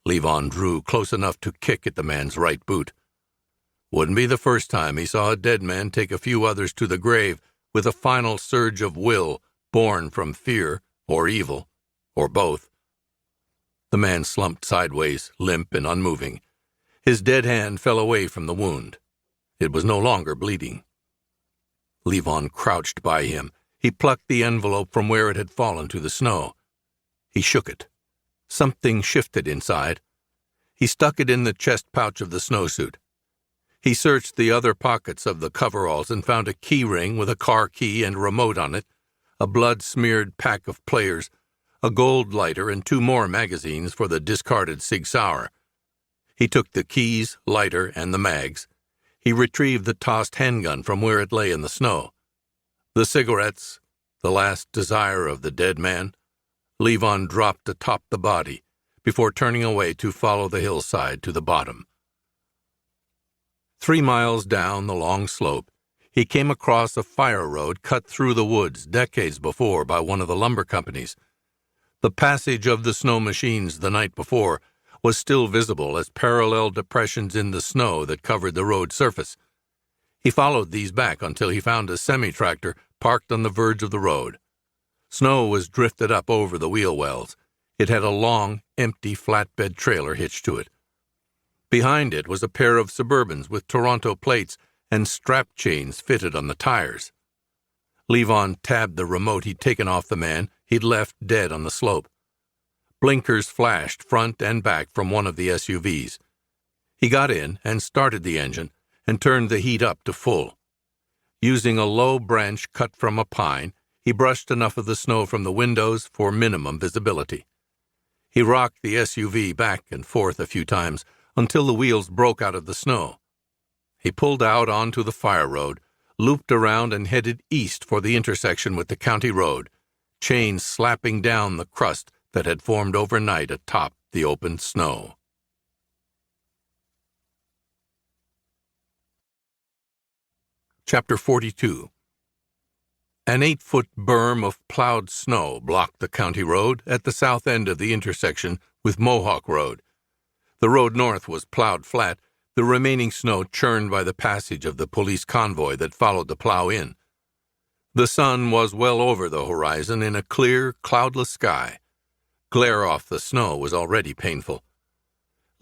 Levon drew close enough to kick at the man's right boot. Wouldn't be the first time he saw a dead man take a few others to the grave with a final surge of will born from fear or evil, or both. The man slumped sideways, limp and unmoving. His dead hand fell away from the wound. It was no longer bleeding. Levon crouched by him. He plucked the envelope from where it had fallen to the snow. He shook it. Something shifted inside. He stuck it in the chest pouch of the snowsuit. He searched the other pockets of the coveralls and found a key ring with a car key and remote on it, a blood-smeared pack of players, a gold lighter, and 2 more magazines for the discarded Sig Sauer. He took the keys, lighter, and the mags. He retrieved the tossed handgun from where it lay in the snow. The cigarettes, the last desire of the dead man, Levon dropped atop the body before turning away to follow the hillside to the bottom. 3 miles down the long slope, he came across a fire road cut through the woods decades before by one of the lumber companies. The passage of the snow machines the night before was still visible as parallel depressions in the snow that covered the road surface. He followed these back until he found a semi-tractor parked on the verge of the road. Snow was drifted up over the wheel wells. It had a long, empty flatbed trailer hitched to it. Behind it was a pair of Suburbans with Toronto plates and strap chains fitted on the tires. Levon tabbed the remote he'd taken off the man he'd left dead on the slope. Blinkers flashed front and back from one of the SUVs. He got in and started the engine and turned the heat up to full. Using a low branch cut from a pine, he brushed enough of the snow from the windows for minimum visibility. He rocked the SUV back and forth a few times until the wheels broke out of the snow. He pulled out onto the fire road, looped around and headed east for the intersection with the county road, chains slapping down the crust that had formed overnight atop the open snow. Chapter 42. An 8-foot berm of plowed snow blocked the county road at the south end of the intersection with Mohawk Road. The road north was plowed flat, the remaining snow churned by the passage of the police convoy that followed the plow in. The sun was well over the horizon in a clear, cloudless sky. Glare off the snow was already painful.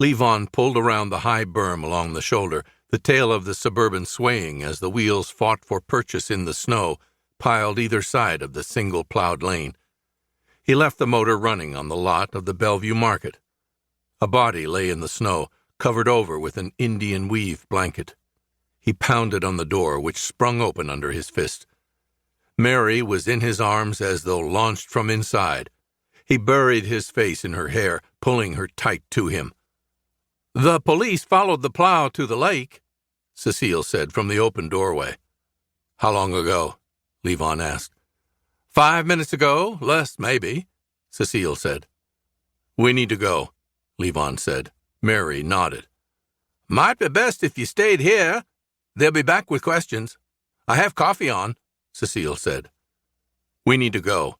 Levon pulled around the high berm along the shoulder, the tail of the Suburban swaying as the wheels fought for purchase in the snow piled either side of the single plowed lane. He left the motor running on the lot of the Bellevue Market. A body lay in the snow, covered over with an Indian weave blanket. He pounded on the door, which sprung open under his fist. Mary was in his arms as though launched from inside. He buried his face in her hair, pulling her tight to him. "The police followed the plow to the lake," Cecile said from the open doorway. "How long ago?" Levon asked. 5 minutes ago, less maybe," Cecile said. "We need to go," Levon said. Mary nodded. "Might be best if you stayed here. They'll be back with questions. I have coffee on," Cecile said. "We need to go,"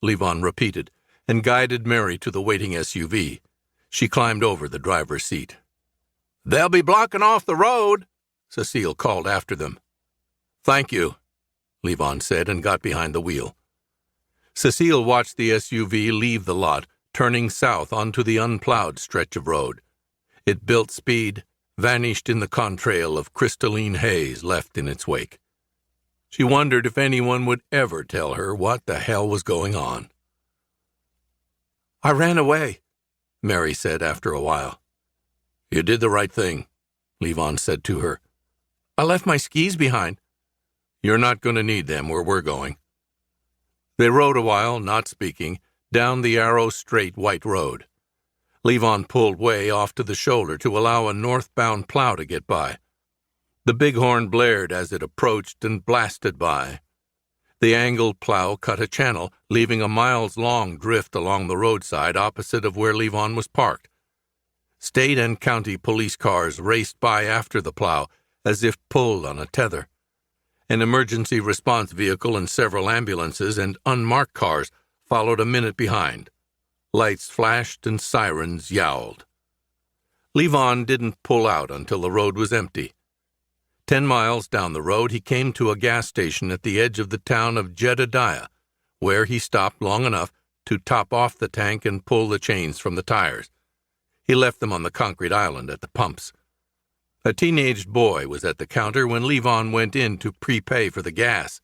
Levon repeated, and guided Mary to the waiting SUV. She climbed over the driver's seat. "They'll be blocking off the road," Cecile called after them. "Thank you," Levon said and got behind the wheel. Cecile watched the SUV leave the lot, turning south onto the unplowed stretch of road. It built speed, vanished in the contrail of crystalline haze left in its wake. She wondered if anyone would ever tell her what the hell was going on. "I ran away," Mary said after a while. "You did the right thing," Levon said to her. "I left my skis behind." "You're not going to need them where we're going." They rode a while, not speaking, down the arrow straight white road. Levon pulled way off to the shoulder to allow a northbound plow to get by. The bighorn blared as it approached and blasted by. The angled plow cut a channel, leaving a miles-long drift along the roadside opposite of where Levon was parked. State and county police cars raced by after the plow, as if pulled on a tether. An emergency response vehicle and several ambulances and unmarked cars followed a minute behind. Lights flashed and sirens yowled. Levon didn't pull out until the road was empty. 10 miles down the road, he came to a gas station at the edge of the town of Jedediah, where he stopped long enough to top off the tank and pull the chains from the tires. He left them on the concrete island at the pumps. A teenaged boy was at the counter when Levon went in to prepay for the gas.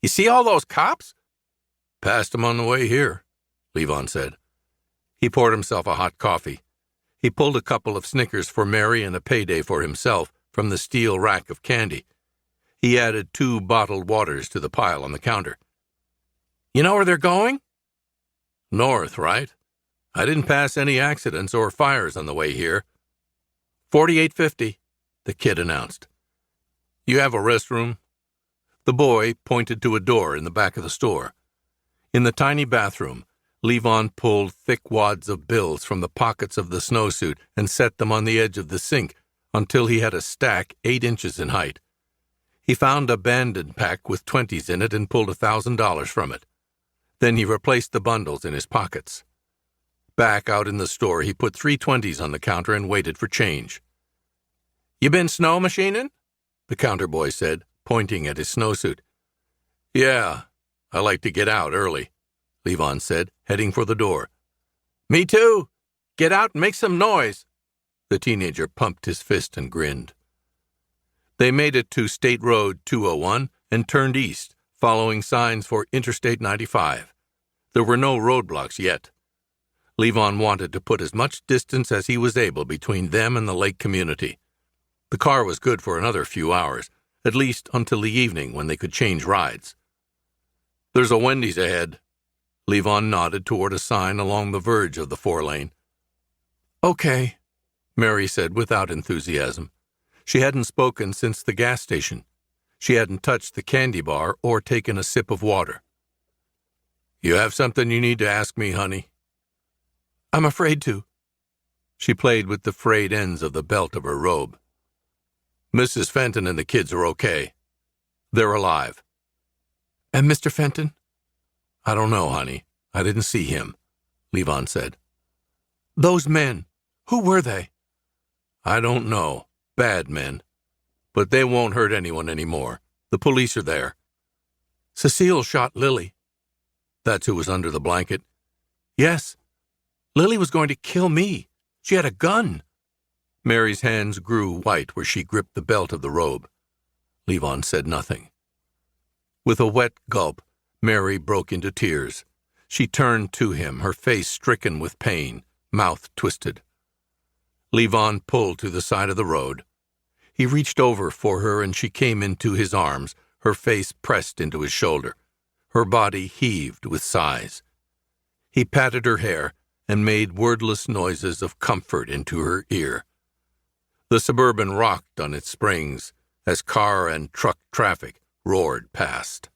You see all those cops? Passed them on the way here, Levon said. He poured himself a hot coffee. He pulled a couple of Snickers for Mary and a payday for himself from the steel rack of candy. He added 2 bottled waters to the pile on the counter. You know where they're going? North, right? I didn't pass any accidents or fires on the way here. 4850, the kid announced. You have a restroom? The boy pointed to a door in the back of the store. In the tiny bathroom, Levon pulled thick wads of bills from the pockets of the snowsuit and set them on the edge of the sink until he had a stack 8 inches in height. He found a Bandit pack with 20s in it and pulled $1,000 from it. Then he replaced the bundles in his pockets. Back out in the store, he put 3 20s on the counter and waited for change. You been snow machining? The counter boy said, pointing at his snowsuit. Yeah, I like to get out early, Levon said, heading for the door. Me too. Get out and make some noise. The teenager pumped his fist and grinned. They made it to State Road 201 and turned east, following signs for Interstate 95. There were no roadblocks yet. Levon wanted to put as much distance as he was able between them and the lake community. The car was good for another few hours, at least until the evening when they could change rides. There's a Wendy's ahead. Levon nodded toward a sign along the verge of the 4-lane. Okay, Mary said without enthusiasm. She hadn't spoken since the gas station. She hadn't touched the candy bar or taken a sip of water. You have something you need to ask me, honey? I'm afraid to. She played with the frayed ends of the belt of her robe. Mrs. Fenton and the kids are okay. They're alive. And Mr. Fenton? I don't know, honey. I didn't see him, Levon said. Those men, who were they? I don't know. Bad men. But they won't hurt anyone anymore. The police are there. Cecile shot Lily. That's who was under the blanket. Yes. Lily was going to kill me. She had a gun. Mary's hands grew white where she gripped the belt of the robe. Levon said nothing. With a wet gulp, Mary broke into tears. She turned to him, her face stricken with pain, mouth twisted. Levon pulled to the side of the road. He reached over for her and she came into his arms, her face pressed into his shoulder. Her body heaved with sighs. He patted her hair and made wordless noises of comfort into her ear. The Suburban rocked on its springs as car and truck traffic roared past.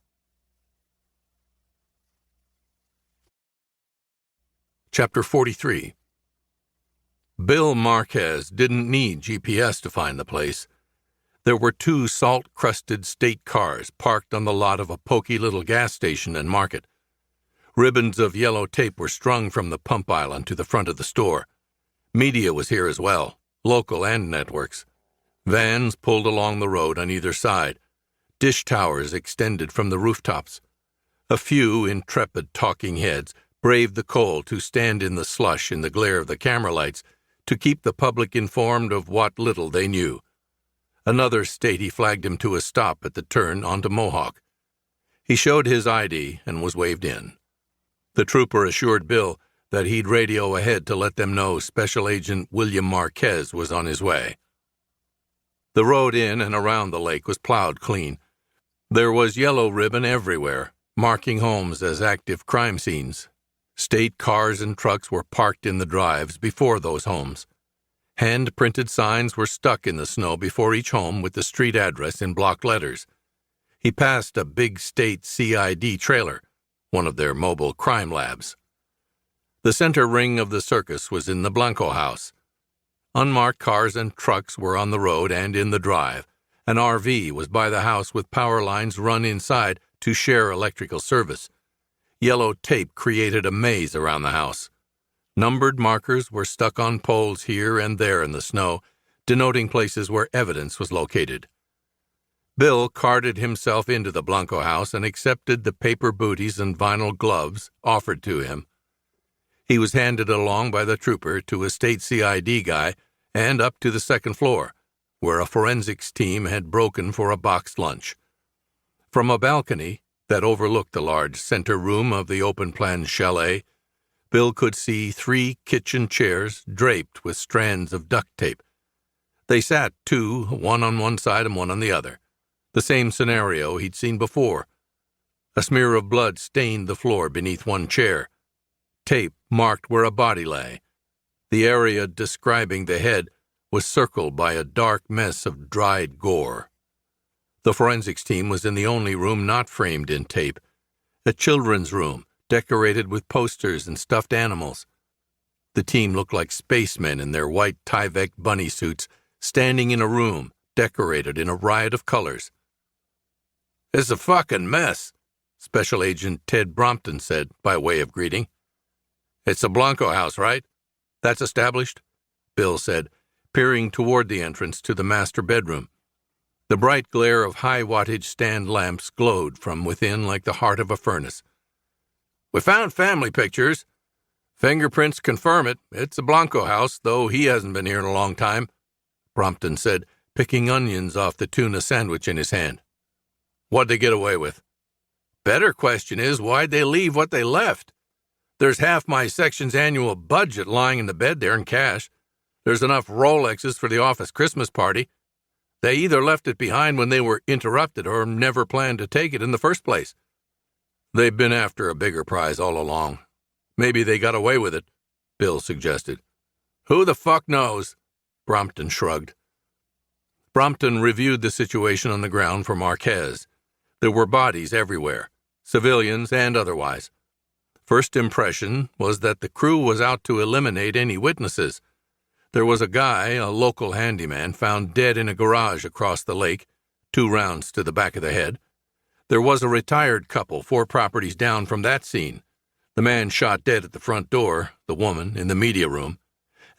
Chapter 43. Bill Marquez didn't need GPS to find the place. There were 2 salt-crusted state cars parked on the lot of a poky little gas station and market. Ribbons of yellow tape were strung from the pump island to the front of the store. Media was here as well, local and networks. Vans pulled along the road on either side. Dish towers extended from the rooftops. A few intrepid talking heads braved the cold to stand in the slush in the glare of the camera lights to keep the public informed of what little they knew. Another statey flagged him to a stop at the turn onto Mohawk. He showed his ID and was waved in. The trooper assured Bill that he'd radio ahead to let them know Special Agent William Marquez was on his way. The road in and around the lake was plowed clean. There was yellow ribbon everywhere, marking homes as active crime scenes. State cars and trucks were parked in the drives before those homes. Hand-printed signs were stuck in the snow before each home with the street address in block letters. He passed a big state CID trailer, one of their mobile crime labs. The center ring of the circus was in the Blanco house. Unmarked cars and trucks were on the road and in the drive. An RV was by the house with power lines run inside to share electrical service. Yellow tape created a maze around the house. Numbered markers were stuck on poles here and there in the snow, denoting places where evidence was located. Bill carted himself into the Blanco house and accepted the paper booties and vinyl gloves offered to him. He was handed along by the trooper to a state CID guy and up to the second floor, where a forensics team had broken for a boxed lunch. From a balcony that overlooked the large center room of the open-plan chalet, Bill could see 3 kitchen chairs draped with strands of duct tape. They sat 2, one on one side and one on the other. The same scenario he'd seen before. A smear of blood stained the floor beneath one chair. Tape marked where a body lay. The area describing the head was circled by a dark mess of dried gore. The forensics team was in the only room not framed in tape, a children's room decorated with posters and stuffed animals. The team looked like spacemen in their white Tyvek bunny suits, standing in a room decorated in a riot of colors. "It's a fucking mess," Special Agent Ted Brompton said by way of greeting. "It's the Blanco house, right? That's established?" Bill said, peering toward the entrance to the master bedroom. The bright glare of high-wattage stand lamps glowed from within like the heart of a furnace. "We found family pictures. Fingerprints confirm it. It's a Blanco house, though he hasn't been here in a long time," Brompton said, picking onions off the tuna sandwich in his hand. "What'd they get away with?" "Better question is, why'd they leave what they left? There's half my section's annual budget lying in the bed there in cash. There's enough Rolexes for the office Christmas party. They either left it behind when they were interrupted or never planned to take it in the first place. They've been after a bigger prize all along. Maybe they got away with it," Bill suggested. "Who the fuck knows?" Brompton shrugged. Brompton reviewed the situation on the ground for Marquez. There were bodies everywhere, civilians and otherwise. First impression was that the crew was out to eliminate any witnesses. There was a guy, a local handyman, found dead in a garage across the lake, 2 rounds to the back of the head. There was a retired couple 4 properties down from that scene. The man shot dead at the front door, the woman in the media room.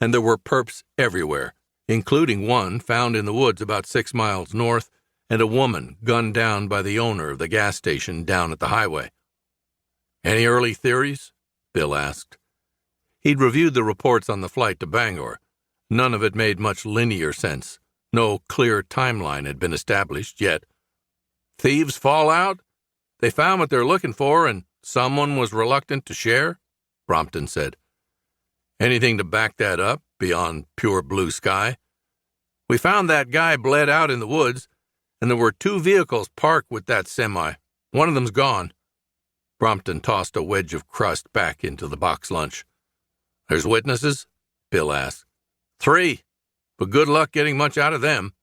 And there were perps everywhere, including one found in the woods about 6 miles north, and a woman gunned down by the owner of the gas station down at the highway. "Any early theories?" Bill asked. He'd reviewed the reports on the flight to Bangor. None of it made much linear sense. No clear timeline had been established yet. "Thieves fall out? They found what they're looking for, and someone was reluctant to share?" Brompton said. "Anything to back that up, beyond pure blue sky?" "We found that guy bled out in the woods, and there were 2 vehicles parked with that semi. One of them's gone." Brompton tossed a wedge of crust back into the box lunch. "There's witnesses?" Bill asked. 3, but good luck getting much out of them,"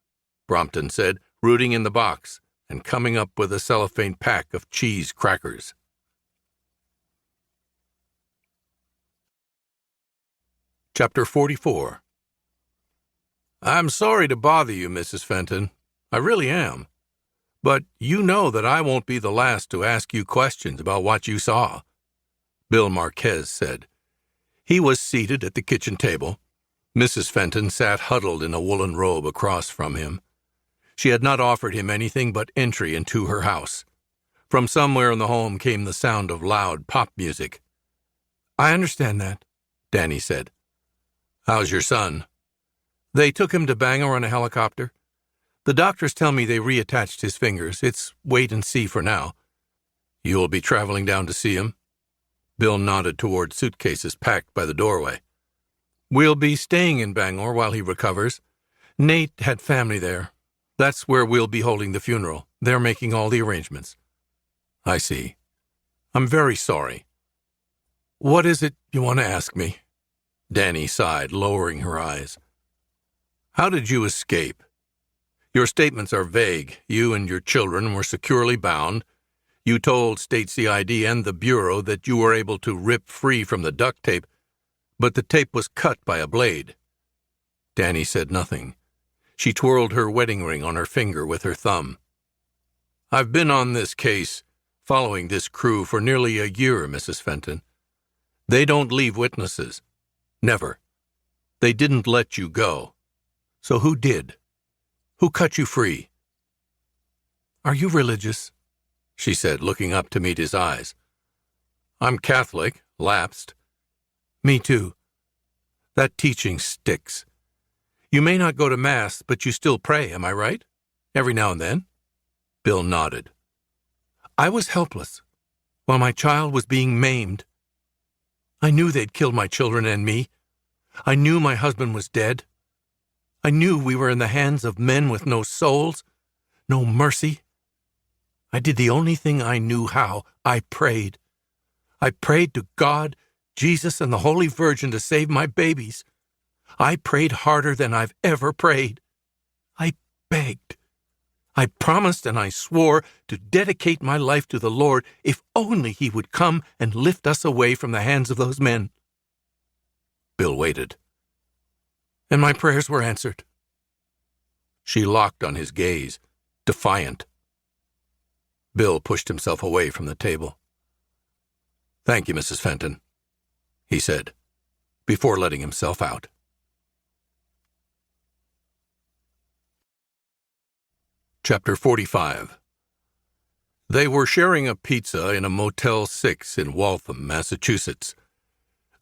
Brompton said, rooting in the box and coming up with a cellophane pack of cheese crackers. Chapter 44. "I'm sorry to bother you, Mrs. Fenton. I really am. But you know that I won't be the last to ask you questions about what you saw," Bill Marquez said. He was seated at the kitchen table. Mrs. Fenton sat huddled in a woolen robe across from him. She had not offered him anything but entry into her house. From somewhere in the home came the sound of loud pop music. "I understand that," Danny said. "How's your son?" "They took him to Bangor on a helicopter. The doctors tell me they reattached his fingers. It's wait and see for now." "You'll be traveling down to see him?" Bill nodded toward suitcases packed by the doorway. "We'll be staying in Bangor while he recovers. Nate had family there. That's where we'll be holding the funeral. They're making all the arrangements." "I see. I'm very sorry. What is it you want to ask me?" Danny sighed, lowering her eyes. "How did you escape? Your statements are vague. You and your children were securely bound. You told State CID and the Bureau that you were able to rip free from the duct tape, but the tape was cut by a blade." Danny said nothing. She twirled her wedding ring on her finger with her thumb. "I've been on this case, following this crew for nearly a year, Mrs. Fenton. They don't leave witnesses. Never. They didn't let you go. So who did? Who cut you free?" "Are you religious?" she said, looking up to meet his eyes. "I'm Catholic, lapsed." "Me too. That teaching sticks. You may not go to Mass, but you still pray, am I right? Every now and then? Bill nodded. I was helpless while my child was being maimed. I knew they'd killed my children and me. I knew my husband was dead. I knew we were in the hands of men with no souls, no mercy. I did the only thing I knew how. I prayed. I prayed to God, Jesus, and the Holy Virgin to save my babies. I prayed harder than I've ever prayed. I begged. I promised and I swore to dedicate my life to the Lord if only He would come and lift us away from the hands of those men. Bill waited. And my prayers were answered. She locked on his gaze, defiant. Bill pushed himself away from the table. Thank you, Mrs. Fenton, he said, before letting himself out. Chapter 45. They were sharing a pizza in a Motel 6 in Waltham, Massachusetts.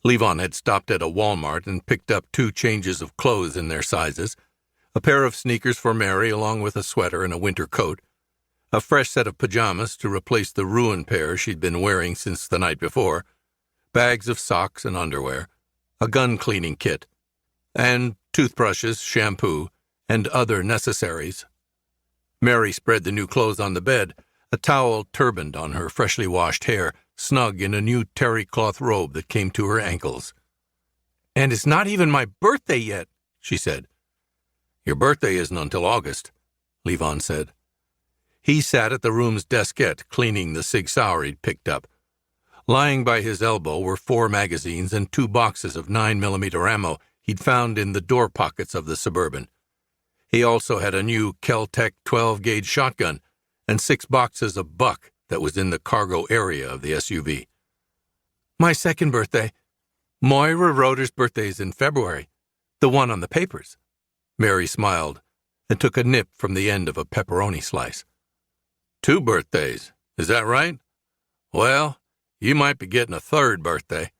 Levon had stopped at a Walmart and picked up 2 changes of clothes in their sizes, a pair of sneakers for Mary along with a sweater and a winter coat, a fresh set of pajamas to replace the ruined pair she'd been wearing since the night before, bags of socks and underwear, a gun cleaning kit, and toothbrushes, shampoo, and other necessaries. Mary spread the new clothes on the bed, a towel turbaned on her freshly washed hair, snug in a new terry cloth robe that came to her ankles. And it's not even my birthday yet, she said. Your birthday isn't until August, Levon said. He sat at the room's deskette, cleaning the Sig Sauer he'd picked up. Lying by his elbow were 4 magazines and 2 boxes of 9mm ammo he'd found in the door pockets of the Suburban. He also had a new Kel-Tec 12-gauge shotgun and 6 boxes of buck that was in the cargo area of the SUV. My second birthday. Moira Roeder's birthday is in February, the one on the papers. Mary smiled and took a nip from the end of a pepperoni slice. 2 birthdays, is that right? Well, you might be getting a 3rd birthday.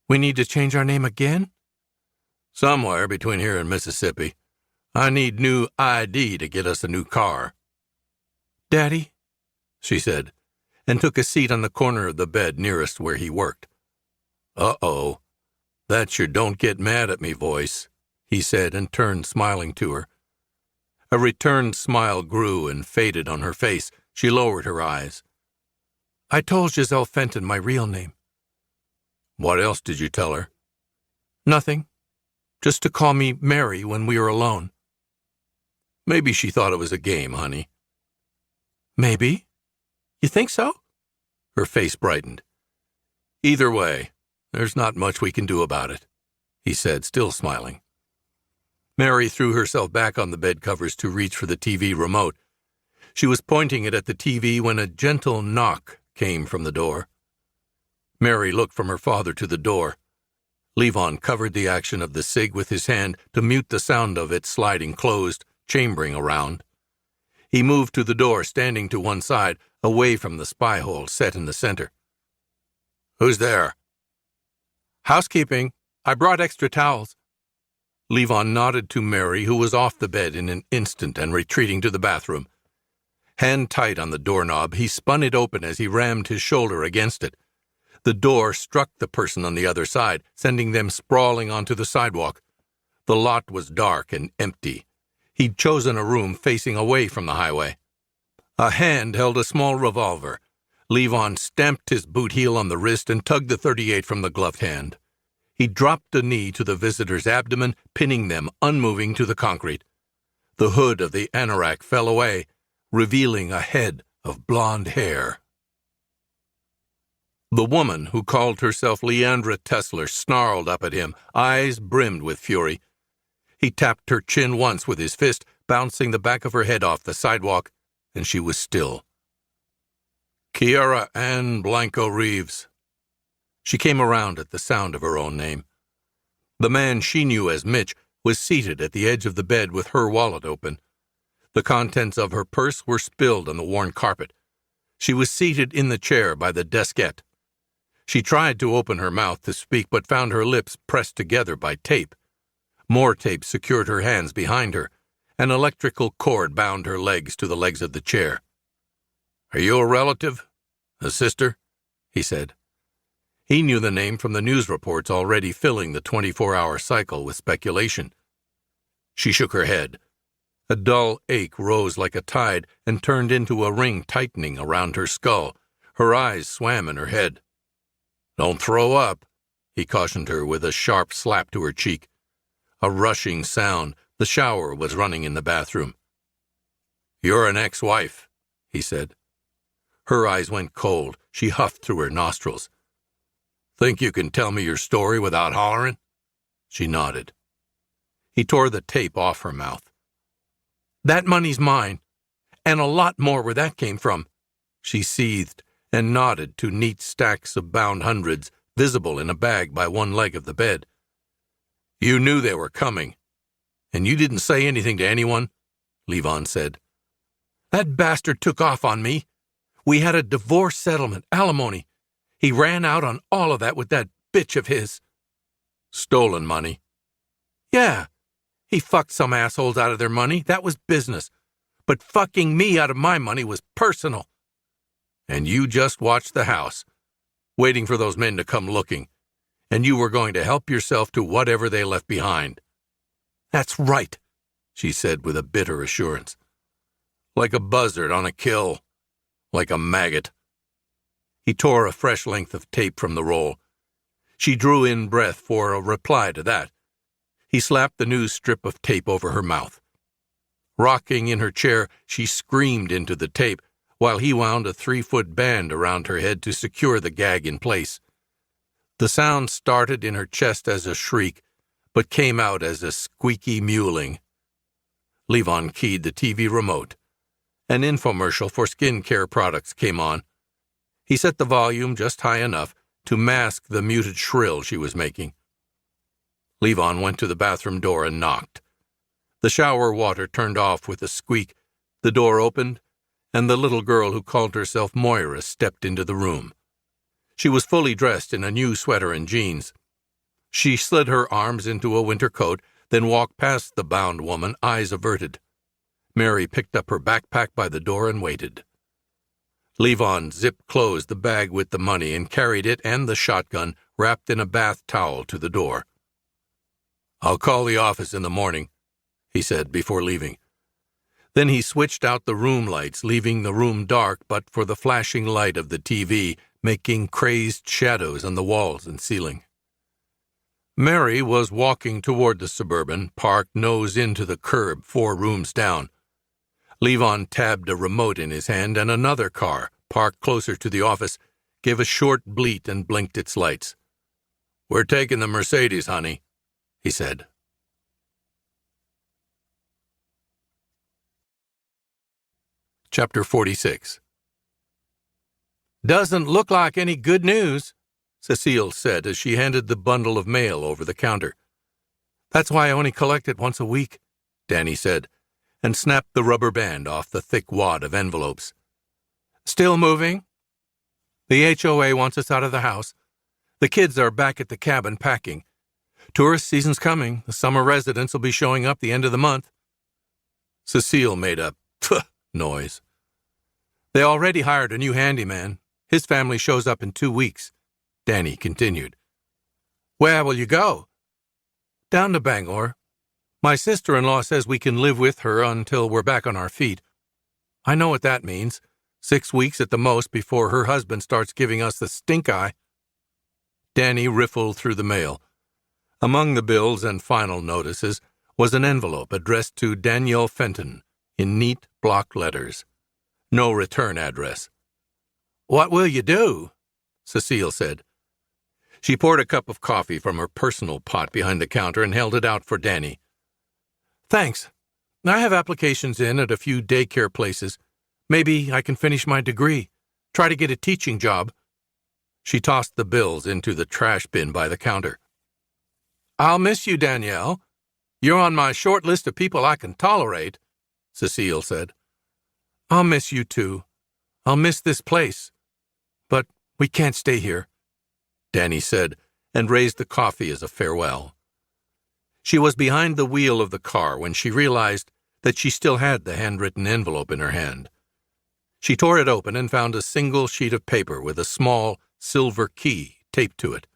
We need to change our name again? Somewhere between here and Mississippi. I need new ID to get us a new car. Daddy, she said, and took a seat on the corner of the bed nearest where he worked. Uh-oh, that's your don't get mad at me voice, he said and turned smiling to her. A returned smile grew and faded on her face. She lowered her eyes. I told Giselle Fenton my real name. What else did you tell her? Nothing. Just to call me Mary when we were alone. Maybe she thought it was a game, honey. Maybe? You think so? Her face brightened. Either way, there's not much we can do about it, he said, still smiling. Mary threw herself back on the bed covers to reach for the TV remote. She was pointing it at the TV when a gentle knock came from the door. Mary looked from her father to the door. Levon covered the action of the Sig with his hand to mute the sound of it sliding closed, chambering around. He moved to the door, standing to one side, away from the spy hole set in the center. Who's there? Housekeeping. I brought extra towels. Levon nodded to Mary, who was off the bed in an instant and retreating to the bathroom. Hand tight on the doorknob, he spun it open as he rammed his shoulder against it. The door struck the person on the other side, sending them sprawling onto the sidewalk. The lot was dark and empty. He'd chosen a room facing away from the highway. A hand held a small revolver. Levon stamped his boot heel on the wrist and tugged the .38 from the gloved hand. He dropped a knee to the visitor's abdomen, pinning them, unmoving, to the concrete. The hood of the anorak fell away, revealing a head of blonde hair. The woman, who called herself Leandra Tesler, snarled up at him, eyes brimmed with fury. He tapped her chin once with his fist, bouncing the back of her head off the sidewalk, and she was still. Kiara Ann Blanco Reeves. She came around at the sound of her own name. The man she knew as Mitch was seated at the edge of the bed with her wallet open. The contents of her purse were spilled on the worn carpet. She was seated in the chair by the deskette. She tried to open her mouth to speak, but found her lips pressed together by tape. More tape secured her hands behind her. An electrical cord bound her legs to the legs of the chair. "Are you a relative? A sister?" he said. He knew the name from the news reports already filling the 24-hour cycle with speculation. She shook her head. A dull ache rose like a tide and turned into a ring tightening around her skull. Her eyes swam in her head. "Don't throw up," he cautioned her with a sharp slap to her cheek. A rushing sound. The shower was running in the bathroom. "You're an ex-wife," he said. Her eyes went cold. She huffed through her nostrils. "Think you can tell me your story without hollering?" She nodded. He tore the tape off her mouth. "That money's mine, and a lot more where that came from." She seethed and nodded to neat stacks of bound hundreds visible in a bag by one leg of the bed. "You knew they were coming, and you didn't say anything to anyone?" Levon said. "That bastard took off on me. We had a divorce settlement, alimony. He ran out on all of that with that bitch of his." "Stolen money?" "Yeah. He fucked some assholes out of their money. That was business. But fucking me out of my money was personal." "And you just watched the house, waiting for those men to come looking, and you were going to help yourself to whatever they left behind." "That's right," she said with a bitter assurance. "Like a buzzard on a kill. Like a maggot." He tore a fresh length of tape from the roll. She drew in breath for a reply to that. He slapped the news strip of tape over her mouth. Rocking in her chair, she screamed into the tape, while he wound a 3-foot band around her head to secure the gag in place. The sound started in her chest as a shriek, but came out as a squeaky mewling. Levon keyed the TV remote. An infomercial for skincare products came on. He set the volume just high enough to mask the muted shrill she was making. Levon went to the bathroom door and knocked. The shower water turned off with a squeak. The door opened, and the little girl who called herself Moira stepped into the room. She was fully dressed in a new sweater and jeans. She slid her arms into a winter coat, then walked past the bound woman, eyes averted. Mary picked up her backpack by the door and waited. Levon zip-closed the bag with the money and carried it and the shotgun wrapped in a bath towel to the door. "I'll call the office in the morning," he said before leaving. Then he switched out the room lights, leaving the room dark but for the flashing light of the TV, making crazed shadows on the walls and ceiling. Mary was walking toward the Suburban, parked nose into the curb 4 rooms down. Levon tabbed a remote in his hand, and another car, parked closer to the office, gave a short bleat and blinked its lights. "We're taking the Mercedes, honey," he said. Chapter 46. "Doesn't look like any good news," Cecile said as she handed the bundle of mail over the counter. "That's why I only collect it once a week," Danny said, and snapped the rubber band off the thick wad of envelopes. "Still moving? The HOA wants us out of the house. The kids are back at the cabin packing. Tourist season's coming. The summer residents will be showing up the end of the month." Cecile made a "pff" noise. "They already hired a new handyman. His family shows up in 2 weeks," Danny continued. "Where will you go?" "Down to Bangor. My sister-in-law says we can live with her until we're back on our feet. I know what that means. 6 weeks at the most before her husband starts giving us the stink eye." Danny riffled through the mail. Among the bills and final notices was an envelope addressed to Danielle Fenton in neat block letters. No return address. "What will you do?" Cecile said. She poured a cup of coffee from her personal pot behind the counter and held it out for Danny. "Thanks. I have applications in at a few daycare places. Maybe I can finish my degree. Try to get a teaching job." She tossed the bills into the trash bin by the counter. "I'll miss you, Danielle. You're on my short list of people I can tolerate," Cecile said. "I'll miss you too. I'll miss this place. But we can't stay here," Danny said, and raised the coffee as a farewell. She was behind the wheel of the car when she realized that she still had the handwritten envelope in her hand. She tore it open and found a single sheet of paper with a small silver key taped to it.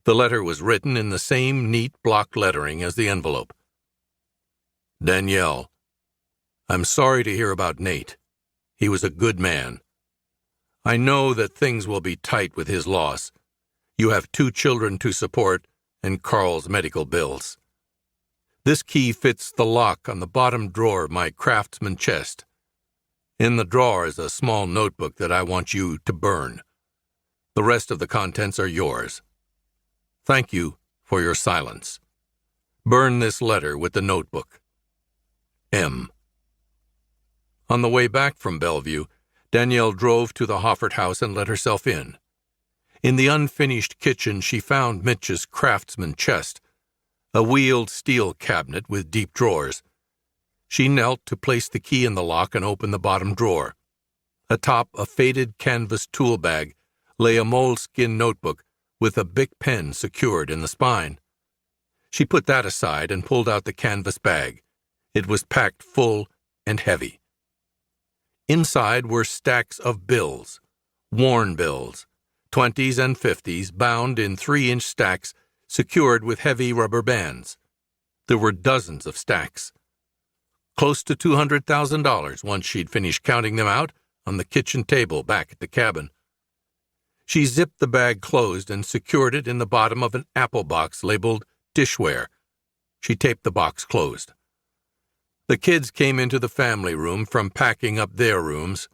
The letter was written in the same neat block lettering as the envelope. Danielle, I'm sorry to hear about Nate. He was a good man. I know that things will be tight with his loss. You have 2 children to support and Carl's medical bills. This key fits the lock on the bottom drawer of my craftsman chest. In the drawer is a small notebook that I want you to burn. The rest of the contents are yours. Thank you for your silence. Burn this letter with the notebook. M. On the way back from Bellevue, Danielle drove to the Hoffert house and let herself in. In the unfinished kitchen, she found Mitch's craftsman chest, a wheeled steel cabinet with deep drawers. She knelt to place the key in the lock and open the bottom drawer. Atop a faded canvas tool bag lay a moleskin notebook with a Bic pen secured in the spine. She put that aside and pulled out the canvas bag. It was packed full and heavy. Inside were stacks of bills, worn bills, 20s and 50s, bound in 3-inch stacks secured with heavy rubber bands. There were dozens of stacks. Close to $200,000 once she'd finished counting them out on the kitchen table back at the cabin. She zipped the bag closed and secured it in the bottom of an apple box labeled dishware. She taped the box closed. The kids came into the family room from packing up their rooms.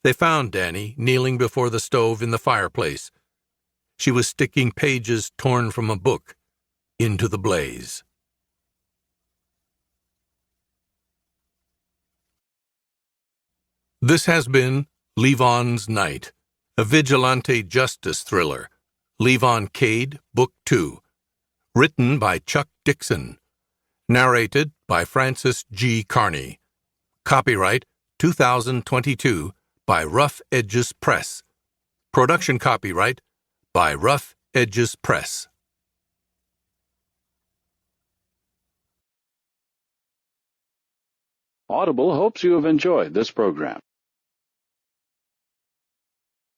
They found Danny kneeling before the stove in the fireplace. She was sticking pages torn from a book into the blaze. This has been Levon's Night, a vigilante justice thriller, Levon Cade, Book 2, written by Chuck Dixon, narrated by Francis G. Carney. Copyright 2022 by Rough Edges Press. Production copyright by Rough Edges Press. Audible hopes you have enjoyed this program.